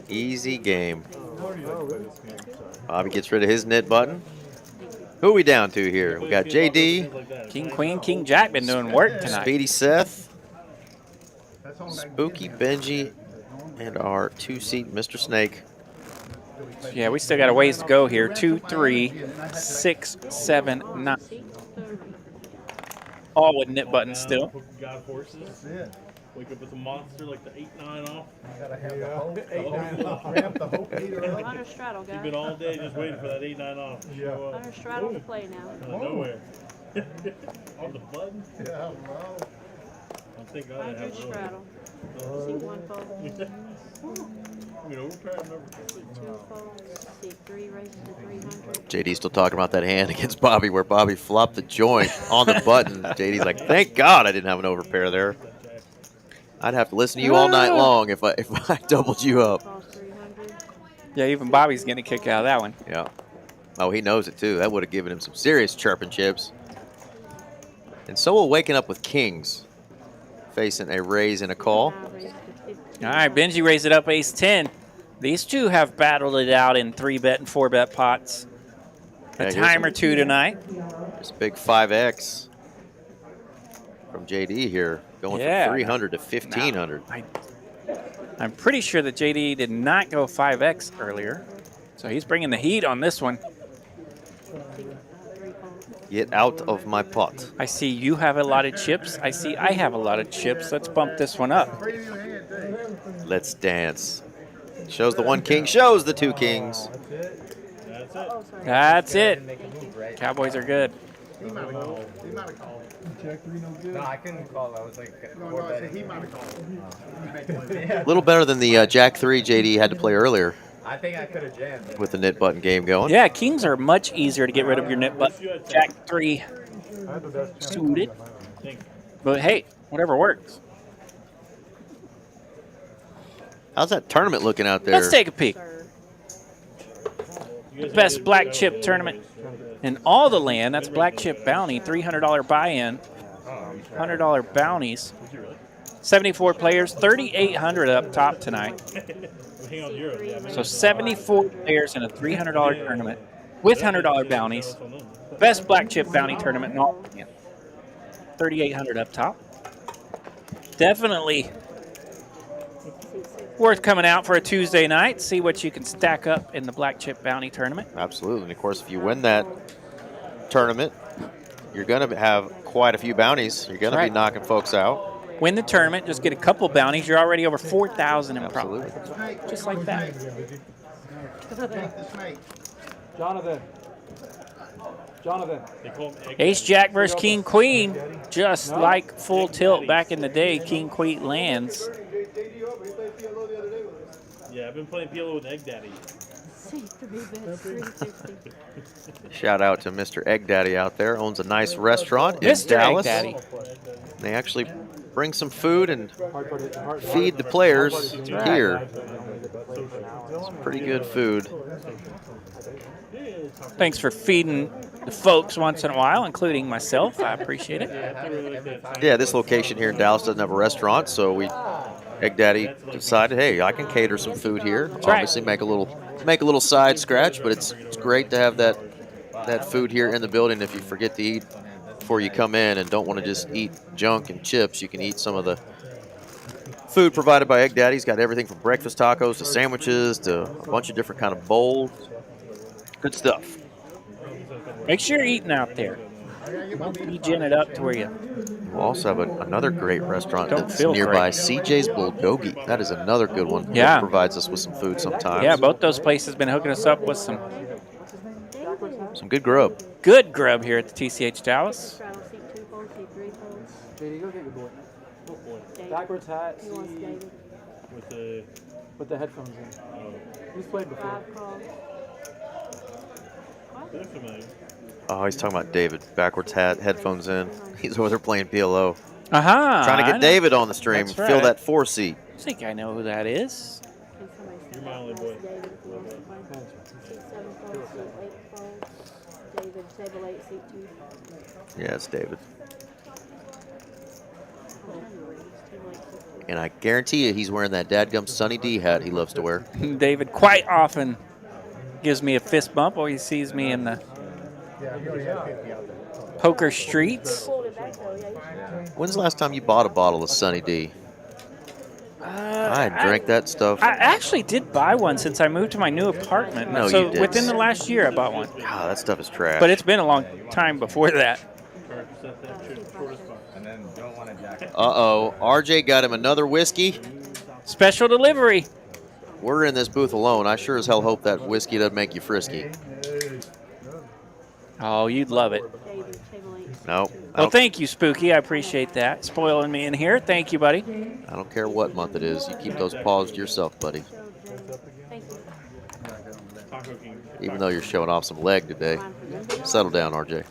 Easy game. Bobby gets rid of his knit button. Who are we down to here? We got JD. King, Queen, King, Jack been doing work tonight. Speedy Seth. Spooky Benji. And our 2-seat Mr. Snake. Yeah, we still got a ways to go here. 2, 3, 6, 7, 9. All with knit buttons still. God horses. Wake up with a monster like the 8-9 off. Gotta have the whole 8-9 off. Ramp the whole meter up. Under straddle, guys. You've been all day just waiting for that 8-9 off to show up. Under straddle to play now. Out of nowhere. On the button? Yeah, bro. I think I Under have straddle. See one fold. You know, we're trying to See two folds. See three raises to 300. JD's still talking about that hand against Bobby where Bobby flopped the joint on the button. JD's like, thank God I didn't have an overpair there. I'd have to listen to you all night long if I doubled you up. Yeah, even Bobby's getting a kick out of that one. Yeah. Oh, he knows it too. That would have given him some serious chirping chips. And so will waking up with kings, facing a raise and a call. All right, Benji raised it up ace-10. These two have battled it out in 3-bet and 4-bet pots. A time or two tonight. There's a big 5X from JD here, going from 300 to 1,500. I'm pretty sure that JD did not go 5X earlier. So he's bringing the heat on this one. Get out of my pot. I see you have a lot of chips. I see I have a lot of chips. Let's bump this one up. Let's dance. Shows the 1 king, shows the 2 kings. That's it. Cowboys are good. He might have called. He might have called. Jack 3 no good. No, I couldn't call. I was like, No, I said he might have called. A little better than the Jack 3 JD had to play earlier. I think I could have jammed. With the knit button game going. Yeah, kings are much easier to get rid of your knit button. Jack 3 suited. But hey, whatever works. How's that tournament looking out there? Let's take a peek. Best black chip tournament in all the land. That's black chip bounty, $300 buy-in, $100 bounties. 74 players, 3,800 up top tonight. So 74 players in a $300 tournament with $100 bounties. Best black chip bounty tournament in all the land. 3,800 up top. Definitely worth coming out for a Tuesday night. See what you can stack up in the black chip bounty tournament. Absolutely. And of course, if you win that tournament, you're going to have quite a few bounties. You're going to be knocking folks out. Win the tournament, just get a couple bounties. You're already over 4,000 in profit. Just like that. Jonathan. Ace Jack versus King Queen, just like full tilt back in the day. King Queen lands. Yeah, I've been playing PLO with Egg Daddy. Shout out to Mr. Egg Daddy out there. Owns a nice restaurant in Mr. Dallas. Egg Daddy. They actually bring some food and feed the players here. It's pretty good food. Thanks for feeding the folks once in a while, including myself. I appreciate it. Yeah, this location here in Dallas doesn't have a restaurant, so Egg Daddy decided, hey, I can cater some food here. Obviously, make a little side scratch, but it's great to have that food here in the building. If you forget to eat before you come in and don't want to just eat junk and chips, you can eat some of the food provided by Egg Daddy. He's got everything from breakfast tacos to sandwiches to a bunch of different kind of bowls. Good stuff. Make sure you're eating out there. Don't be gin it up to where you... We'll also have another great restaurant that's nearby, CJ's Bulgogi. That is another good one. Yeah. That provides us with some food sometimes. Yeah, both those places been hooking us up with some good grub. Good grub here at the TCH Dallas. Backwards hat, with the headphones in. He's played before. Oh, he's talking about David. Backwards hat, headphones in. He's over there playing PLO. Trying to get David on the stream. That's Fill right. that 4 seat. I think I know who that is. You're my only boy. Yeah, it's David. And I guarantee you he's wearing that dadgum Sunny D hat he loves to wear. David quite often gives me a fist bump when he sees me in the poker streets. When's the last time you bought a bottle of Sunny D? I drank that stuff. I actually did buy one since I moved to my new apartment. No, so you didn't. within the last year, I bought one. Ah, that stuff is trash. But it's been a long time before that. Uh-oh. RJ got him another whiskey. Special delivery. We're in this booth alone. I sure as hell hope that whiskey doesn't make you frisky. Oh, you'd love it. No. Well, thank you, Spooky. I appreciate that. Spoiling me in here. Thank you, buddy. I don't care what month it is. You keep those paws to yourself, buddy. Even though you're showing off some leg today. Settle down, RJ.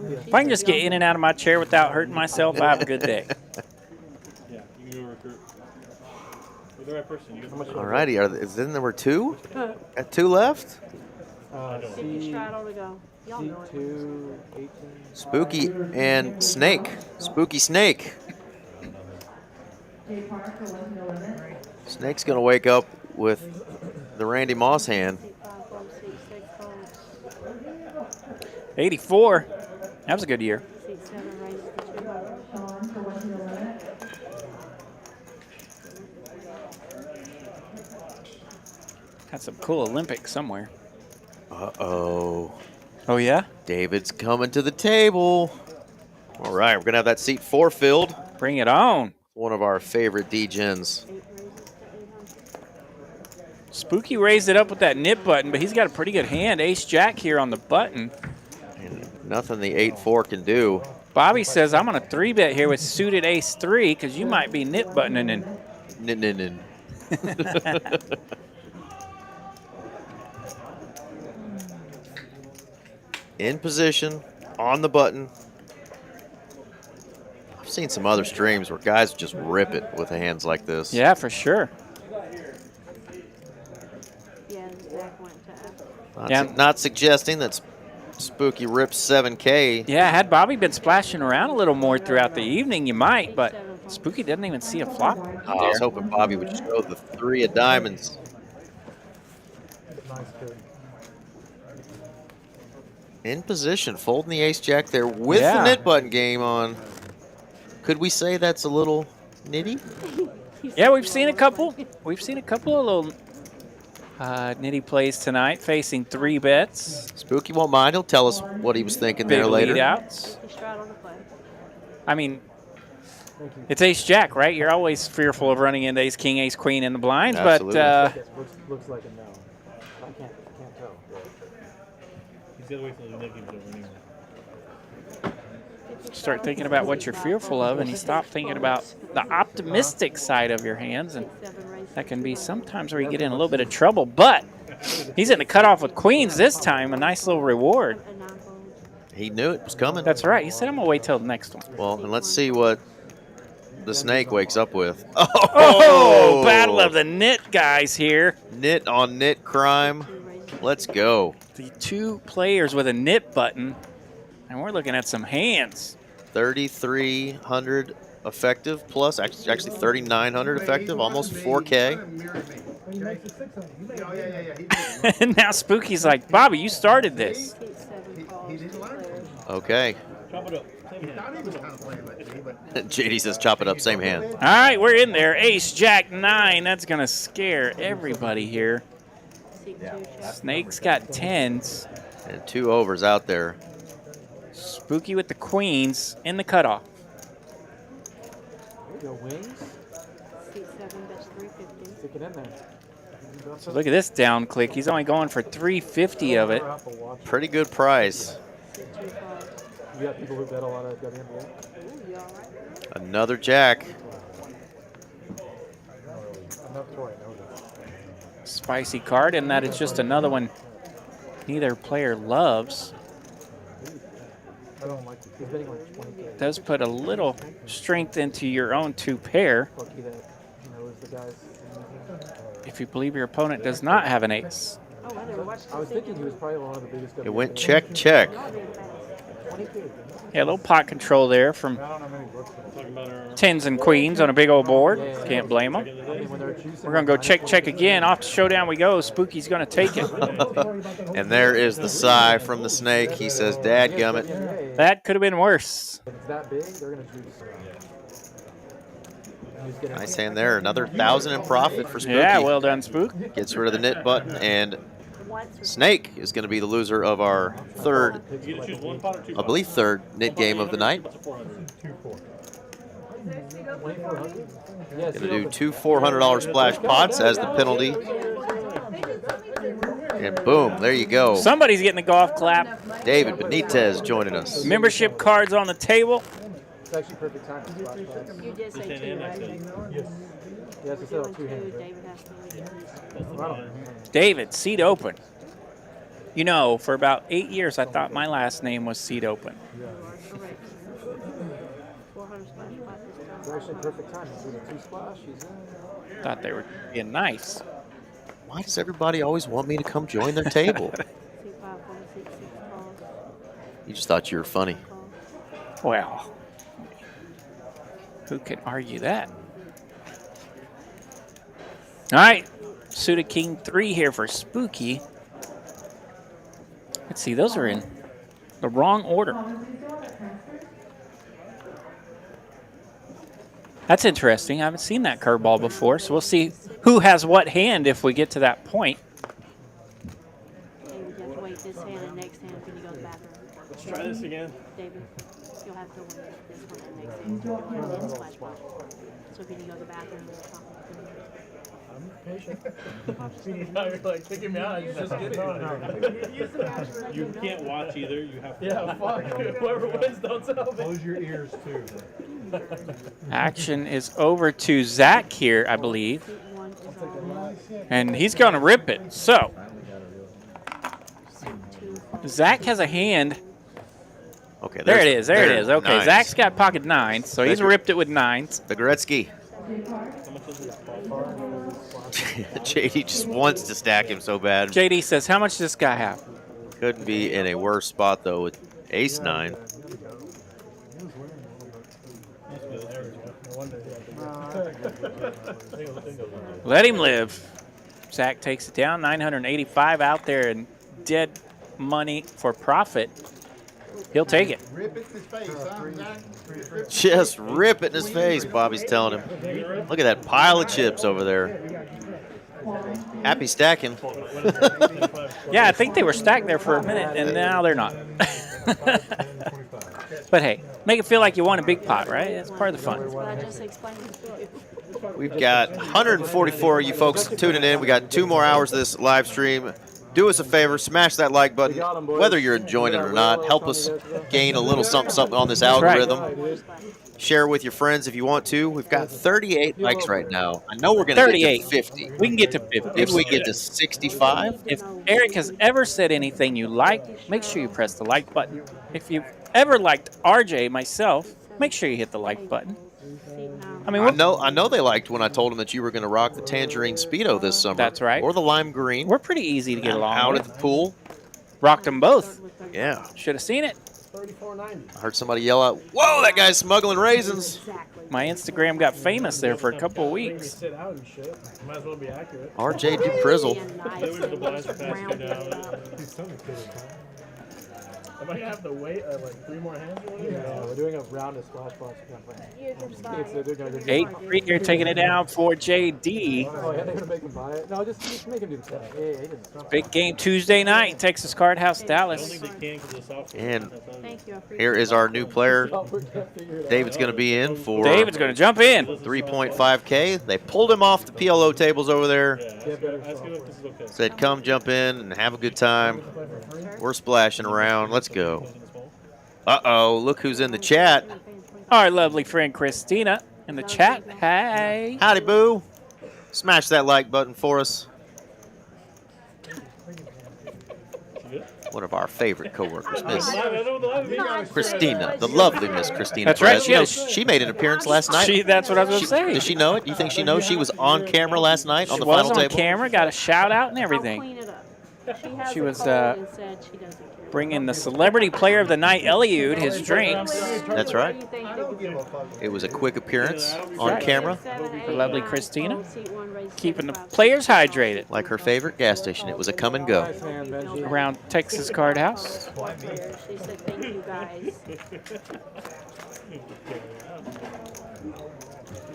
If I can just get in and out of my chair without hurting myself, I have a good day. Yeah, you can go recruit. You're the right person. All righty. Is then there were two? At two left? C2, 18. Spooky and Snake. Spooky Snake. Snake's going to wake up with the Randy Moss hand. 84. That was a good year. Had some cool Olympics somewhere. Uh-oh. Oh, yeah? David's coming to the table. All right, we're going to have that seat 4 filled. Bring it on. One of our favorite D-gens. Spooky raised it up with that nip button, but he's got a pretty good hand. Ace-Jack here on the button. And nothing the 8-4 can do. Bobby says, I'm on a 3-bet here with suited Ace-3 because you might be nip buttoning in. In position, on the button. I've seen some other streams where guys just rip it with hands like this. Yeah, for sure. Not suggesting that Spooky rips 7K. Yeah, had Bobby been splashing around a little more throughout the evening, you might, but Spooky didn't even see a flop. I was hoping Bobby would show the 3 of diamonds. In position, folding the ace-jack there with the nit button game on. Could we say that's a little nitty? Yeah, we've seen a couple. We've seen a couple of little nitty plays tonight, facing 3 bets. Spooky won't mind. He'll tell us what he was thinking Big there later. lead outs. I mean, it's ace-jack, right? You're always fearful of running into ace-king, ace-queen in the blinds, absolutely. but looks like a no. I can't tell. He's got to wait till the neck game's over anyway. start thinking about what you're fearful of, and you stop thinking about the optimistic side of your hands, and that can be sometimes where you get in a little bit of trouble. But he's in the cutoff with queens this time, a nice little reward. He knew it was coming. That's right. He said, I'm going to wait till the next one. Well, and let's see what the snake wakes up with. Oh, battle of the nit guys here. Nit on nit crime. Let's go. The two players with a nit button, and we're looking at some hands. 3,300 effective plus, actually 3,900 effective, almost 4K. And now Spooky's like, Bobby, you started this. Okay. Chop it up. JD says chop it up, same hand. All right, we're in there. Ace, Jack, 9. That's going to scare everybody here. Snake's got 10s. And 2 overs out there. Spooky with the queens in the cutoff. Go wings. Stick it in there. So look at this down click. He's only going for 350 of it. Pretty good price. You got people who bet a lot of WNBA? Another jack. Spicy card, and that it's just another one neither player loves. I don't like it. He's betting like 20K. Does put a little strength into your own 2 pair. If you believe your opponent does not have an ace. I was thinking he was probably one of the biggest. It went check, check. Yeah, a little pot control there from tens and queens on a big old board. Can't blame them. We're going to go check again. Off to showdown we go. Spooky's going to take it. And there is the sigh from the snake. He says, "Dadgummit." That could have been worse. Nice hand there. Another 1,000 in profit for Spooky. Yeah, well done, Spook. Gets rid of the knit button, and Snake is going to be the loser of our third, I believe third knit game of the night. Going to do 2 $400 splash pots as the penalty. And boom, there you go. Somebody's getting the golf clap. David Benitez joining us. Membership cards on the table. It's actually perfect time for splash pots. You did say 2, right? Yes. Yes, it's still 2 hands. David, seat open. You know, for about 8 years, I thought my last name was seat open. It's actually perfect time. He's doing 2 splash. He's in. Thought they were being nice. Why does everybody always want me to come join their table? You just thought you were funny. Well, who can argue that? All right, suited king 3 here for Spooky. Let's see, those are in the wrong order. That's interesting. I haven't seen that curveball before, so we'll see who has what hand if we get to that point. David, you have to wait this hand and next hand when you go to the bathroom. Let's try this again. David, you'll have to wait this one and next hand. You'll have to splash pot. So when you go to the bathroom, we'll talk about it. I'm patient. You're like kicking me out. I just kidding. You can't watch either. You have to. Yeah, fuck. Whoever wins, don't tell me. Close your ears too. Action is over to Zach here, I believe. And he's going to rip it. So, Zach has a hand. Okay, there it is. There it is. Okay, nice. Zach's got pocket 9s, so he's ripped it with 9s. The Gretzky. JD just wants to stack him so bad. JD says, how much does this guy have? Couldn't be in a worse spot, though, with ace 9. Let him live. Zach takes it down. 985 out there in dead money for profit. He'll take it. Rip it in his face, huh, Zach? Just rip it in his face, Bobby's telling him. Look at that pile of chips over there. Happy stacking. Yeah, I think they were stacked there for a minute, and now they're not. But hey, make it feel like you won a big pot, right? That's part of the fun. That's what I just explained to you. We've got 144 of you folks tuning in. We got 2 more hours of this live stream. Do us a favor, smash that like button, whether you're enjoying it or not. Help us gain a little something on this algorithm. Share with your friends if you want to. We've got 38 likes right now. I know we're going to get to 50. We can get to 50. If we get to 65. If Eric has ever said anything you like, make sure you press the like button. If you've ever liked RJ, myself, make sure you hit the like button. I mean, I know they liked when I told them that you were going to rock the Tangerine Speedo this summer. That's right. Or the Lime Green. We're pretty easy to get along out with. at the pool. Rocked them both. Yeah. Should have seen it. I heard somebody yell out, "Whoa, that guy's smuggling raisins." My Instagram got famous there for a couple of weeks. Sit out and shit. Might as well be accurate. RJ Duprizzle. Am I gonna have to wait like 3 more hands or whatever? Yeah, we're doing a round of splash pots. 8-3 here, taking it down for JD. Oh, yeah, they're gonna make him buy it. No, just make him do the same. Yeah, Big game Tuesday night, Texas Card House, Dallas. And here is our new player. David's going to be in for. David's going to jump in. 3.5K. They pulled him off the PLO tables over there. Said, "Come jump in and have a good time." We're splashing around. Let's go. Uh-oh, look who's in the chat. Our lovely friend Christina in the chat. Hey. Howdy, boo. Smash that like button for us. One of our favorite coworkers, Miss Christina, the lovely Miss Christina. That's right. She made an appearance last night. That's what I was going to say. Does she know it? You think she knows she was on camera last night on the final table? She was on camera, got a shout out and everything. She was bringing the celebrity player of the night, Eliud, his drinks. That's right. It was a quick appearance on camera. The lovely Christina, keeping the players hydrated. Like her favorite gas station. It was a come and go. Around Texas Card House. She said thank you guys.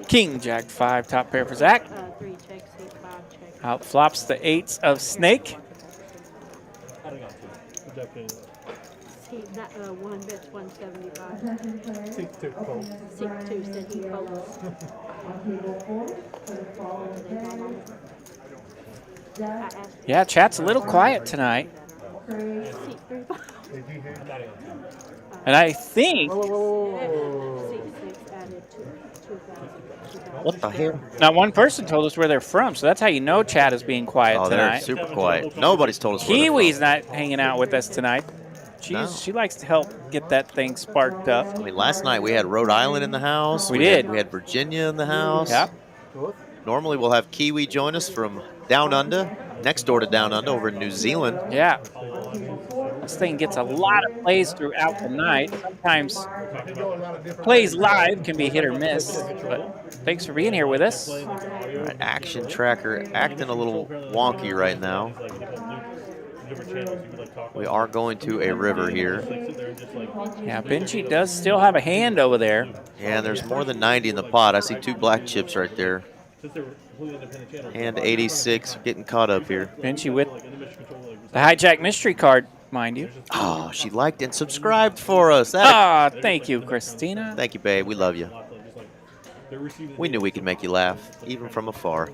King, Jack 5, top pair for Zach. 3 checks, 8, 5 checks. Out flops the 8s of Snake. He, one bet's 175. 6-2 said he folds. Yeah, chat's a little quiet tonight. And I think... What the hell? Now, one person told us where they're from, so that's how you know chat is being quiet Oh, tonight. they're super quiet. Nobody's told us where they're Kiwi's not hanging out with us tonight. She likes to help get that thing sparked up. I mean, last night we had Rhode Island in the house. We did. We had Virginia in the house. Yep. Normally we'll have Kiwi join us from Down Under, next door to Down Under over in New Zealand. Yeah. This thing gets a lot of plays throughout the night. Sometimes plays live can be hit or miss. But thanks for being here with us. All right, Action Tracker acting a little wonky right now. We are going to a river here. Yeah, Benji does still have a hand over there. Yeah, and there's more than 90 in the pot. I see 2 black chips right there. And 86 getting caught up here. Benji with the hijack mystery card, mind you. Oh, she liked and subscribed for us. Thank you, Christina. Thank you, babe. We love you. We knew we could make you laugh, even from afar.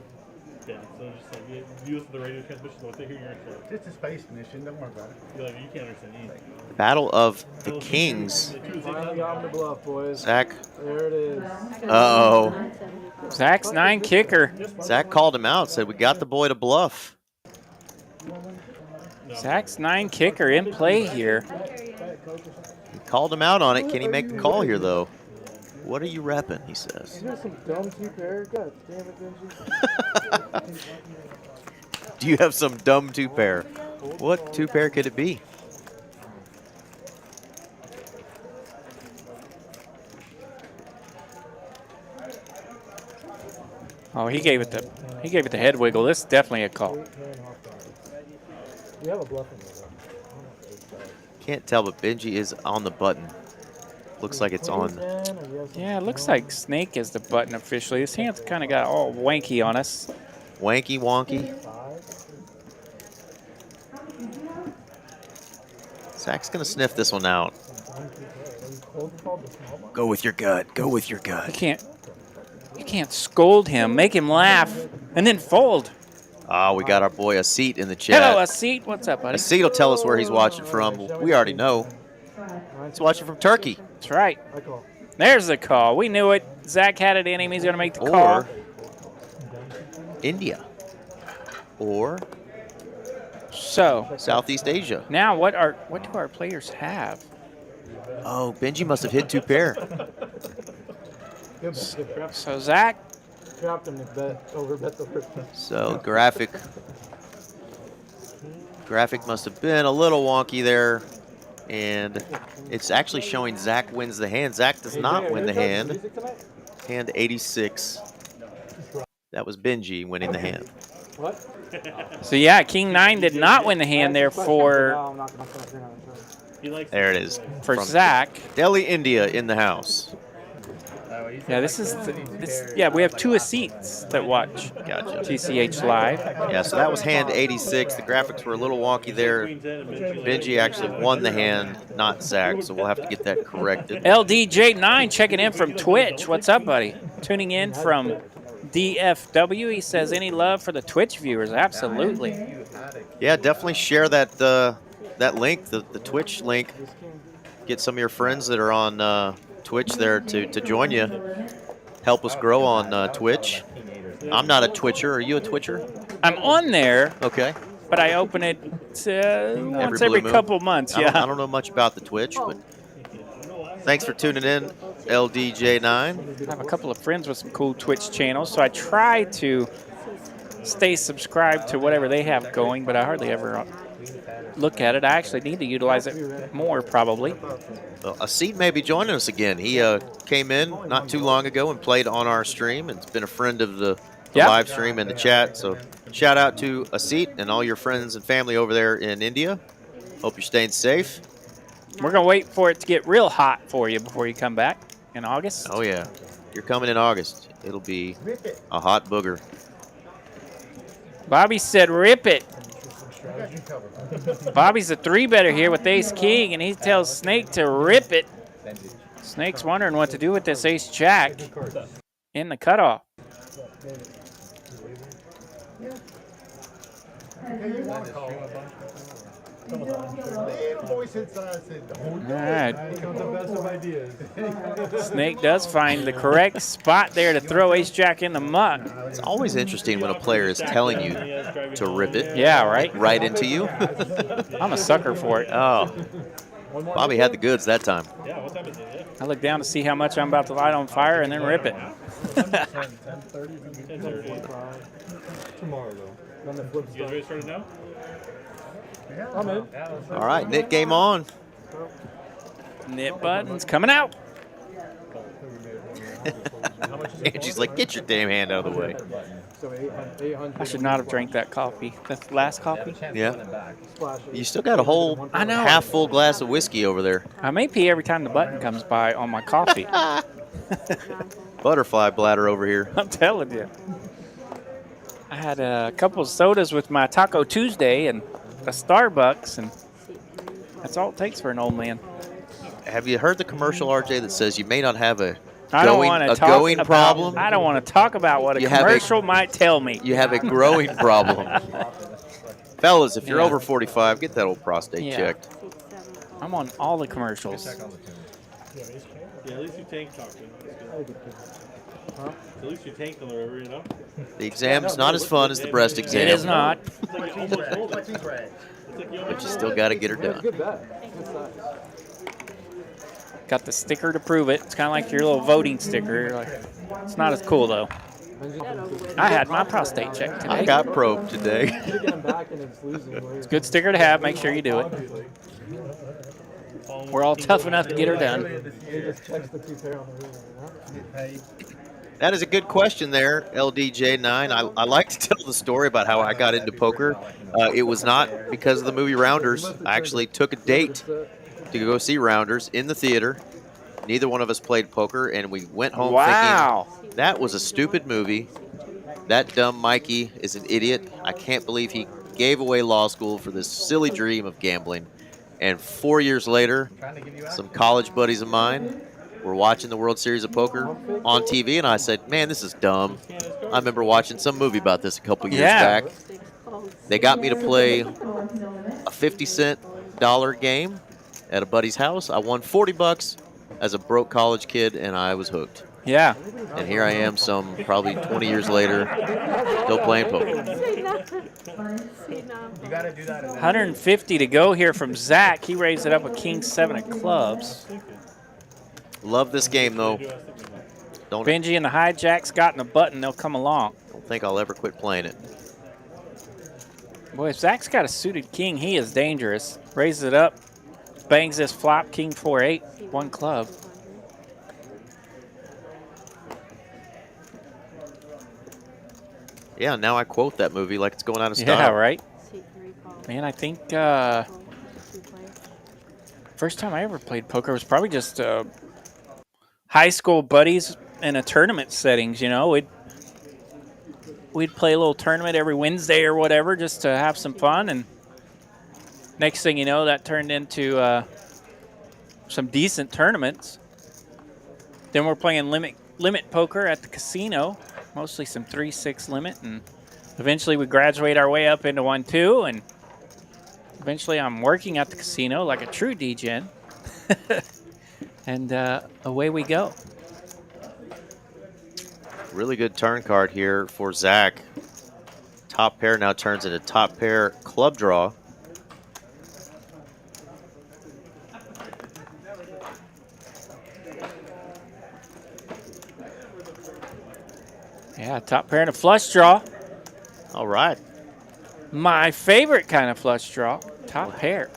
Yeah, so just like you listen to the radio transmission, so what they hear, you're like, Just a space mission, don't worry about it. You're like, you can't understand anything. Battle of the Kings. Finally got him to bluff, boys. Zach. There it is. Uh-oh. Zach's 9 kicker. Zach called him out, said we got the boy to bluff. Zach's 9 kicker in play here. He called him out on it. Can he make the call here, though? What are you repping, he says. You got some dumb 2-pair? God damn it, Benji. Do you have some dumb 2-pair? What 2-pair could it be? Oh, he gave it the head wiggle. This is definitely a call. We have a bluffing. Can't tell, but Benji is on the button. Looks like it's on. Yeah, it looks like Snake is the button officially. His hand's kind of got all wanky on us. Wanky wonky. Zach's gonna sniff this one out. Go with your gut. Go with your gut. You can't scold him. Make him laugh, and then fold. Oh, we got our boy a seat in the chat. Hello, a seat. What's up, buddy? A seat will tell us where he's watching from. We already know. He's watching from Turkey. That's right. There's the call. We knew it. Zach had it in him. He's going to make the call. Or India. Or Southeast Asia. Now, what do our players have? Oh, Benji must have hit 2-pair. So Zach dropped him to bet the first time. So graphic must have been a little wonky there, and it's actually showing Zach wins the hand. Zach does not win the hand. Hand 86. That was Benji winning the hand. What? So yeah, King 9 did not win the hand there for. There it is. For Zach. Delhi, India in the house. Yeah, we have 2 seats that watch. Gotcha. TCH Live. Yeah, so that was hand 86. The graphics were a little wonky there. Benji actually won the hand, not Zach, so we'll have to get that corrected. LDJ9 checking in from Twitch. What's up, buddy? Tuning in from DFW. He says, any love for the Twitch viewers? Absolutely. Yeah, definitely share that that link, the Twitch link. Get some of your friends that are on Twitch there to join you. Help us grow on Twitch. I'm not a Twitcher. Are you a Twitcher? I'm on there. Okay. But I open it once every couple months. Yeah. I don't know much about the Twitch, but thanks for tuning in, LDJ9. I have a couple of friends with some cool Twitch channels, so I try to stay subscribed to whatever they have going, but I hardly ever look at it. I actually need to utilize it more, probably. Well, Asit may be joining us again. He came in not too long ago and played on our stream and has been a friend of the live stream and the chat. So shout out to Asit and all your friends and family over there in India. Hope you're staying safe. We're going to wait for it to get real hot for you before you come back in August. Oh, yeah. You're coming in August. It'll be a hot booger. Bobby said, rip it. Bobby's a 3-better here with ace-king, and he tells Snake to rip it. Snake's wondering what to do with this ace-jack in the cutoff. All right. Snake does find the correct spot there to throw ace-jack in the muck. It's always interesting when a player is telling you to rip it. Yeah, right? Right into you. I'm a sucker for it. Oh. Bobby had the goods that time. I look down to see how much I'm about to light on fire and then rip it. Tomorrow, though. You guys ready to start it now? I'm in. All right, knit game on. Knit buttons coming out. Angie's like, get your damn hand out of the way. I should not have drank that coffee. That's the last coffee? Yeah. You still got a whole I know. half full glass of whiskey over there. I may pee every time the button comes by on my coffee. Butterfly bladder over here. I'm telling you. I had a couple of sodas with my Taco Tuesday and a Starbucks, and that's all it takes for an old man. Have you heard the commercial, RJ, that says you may not have a I don't want to talk going about, problem? I don't want to talk about what a commercial might tell me. You have a growing problem. Fellas, if you're over 45, get that old prostate checked. I'm on all the commercials. Yeah, at least you tank talking. At least you tank them or whatever, you know? The exam's not as fun as the breast exam. It is not. But you still got to get her done. Got the sticker to prove it. It's kind of like your little voting sticker. You're like, it's not as cool, though. I had my prostate checked today. I got probed today. It's a good sticker to have. Make sure you do it. We're all tough enough to get her done. That is a good question there, LDJ9. I like to tell the story about how I got into poker. It was not because of the movie Rounders. I actually took a date to go see Rounders in the theater. Neither one of us played poker, and we went home thinking that was a stupid movie. That dumb Mikey is an idiot. I can't believe he gave away law school for this silly dream of gambling. And 4 years later, some college buddies of mine were watching the World Series of Poker on TV, and I said, man, this is dumb. I remember watching some movie about this a couple years back. They got me to play a 50-cent game at a buddy's house. I won 40 bucks as a broke college kid, and I was hooked. Yeah. And here I am some probably 20 years later, still playing poker. 150 to go here from Zach. He raised it up with King 7 of clubs. Love this game, though. Benji and the Hijacks got in the button. They'll come along. Don't think I'll ever quit playing it. Boy, if Zach's got a suited king, he is dangerous. Raises it up. Bangs this flop. King 4-8. 1 club. Yeah, now I quote that movie like it's going out of style. Yeah, right? Man, I think first time I ever played poker was probably just high school buddies in a tournament settings, you know. We'd play a little tournament every Wednesday or whatever just to have some fun, and next thing you know, that turned into some decent tournaments. Then we're playing limit poker at the casino, mostly some 3-6 limit, and eventually we graduate our way up into 1-2, and eventually I'm working at the casino like a true degen, and away we go. Really good turn card here for Zach. Top pair now turns into top pair club draw. Yeah, top pair and a flush draw. All right. My favorite kind of flush draw, top pair.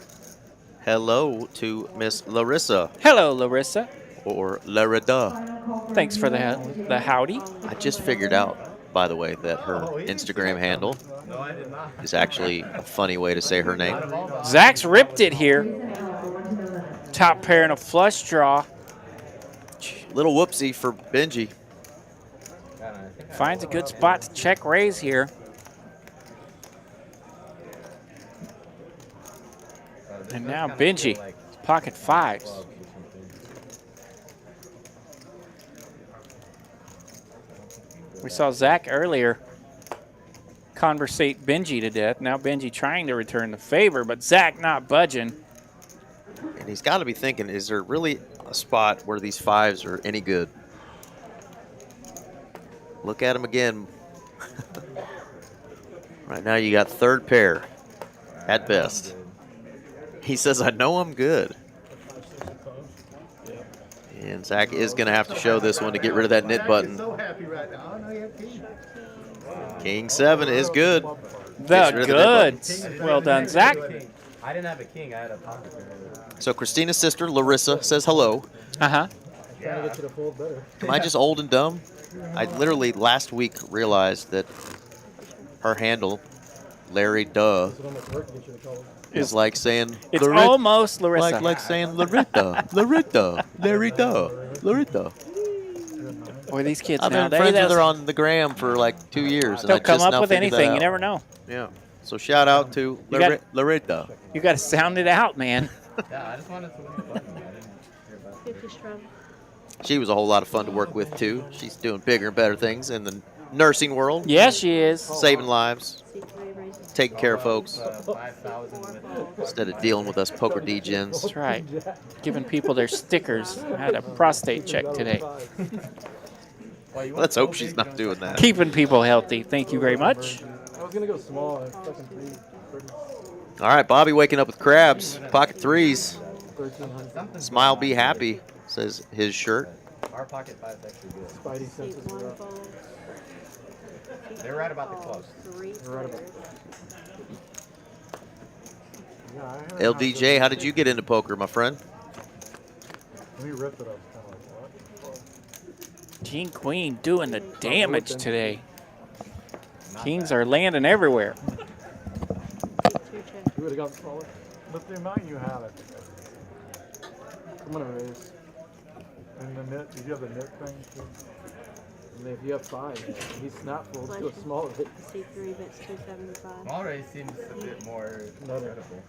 Hello to Miss Larissa. Hello, Larissa. Or Larida. Thanks for the howdy. I just figured out, by the way, that her Instagram handle is actually a funny way to say her name. Zach's ripped it here. Top pair and a flush draw. Little whoopsie for Benji. Finds a good spot to check raise here. And now Benji, pocket fives. We saw Zach earlier conversate Benji to death. Now Benji trying to return the favor, but Zach not budging. And he's got to be thinking, is there really a spot where these fives are any good? Look at him again. Right now you got third pair at best. He says, I know I'm good. And Zach is going to have to show this one to get rid of that knit button. King 7 is good. The goods. Well done, Zach. I didn't have a king. I had a pocket pair. So Christina's sister, Larissa, says hello. Uh-huh. Trying to get you to fold better. Am I just old and dumb? I literally last week realized that her handle, Larry Duh, is like saying... It's almost Larissa. Like saying Larita, Larita, Larry Duh, Larita. Boy, these kids I've now, been friends with her on the gram for like 2 years. They'll come up with anything. You never know. Yeah. So shout out to Larita. You got to sound it out, man. Yeah, I just wanted to win the button. I didn't hear about it. She was a whole lot of fun to work with, too. She's doing bigger and better things in the nursing world. Yeah, she is. Saving lives. Taking care of folks. Instead of dealing with us poker degens. That's right. Giving people their stickers. I had a prostate check today. Let's hope she's not doing that. Keeping people healthy. Thank you very much. I was going to go small. All right, Bobby waking up with crabs. Pocket threes. Smile, be happy, says his shirt. Our pocket five's actually good. Spidey senses are up. They're right about the close. They're right about LDJ, how did you get into poker, my friend? When he ripped it, I was kind of like, what? King, queen doing the damage today. Kings are landing everywhere. You would have got smaller. But the amount you have, I'm going to raise. And the knit, did you have the knit thing too? I mean, if you have 5, he snap folds to a smaller bit. C3 bits 275. Small raise seems a bit more credible.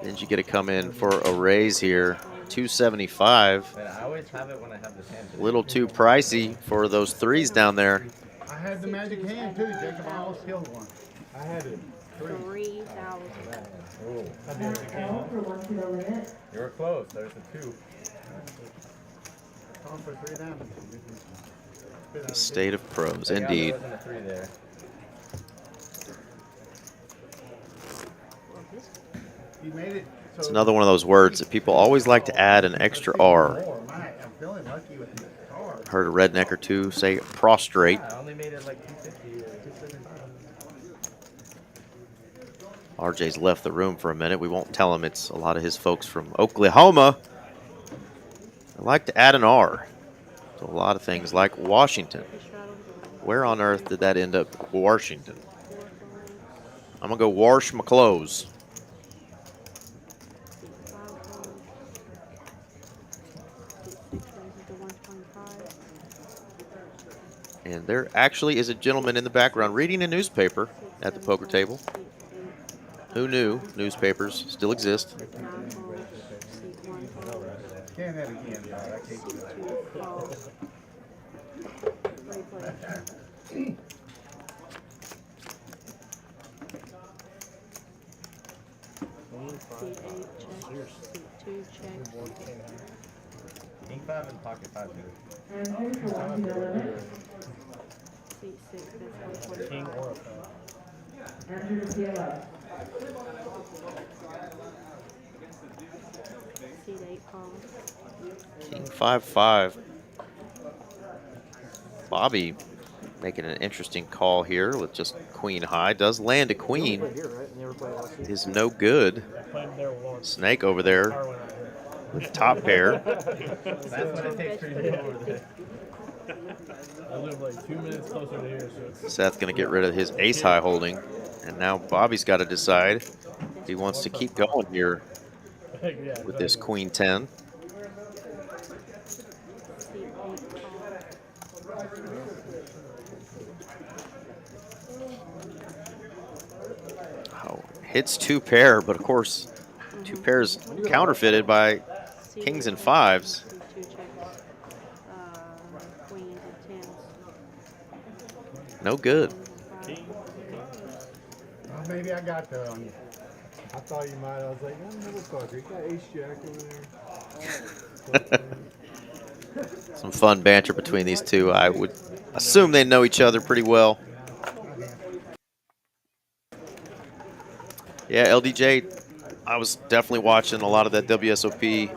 Did you get to come in for a raise here? 275. But I always have it when I have the hand. A little too pricey for those threes down there. I had the magic hand too, Jacob. I almost killed one. I had it. 3,000. You were close. There's a 2. Calling for 3 damage. State of pros, There indeed. wasn't a 3 there. He made it. It's another one of those words that people always like to add an extra R. I'm feeling lucky with the card. Heard a redneck or two say prostrate. I only made it like 250 or 275. RJ's left the room for a minute. We won't tell him it's a lot of his folks from Oklahoma. I like to add an R to a lot of things like Washington. Where on earth did that end up? Washington. I'm going to go wash my clothes. And there actually is a gentleman in the background reading a newspaper at the poker table. Who knew newspapers still exist? Can't have again, King 5 and pocket 5 here. King or a 5. King 5-5. Bobby making an interesting call here with just queen high. Does land a queen. Is no good. Snake over there with top pair. That's what it takes for you to go over there. I live like 2 minutes closer to here, so Seth going to get rid of his ace high holding. And now Bobby's got to decide if he wants to keep going here with this queen 10. Oh, hits 2 pair, but of course 2 pairs counterfeited by kings and 5s. No good. Well, maybe I got that on you. I thought you might. I was like, oh, motherfucker, you got ace jack over there. Some fun banter between these two. I would assume they know each other pretty well. Yeah, LDJ, I was definitely watching a lot of that WSOP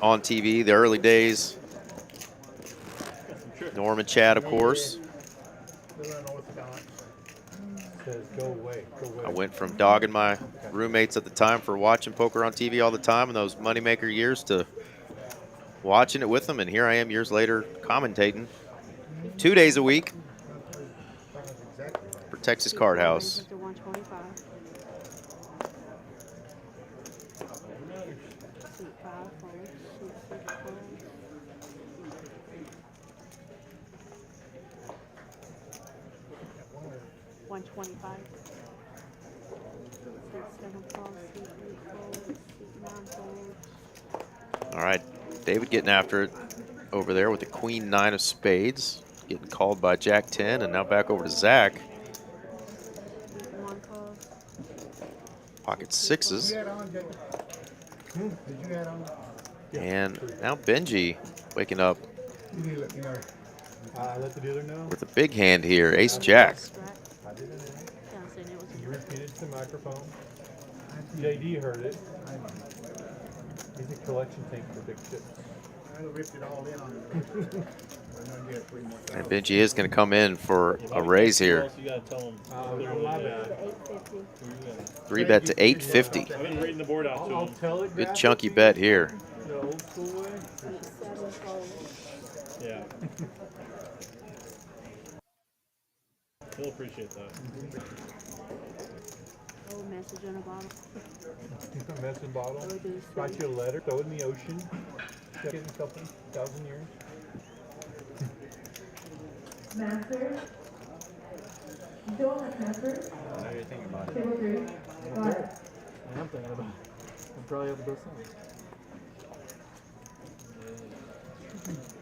on TV, the early days. Norm and Chad, of course. I went from dogging my roommates at the time for watching poker on TV all the time in those moneymaker years to watching it with them, and here I am years later commentating 2 days a week for Texas Card House. All right, David getting after it over there with the queen 9 of spades, getting called by jack 10, and now back over to Zach. Pocket 6s. And now Benji waking up Let the dealer know. with a big hand here, ace jack. You repeated to the microphone. JD heard it. He's a collection tank for big chips. I ripped it all in on it. And Benji is going to come in for a raise here. you gotta tell them. 3-bet to 850. I've been reading the board out to them. Good chunky bet here. The old school way. Yeah. He'll appreciate that. Message in a bottle. A message bottle. Write you a letter. Throw it in the ocean. Check it in a couple thousand years. Master. You don't have master. I know you're thinking about it. Table 3. What? I'm thinking about it. I'm probably have the best song.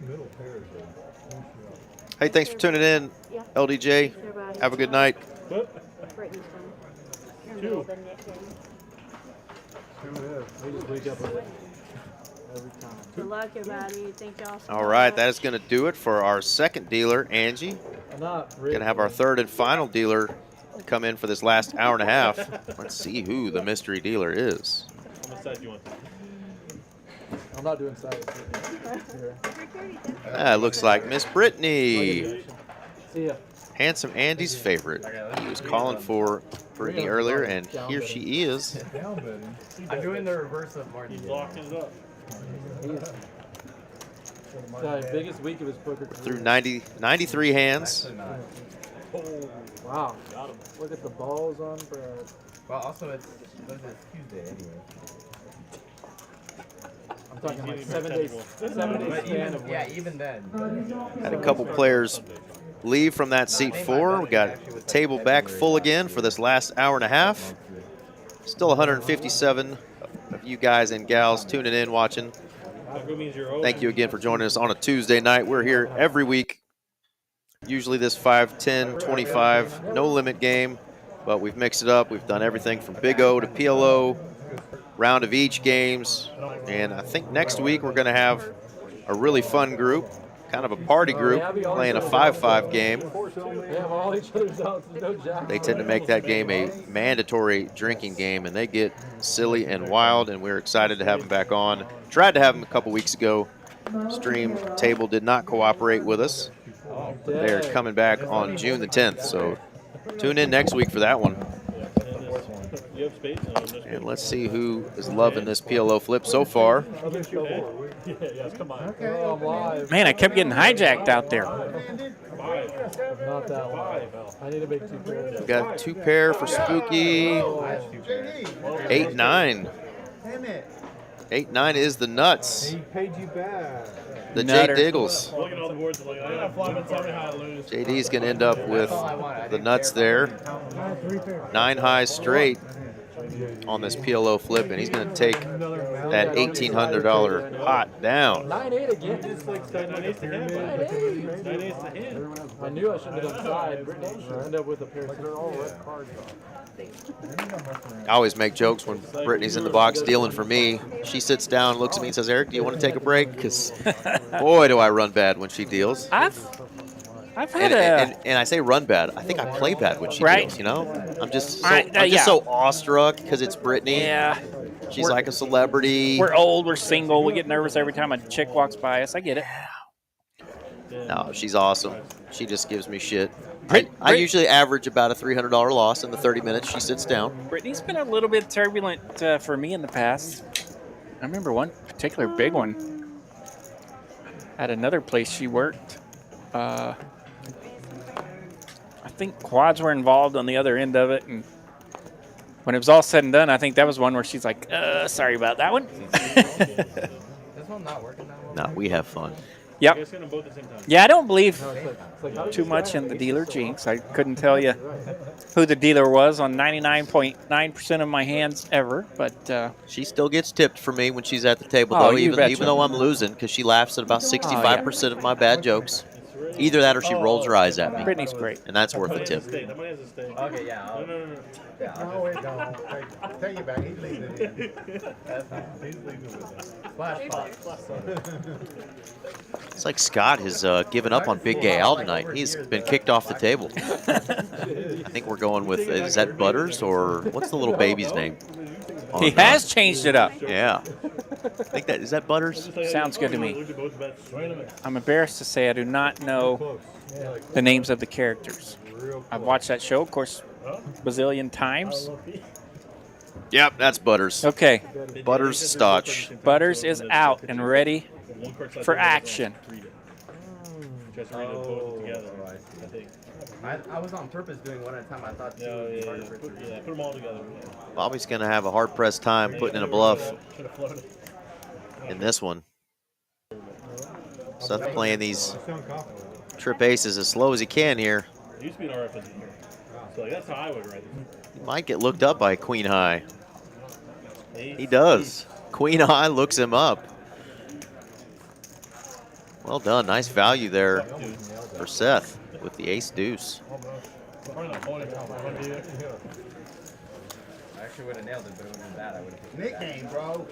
Middle pairs. Hey, thanks for tuning in, LDJ. Have a good night. Two. We just wake up with it every time. Good luck, everybody. Thank y'all so All right, that is going to do it for our second dealer, Angie. Going to have our third and final dealer come in for this last hour and a half. Let's see who the mystery dealer is. How much side do you want? I'm not doing sides. Looks like Miss Brittany. See ya. Handsome Andy's favorite. He was calling for Brittany earlier, and here she is. I'm doing the reverse of Martin. He's locking it up. The biggest week of his poker career. Through 93 hands. Oh, wow. Look at the balls on Brad. Well, also it's Tuesday anyway. I'm talking like 7 days. 7 days span of yeah, even then. Had a couple players leave from that seat 4. We got the table back full again for this last hour and a half. Still 157 of you guys and gals tuning in, watching. Thank you again for joining us on a Tuesday night. We're here every week. Usually this 5, 10, 25, no limit game, but we've mixed it up. We've done everything from Big O to PLO, round of each games. And I think next week we're going to have a really fun group, kind of a party group, playing a 5-5 game. They tend to make that game a mandatory drinking game, and they get silly and wild, and we're excited to have them back on. Tried to have them a couple weeks ago. Stream table did not cooperate with us. But they're coming back on June the 10th, so tune in next week for that one. And let's see who is loving this PLO flip so far. Man, I kept getting hijacked out there. Not that one. I need a big 2 pair. We got 2 pair for Spooky. 8-9. 8-9 is the nuts. He paid you back. The Jay Diggles. JD's going to end up with the nuts there. 9 high straight on this PLO flip, and he's going to take that $1,800 pot down. 9-8 again. I knew I should have done side. Brittany should end up with a pair of all red cards. I always make jokes when Brittany's in the box dealing for me. She sits down, looks at me, and says, "Eric, do you want to take a break?" Because boy, do I run bad when she deals. I've had and I say run bad. I think I play bad when she deals. You know, I'm just so awestruck because it's Brittany. Yeah, she's like a celebrity. We're old. We're single. We get nervous every time a chick walks by us. I get it. No, she's awesome. She just gives me shit. I usually average about a $300 loss in the 30 minutes she sits down. Brittany's been a little bit turbulent for me in the past. I remember one particular big one at another place she worked. I think quads were involved on the other end of it, and when it was all said and done, I think that was one where she's like, sorry about that one. This one not working that well? No, we have fun. Yep. Yeah, I don't believe too much in the dealer jinx. I couldn't tell you who the dealer was on 99.9% of my hands ever, but she still gets tipped for me when she's at the table, though, even though I'm losing, because she laughs at about 65% of my bad jokes. Either that or she rolls her eyes at me. Brittany's great. And that's worth a tip. Okay, yeah. No, wait, no. Take it back. He's leaving it in. He's leaving it with us. Flash pop. It's like Scott has given up on Big Gay Al tonight. He's been kicked off the table. I think we're going with, is that Butters or what's the little baby's name? He has changed it up. Yeah. I think is that Butters? Sounds good to me. I'm embarrassed to say I do not know the names of the characters. I've watched that show, of course, bazillion times. Yep, that's Butters. Okay. Butters Stotch. Butters is out and ready for action. I was on purpose doing one at a time. I thought two would be harder for three. Yeah, put them all together. Bobby's going to have a hard-pressed time putting in a bluff in this one. Seth playing these trip aces as slow as he can here. It used to be an RFS. So that's how I would write it. He might get looked up by Queen High. He does. Queen High looks him up. Well done. Nice value there for Seth with the ace deuce. I actually would have nailed it, but it would have been bad. I would have Nick game, bro.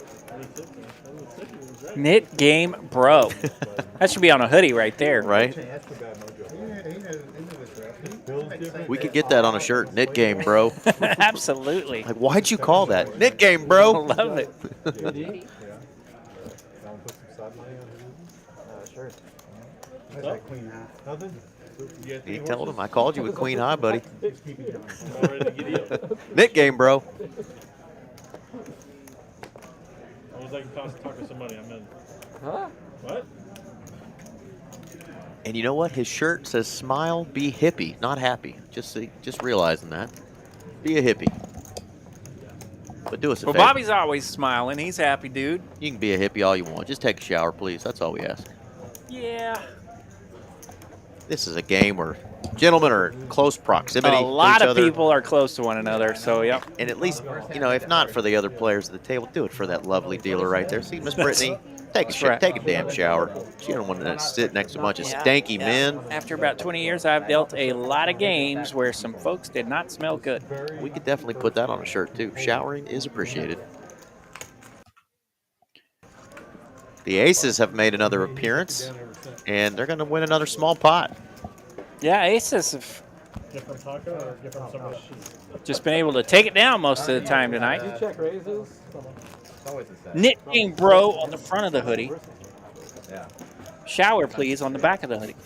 Knit game, bro. That should be on a hoodie right there. Right? We could get that on a shirt. Knit game, bro. Absolutely. Like, why'd you call that? Knit game, bro. Love it. Sure. That's like Queen High. He told him I called you with Queen High, buddy. Knit game, bro. I was like talking some money. I'm in. Huh? What? And you know what? His shirt says "Smile, be hippie, not happy." Just realizing that. Be a hippie. But do us a favor. Bobby's always smiling. He's happy, dude. You can be a hippie all you want. Just take a shower, please. That's all we ask. Yeah. This is a game where gentlemen are in close proximity. A lot to each of other. people are close to one another, so yep. And at least, you know, if not for the other players at the table, do it for that lovely dealer right there. See, Miss Brittany, take a damn shower. She don't want to sit next to a bunch of stanky men. After about 20 years, I've dealt a lot of games where some folks did not smell good. We could definitely put that on a shirt too. Showering is appreciated. The Aces have made another appearance, and they're going to win another small pot. Yeah, Aces have Get from Taco or get from somewhere? just been able to take it down most of the time tonight. You check raises. Knit game, bro, on the front of the hoodie. Yeah. Shower, please, on the back of the hoodie.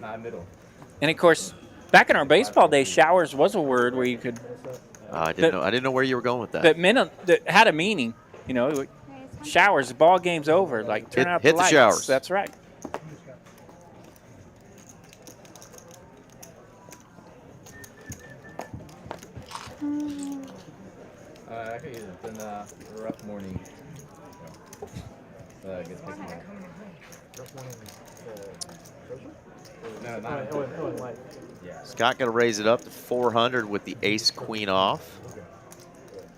Not middle. And of course, back in our baseball days, showers was a word where you could. I didn't know where you were going with that. That had a meaning. You know, showers. The ball game's over. Like turn out the lights. Showers. That's right. Actually, it's been a rough morning. I guess picking up. No, not yeah. Scott got to raise it up to 400 with the ace queen off.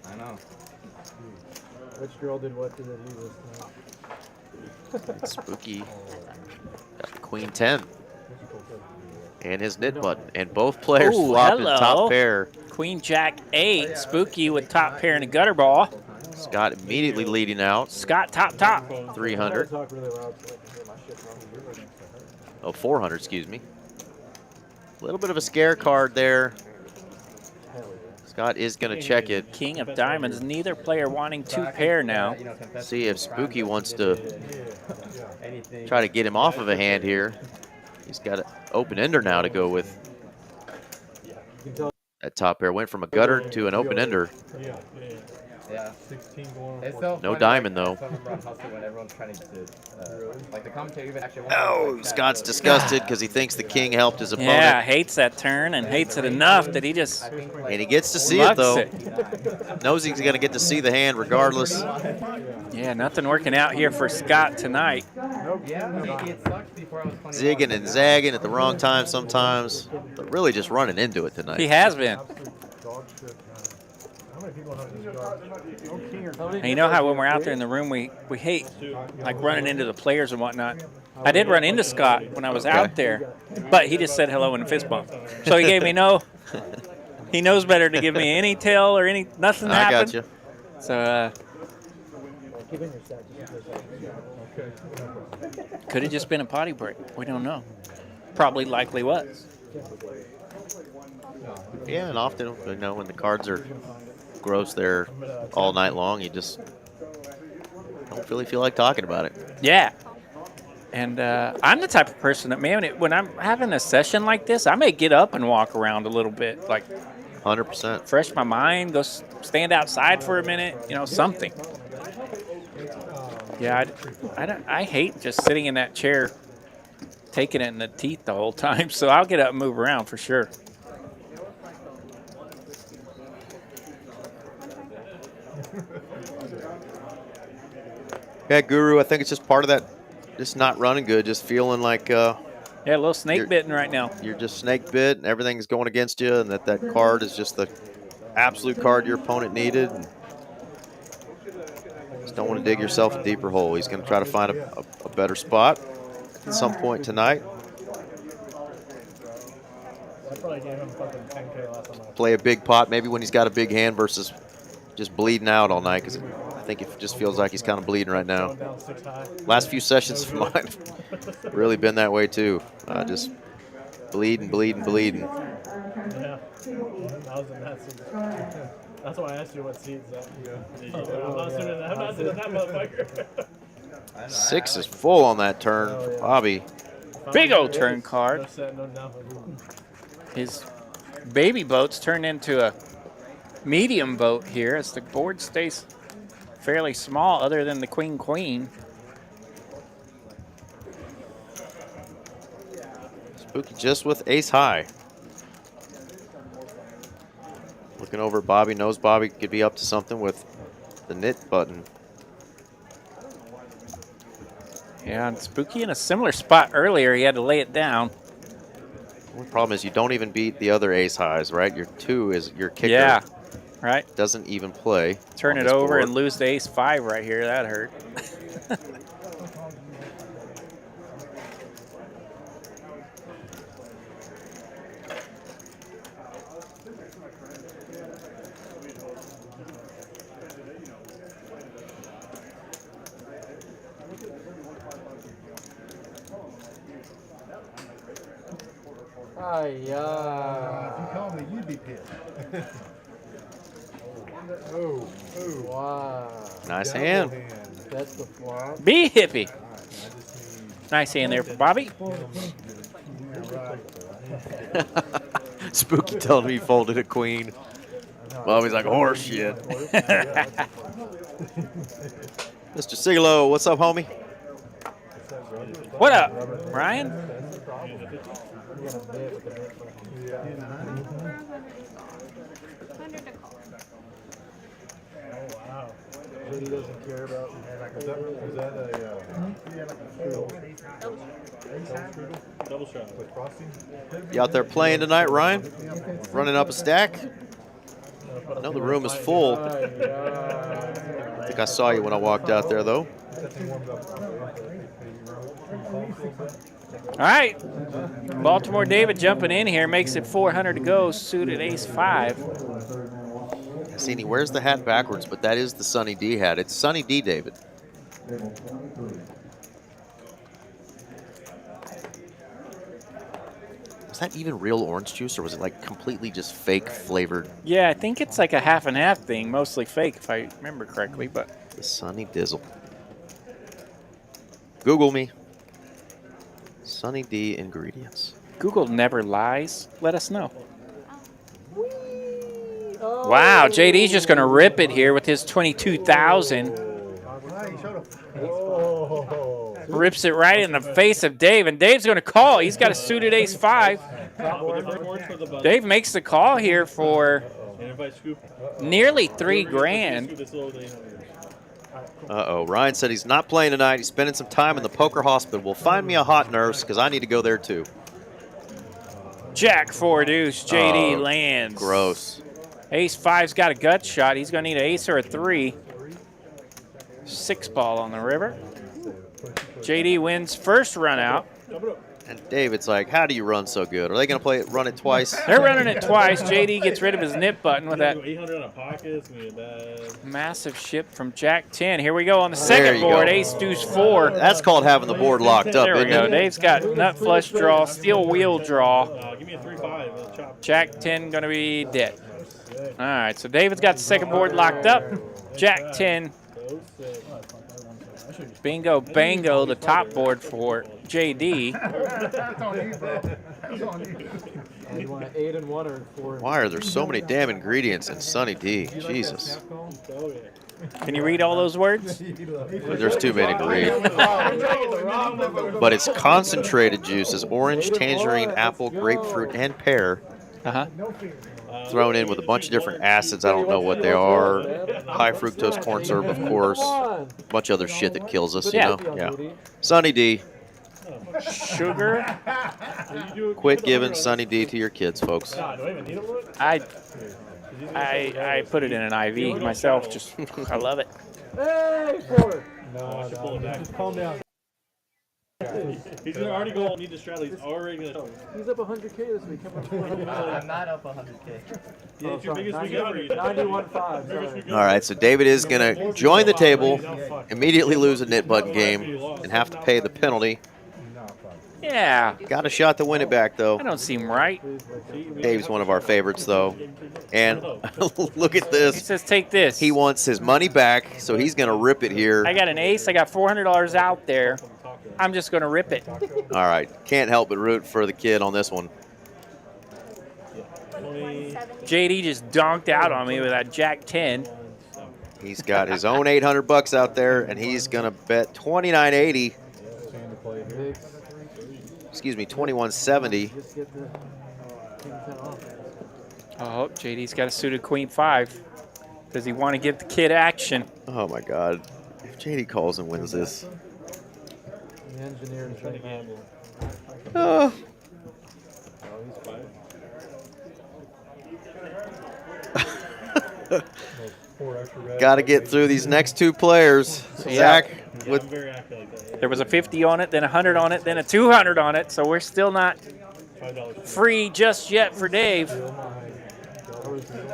I know. Which girl did what to the It's Spooky. Got the queen 10. And his knit button. And both players flopped in top pair. Queen Jack 8. Spooky with top pair and a gutter ball. Scott immediately leading out. Scott top. 300. Oh, 400, excuse me. A little bit of a scare card there. Scott is going to check it. King of diamonds. Neither player wanting two pair now. See if Spooky wants to try to get him off of a hand here. He's got an open ender now to go with. That top pair went from a gutter to an open ender. Yeah. No diamond though. Oh, Scott's disgusted because he thinks the king helped his opponent. Yeah, hates that turn and hates it enough that he just. And he gets to see it though. Knows he's going to get to see the hand regardless. Yeah, nothing working out here for Scott tonight. Zigging and zagging at the wrong time sometimes, but really just running into it tonight. He has been. And you know how when we're out there in the room, we hate like running into the players and whatnot. I did run into Scott when I was out there, but he just said hello and a fist bump. So he gave me no. He knows better to give me any tail or nothing happened. I got you. So could have just been a potty break. We don't know. Probably likely was. Yeah, and often, you know, when the cards are gross there all night long, you just don't really feel like talking about it. Yeah. And I'm the type of person that, man, when I'm having a session like this, I may get up and walk around a little bit, like 100%. Fresh my mind, go stand outside for a minute, you know, something. Yeah, I hate just sitting in that chair, taking it in the teeth the whole time, so I'll get up and move around for sure. Yeah, Guru, I think it's just part of that, just not running good, just feeling like yeah, a little snake bitten right now. You're just snake bit, and everything's going against you, and that card is just the absolute card your opponent needed. And just don't want to dig yourself a deeper hole. He's going to try to find a better spot at some point tonight. Play a big pot, maybe when he's got a big hand versus just bleeding out all night, because I think it just feels like he's kind of bleeding right now. Last few sessions of mine have really been that way too. Just bleeding. Yeah. That's why I asked you what seeds that. I'm not sitting that motherfucker. 6 is full on that turn for Bobby. Big old turn card. His baby boat's turned into a medium boat here as the board stays fairly small other than the queen. Spooky just with ace high. Looking over at Bobby, knows Bobby could be up to something with the knit button. Yeah, and Spooky in a similar spot earlier. He had to lay it down. The problem is you don't even beat the other ace highs, right? Your 2 is your kicker. Yeah, right. Doesn't even play. Turn it over and lose the ace 5 right here. That hurt. If you called me, you'd be pissed. Wow. Nice hand. That's the flop. Be hippie. Nice hand there for Bobby. Spooky told me he folded a queen. Bobby's like, horse shit. Mr. Sigalo, what's up, homie? What up, Ryan? He doesn't care about. Is that a double shot with frosting? You out there playing tonight, Ryan? Running up a stack? I know the room is full. I think I saw you when I walked out there, though. All right. Baltimore David jumping in here. Makes it 400 to go. Suited ace-5. See, he wears the hat backwards, but that is the Sunny D hat. It's Sunny D, David. Was that even real orange juice, or was it like completely just fake flavored? Yeah, I think it's like a half and half thing, mostly fake if I remember correctly. But the Sunny Dizzle. Google me. Sunny D ingredients. Google never lies. Let us know. Wow, JD's just going to rip it here with his 22,000. Rips it right in the face of Dave, and Dave's going to call. He's got a suited ace-5. Dave makes the call here for nearly $3,000. Uh-oh, Ryan said he's not playing tonight. He's spending some time in the poker hospital. Well, find me a hot nurse, because I need to go there too. Jack 4 deuce, JD lands. Gross. Ace-5's got a gut shot. He's going to need an ace or a 3. 6 ball on the river. JD wins first run out. And David's like, how do you run so good? Are they going to run it twice? They're running it twice. JD gets rid of his nip button with that 800 on a pocket. It's gonna be bad. massive ship from Jack 10. Here we go on the second board. Ace deuce 4. That's called having the board locked up, there we isn't go. it? Dave's got nut flush draw, steel wheel draw. Give me a 3-5. Chop. Jack 10 going to be dead. All right, so David's got the second board locked up. Jack 10. Bingo, bango, the top board for JD. You want an 8 and 1 or 4? Why are there so many damn ingredients in Sunny D? Jesus. Can you read all those words? There's too many to read. But it's concentrated juices: orange, tangerine, apple, grapefruit, and pear. Thrown in with a bunch of different acids. I don't know what they are. High fructose corn syrup, of course. A bunch of other shit that kills us, you know? Yeah. Sunny D. Sugar. Quit giving Sunny D to your kids, folks. I put it in an IV myself. Just I love it. Hey, forward. No, calm down. He's gonna already go need the strategy. He's already gonna. He's up 100K this week. I'm not up 100K. Yeah, it's your biggest week ever. 91.5. All right, so David is going to join the table, immediately lose a nit button game, and have to pay the penalty. Yeah. Got a shot to win it back, though. That don't seem right. Dave's one of our favorites, though. And look at this. He says, take this. He wants his money back, so he's going to rip it here. I got an ace. I got $400 out there. I'm just going to rip it. All right. Can't help but root for the kid on this one. JD just donked out on me with that Jack 10. He's got his own $800 out there, and he's going to bet $29.80. Excuse me, $21.70. Oh, JD's got a suited queen 5. Does he want to give the kid action? Oh, my God. If JD calls and wins this. The engineer is trying to handle. Got to get through these next two players. Yeah. Zach, there was a 50 on it, then 100 on it, then a 200 on it, so we're still not free just yet for Dave.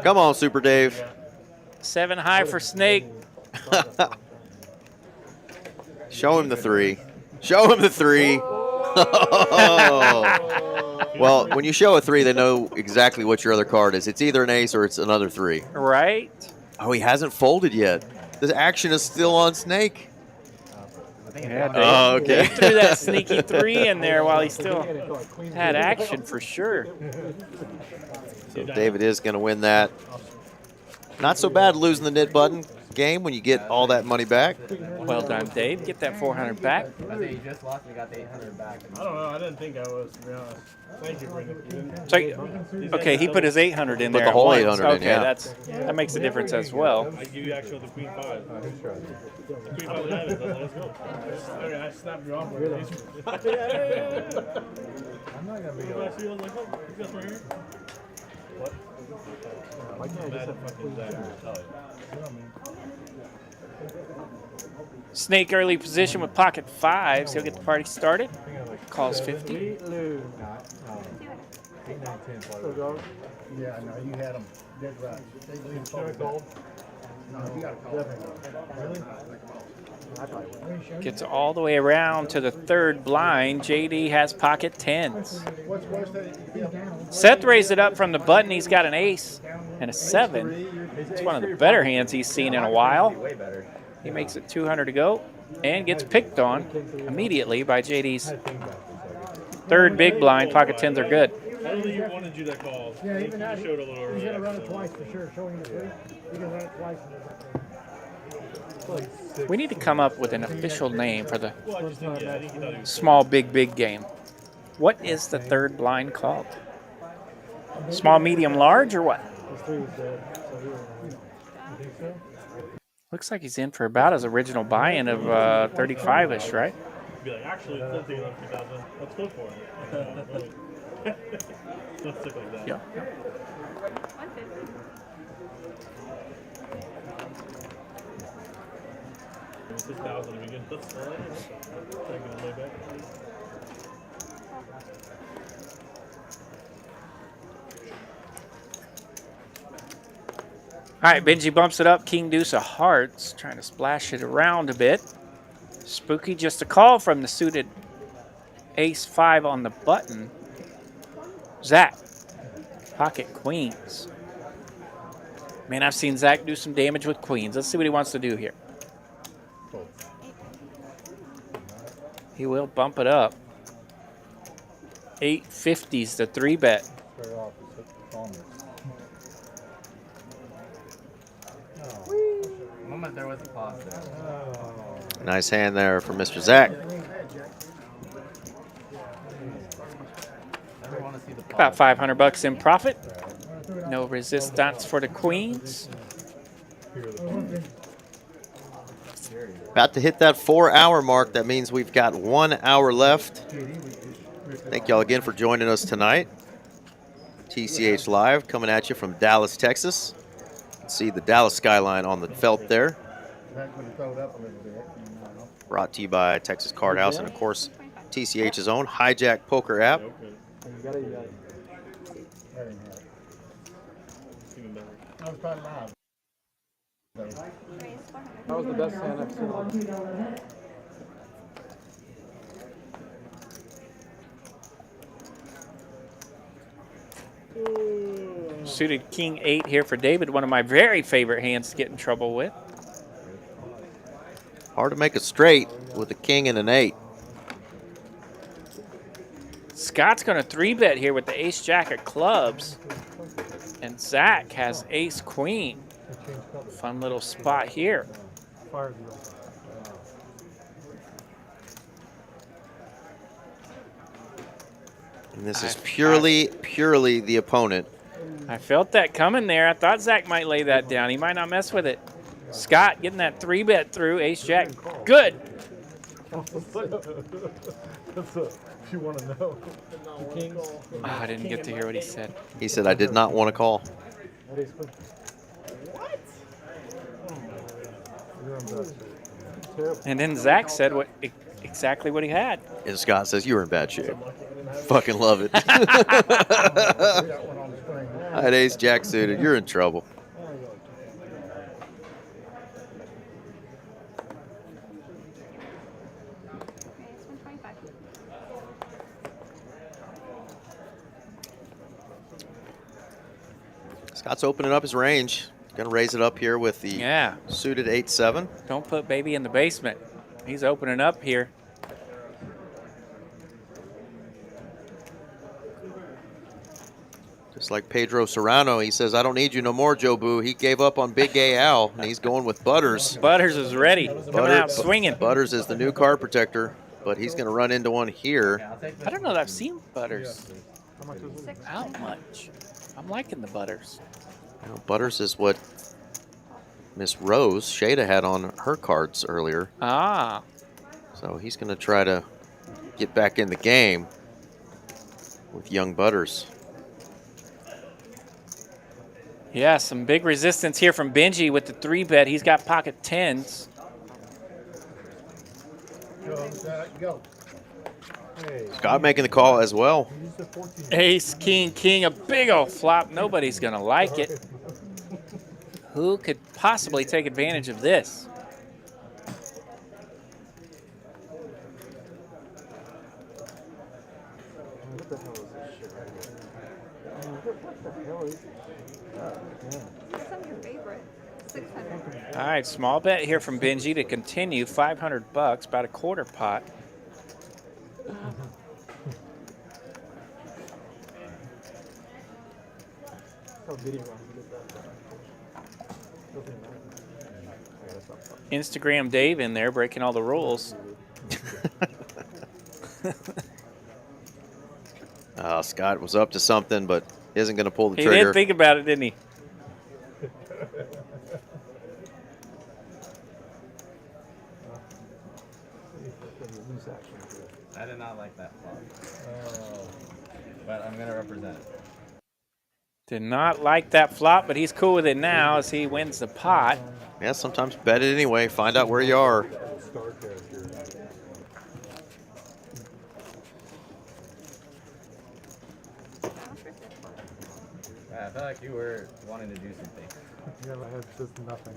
Come on, Super Dave. 7 high for Snake. Show him the 3. Show him the 3. Well, when you show a 3, they know exactly what your other card is. It's either an ace or it's another 3. Right. Oh, he hasn't folded yet. The action is still on Snake. Yeah, Oh, okay. Dave threw that sneaky 3 in there while he still had action for sure. So David is going to win that. Not so bad losing the knit button game when you get all that money back. Well done, Dave. Get that 400 back. I think you just lost and got the 800 back. I don't know. I didn't think I was, to be honest. Thank you, Brendan. So, okay, he put his 800 in Put there. the whole at 800 once. in, yeah. That makes a difference as well. I give you action with the Queen 5. The Queen 5 diamonds. Let's go. Okay, I snapped you off with these. I'm not going to be I see you like, oh, you guys right here? What? Why can't I just have fucking dagger? Snake early position with pocket 5s. He'll get the party started. Calls 50. Yeah, no, you had them dead right. They leave gold. No, you got a call. Really? Gets all the way around to the 3rd blind. JD has pocket 10s. Seth raised it up from the button. He's got an ace and a 7. It's one of the better hands he's seen in a while. He makes it 200 to go and gets picked on immediately by JD's 3rd big blind. Pocket 10s are good. I don't think you wanted you that call. Yeah, even that. Showed a little He's earlier. gonna run it twice for sure. Showing the 3. He can run it twice. We need to come up with an official name for the Well, I just think, yeah, I think he thought he was small, big game. What is the 3rd blind called? Small, medium, large, or what? Looks like he's in for about his original buy-in of 35-ish, right? be like, actually, it's not taking up 2,000. Let's go for it. Let's stick like that. Yeah. It's 6,000 to begin. Let's take it way back. All right, Benji bumps it up. King Deuce of Hearts, trying to splash it around a bit. Spooky, just a call from the suited Ace 5 on the button. Zach, pocket queens. Man, I've seen Zach do some damage with queens. Let's see what he wants to do here. He will bump it up. 850's the 3-bet. Moment there was a pause there. Nice hand there for Mr. Zach. About 500 bucks in profit. No resistance for the queens. About to hit that 4-hour mark. That means we've got 1 hour left. Thank y'all again for joining us tonight. TCH Live coming at you from Dallas, Texas. You can see the Dallas skyline on the felt there. Brought to you by Texas Card House and, of course, TCH's own Hijack Poker app. That was the best hand I've seen. Suited King 8 here for David. One of my very favorite hands to get in trouble with. Hard to make a straight with a king and an 8. Scott's going to 3-bet here with the Ace-Jack of clubs. And Zach has Ace-Queen. Fun little spot here. And this is purely the opponent. I felt that coming there. I thought Zach might lay that down. He might not mess with it. Scott getting that 3-bet through. Ace-Jack. Good. If you want to know. Oh, I didn't get to hear what he said. He said, I did not want to call. And then Zach said exactly what he had. And Scott says, you're in bad shape. Fucking love it. I had Ace-Jack suited. You're in trouble. Scott's opening up his range. Going to raise it up here with the suited 8-7. Don't put baby in the basement. He's opening up here. Just like Pedro Serrano, he says, I don't need you no more, Jobu. He gave up on Big Gay Al, and he's going with Butters. Butters is ready. Coming out swinging. Butters is the new card protector, but he's going to run into one here. I don't know that I've seen Butters. How much? I'm liking the Butters. You know, Butters is what Miss Rose, Shada, had on her cards earlier. Ah. So he's going to try to get back in the game with young Butters. Yeah, some big resistance here from Benji with the 3-bet. He's got pocket 10s. Go. Scott making the call as well. Ace, king, king, a big old flop. Nobody's going to like it. Who could possibly take advantage of this? What the hell is this shit right here? What the hell is this? What's some of your favorite? 600. All right, small bet here from Benji to continue. 500 bucks, about a quarter pot. Instagram Dave in there breaking all the rules. Scott was up to something, but isn't going to pull the He trigger. did think about it, didn't he? I did not like that flop. But I'm going to represent it. Did not like that flop, but he's cool with it now as he wins the pot. Yeah, sometimes bet it anyway. Find out where you are. Yeah, I felt like you were wanting to do something. Yeah, my head's just nothing.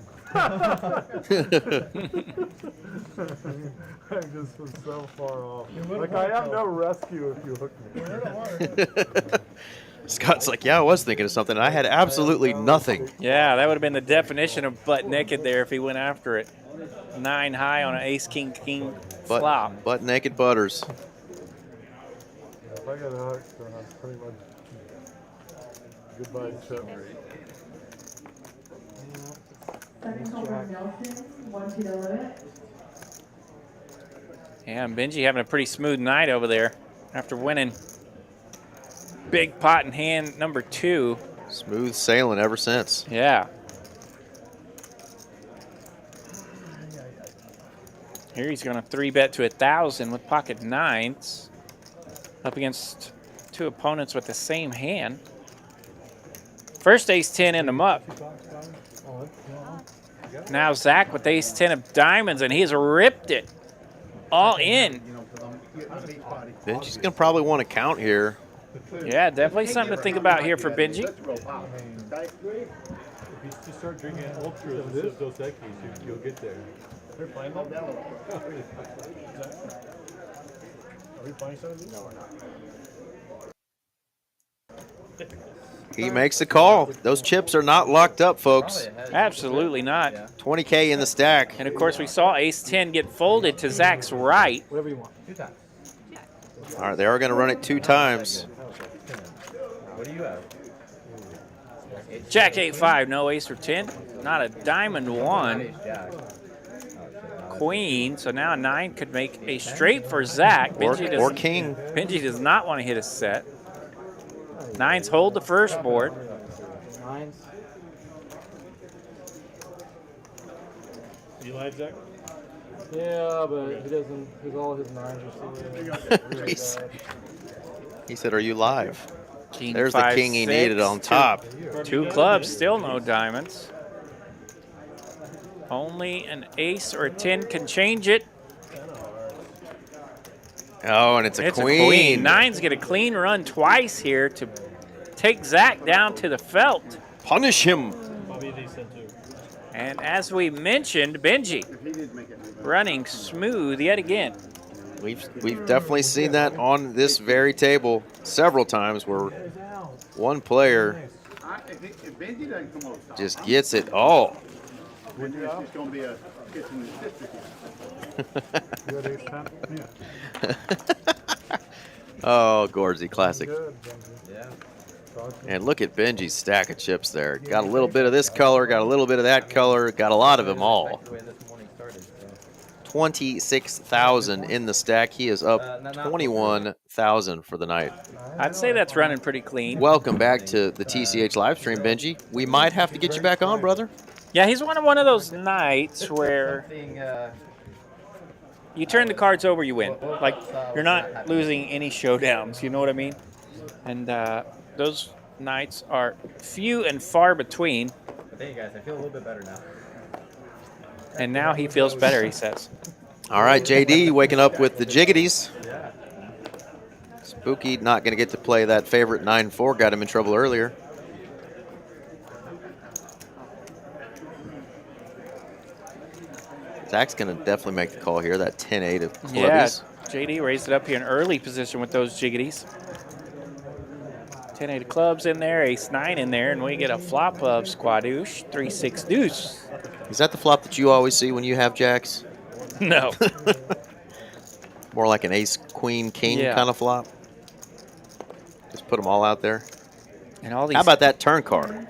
I just was so far off. Like, I am no rescue if you hook me. Scott's like, yeah, I was thinking of something. I had absolutely nothing. Yeah, that would have been the definition of butt naked there if he went after it. 9 high on an ace, king, king flop. Butt naked Butters. If I get hooked, then I'm pretty much goodbye chip. Second call from Nelson, 1 to the limit. Yeah, and Benji having a pretty smooth night over there after winning. Big pot in hand number 2. Smooth sailing ever since. Yeah. Here he's going to 3-bet to 1,000 with pocket 9s. Up against 2 opponents with the same hand. First ace 10 in the muck. Now Zach with ace 10 of diamonds, and he's ripped it all in. Benji's going to probably want to count here. Yeah, definitely something to think about here for Benji. If you just start drinking ultras instead of Dos Equis, you'll get there. They're playing them? Are we playing some of these? No, we're not. He makes the call. Those chips are not locked up, folks. Absolutely not. 20K in the stack. And of course, we saw ace 10 get folded to Zach's right. Whatever you want. 2 times. All right, they are going to run it 2 times. What do you have? Jack 8-5, no ace or 10. Not a diamond 1. Queen, so now a 9 could make a straight for Zach. Or king. Benji does not want to hit a set. 9s hold the first board. 9s. You live, Zach? Yeah, but he doesn't. He's all his 9s are still in. He said, are you live? King, There's 5, the king he 6, needed on top. 2 clubs, still no diamonds. Only an ace or a 10 can change it. Oh, and it's a It's queen. a queen. 9s get a clean run twice here to take Zach down to the felt. Punish him. And as we mentioned, Benji running smooth yet again. We've definitely seen that on this very table several times where one player just gets it all. Oh, Gordsy, classic. Yeah. And look at Benji's stack of chips there. Got a little bit of this color, got a little bit of that color, got a lot of them all. The way this morning started, so. 26,000 in the stack. He is up 21,000 for the night. I'd say that's running pretty clean. Welcome back to the TCH live stream, Benji. We might have to get you back on, brother. Yeah, he's one of those nights where you turn the cards over, you win. Like, you're not losing any showdowns, you know what I mean? And those nights are few and far between. But thank you guys, I feel a little bit better now. And now he feels better, he says. All right, JD waking up with the jiggities. Spooky not going to get to play that favorite 9-4. Got him in trouble earlier. Zach's going to definitely make the call here. That 10-8 of clubbies. Yeah, JD raised it up here in early position with those jiggities. 10-8 of clubs in there, ace-9 in there, and we get a flop of squadoosh, 3-6 deuce. Is that the flop that you always see when you have jacks? No. More like an ace, queen, king kind of flop. Just put them all out there. And all these. How about that turn card? Now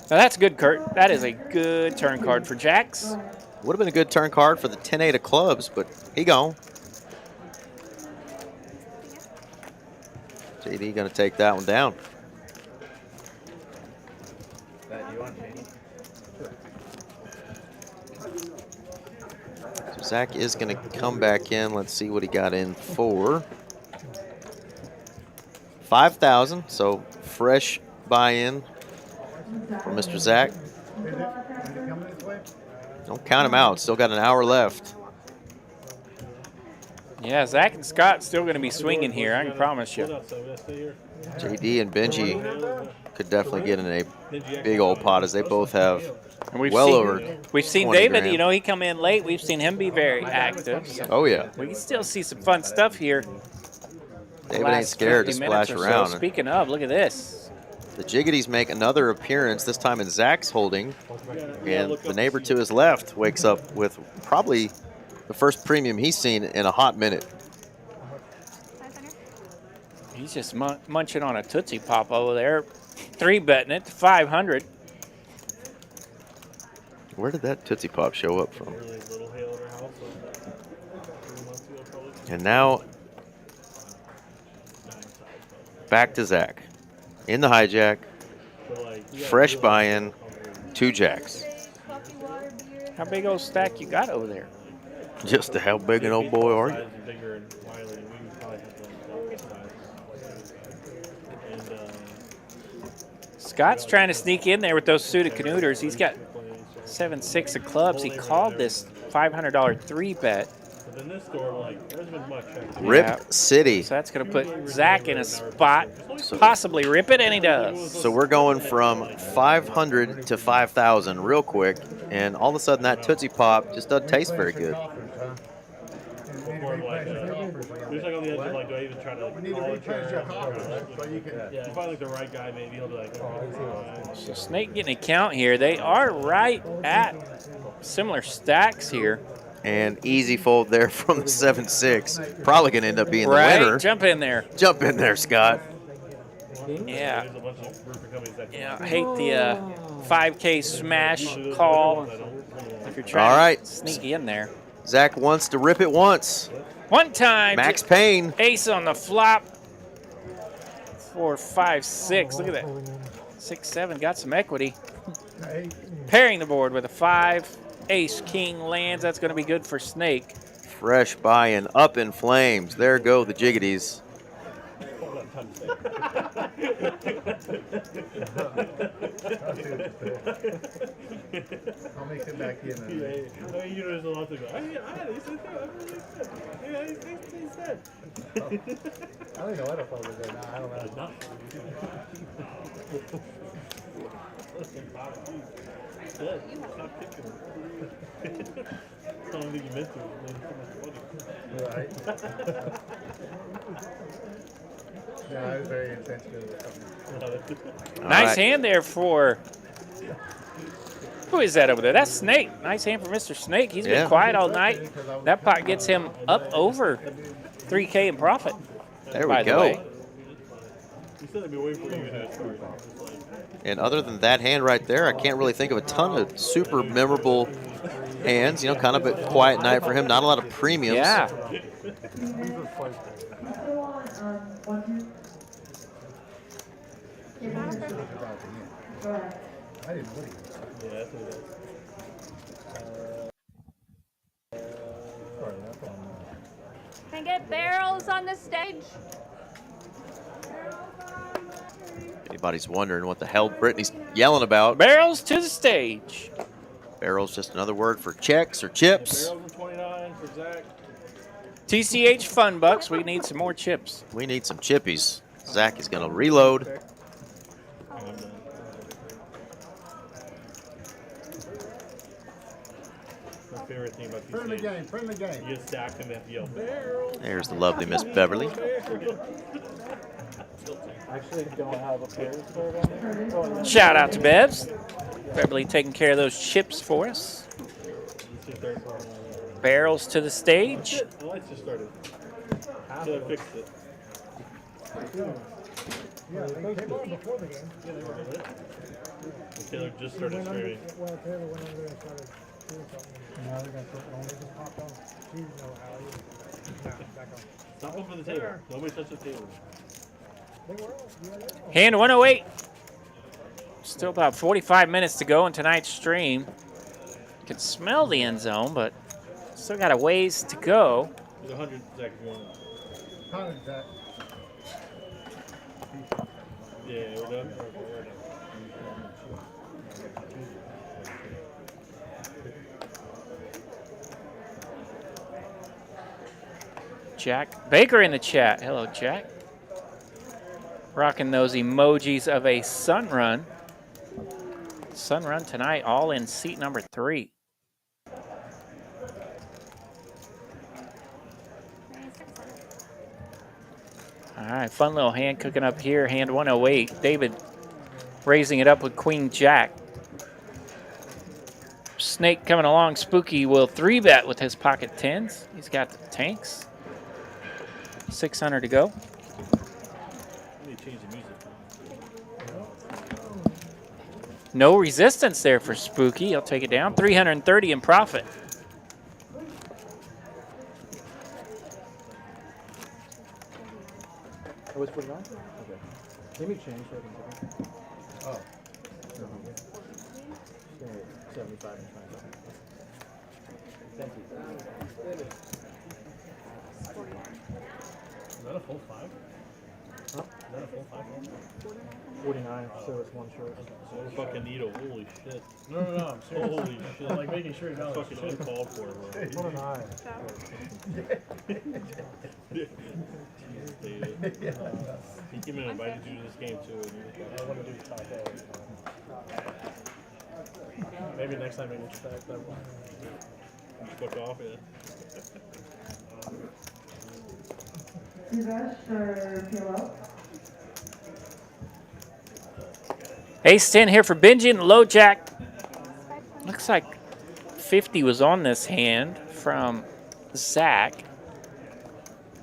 that's good, Kurt. That is a good turn card for jacks. Would have been a good turn card for the 10-8 of clubs, but he gone. JD going to take that one down. So Zach is going to come back in. Let's see what he got in for. 5,000, so fresh buy-in from Mr. Zach. Don't count him out. Still got an hour left. Yeah, Zach and Scott still going to be swinging here, I can promise you. JD and Benji could definitely get in a big old pot, as they both have We've seen David, grand. you know, he come in late. We've seen him be very active. So oh, yeah. We can still see some fun stuff here. David ain't scared to splash around. So. Speaking of, look at this. The jiggities make another appearance, this time in Zach's holding. And the neighbor to his left wakes up with probably the first premium he's seen in a hot minute. He's just munching on a Tootsie Pop over there. 3-betting it to 500. Where did that Tootsie Pop show up from? And now, back to Zach. In the hijack, fresh buy-in, 2 jacks. How big old stack you got over there? Just how big an old boy are you? Scott's trying to sneak in there with those suited canooders. He's got 7-6 of clubs. He called this $500 3-bet. Rip City. So that's going to put Zach in a spot, possibly rip it, and he does. So we're going from 500 to 5,000 real quick, and all of a sudden that Tootsie Pop just doesn't taste very good. He's like on the edge of like, do I even try to call it? So you can, if you find like the right guy, maybe he'll be like, So Snake getting a count here. They are right at similar stacks here. And easy fold there from the 7-6. Probably going to end up being the winner. Jump in there. Jump in there, Scott. Yeah. Yeah, I hate the 5K smash call if you're trying to sneak in there. Zach wants to rip it once. One time. Max Payne. Ace on the flop. 4, 5, 6. Look at that. 6, 7. Got some equity. Pairing the board with a 5. Ace, king lands. That's going to be good for Snake. Fresh buy-in, up in flames. There go the jiggities. I'll make it back in. You know, there's a lot to go. I don't know what if I was there. No, I don't know. I don't think you meant to. Right. Yeah, I was very insensitive. Nice hand there for Who is that over there? That's Snake. Nice hand for Mr. Snake. He's been quiet all night. That pot gets him up over 3K in profit. There we go. And other than that hand right there, I can't really think of a ton of super memorable hands. You know, kind of a quiet night for him. Not a lot of premiums. Yeah. Can I get barrels on the stage? Anybody's wondering what the hell Brittany's yelling about. Barrels to the stage. Barrels just another word for checks or chips. Barrels 29 for Zach. TCH Fun Bucks. We need some more chips. We need some chippies. Zach is going to reload. My favorite thing about Friendly game, friendly game. You get stacked and then yell, barrels. There's the lovely Miss Beverly. Actually, don't have a pair of Shout out to Bevs. Beverly taking care of those chips for us. Barrels to the stage. The lights just started. So I fixed it. Yeah, they came on before the game. Yeah, they were lit. Taylor just started streaming. Well, Taylor went over there and started doing something. Now they're going to put only just popped on. Geez, no, Allie. Nah, back on. Stop up for the table. Nobody touch the table. Hand 108. Still about 45 minutes to go in tonight's stream. You can smell the end zone, but still got a ways to go. There's 100, Zach, if you want it. 100, Zach. Yeah, we're done. Jack Baker in the chat. Hello, Jack. Rocking those emojis of a sun run. Sun run tonight, all in seat number 3. All right, fun little hand cooking up here. Hand 108. David raising it up with Queen Jack. Snake coming along. Spooky will 3-bet with his pocket tens. He's got the tanks. 600 to go. No resistance there for Spooky. He'll take it down. 330 in profit. Oh, it's 49? Okay. Let me change so I can take it. Oh. 75 and 25. Thank you. Is that a full 5? Huh? Is that a full 5? 49, so it's one short. So fucking needle, holy shit. No, I'm serious. Holy shit. Like making sure you know fucking uncalled for, bro. What an eye. He came in and invited you to this game too. I want to do top A. Maybe next time we get you back that one. Fuck off, yeah. Rush or PLO? Ace-10 here for Benji and low jack. Looks like 50 was on this hand from Zach.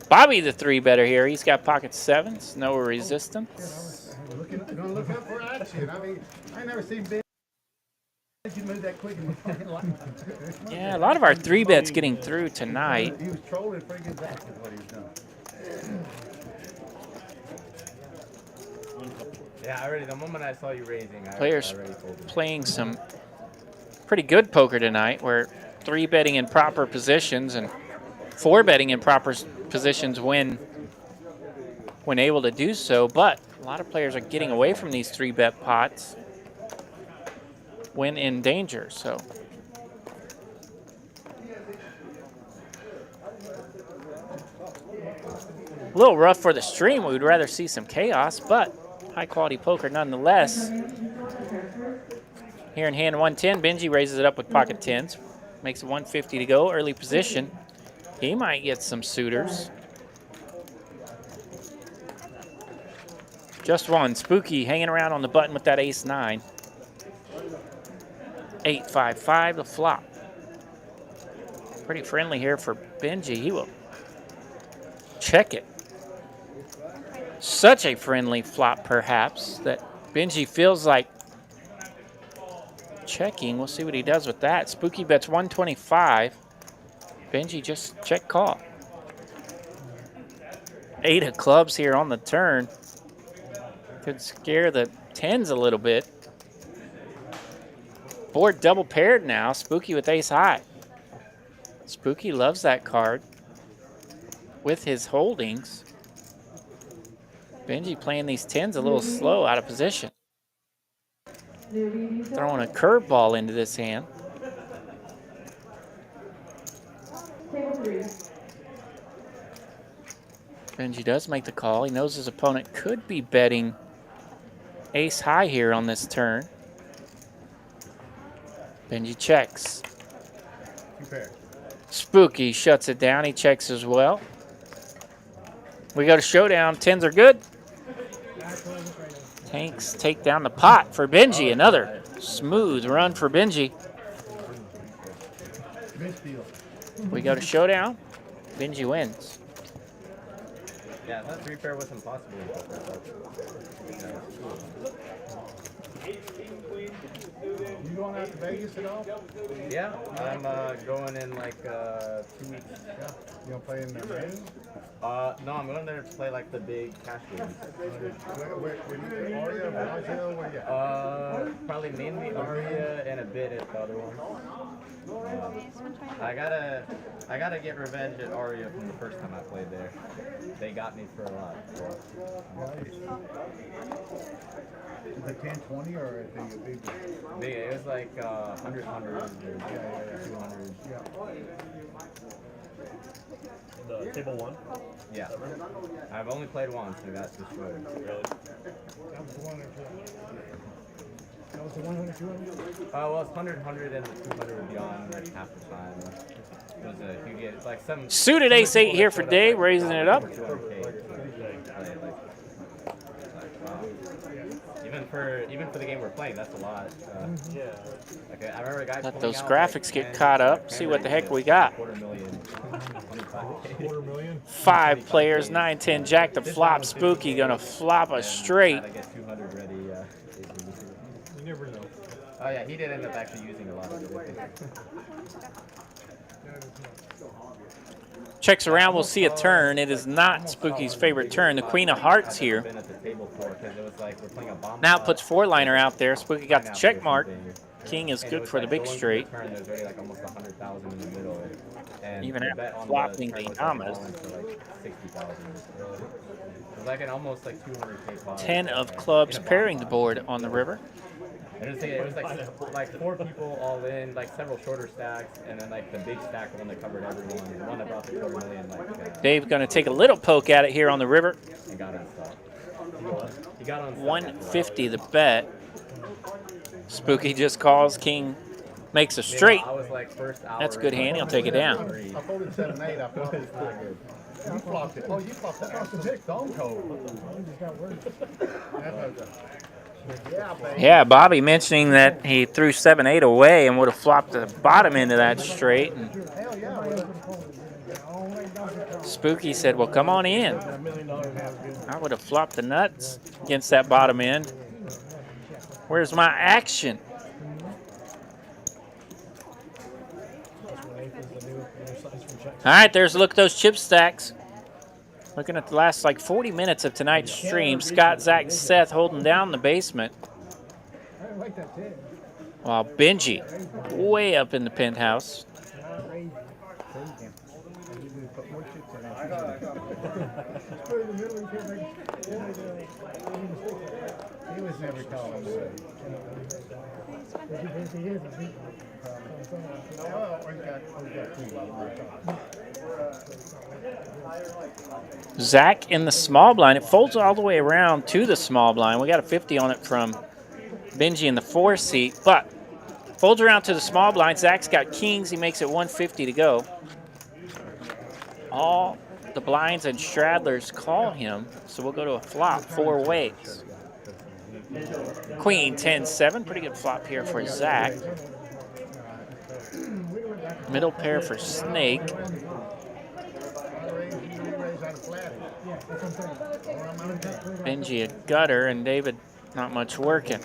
Bobby the 3-better here. He's got pocket 7s, no resistance. Gonna look out for action. I mean, I never seen Ben move that quick in the fucking life. Yeah, a lot of our 3-bets getting through tonight. He was trolling freaking Zach is what he was doing. Yeah, already the moment I saw you raising, Players I already folded. playing some pretty good poker tonight. We're 3-betting in proper positions and 4-betting in proper positions when able to do so. But a lot of players are getting away from these 3-bet pots when in danger. So a little rough for the stream. We would rather see some chaos, but high quality poker nonetheless. Here in hand 110, Benji raises it up with pocket 10s. Makes it 150 to go, early position. He might get some suitors. Just one, Spooky hanging around on the button with that ace-9. 8-5-5 the flop. Pretty friendly here for Benji. He will check it. Such a friendly flop, perhaps, that Benji feels like checking. We'll see what he does with that. Spooky bets 125. Benji just check call. 8 of clubs here on the turn. Could scare the 10s a little bit. Board double paired now. Spooky with ace high. Spooky loves that card with his holdings. Benji playing these 10s a little slow, out of position. Throwing a curveball into this hand. Benji does make the call. He knows his opponent could be betting ace high here on this turn. Benji checks. Spooky shuts it down. He checks as well. We go to showdown. 10s are good. Tanks take down the pot for Benji. Another smooth run for Benji. We go to showdown. Benji wins. Yeah, that 3-pair was impossible. You going out to Vegas at all? Yeah, I'm going in like 2 weeks. Yeah. You gonna play in the main? No, I'm going there to play like the big cash games. Where Aria, Bellagio, where you at? Probably mainly Aria and a bit at the other one. I gotta get revenge at Aria from the first time I played there. They got me for a lot. Is it 10-20 or I think a big one? Big, it was like 100, 200. Yeah. The table 1? Yeah. I've only played once and got destroyed. Really? That was the 1 or 2. That was the 100, 200? Well, it's 100, 100, and the 200 would be on like half the time. It was you get like some suited ace 8 here for Dave, raising it up. Even for the game we're playing, that's a lot. Like I remember a guy. Let those graphics get caught up. See what the heck we got. $250,000. 5 players, 9, 10, jack the flop. Spooky gonna flop a straight. You never know. Oh yeah, he did end up actually using a lot of it. Checks around, we'll see a turn. It is not Spooky's favorite turn. The Queen of Hearts here. Now puts 4-liner out there. Spooky got the check mark. King is good for the big straight. Even after flopping the Yamas. 10 of clubs pairing the board on the river. It was like 4 people all in, like several shorter stacks, and then like the big stack, the one that covered everyone, the one that brought the $250,000. Dave's going to take a little poke at it here on the river. He got on stop. He got on 150 the bet. Spooky just calls. King makes a straight. That's a good hand. He'll take it down. I folded 7-8. I thought it was not good. You flopped it. Oh, you flopped that off the big stone cold. Yeah, Bobby mentioning that he threw 7-8 away and would have flopped the bottom end of that straight. And Spooky said, well, come on in. I would have flopped the nuts against that bottom end. Where's my action? All right, there's a look at those chip stacks. Looking at the last like 40 minutes of tonight's stream, Scott, Zach, Seth holding down the basement. While Benji way up in the penthouse. He was never calling. Zach in the small blind. It folds all the way around to the small blind. We got a 50 on it from Benji in the 4 seat, but folds around to the small blind. Zach's got kings. He makes it 150 to go. All the blinds and straddlers call him, so we'll go to a flop 4 ways. Queen 10-7. Pretty good flop here for Zach. Middle pair for Snake. Benji a gutter, and David not much working.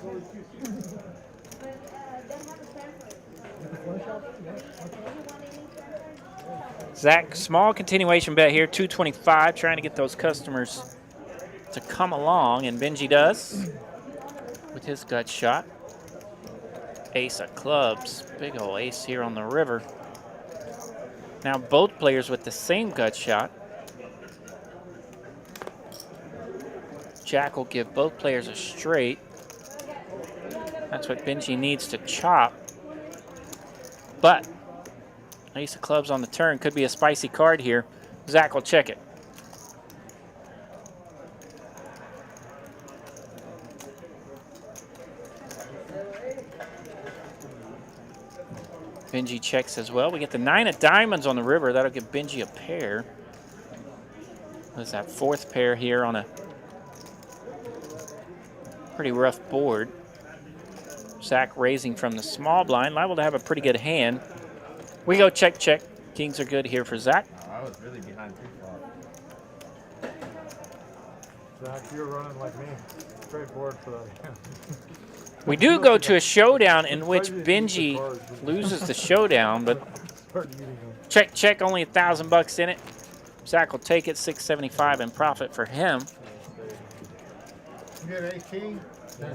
Zach, small continuation bet here, 225, trying to get those customers to come along, and Benji does with his gut shot. Ace of clubs, big ol' ace here on the river. Now both players with the same gut shot. Jack will give both players a straight. That's what Benji needs to chop. But ace of clubs on the turn could be a spicy card here. Zach will check it. Benji checks as well. We get the 9 of diamonds on the river. That'll give Benji a pair. There's that 4th pair here on a pretty rough board. Zach raising from the small blind, liable to have a pretty good hand. We go check, check. Kings are good here for Zach. Oh, I was really behind pre-flop. Zach, you're running like me. Straightforward for that hand. We do go to a showdown in which Benji loses the showdown, but check, check, only $1,000 in it. Zach will take it, $675 in profit for him. You get ace king? Then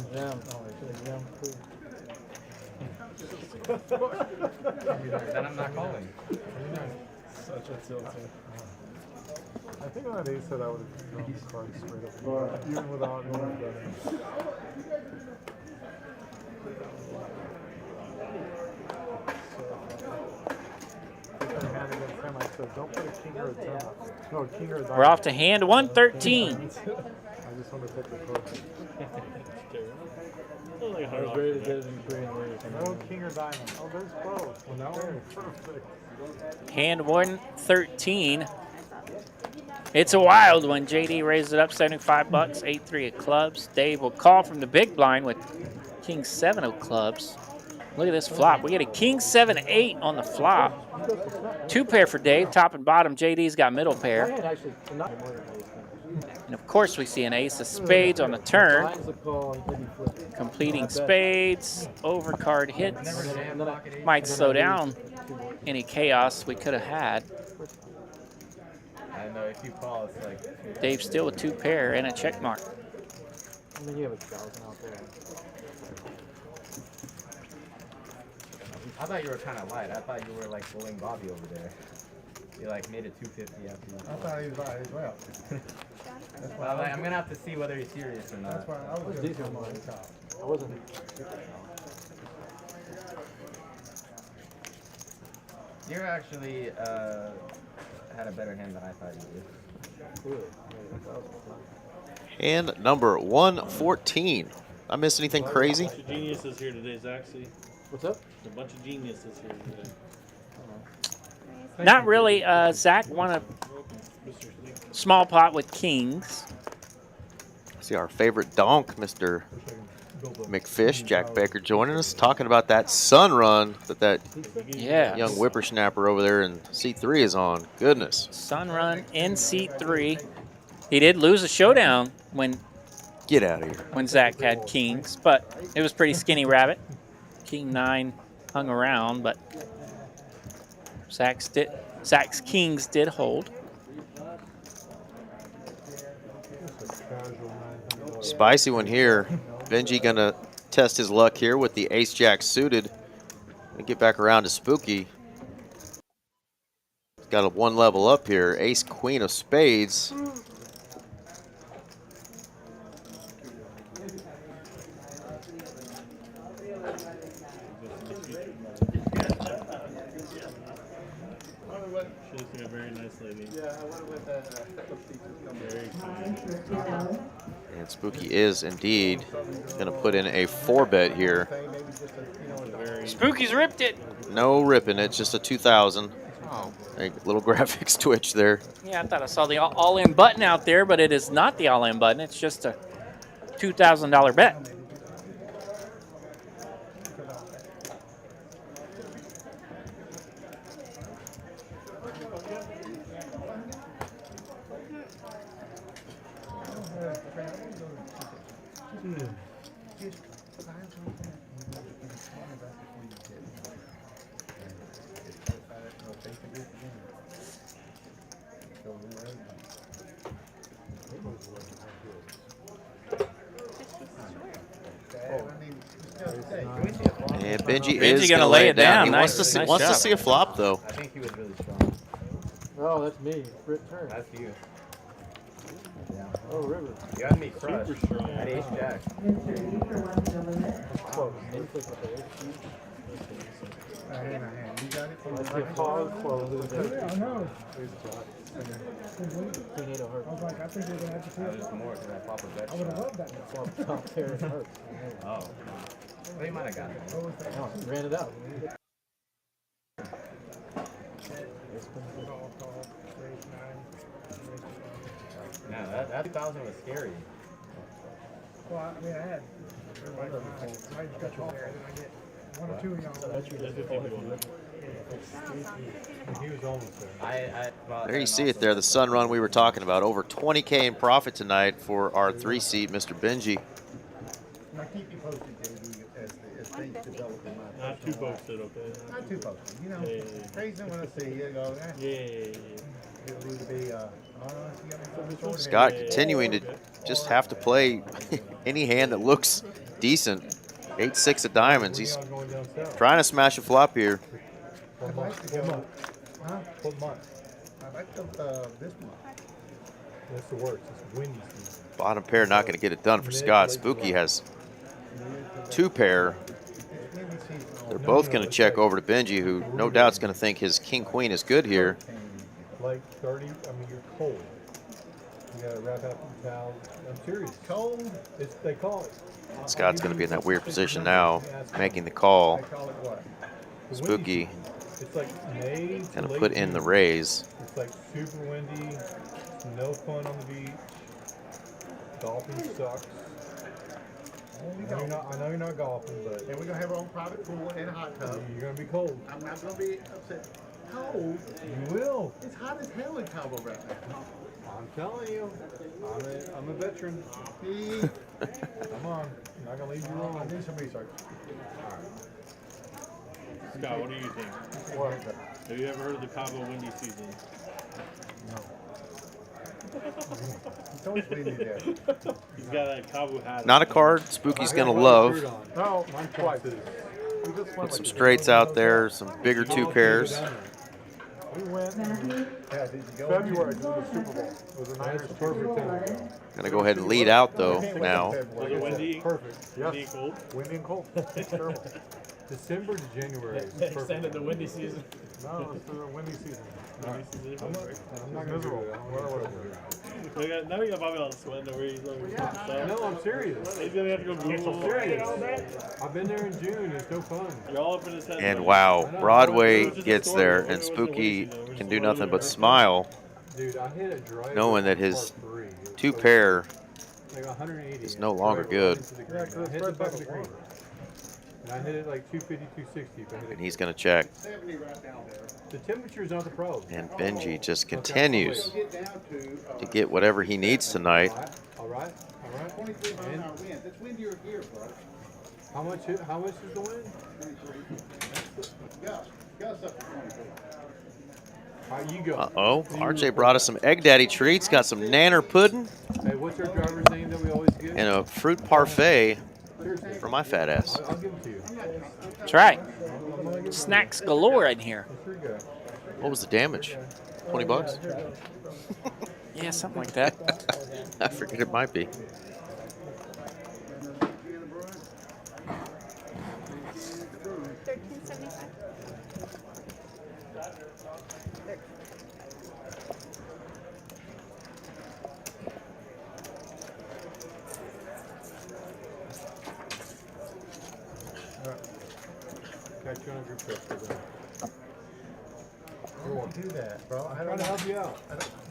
I'm not calling. Such a tilter. I think on that ace that I would have drawn the card straight up, even without knowing better. Don't put a king or a 10 up. No, king or a diamond. We're off to hand 113. I just want to take the card. I was ready to get it in green. No king or diamond. Oh, there's both. Well, now we're perfect. Hand 113. It's a wild one. JD raises it up, $75, 8-3 of clubs. Dave will call from the big blind with king 7 of clubs. Look at this flop. We get a king 7-8 on the flop. 2 pair for Dave, top and bottom. JD's got middle pair. And of course we see an ace of spades on the turn. Completing spades, overcard hits. Might slow down any chaos we could have had. I know if you call, it's like... Dave still with 2 pair and a check mark. I mean, you have 1,000 out there. I thought you were kind of light. I thought you were like bullying Bobby over there. You like made it 250 after you. I thought he was light as well. Well, like, I'm gonna have to see whether he's serious or not. That's why I was going to come on the top. I wasn't. You actually had a better hand than I thought you did. Hand number 114. I missed anything crazy? A bunch of geniuses here today, Zach. See? What's up? A bunch of geniuses here today. Not really. Zach won a small pot with kings. See our favorite donk, Mr. McFish, Jack Baker, joining us, talking about that sun run that young whippersnapper over there in C3 is on. Goodness. Sun run in C3. He did lose a showdown when Get out of here. When Zach had kings, but it was pretty skinny rabbit. King 9 hung around, but Zach's kings did hold. Spicy one here. Benji gonna test his luck here with the ace-jack suited and get back around to Spooky. Got a 1 level up here. Ace-queen of spades. She's a very nice lady. Yeah, I went with very kind. And Spooky is indeed gonna put in a 4-bet here. Spooky's ripped it. No ripping, it's just a 2,000. Oh. A little graphics twitch there. Yeah, I thought I saw the all-in button out there, but it is not the all-in button. It's just a $2,000 bet. And Benji Benji is gonna going to lay lay it it down. down. He Nice- wants to nice wants to job. see a flop, though. I think he was really strong. Oh, that's me. Rip turn. That's you. Oh, river. You had me crushed. Super strong. At ace jack. Close. You got it? Let's get pause, close. Yeah, I know. Tornado I hurt. was like, I think we're gonna have to That flip. was more because I popped a bet I would have shot. loved that. Flop top pair it hurts. Oh. They might have gotten it. What was that? No, he ran it out. Call, raise 9. No, that 2000 was scary. Well, I mean, I had everybody behind. I just got you there, and then I get one or two of y'all. He was almost there. There you see it there, the sun run we were talking about. Over 20K in profit tonight for our 3-seat, Mr. Benji. Now keep you posted, JD, as things develop in my Not too posted, okay? Not too posted. You know, Yeah. occasionally when I see you, go, Yeah. it'll either be, Scott continuing to just have to play any hand that looks decent. 8-6 of diamonds. He's trying to smash a flop here. I'd like to go. Huh? What month? I'd like to this month. That's the worst. It's windy season. Bottom pair not going to get it done for Scott. Spooky has 2 pair. They're both going to check over to Benji, who no doubt is going to think his king-queen is good here. Like 30, I mean, you're cold. You gotta wrap up the towel. I'm serious. Cold? They call it. Scott's going to be in that weird position now, making the call. They call it what? Spooky It's like May to going to late put in the June. raise. It's like super windy, no fun on the beach. Golfing sucks. I know you're not golfing, but And we're gonna have our own private pool and a hot tub. you're gonna be cold. I'm not gonna be upset. Cold? You will. It's hot as hell in Cabo right now. I'm telling you. I'm a veteran. See? Come on. I'm not gonna leave you I'll wrong. do some research. Scott, what do you think? What? Have you ever heard of the Cabo windy season? It's always windy there. He's got that Cabo hat. Not a card Spooky's going to love. No, mine twice. Put some straights out there, some bigger 2 pairs. We went in Yeah, did you go? February to the Super Bowl. It was a nice, perfect time. Going to go ahead and lead out, though, now. Was it windy? Perfect. Windy Yes. and cold? Windy and cold. It's terrible. December to January is perfect. Extended the windy season. No, it's the windy season. Windy season? I'm not miserable. Now we got Bobby on sweating over here. No, I'm serious. He's gonna have to go Google. I've been there in June. It's no fun. You're all up in his head. And wow, Broadway gets there, and Spooky can do nothing but smile, Dude, I hit a driver knowing that his par 3. 2 pair Like 180. is no longer good. Yeah, because it's right back of the green. And I hit it like 250, 260. But I hit And it. he's going to check. 70 right down there. The temperature is not the problem. And Benji just continues Get down to to get whatever he needs tonight. All right. 23 mile an hour wind. That's windier here, bro. How much is the wind? Gus up to 24. All right, you go. Uh-oh, RJ brought us some Egg Daddy treats. Got some nanner pudding Hey, what's our driver's name that we always get? and a fruit parfait Seriously. for my fat ass. I'll give it to you. That's right. Snacks galore in here. Here you go. What was the damage? 20 bucks? Yeah, something like that. I forget it might be. Got you on a group trip for that. Don't do that, bro. I'm trying to help you out.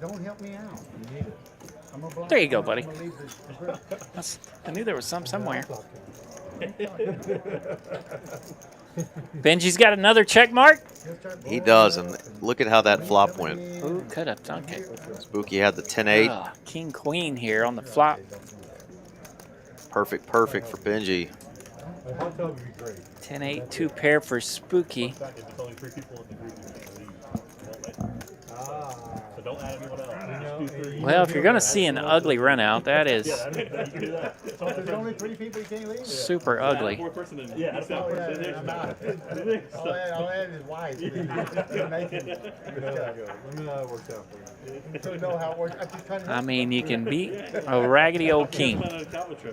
Don't help me out. You need it. I'm a block. There you go, buddy. I'm gonna leave this- I knew there was some somewhere. Benji's got another check mark. He does, and look at how that flop went. Who could have dunk it? Spooky had the 10-8. Ah, King Queen here on the flop. Perfect for Benji. A hot tub would be great. 10-8, 2 pair for Spooky. There's only 3 people in the group. Ah. So don't add anyone else. You know, Well, if you're going to see an ugly run out, that is There's only 3 people you can't leave. super ugly. All that is wise. Let me know how it works out for you. So know how it works. I'm just trying to I mean, you can beat a raggedy old king.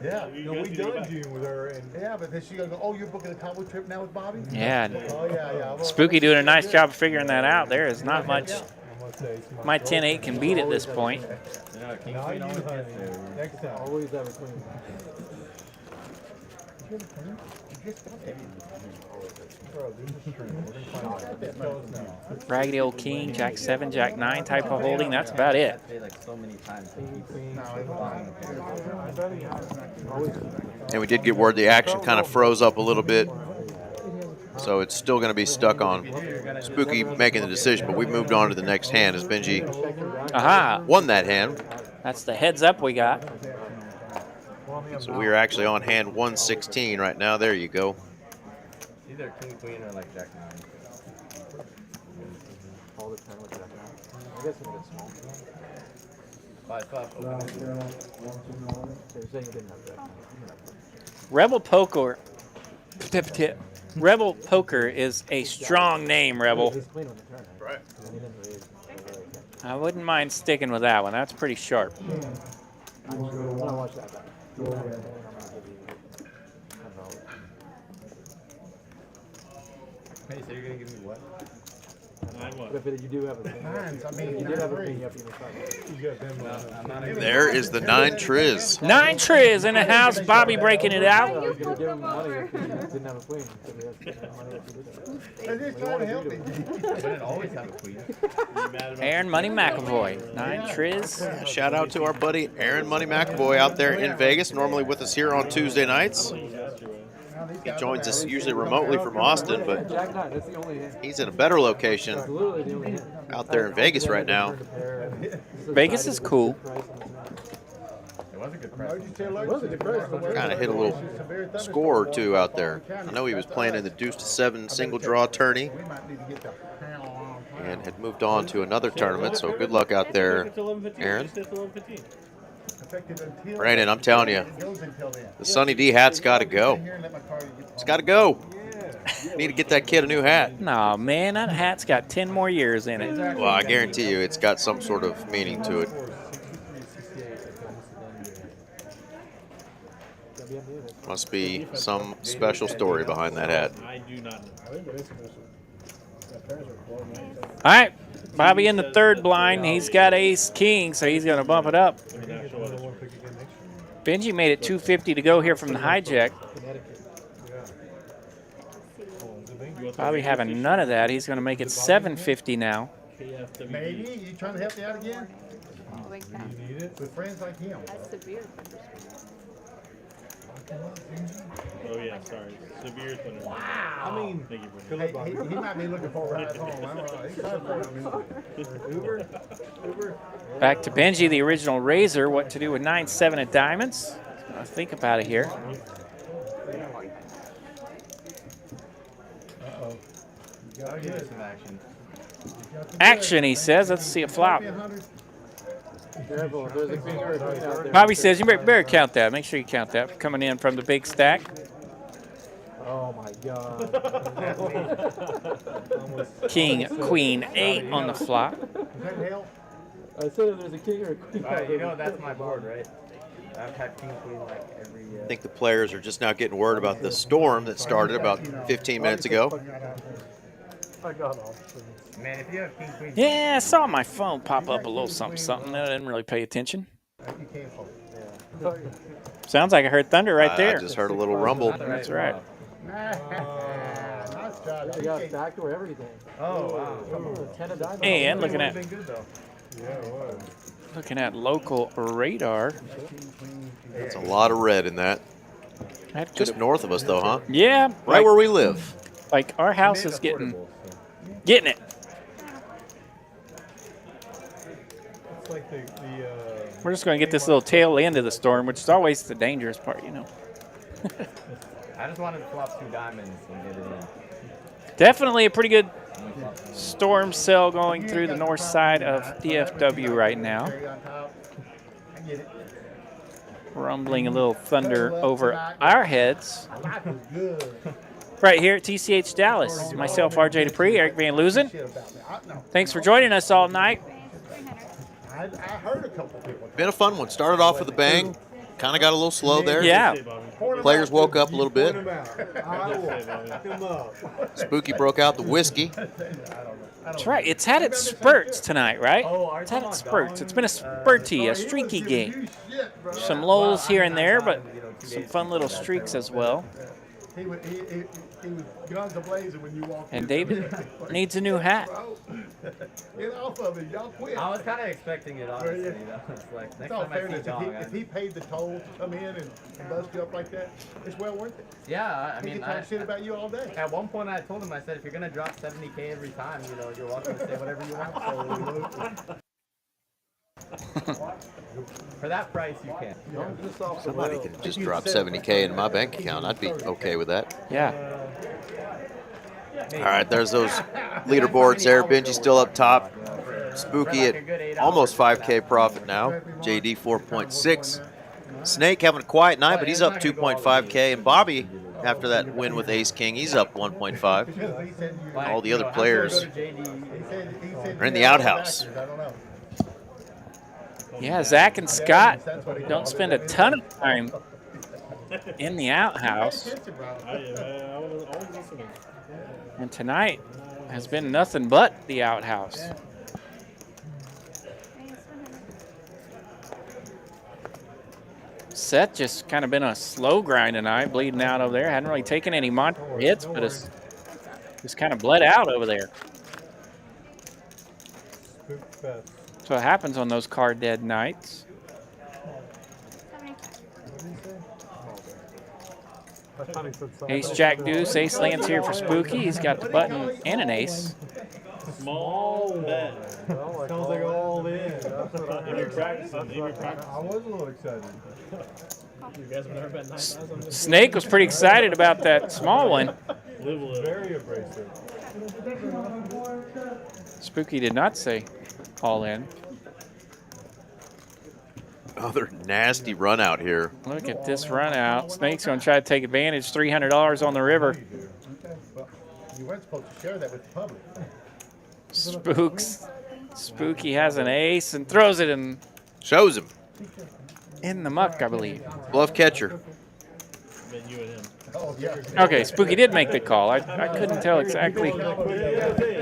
Yeah. No, we done June with her. And Yeah, but then she gonna go, oh, you're booking a cowboy trip now with Bobby? Yeah. Oh, yeah. Spooky doing a nice job of figuring that out. There is not much. I'm gonna say it's My 10-8 can beat at this point. You know, King Not Queen you, always honey. gets there. Next time. Always have a queen. Bro, do the stream. We're gonna find out. Just tell us now. Raggedy old king, Jack 7, Jack 9 type of holding. That's about it. Like so many times. And we did get word the action kind of froze up a little bit. So it's still going to be stuck on Spooky making the decision, but we've moved on to the next hand as Benji won that hand. That's the heads up we got. So we are actually on hand 116 right now. There you go. Either King Queen or like Jack 9. All the time with Jack 9. I guess it's a small. 5-5. So you're saying you didn't have Jack 9. Rebel Poker. Rebel Poker is a strong name, Rebel. He's clean on the turn. Right. He didn't raise. I wouldn't mind sticking with that one. That's pretty sharp. I want to watch that back. Hey, so you're gonna give me what? But if you do have a queen, you did have a queen, you have to give me 5. There is the 9 Triz. 9 Triz in the house. Bobby breaking it out. I was going to give him money if he didn't have a queen. So he has to give him money if he did that. I'm just trying to help him. I didn't always have a queen. Aaron Money McAvoy. 9 Triz. Shout out to our buddy Aaron Money McAvoy out there in Vegas, normally with us here on Tuesday nights. He joins us usually remotely from Austin, but Jack 9, that's the only hand. he's in a better location That's literally the only hand. out there in Vegas right now. Vegas is cool. It was a good price. Kind of hit a little score or two out there. I know he was playing in the deuce to 7 single draw tourney and had moved on to another tournament, so good luck out there, Aaron. Brandon, I'm telling you, the Sunny D hat's got to go. It's got to go. Need to get that kid a new hat. No, man, that hat's got 10 more years in it. Well, I guarantee you it's got some sort of meaning to it. Must be some special story behind that hat. I do not know. All right, Bobby in the third blind. He's got ace king, so he's going to bump it up. Benji made it 250 to go here from the hijack. Bobby having none of that. He's going to make it 750 now. Maybe? You trying to help me out again? With friends like him. That's severe. Oh yeah, sorry. Severe thunder. Wow. I mean, Thank you, Hey, Brendan. he might be looking for a ride home. I don't know. He's trying for Uber? Back to Benji, the original raiser. What to do with 9-7 of diamonds? I'll think about it here. I'll give you some action. Action, he says. Let's see a flop. Careful, there's a queen or a queen out there. Bobby says you better count that. Make sure you count that. Coming in from the big stack. Oh my God. King, queen, 8 on the flop. I said if there's a king or a queen out there. You know, that's my board, right? I've had king, queen like every I think the players are just now getting word about the storm that started about 15 minutes ago. I got off. Man, if you have king, queen. Yeah, I saw my phone pop up a little something. I didn't really pay attention. Sounds like I heard thunder right there. I just heard a little rumble. That's right. You got backdoor everything. Oh, wow. 10 of diamonds. And looking at Yeah, it was. looking at local radar. That's a lot of red in that. Just north of us, though, huh? Yeah, Right where we live. Like our house is getting it. It's like the We're just going to get this little tail end of the storm, which is always the dangerous part, you know. I just wanted to flop 2 diamonds and get it in. Definitely a pretty good Storm cell going through the north side of DFW right now. Rumbling a little thunder over our heads. Right here at TCH Dallas. Myself, RJ Dupree, Eric Van Loozen. Thanks for joining us all night. I heard a couple people. Been a fun one. Started off with a bang. Kind of got a little slow there. Yeah. Players woke up a little bit. Spooky broke out the whiskey. That's right. It's had its spurts tonight, right? It's had its spurts. It's been a spurty, a streaky game. Some lulls here and there, but some fun little streaks as well. He was guns a-blazing when you walked in. And David needs a new hat. Get off of it, y'all quit. I was kind of expecting it, honestly. It's like, next time I see Dong, if he paid the toll to come in and bust you up like that, it's well worth it. Yeah, I mean, he can talk shit about you all day. At one point, I told him, I said, if you're gonna drop 70K every time, you know, you're welcome to say whatever you want. So, for that price, you can. Somebody can just drop 70K in my bank account. I'd be okay with that. Yeah. All right, there's those leaderboards there. Benji still up top. Spooky at almost 5K profit now. JD 4.6. Snake having a quiet night, but he's up 2.5K. And Bobby, after that win with Ace King, he's up 1.5. All the other players are in the outhouse. Yeah, Zach and Scott don't spend a ton of time in the outhouse. And tonight has been nothing but the outhouse. Seth just kind of been a slow grind tonight, bleeding out over there. Hadn't really taken any monster hits, but it's just kind of bled out over there. So it happens on those card dead nights. Ace, Jack, Deuce. Ace lands here for Spooky. He's got the button and an ace. Small bet. Sounds like all in. I was a little excited. You guys have never bet 9,000? Snake was pretty excited about that small one. Very abrasive. Spooky did not say all in. Another nasty run out here. Look at this run out. Snake's going to try to take advantage. $300 on the river. You weren't supposed to share that with the public. Spooky has an ace and throws it in. Shows him. In the muck, I believe. Bluff catcher. Okay, Spooky did make the call. I couldn't tell exactly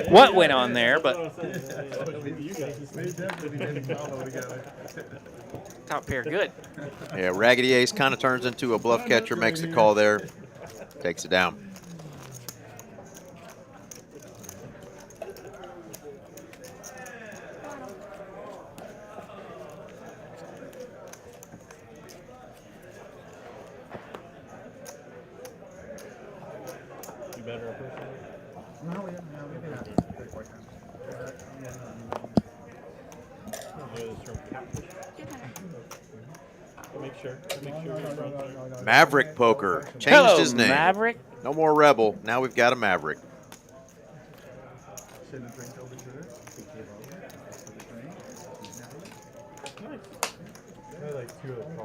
what went on there, but top pair good. Yeah, Raggedy Ace kind of turns into a bluff catcher, makes the call there, takes it down. Maverick Poker changed his name. Maverick. No more Rebel. Now we've got a Maverick.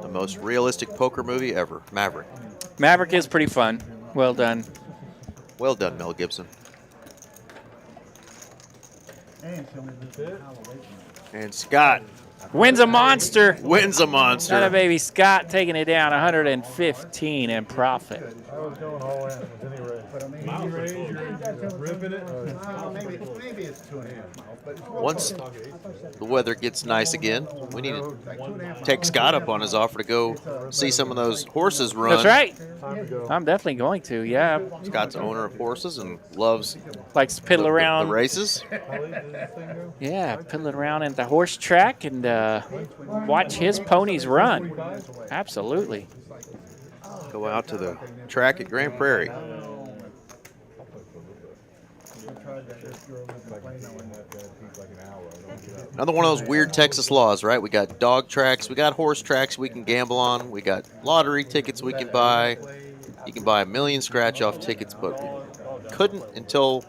The most realistic poker movie ever. Maverick. Maverick is pretty fun. Well done. Well done, Mel Gibson. And Scott wins a monster. Wins a monster. Not a baby. Scott taking it down 115 in profit. I was going all in. You're ripping it. Maybe it's 2.5 miles. But once the weather gets nice again, we need to take Scott up on his offer to go see some of those horses run. That's right. I'm definitely going to, yeah. Scott's owner of horses and likes to piddle around the races. Yeah, piddling around at the horse track and watch his ponies run. Absolutely. Go out to the track at Grand Prairie. Another one of those weird Texas laws, right? We got dog tracks, we got horse tracks we can gamble on, we got lottery tickets we can buy. You can buy 1 million scratch-off tickets, but we couldn't until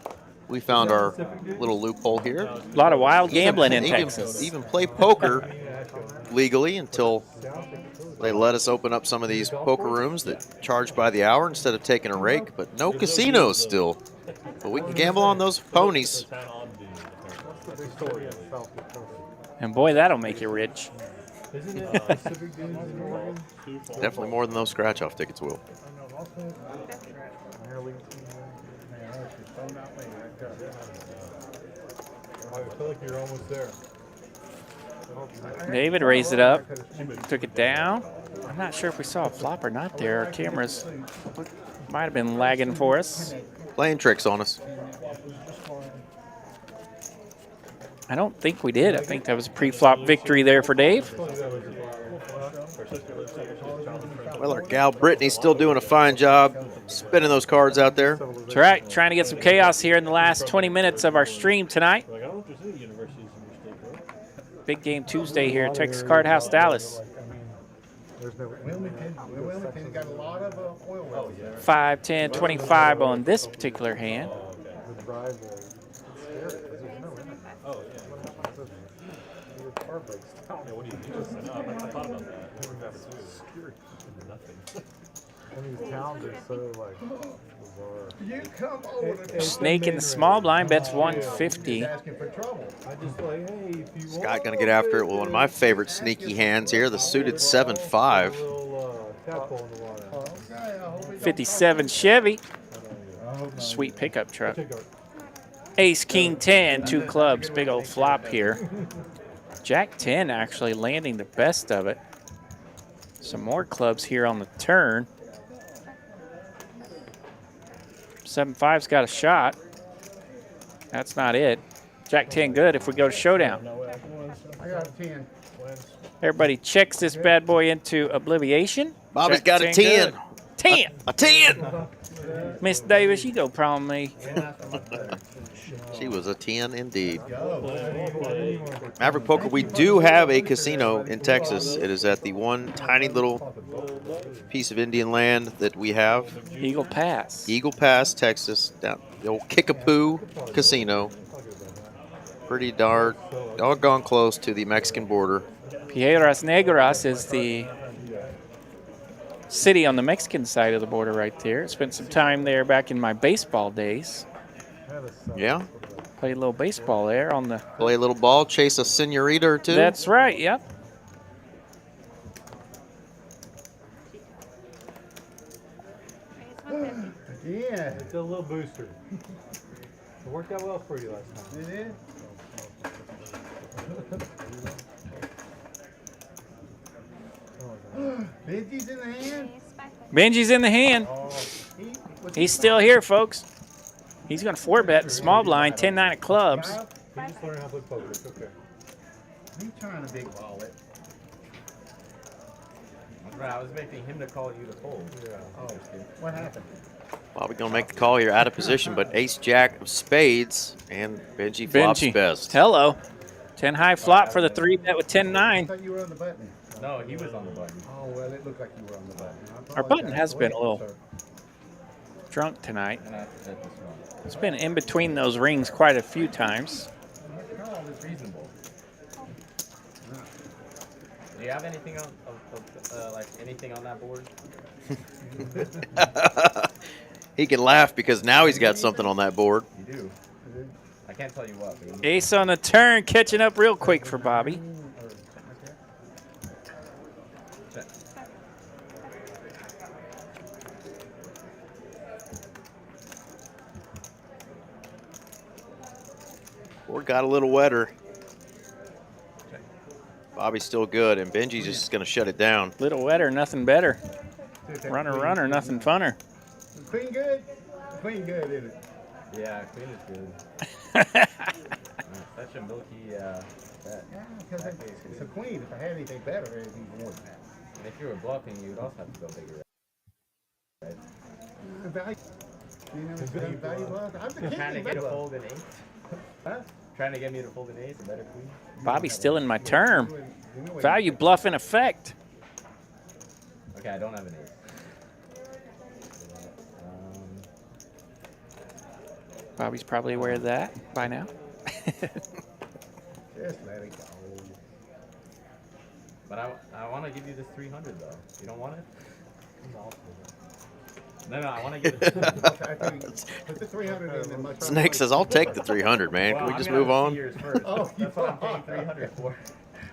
we found our little loophole here. A lot of wild gambling in You can Texas. even play poker legally until they let us open up some of these poker rooms that charge by the hour instead of taking a rake, but no casinos still. But we can gamble on those ponies. And boy, that'll make you rich. Definitely more than those scratch-off tickets will. I feel like you're almost there. David raised it up, took it down. I'm not sure if we saw a flop or not there. Our cameras might have been lagging for us. Playing tricks on us. I don't think we did. I think that was a pre-flop victory there for Dave. Well, our gal Brittany's still doing a fine job spinning those cards out there. That's right. Trying to get some chaos here in the last 20 minutes of our stream tonight. Big game Tuesday here at Texas Card House, Dallas. 5, 10, 25 on this particular hand. Snake in the small blind bets 150. Scott gonna get after it with one of my favorite sneaky hands here, the suited 7-5. 57 Chevy. Sweet pickup truck. Ace, King 10, 2 clubs. Big old flop here. Jack 10 actually landing the best of it. Some more clubs here on the turn. 7-5's got a shot. That's not it. Jack 10 good if we go to showdown. I got 10. Everybody checks this bad boy into obliviation. Bobby's Jack got a 10. 10. A 10. Miss Davis, you go prom me. She was a 10 indeed. Maverick Poker, we do have a casino in Texas. It is at the one tiny little piece of Indian land that we have. Eagle Pass. Eagle Pass, Texas. Down the old Kickapoo Casino. Pretty doggone close to the Mexican border. Piedras Negras is the city on the Mexican side of the border right there. Spent some time there back in my baseball days. Yeah. Played a little baseball there on the... Play a little ball, chase a senorita or two. That's right, yep. Yeah. It's a little booster. It worked out well for you last time. It is? Benji's in the hand? Benji's in the hand. He's still here, folks. He's going to 4-bet the small blind, 10-9 of clubs. He's just learning how to play poker. It's okay. He's trying to big ball it. Right, I was making him to call you to fold. Yeah. Oh, what happened? Bobby going to make the call here out of position, but ace-jack of spades, and Benji flops best. Hello. 10 high flop for the 3-bet with 10-9. I thought you were on the button. No, he was on the button. Oh, well, it looked like you were on the button. Our button has been a little drunk tonight. And I have to set this one. It's been in between those rings quite a few times. No, it's reasonable. Do you have anything on, like anything on that board? He can laugh because now he's got something on that board. You do. I can't tell you what. Ace on the turn, catching up real quick for Bobby. Board got a little wetter. Bobby's still good, and Benji's just going to shut it down. Little wetter, nothing better. Runner, runner, nothing funner. Queen good? Queen good, isn't it? Yeah, queen is good. Such a milky bet. Yeah, because it's a queen. If I had anything better, it'd be more than that. And if you were bluffing, you'd also have to go bigger. Right? Value. You know, value was. I'm the king. Trying to get a fold in ace? Huh? Trying to get me to fold an ace, a better queen? Bobby's still in my term. Value bluff in effect. Okay, I don't have an ace. Bobby's probably aware of that by now. Just let it go. But I want to give you this 300 though. You don't want it? No, I want to give it. Put the 300 in there. Snake says, "I'll take the 300, man. Can we just move on?" Oh, that's what I'm paying 300 for.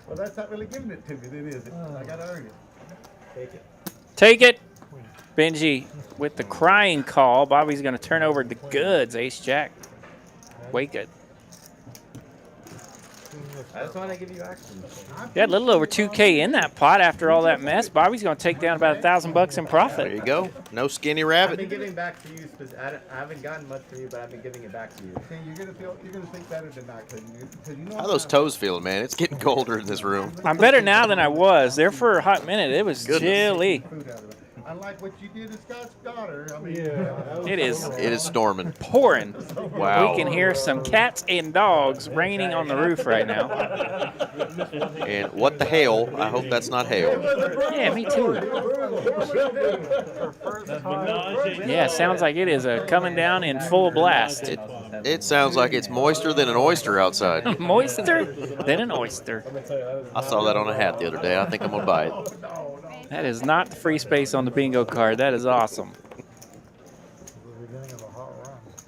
Well, that's not really giving it to me, then, is it? I gotta earn it. Take it. Take it. Benji with the crying call. Bobby's going to turn over the goods. Ace Jack. Way good. I just want to give you action. Yeah, a little over 2K in that pot after all that mess. Bobby's going to take down about $1,000 in profit. There you go. No skinny I've rabbit. been giving back to you. I haven't gotten much from you, but I've been giving it back to you. You're gonna think better than that, because you know. How are those toes feeling, man? It's getting colder in this room. I'm better now than I was. There for a hot minute, it was chilly. Unlike what you did to Scott's daughter. I mean, It is. It is storming. Pouring. Wow. We can hear some cats and dogs raining on the roof right now. And what the hail? I hope that's not hail. Yeah, me too. Yeah, sounds like it is coming down in full blast. It sounds like it's moister than an oyster outside. Moister than an oyster. I saw that on a hat the other day. I think I'm going to buy it. That is not the free space on the bingo card. That is awesome.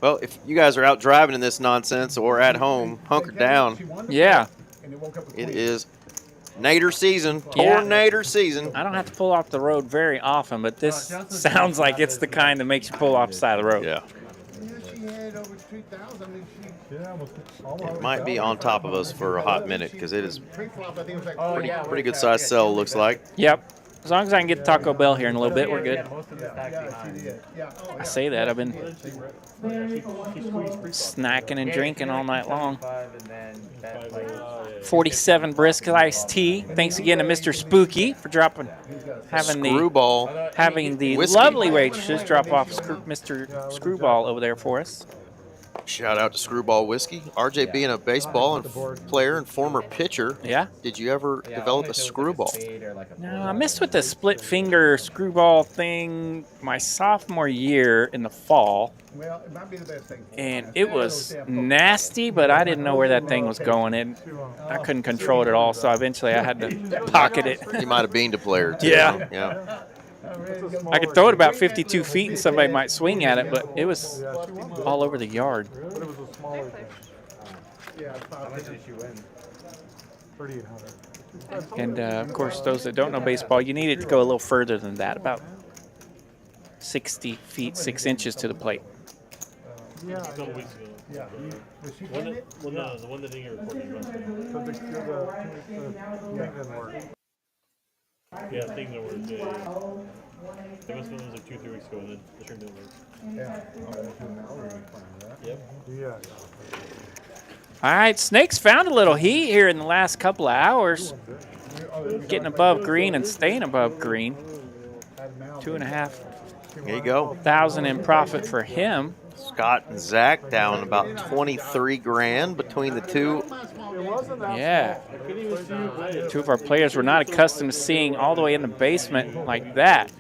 Well, if you guys are out driving in this nonsense or at home, hunker down. Yeah. It is Nader season. Yeah. Nader season. I don't have to pull off the road very often, but this sounds like it's the kind that makes you pull off the side of the road. Yeah. She had over 2,000. It might be on top of us for a hot minute because it is Pre-flop, I think it was like pretty good sized cell, looks like. Yep. As long as I can get Taco Bell here in a little bit, we're good. Yeah. I say that. I've been snacking and drinking all night long. 47 brisk iced tea. Thanks again to Mr. Spooky for having the Whiskey. lovely waitresses drop off Mr. Screwball over there for us. Shout out to Screwball Whiskey. RJ being a baseball and player and former pitcher. Yeah. Did you ever develop a screwball? No, I messed with the split finger screwball thing my sophomore year in the fall. Well, it might be the best thing. And it was nasty, but I didn't know where that thing was going. And I couldn't control it at all, so eventually I had to pocket it. You might have beaned a player, too. Yeah. I could throw it about 52 feet and somebody might swing at it, but it was all over the yard. But it was a smaller thing. How much did you win? 3,800. And, of course, those that don't know baseball, you need it to go a little further than that, about 60 feet, 6 inches to the plate. A couple weeks ago. Yeah. Well, no, the one that didn't get recorded. The thing didn't work. Yeah, things that were they must have been like 2-3 weeks ago, and then the stream didn't work. Yep. Yeah. All right, Snake's found a little heat here in the last couple of hours. Getting above green and staying above green. 2,500. There you go. In profit for him. Scott and Zach down about 23 grand between the two. Yeah. Two of our players were not accustomed to seeing all the way in the basement like that.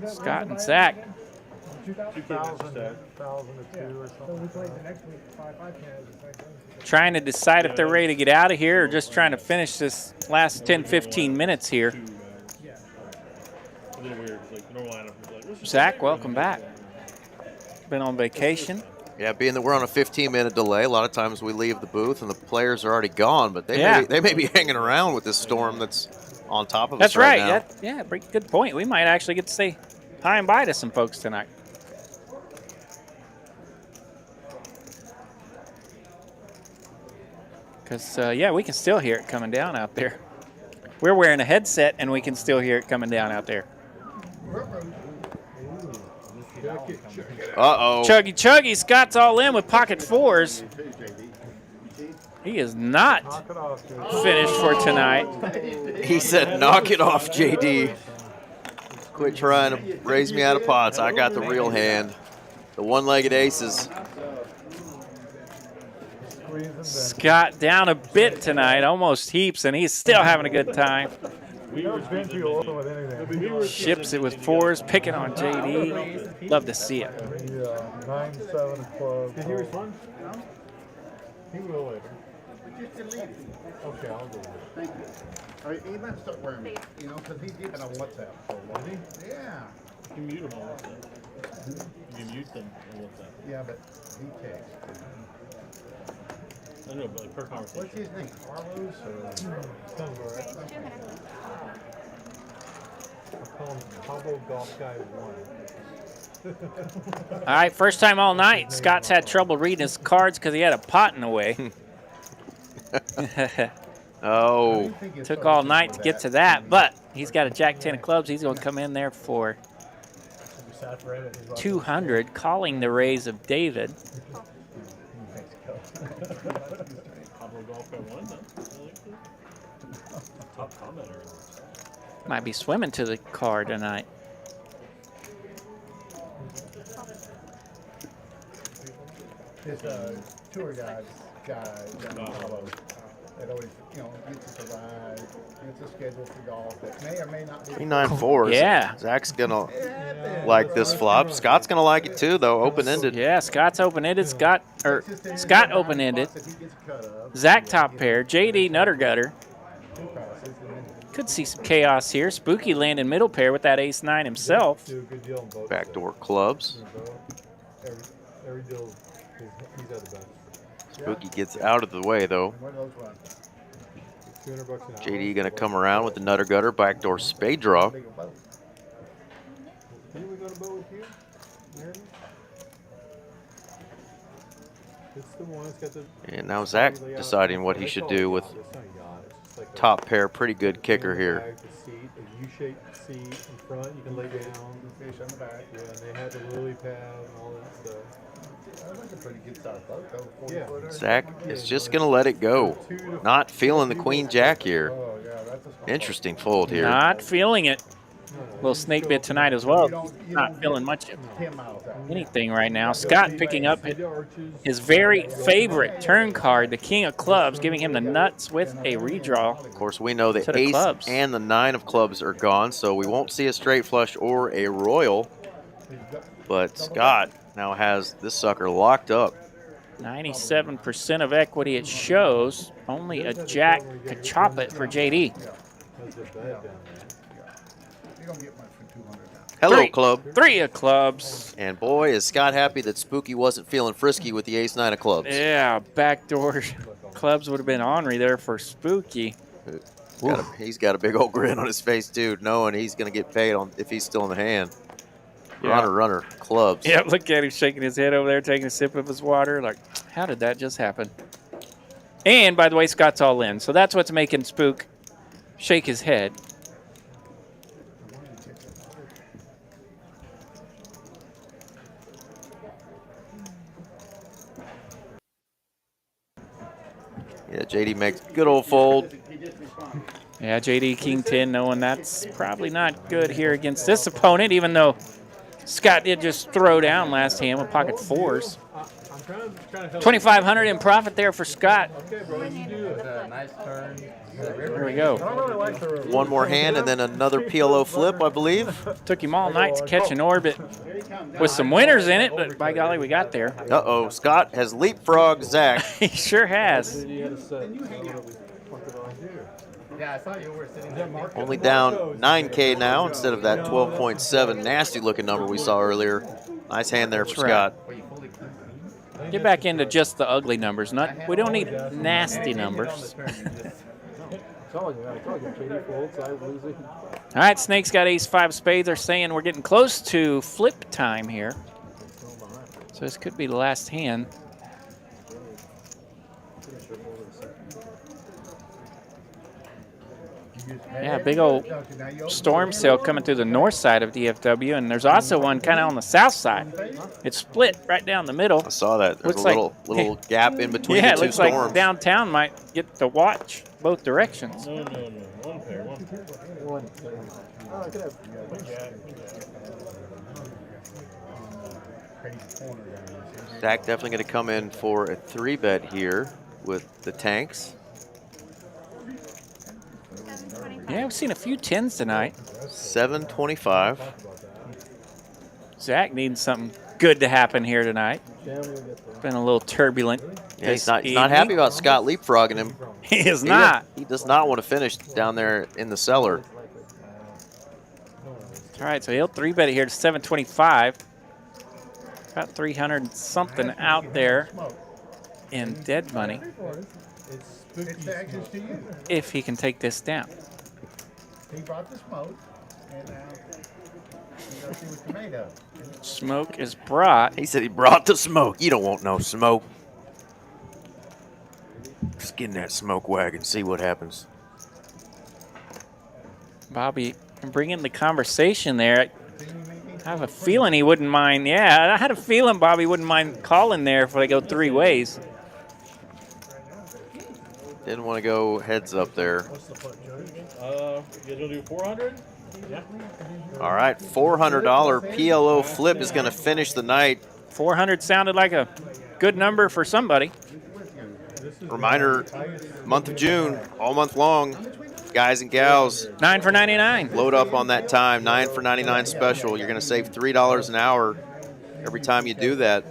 Scott and Zach. 2,000 to 2 or something. Trying to decide if they're ready to get out of here or just trying to finish this last 10, 15 minutes here. Zach, welcome back. Been on vacation. Yeah, being that we're on a 15-minute delay, a lot of times we leave the booth and the players are already gone, but they may be hanging around with this storm that's on top of us right now. Yeah, good point. We might actually get to say hi and bye to some folks tonight. Because, we can still hear it coming down out there. We're wearing a headset, and we can still hear it coming down out there. Uh-oh. Chuggy. Scott's all in with pocket fours. He is not finished for tonight. He said, knock it off, JD. Quit trying to raise me out of pots. I got the real hand. The one-legged aces. Scott down a bit tonight, almost heaps, and he's still having a good time. Ships it with fours, picking on JD. Love to see it. 9-7 of clubs. Did he respond? No? He will later. Just delete it. Okay, I'll do it. Thank you. He might start wearing it, you know, because he did it on WhatsApp for a while. Did Yeah. You can mute them on WhatsApp. You can mute them on WhatsApp. Yeah, but he texts. I know, but like per conversation. What's his name? Carlos or? Sounds all right. I'll call him Pablo Golf Guy 1. All right, first time all night. Scott's had trouble reading his cards because he had a pot in the way. Oh. Took all night to get to that, but he's got a Jack-10 of clubs. He's going to come in there for 200, calling the raise of David. Might be swimming to the car tonight. This tour guy, that always, you know, gets us a ride, gets a schedule for golf that may or may not be. 3-9-4. Yeah. Zach's gonna like this flop. Scott's gonna like it too, though. Open-ended. Yeah, Scott's open-ended. Scott open-ended. Zach top pair. JD nutter gutter. Could see some chaos here. Spooky landing middle pair with that ace-9 himself. Backdoor clubs. Every deal, he's at the best. Spooky gets out of the way, though. JD gonna come around with the nutter gutter, backdoor spade draw. Didn't we go to boat with you? It's the one that's got the. And now Zach deciding what he should do with top pair. Pretty good kicker here. A U-shaped seat in front. You can lay down. Fish on the back. Yeah, and they had the lily pad and all that stuff. That's a pretty good size boat, though. Yeah. Zach is just gonna let it go. Not feeling the queen jack here. Interesting fold here. Not feeling it. Little snake bit tonight as well. Not feeling much of anything right now. Scott picking up his very favorite turn card, the King of Clubs, giving him the nuts with a redraw. Of course, we know the ace and the 9 of clubs are gone, so we won't see a straight flush or a royal. But Scott now has this sucker locked up. 97% of equity it shows. Only a jack could chop it for JD. Hello, club. 3 of clubs. And boy, is Scott happy that Spooky wasn't feeling frisky with the ace-9 of clubs. Yeah, backdoor clubs would have been ornery there for Spooky. He's got a big old grin on his face, too, knowing he's going to get paid on if he's still in the hand. Yeah. Runner, clubs. Yeah, look at him shaking his head over there, taking a sip of his water. Like, how did that just happen? And, by the way, Scott's all in. So that's what's making Spook shake his head. Yeah, JD makes good old fold. Yeah, JD King 10, knowing that's probably not good here against this opponent, even though Scott did just throw down last hand with pocket 4s. 2,500 in profit there for Scott. Okay, bro, you do it. Nice turn. There we go. One more hand and then another PLO flip, I believe. Took him all night to catch an orbit with some winners in it, but by golly, we got there. Uh-oh, Scott has leapfrogged Zach. He sure has. Yeah, I saw you were sitting there. Only down 9K now instead of that 12.7 nasty-looking number we saw earlier. Nice hand there for Scott. Get back into just the ugly numbers. We don't need nasty numbers. All right, Snake's got ace-5 spades. They're saying we're getting close to flip time here. So this could be the last hand. Yeah, big old storm cell coming through the north side of DFW, and there's also one kind of on the south side. It's split right down the middle. I saw that. There's looks a little gap in between yeah, the two it looks storms. like downtown might get to watch both directions. No. One pair. Zach definitely going to come in for a 3-bet here with the tanks. Yeah, we've seen a few 10s tonight. 725. Zach needing something good to happen here tonight. It's been a little turbulent. Yeah, he's not happy about Scott leapfrogging him. He is not. He does not want to finish down there in the cellar. All right, so he'll 3-bet it here to 725. About 300 and something out there in dead money. If he can take this down. He brought the smoke, and now you gotta see what you made of. Smoke is brought. He said he brought the smoke. You don't want no smoke. Just get in that smoke wagon, see what happens. Bobby, bring in the conversation there. I have a feeling he wouldn't mind. Yeah, I had a feeling Bobby wouldn't mind calling there if they go 3 ways. Didn't want to go heads up there. You guys want to do 400? Yeah. All right, $400 PLO flip is going to finish the night. 400 sounded like a good number for somebody. Reminder, month of June, all month long, guys and gals. 9 for 99. Load up on that time, 9 for 99 special. You're going to save $3 an hour every time you do that.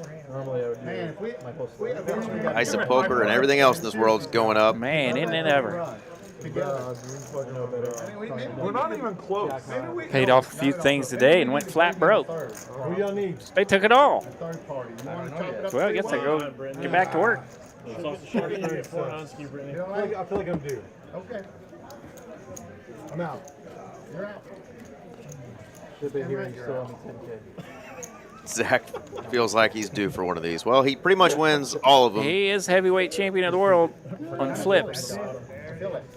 Price of poker and everything else in this world is going up. Man, isn't it ever? We're not even close. Paid off a few things today and went flat broke. Who y'all need? They took it all. Well, I guess I go get back to work. I feel like I'm due. Okay. I'm out. You're out. Should be here. You still owe me 10K. Zach feels like he's due for one of these. Well, he pretty much wins all of them. He is heavyweight champion of the world on flips.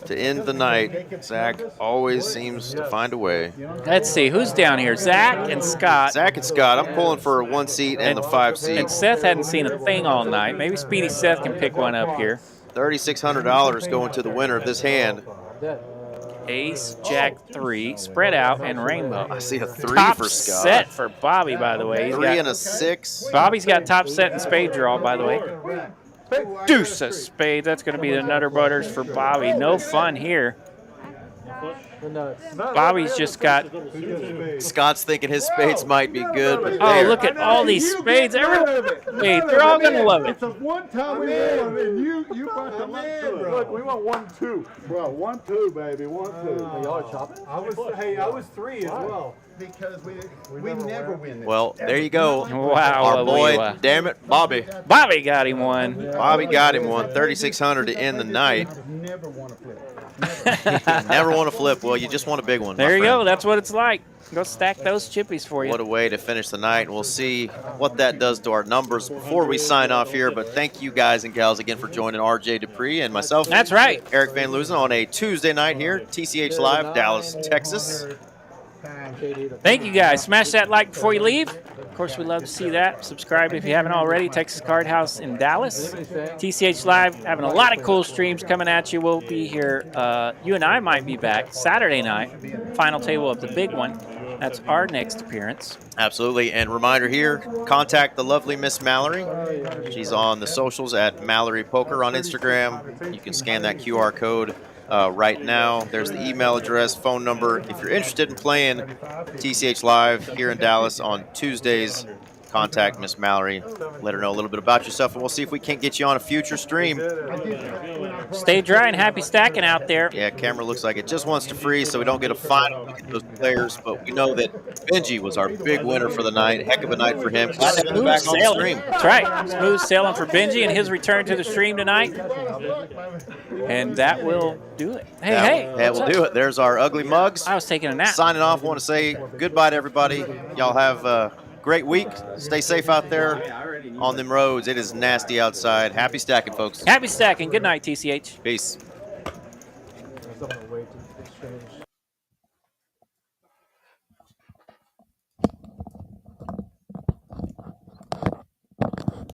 To end the night, Zach always seems to find a way. Let's see, who's down here? Zach and Scott. Zach and Scott. I'm pulling for a 1 seat and the 5 seat. And Seth hadn't seen a thing all night. Maybe Speedy Seth can pick one up here. $3,600 going to the winner of this hand. Ace, Jack 3, spread out, and rainbow. I see a 3 top for Scott. Set for Bobby, by the way. 3 and a 6. Bobby's got top set and spade draw, by the way. Deuce of spades. That's going to be the Nutter Butters for Bobby. No fun here. Bobby's just got. Scott's thinking his spades might be good, but oh, look at all these spades. They're all going to love it. It's a one-time we won, and you brought the luck to it. Look, we want 1-2. Bro, 1-2, baby, 1-2. Y'all are chopping? I was 3 as well. Because we never win this. Well, there you go. Wow. Our boy, damn it, Bobby. Bobby got him one. Bobby got him one. $3,600 to end the night. Never want to flip. Never want to flip. Well, you just want a big one. There you go. That's what it's like. Go stack those chippies for you. What a way to finish the night. We'll see what that does to our numbers before we sign off here. But thank you guys and gals again for joining RJ Dupree and myself. That's right. Eric Van Loosen on a Tuesday night here, TCH Live, Dallas, Texas. Thank you guys. Smash that like before you leave. Of course, we'd love to see that. Subscribe if you haven't already. Texas Card House in Dallas. TCH Live having a lot of cool streams coming at you. We'll be here. You and I might be back Saturday night. Final table of the big one. That's our next appearance. Absolutely. And reminder here, contact the lovely Miss Mallory. She's on the socials at Mallory Poker on Instagram. You can scan that QR code right now. There's the email address, phone number. If you're interested in playing TCH Live here in Dallas on Tuesdays, contact Miss Mallory. Let her know a little bit about yourself, and we'll see if we can't get you on a future stream. Stay dry and happy stacking out there. Yeah, camera looks like it just wants to freeze, so we don't get a final look at those players. But we know that Benji was our big winner for the night. Heck of a night for him. Glad to have him back on the stream. That's right. Smooth sailing for Benji and his return to the stream tonight. And that will do it. Hey. That will do it. There's our ugly mugs. I was taking a nap. Signing off. Want to say goodbye to everybody. Y'all have a great week. Stay safe out there on them roads. It is nasty outside. Happy stacking, folks. Happy stacking. Good night, TCH. Peace.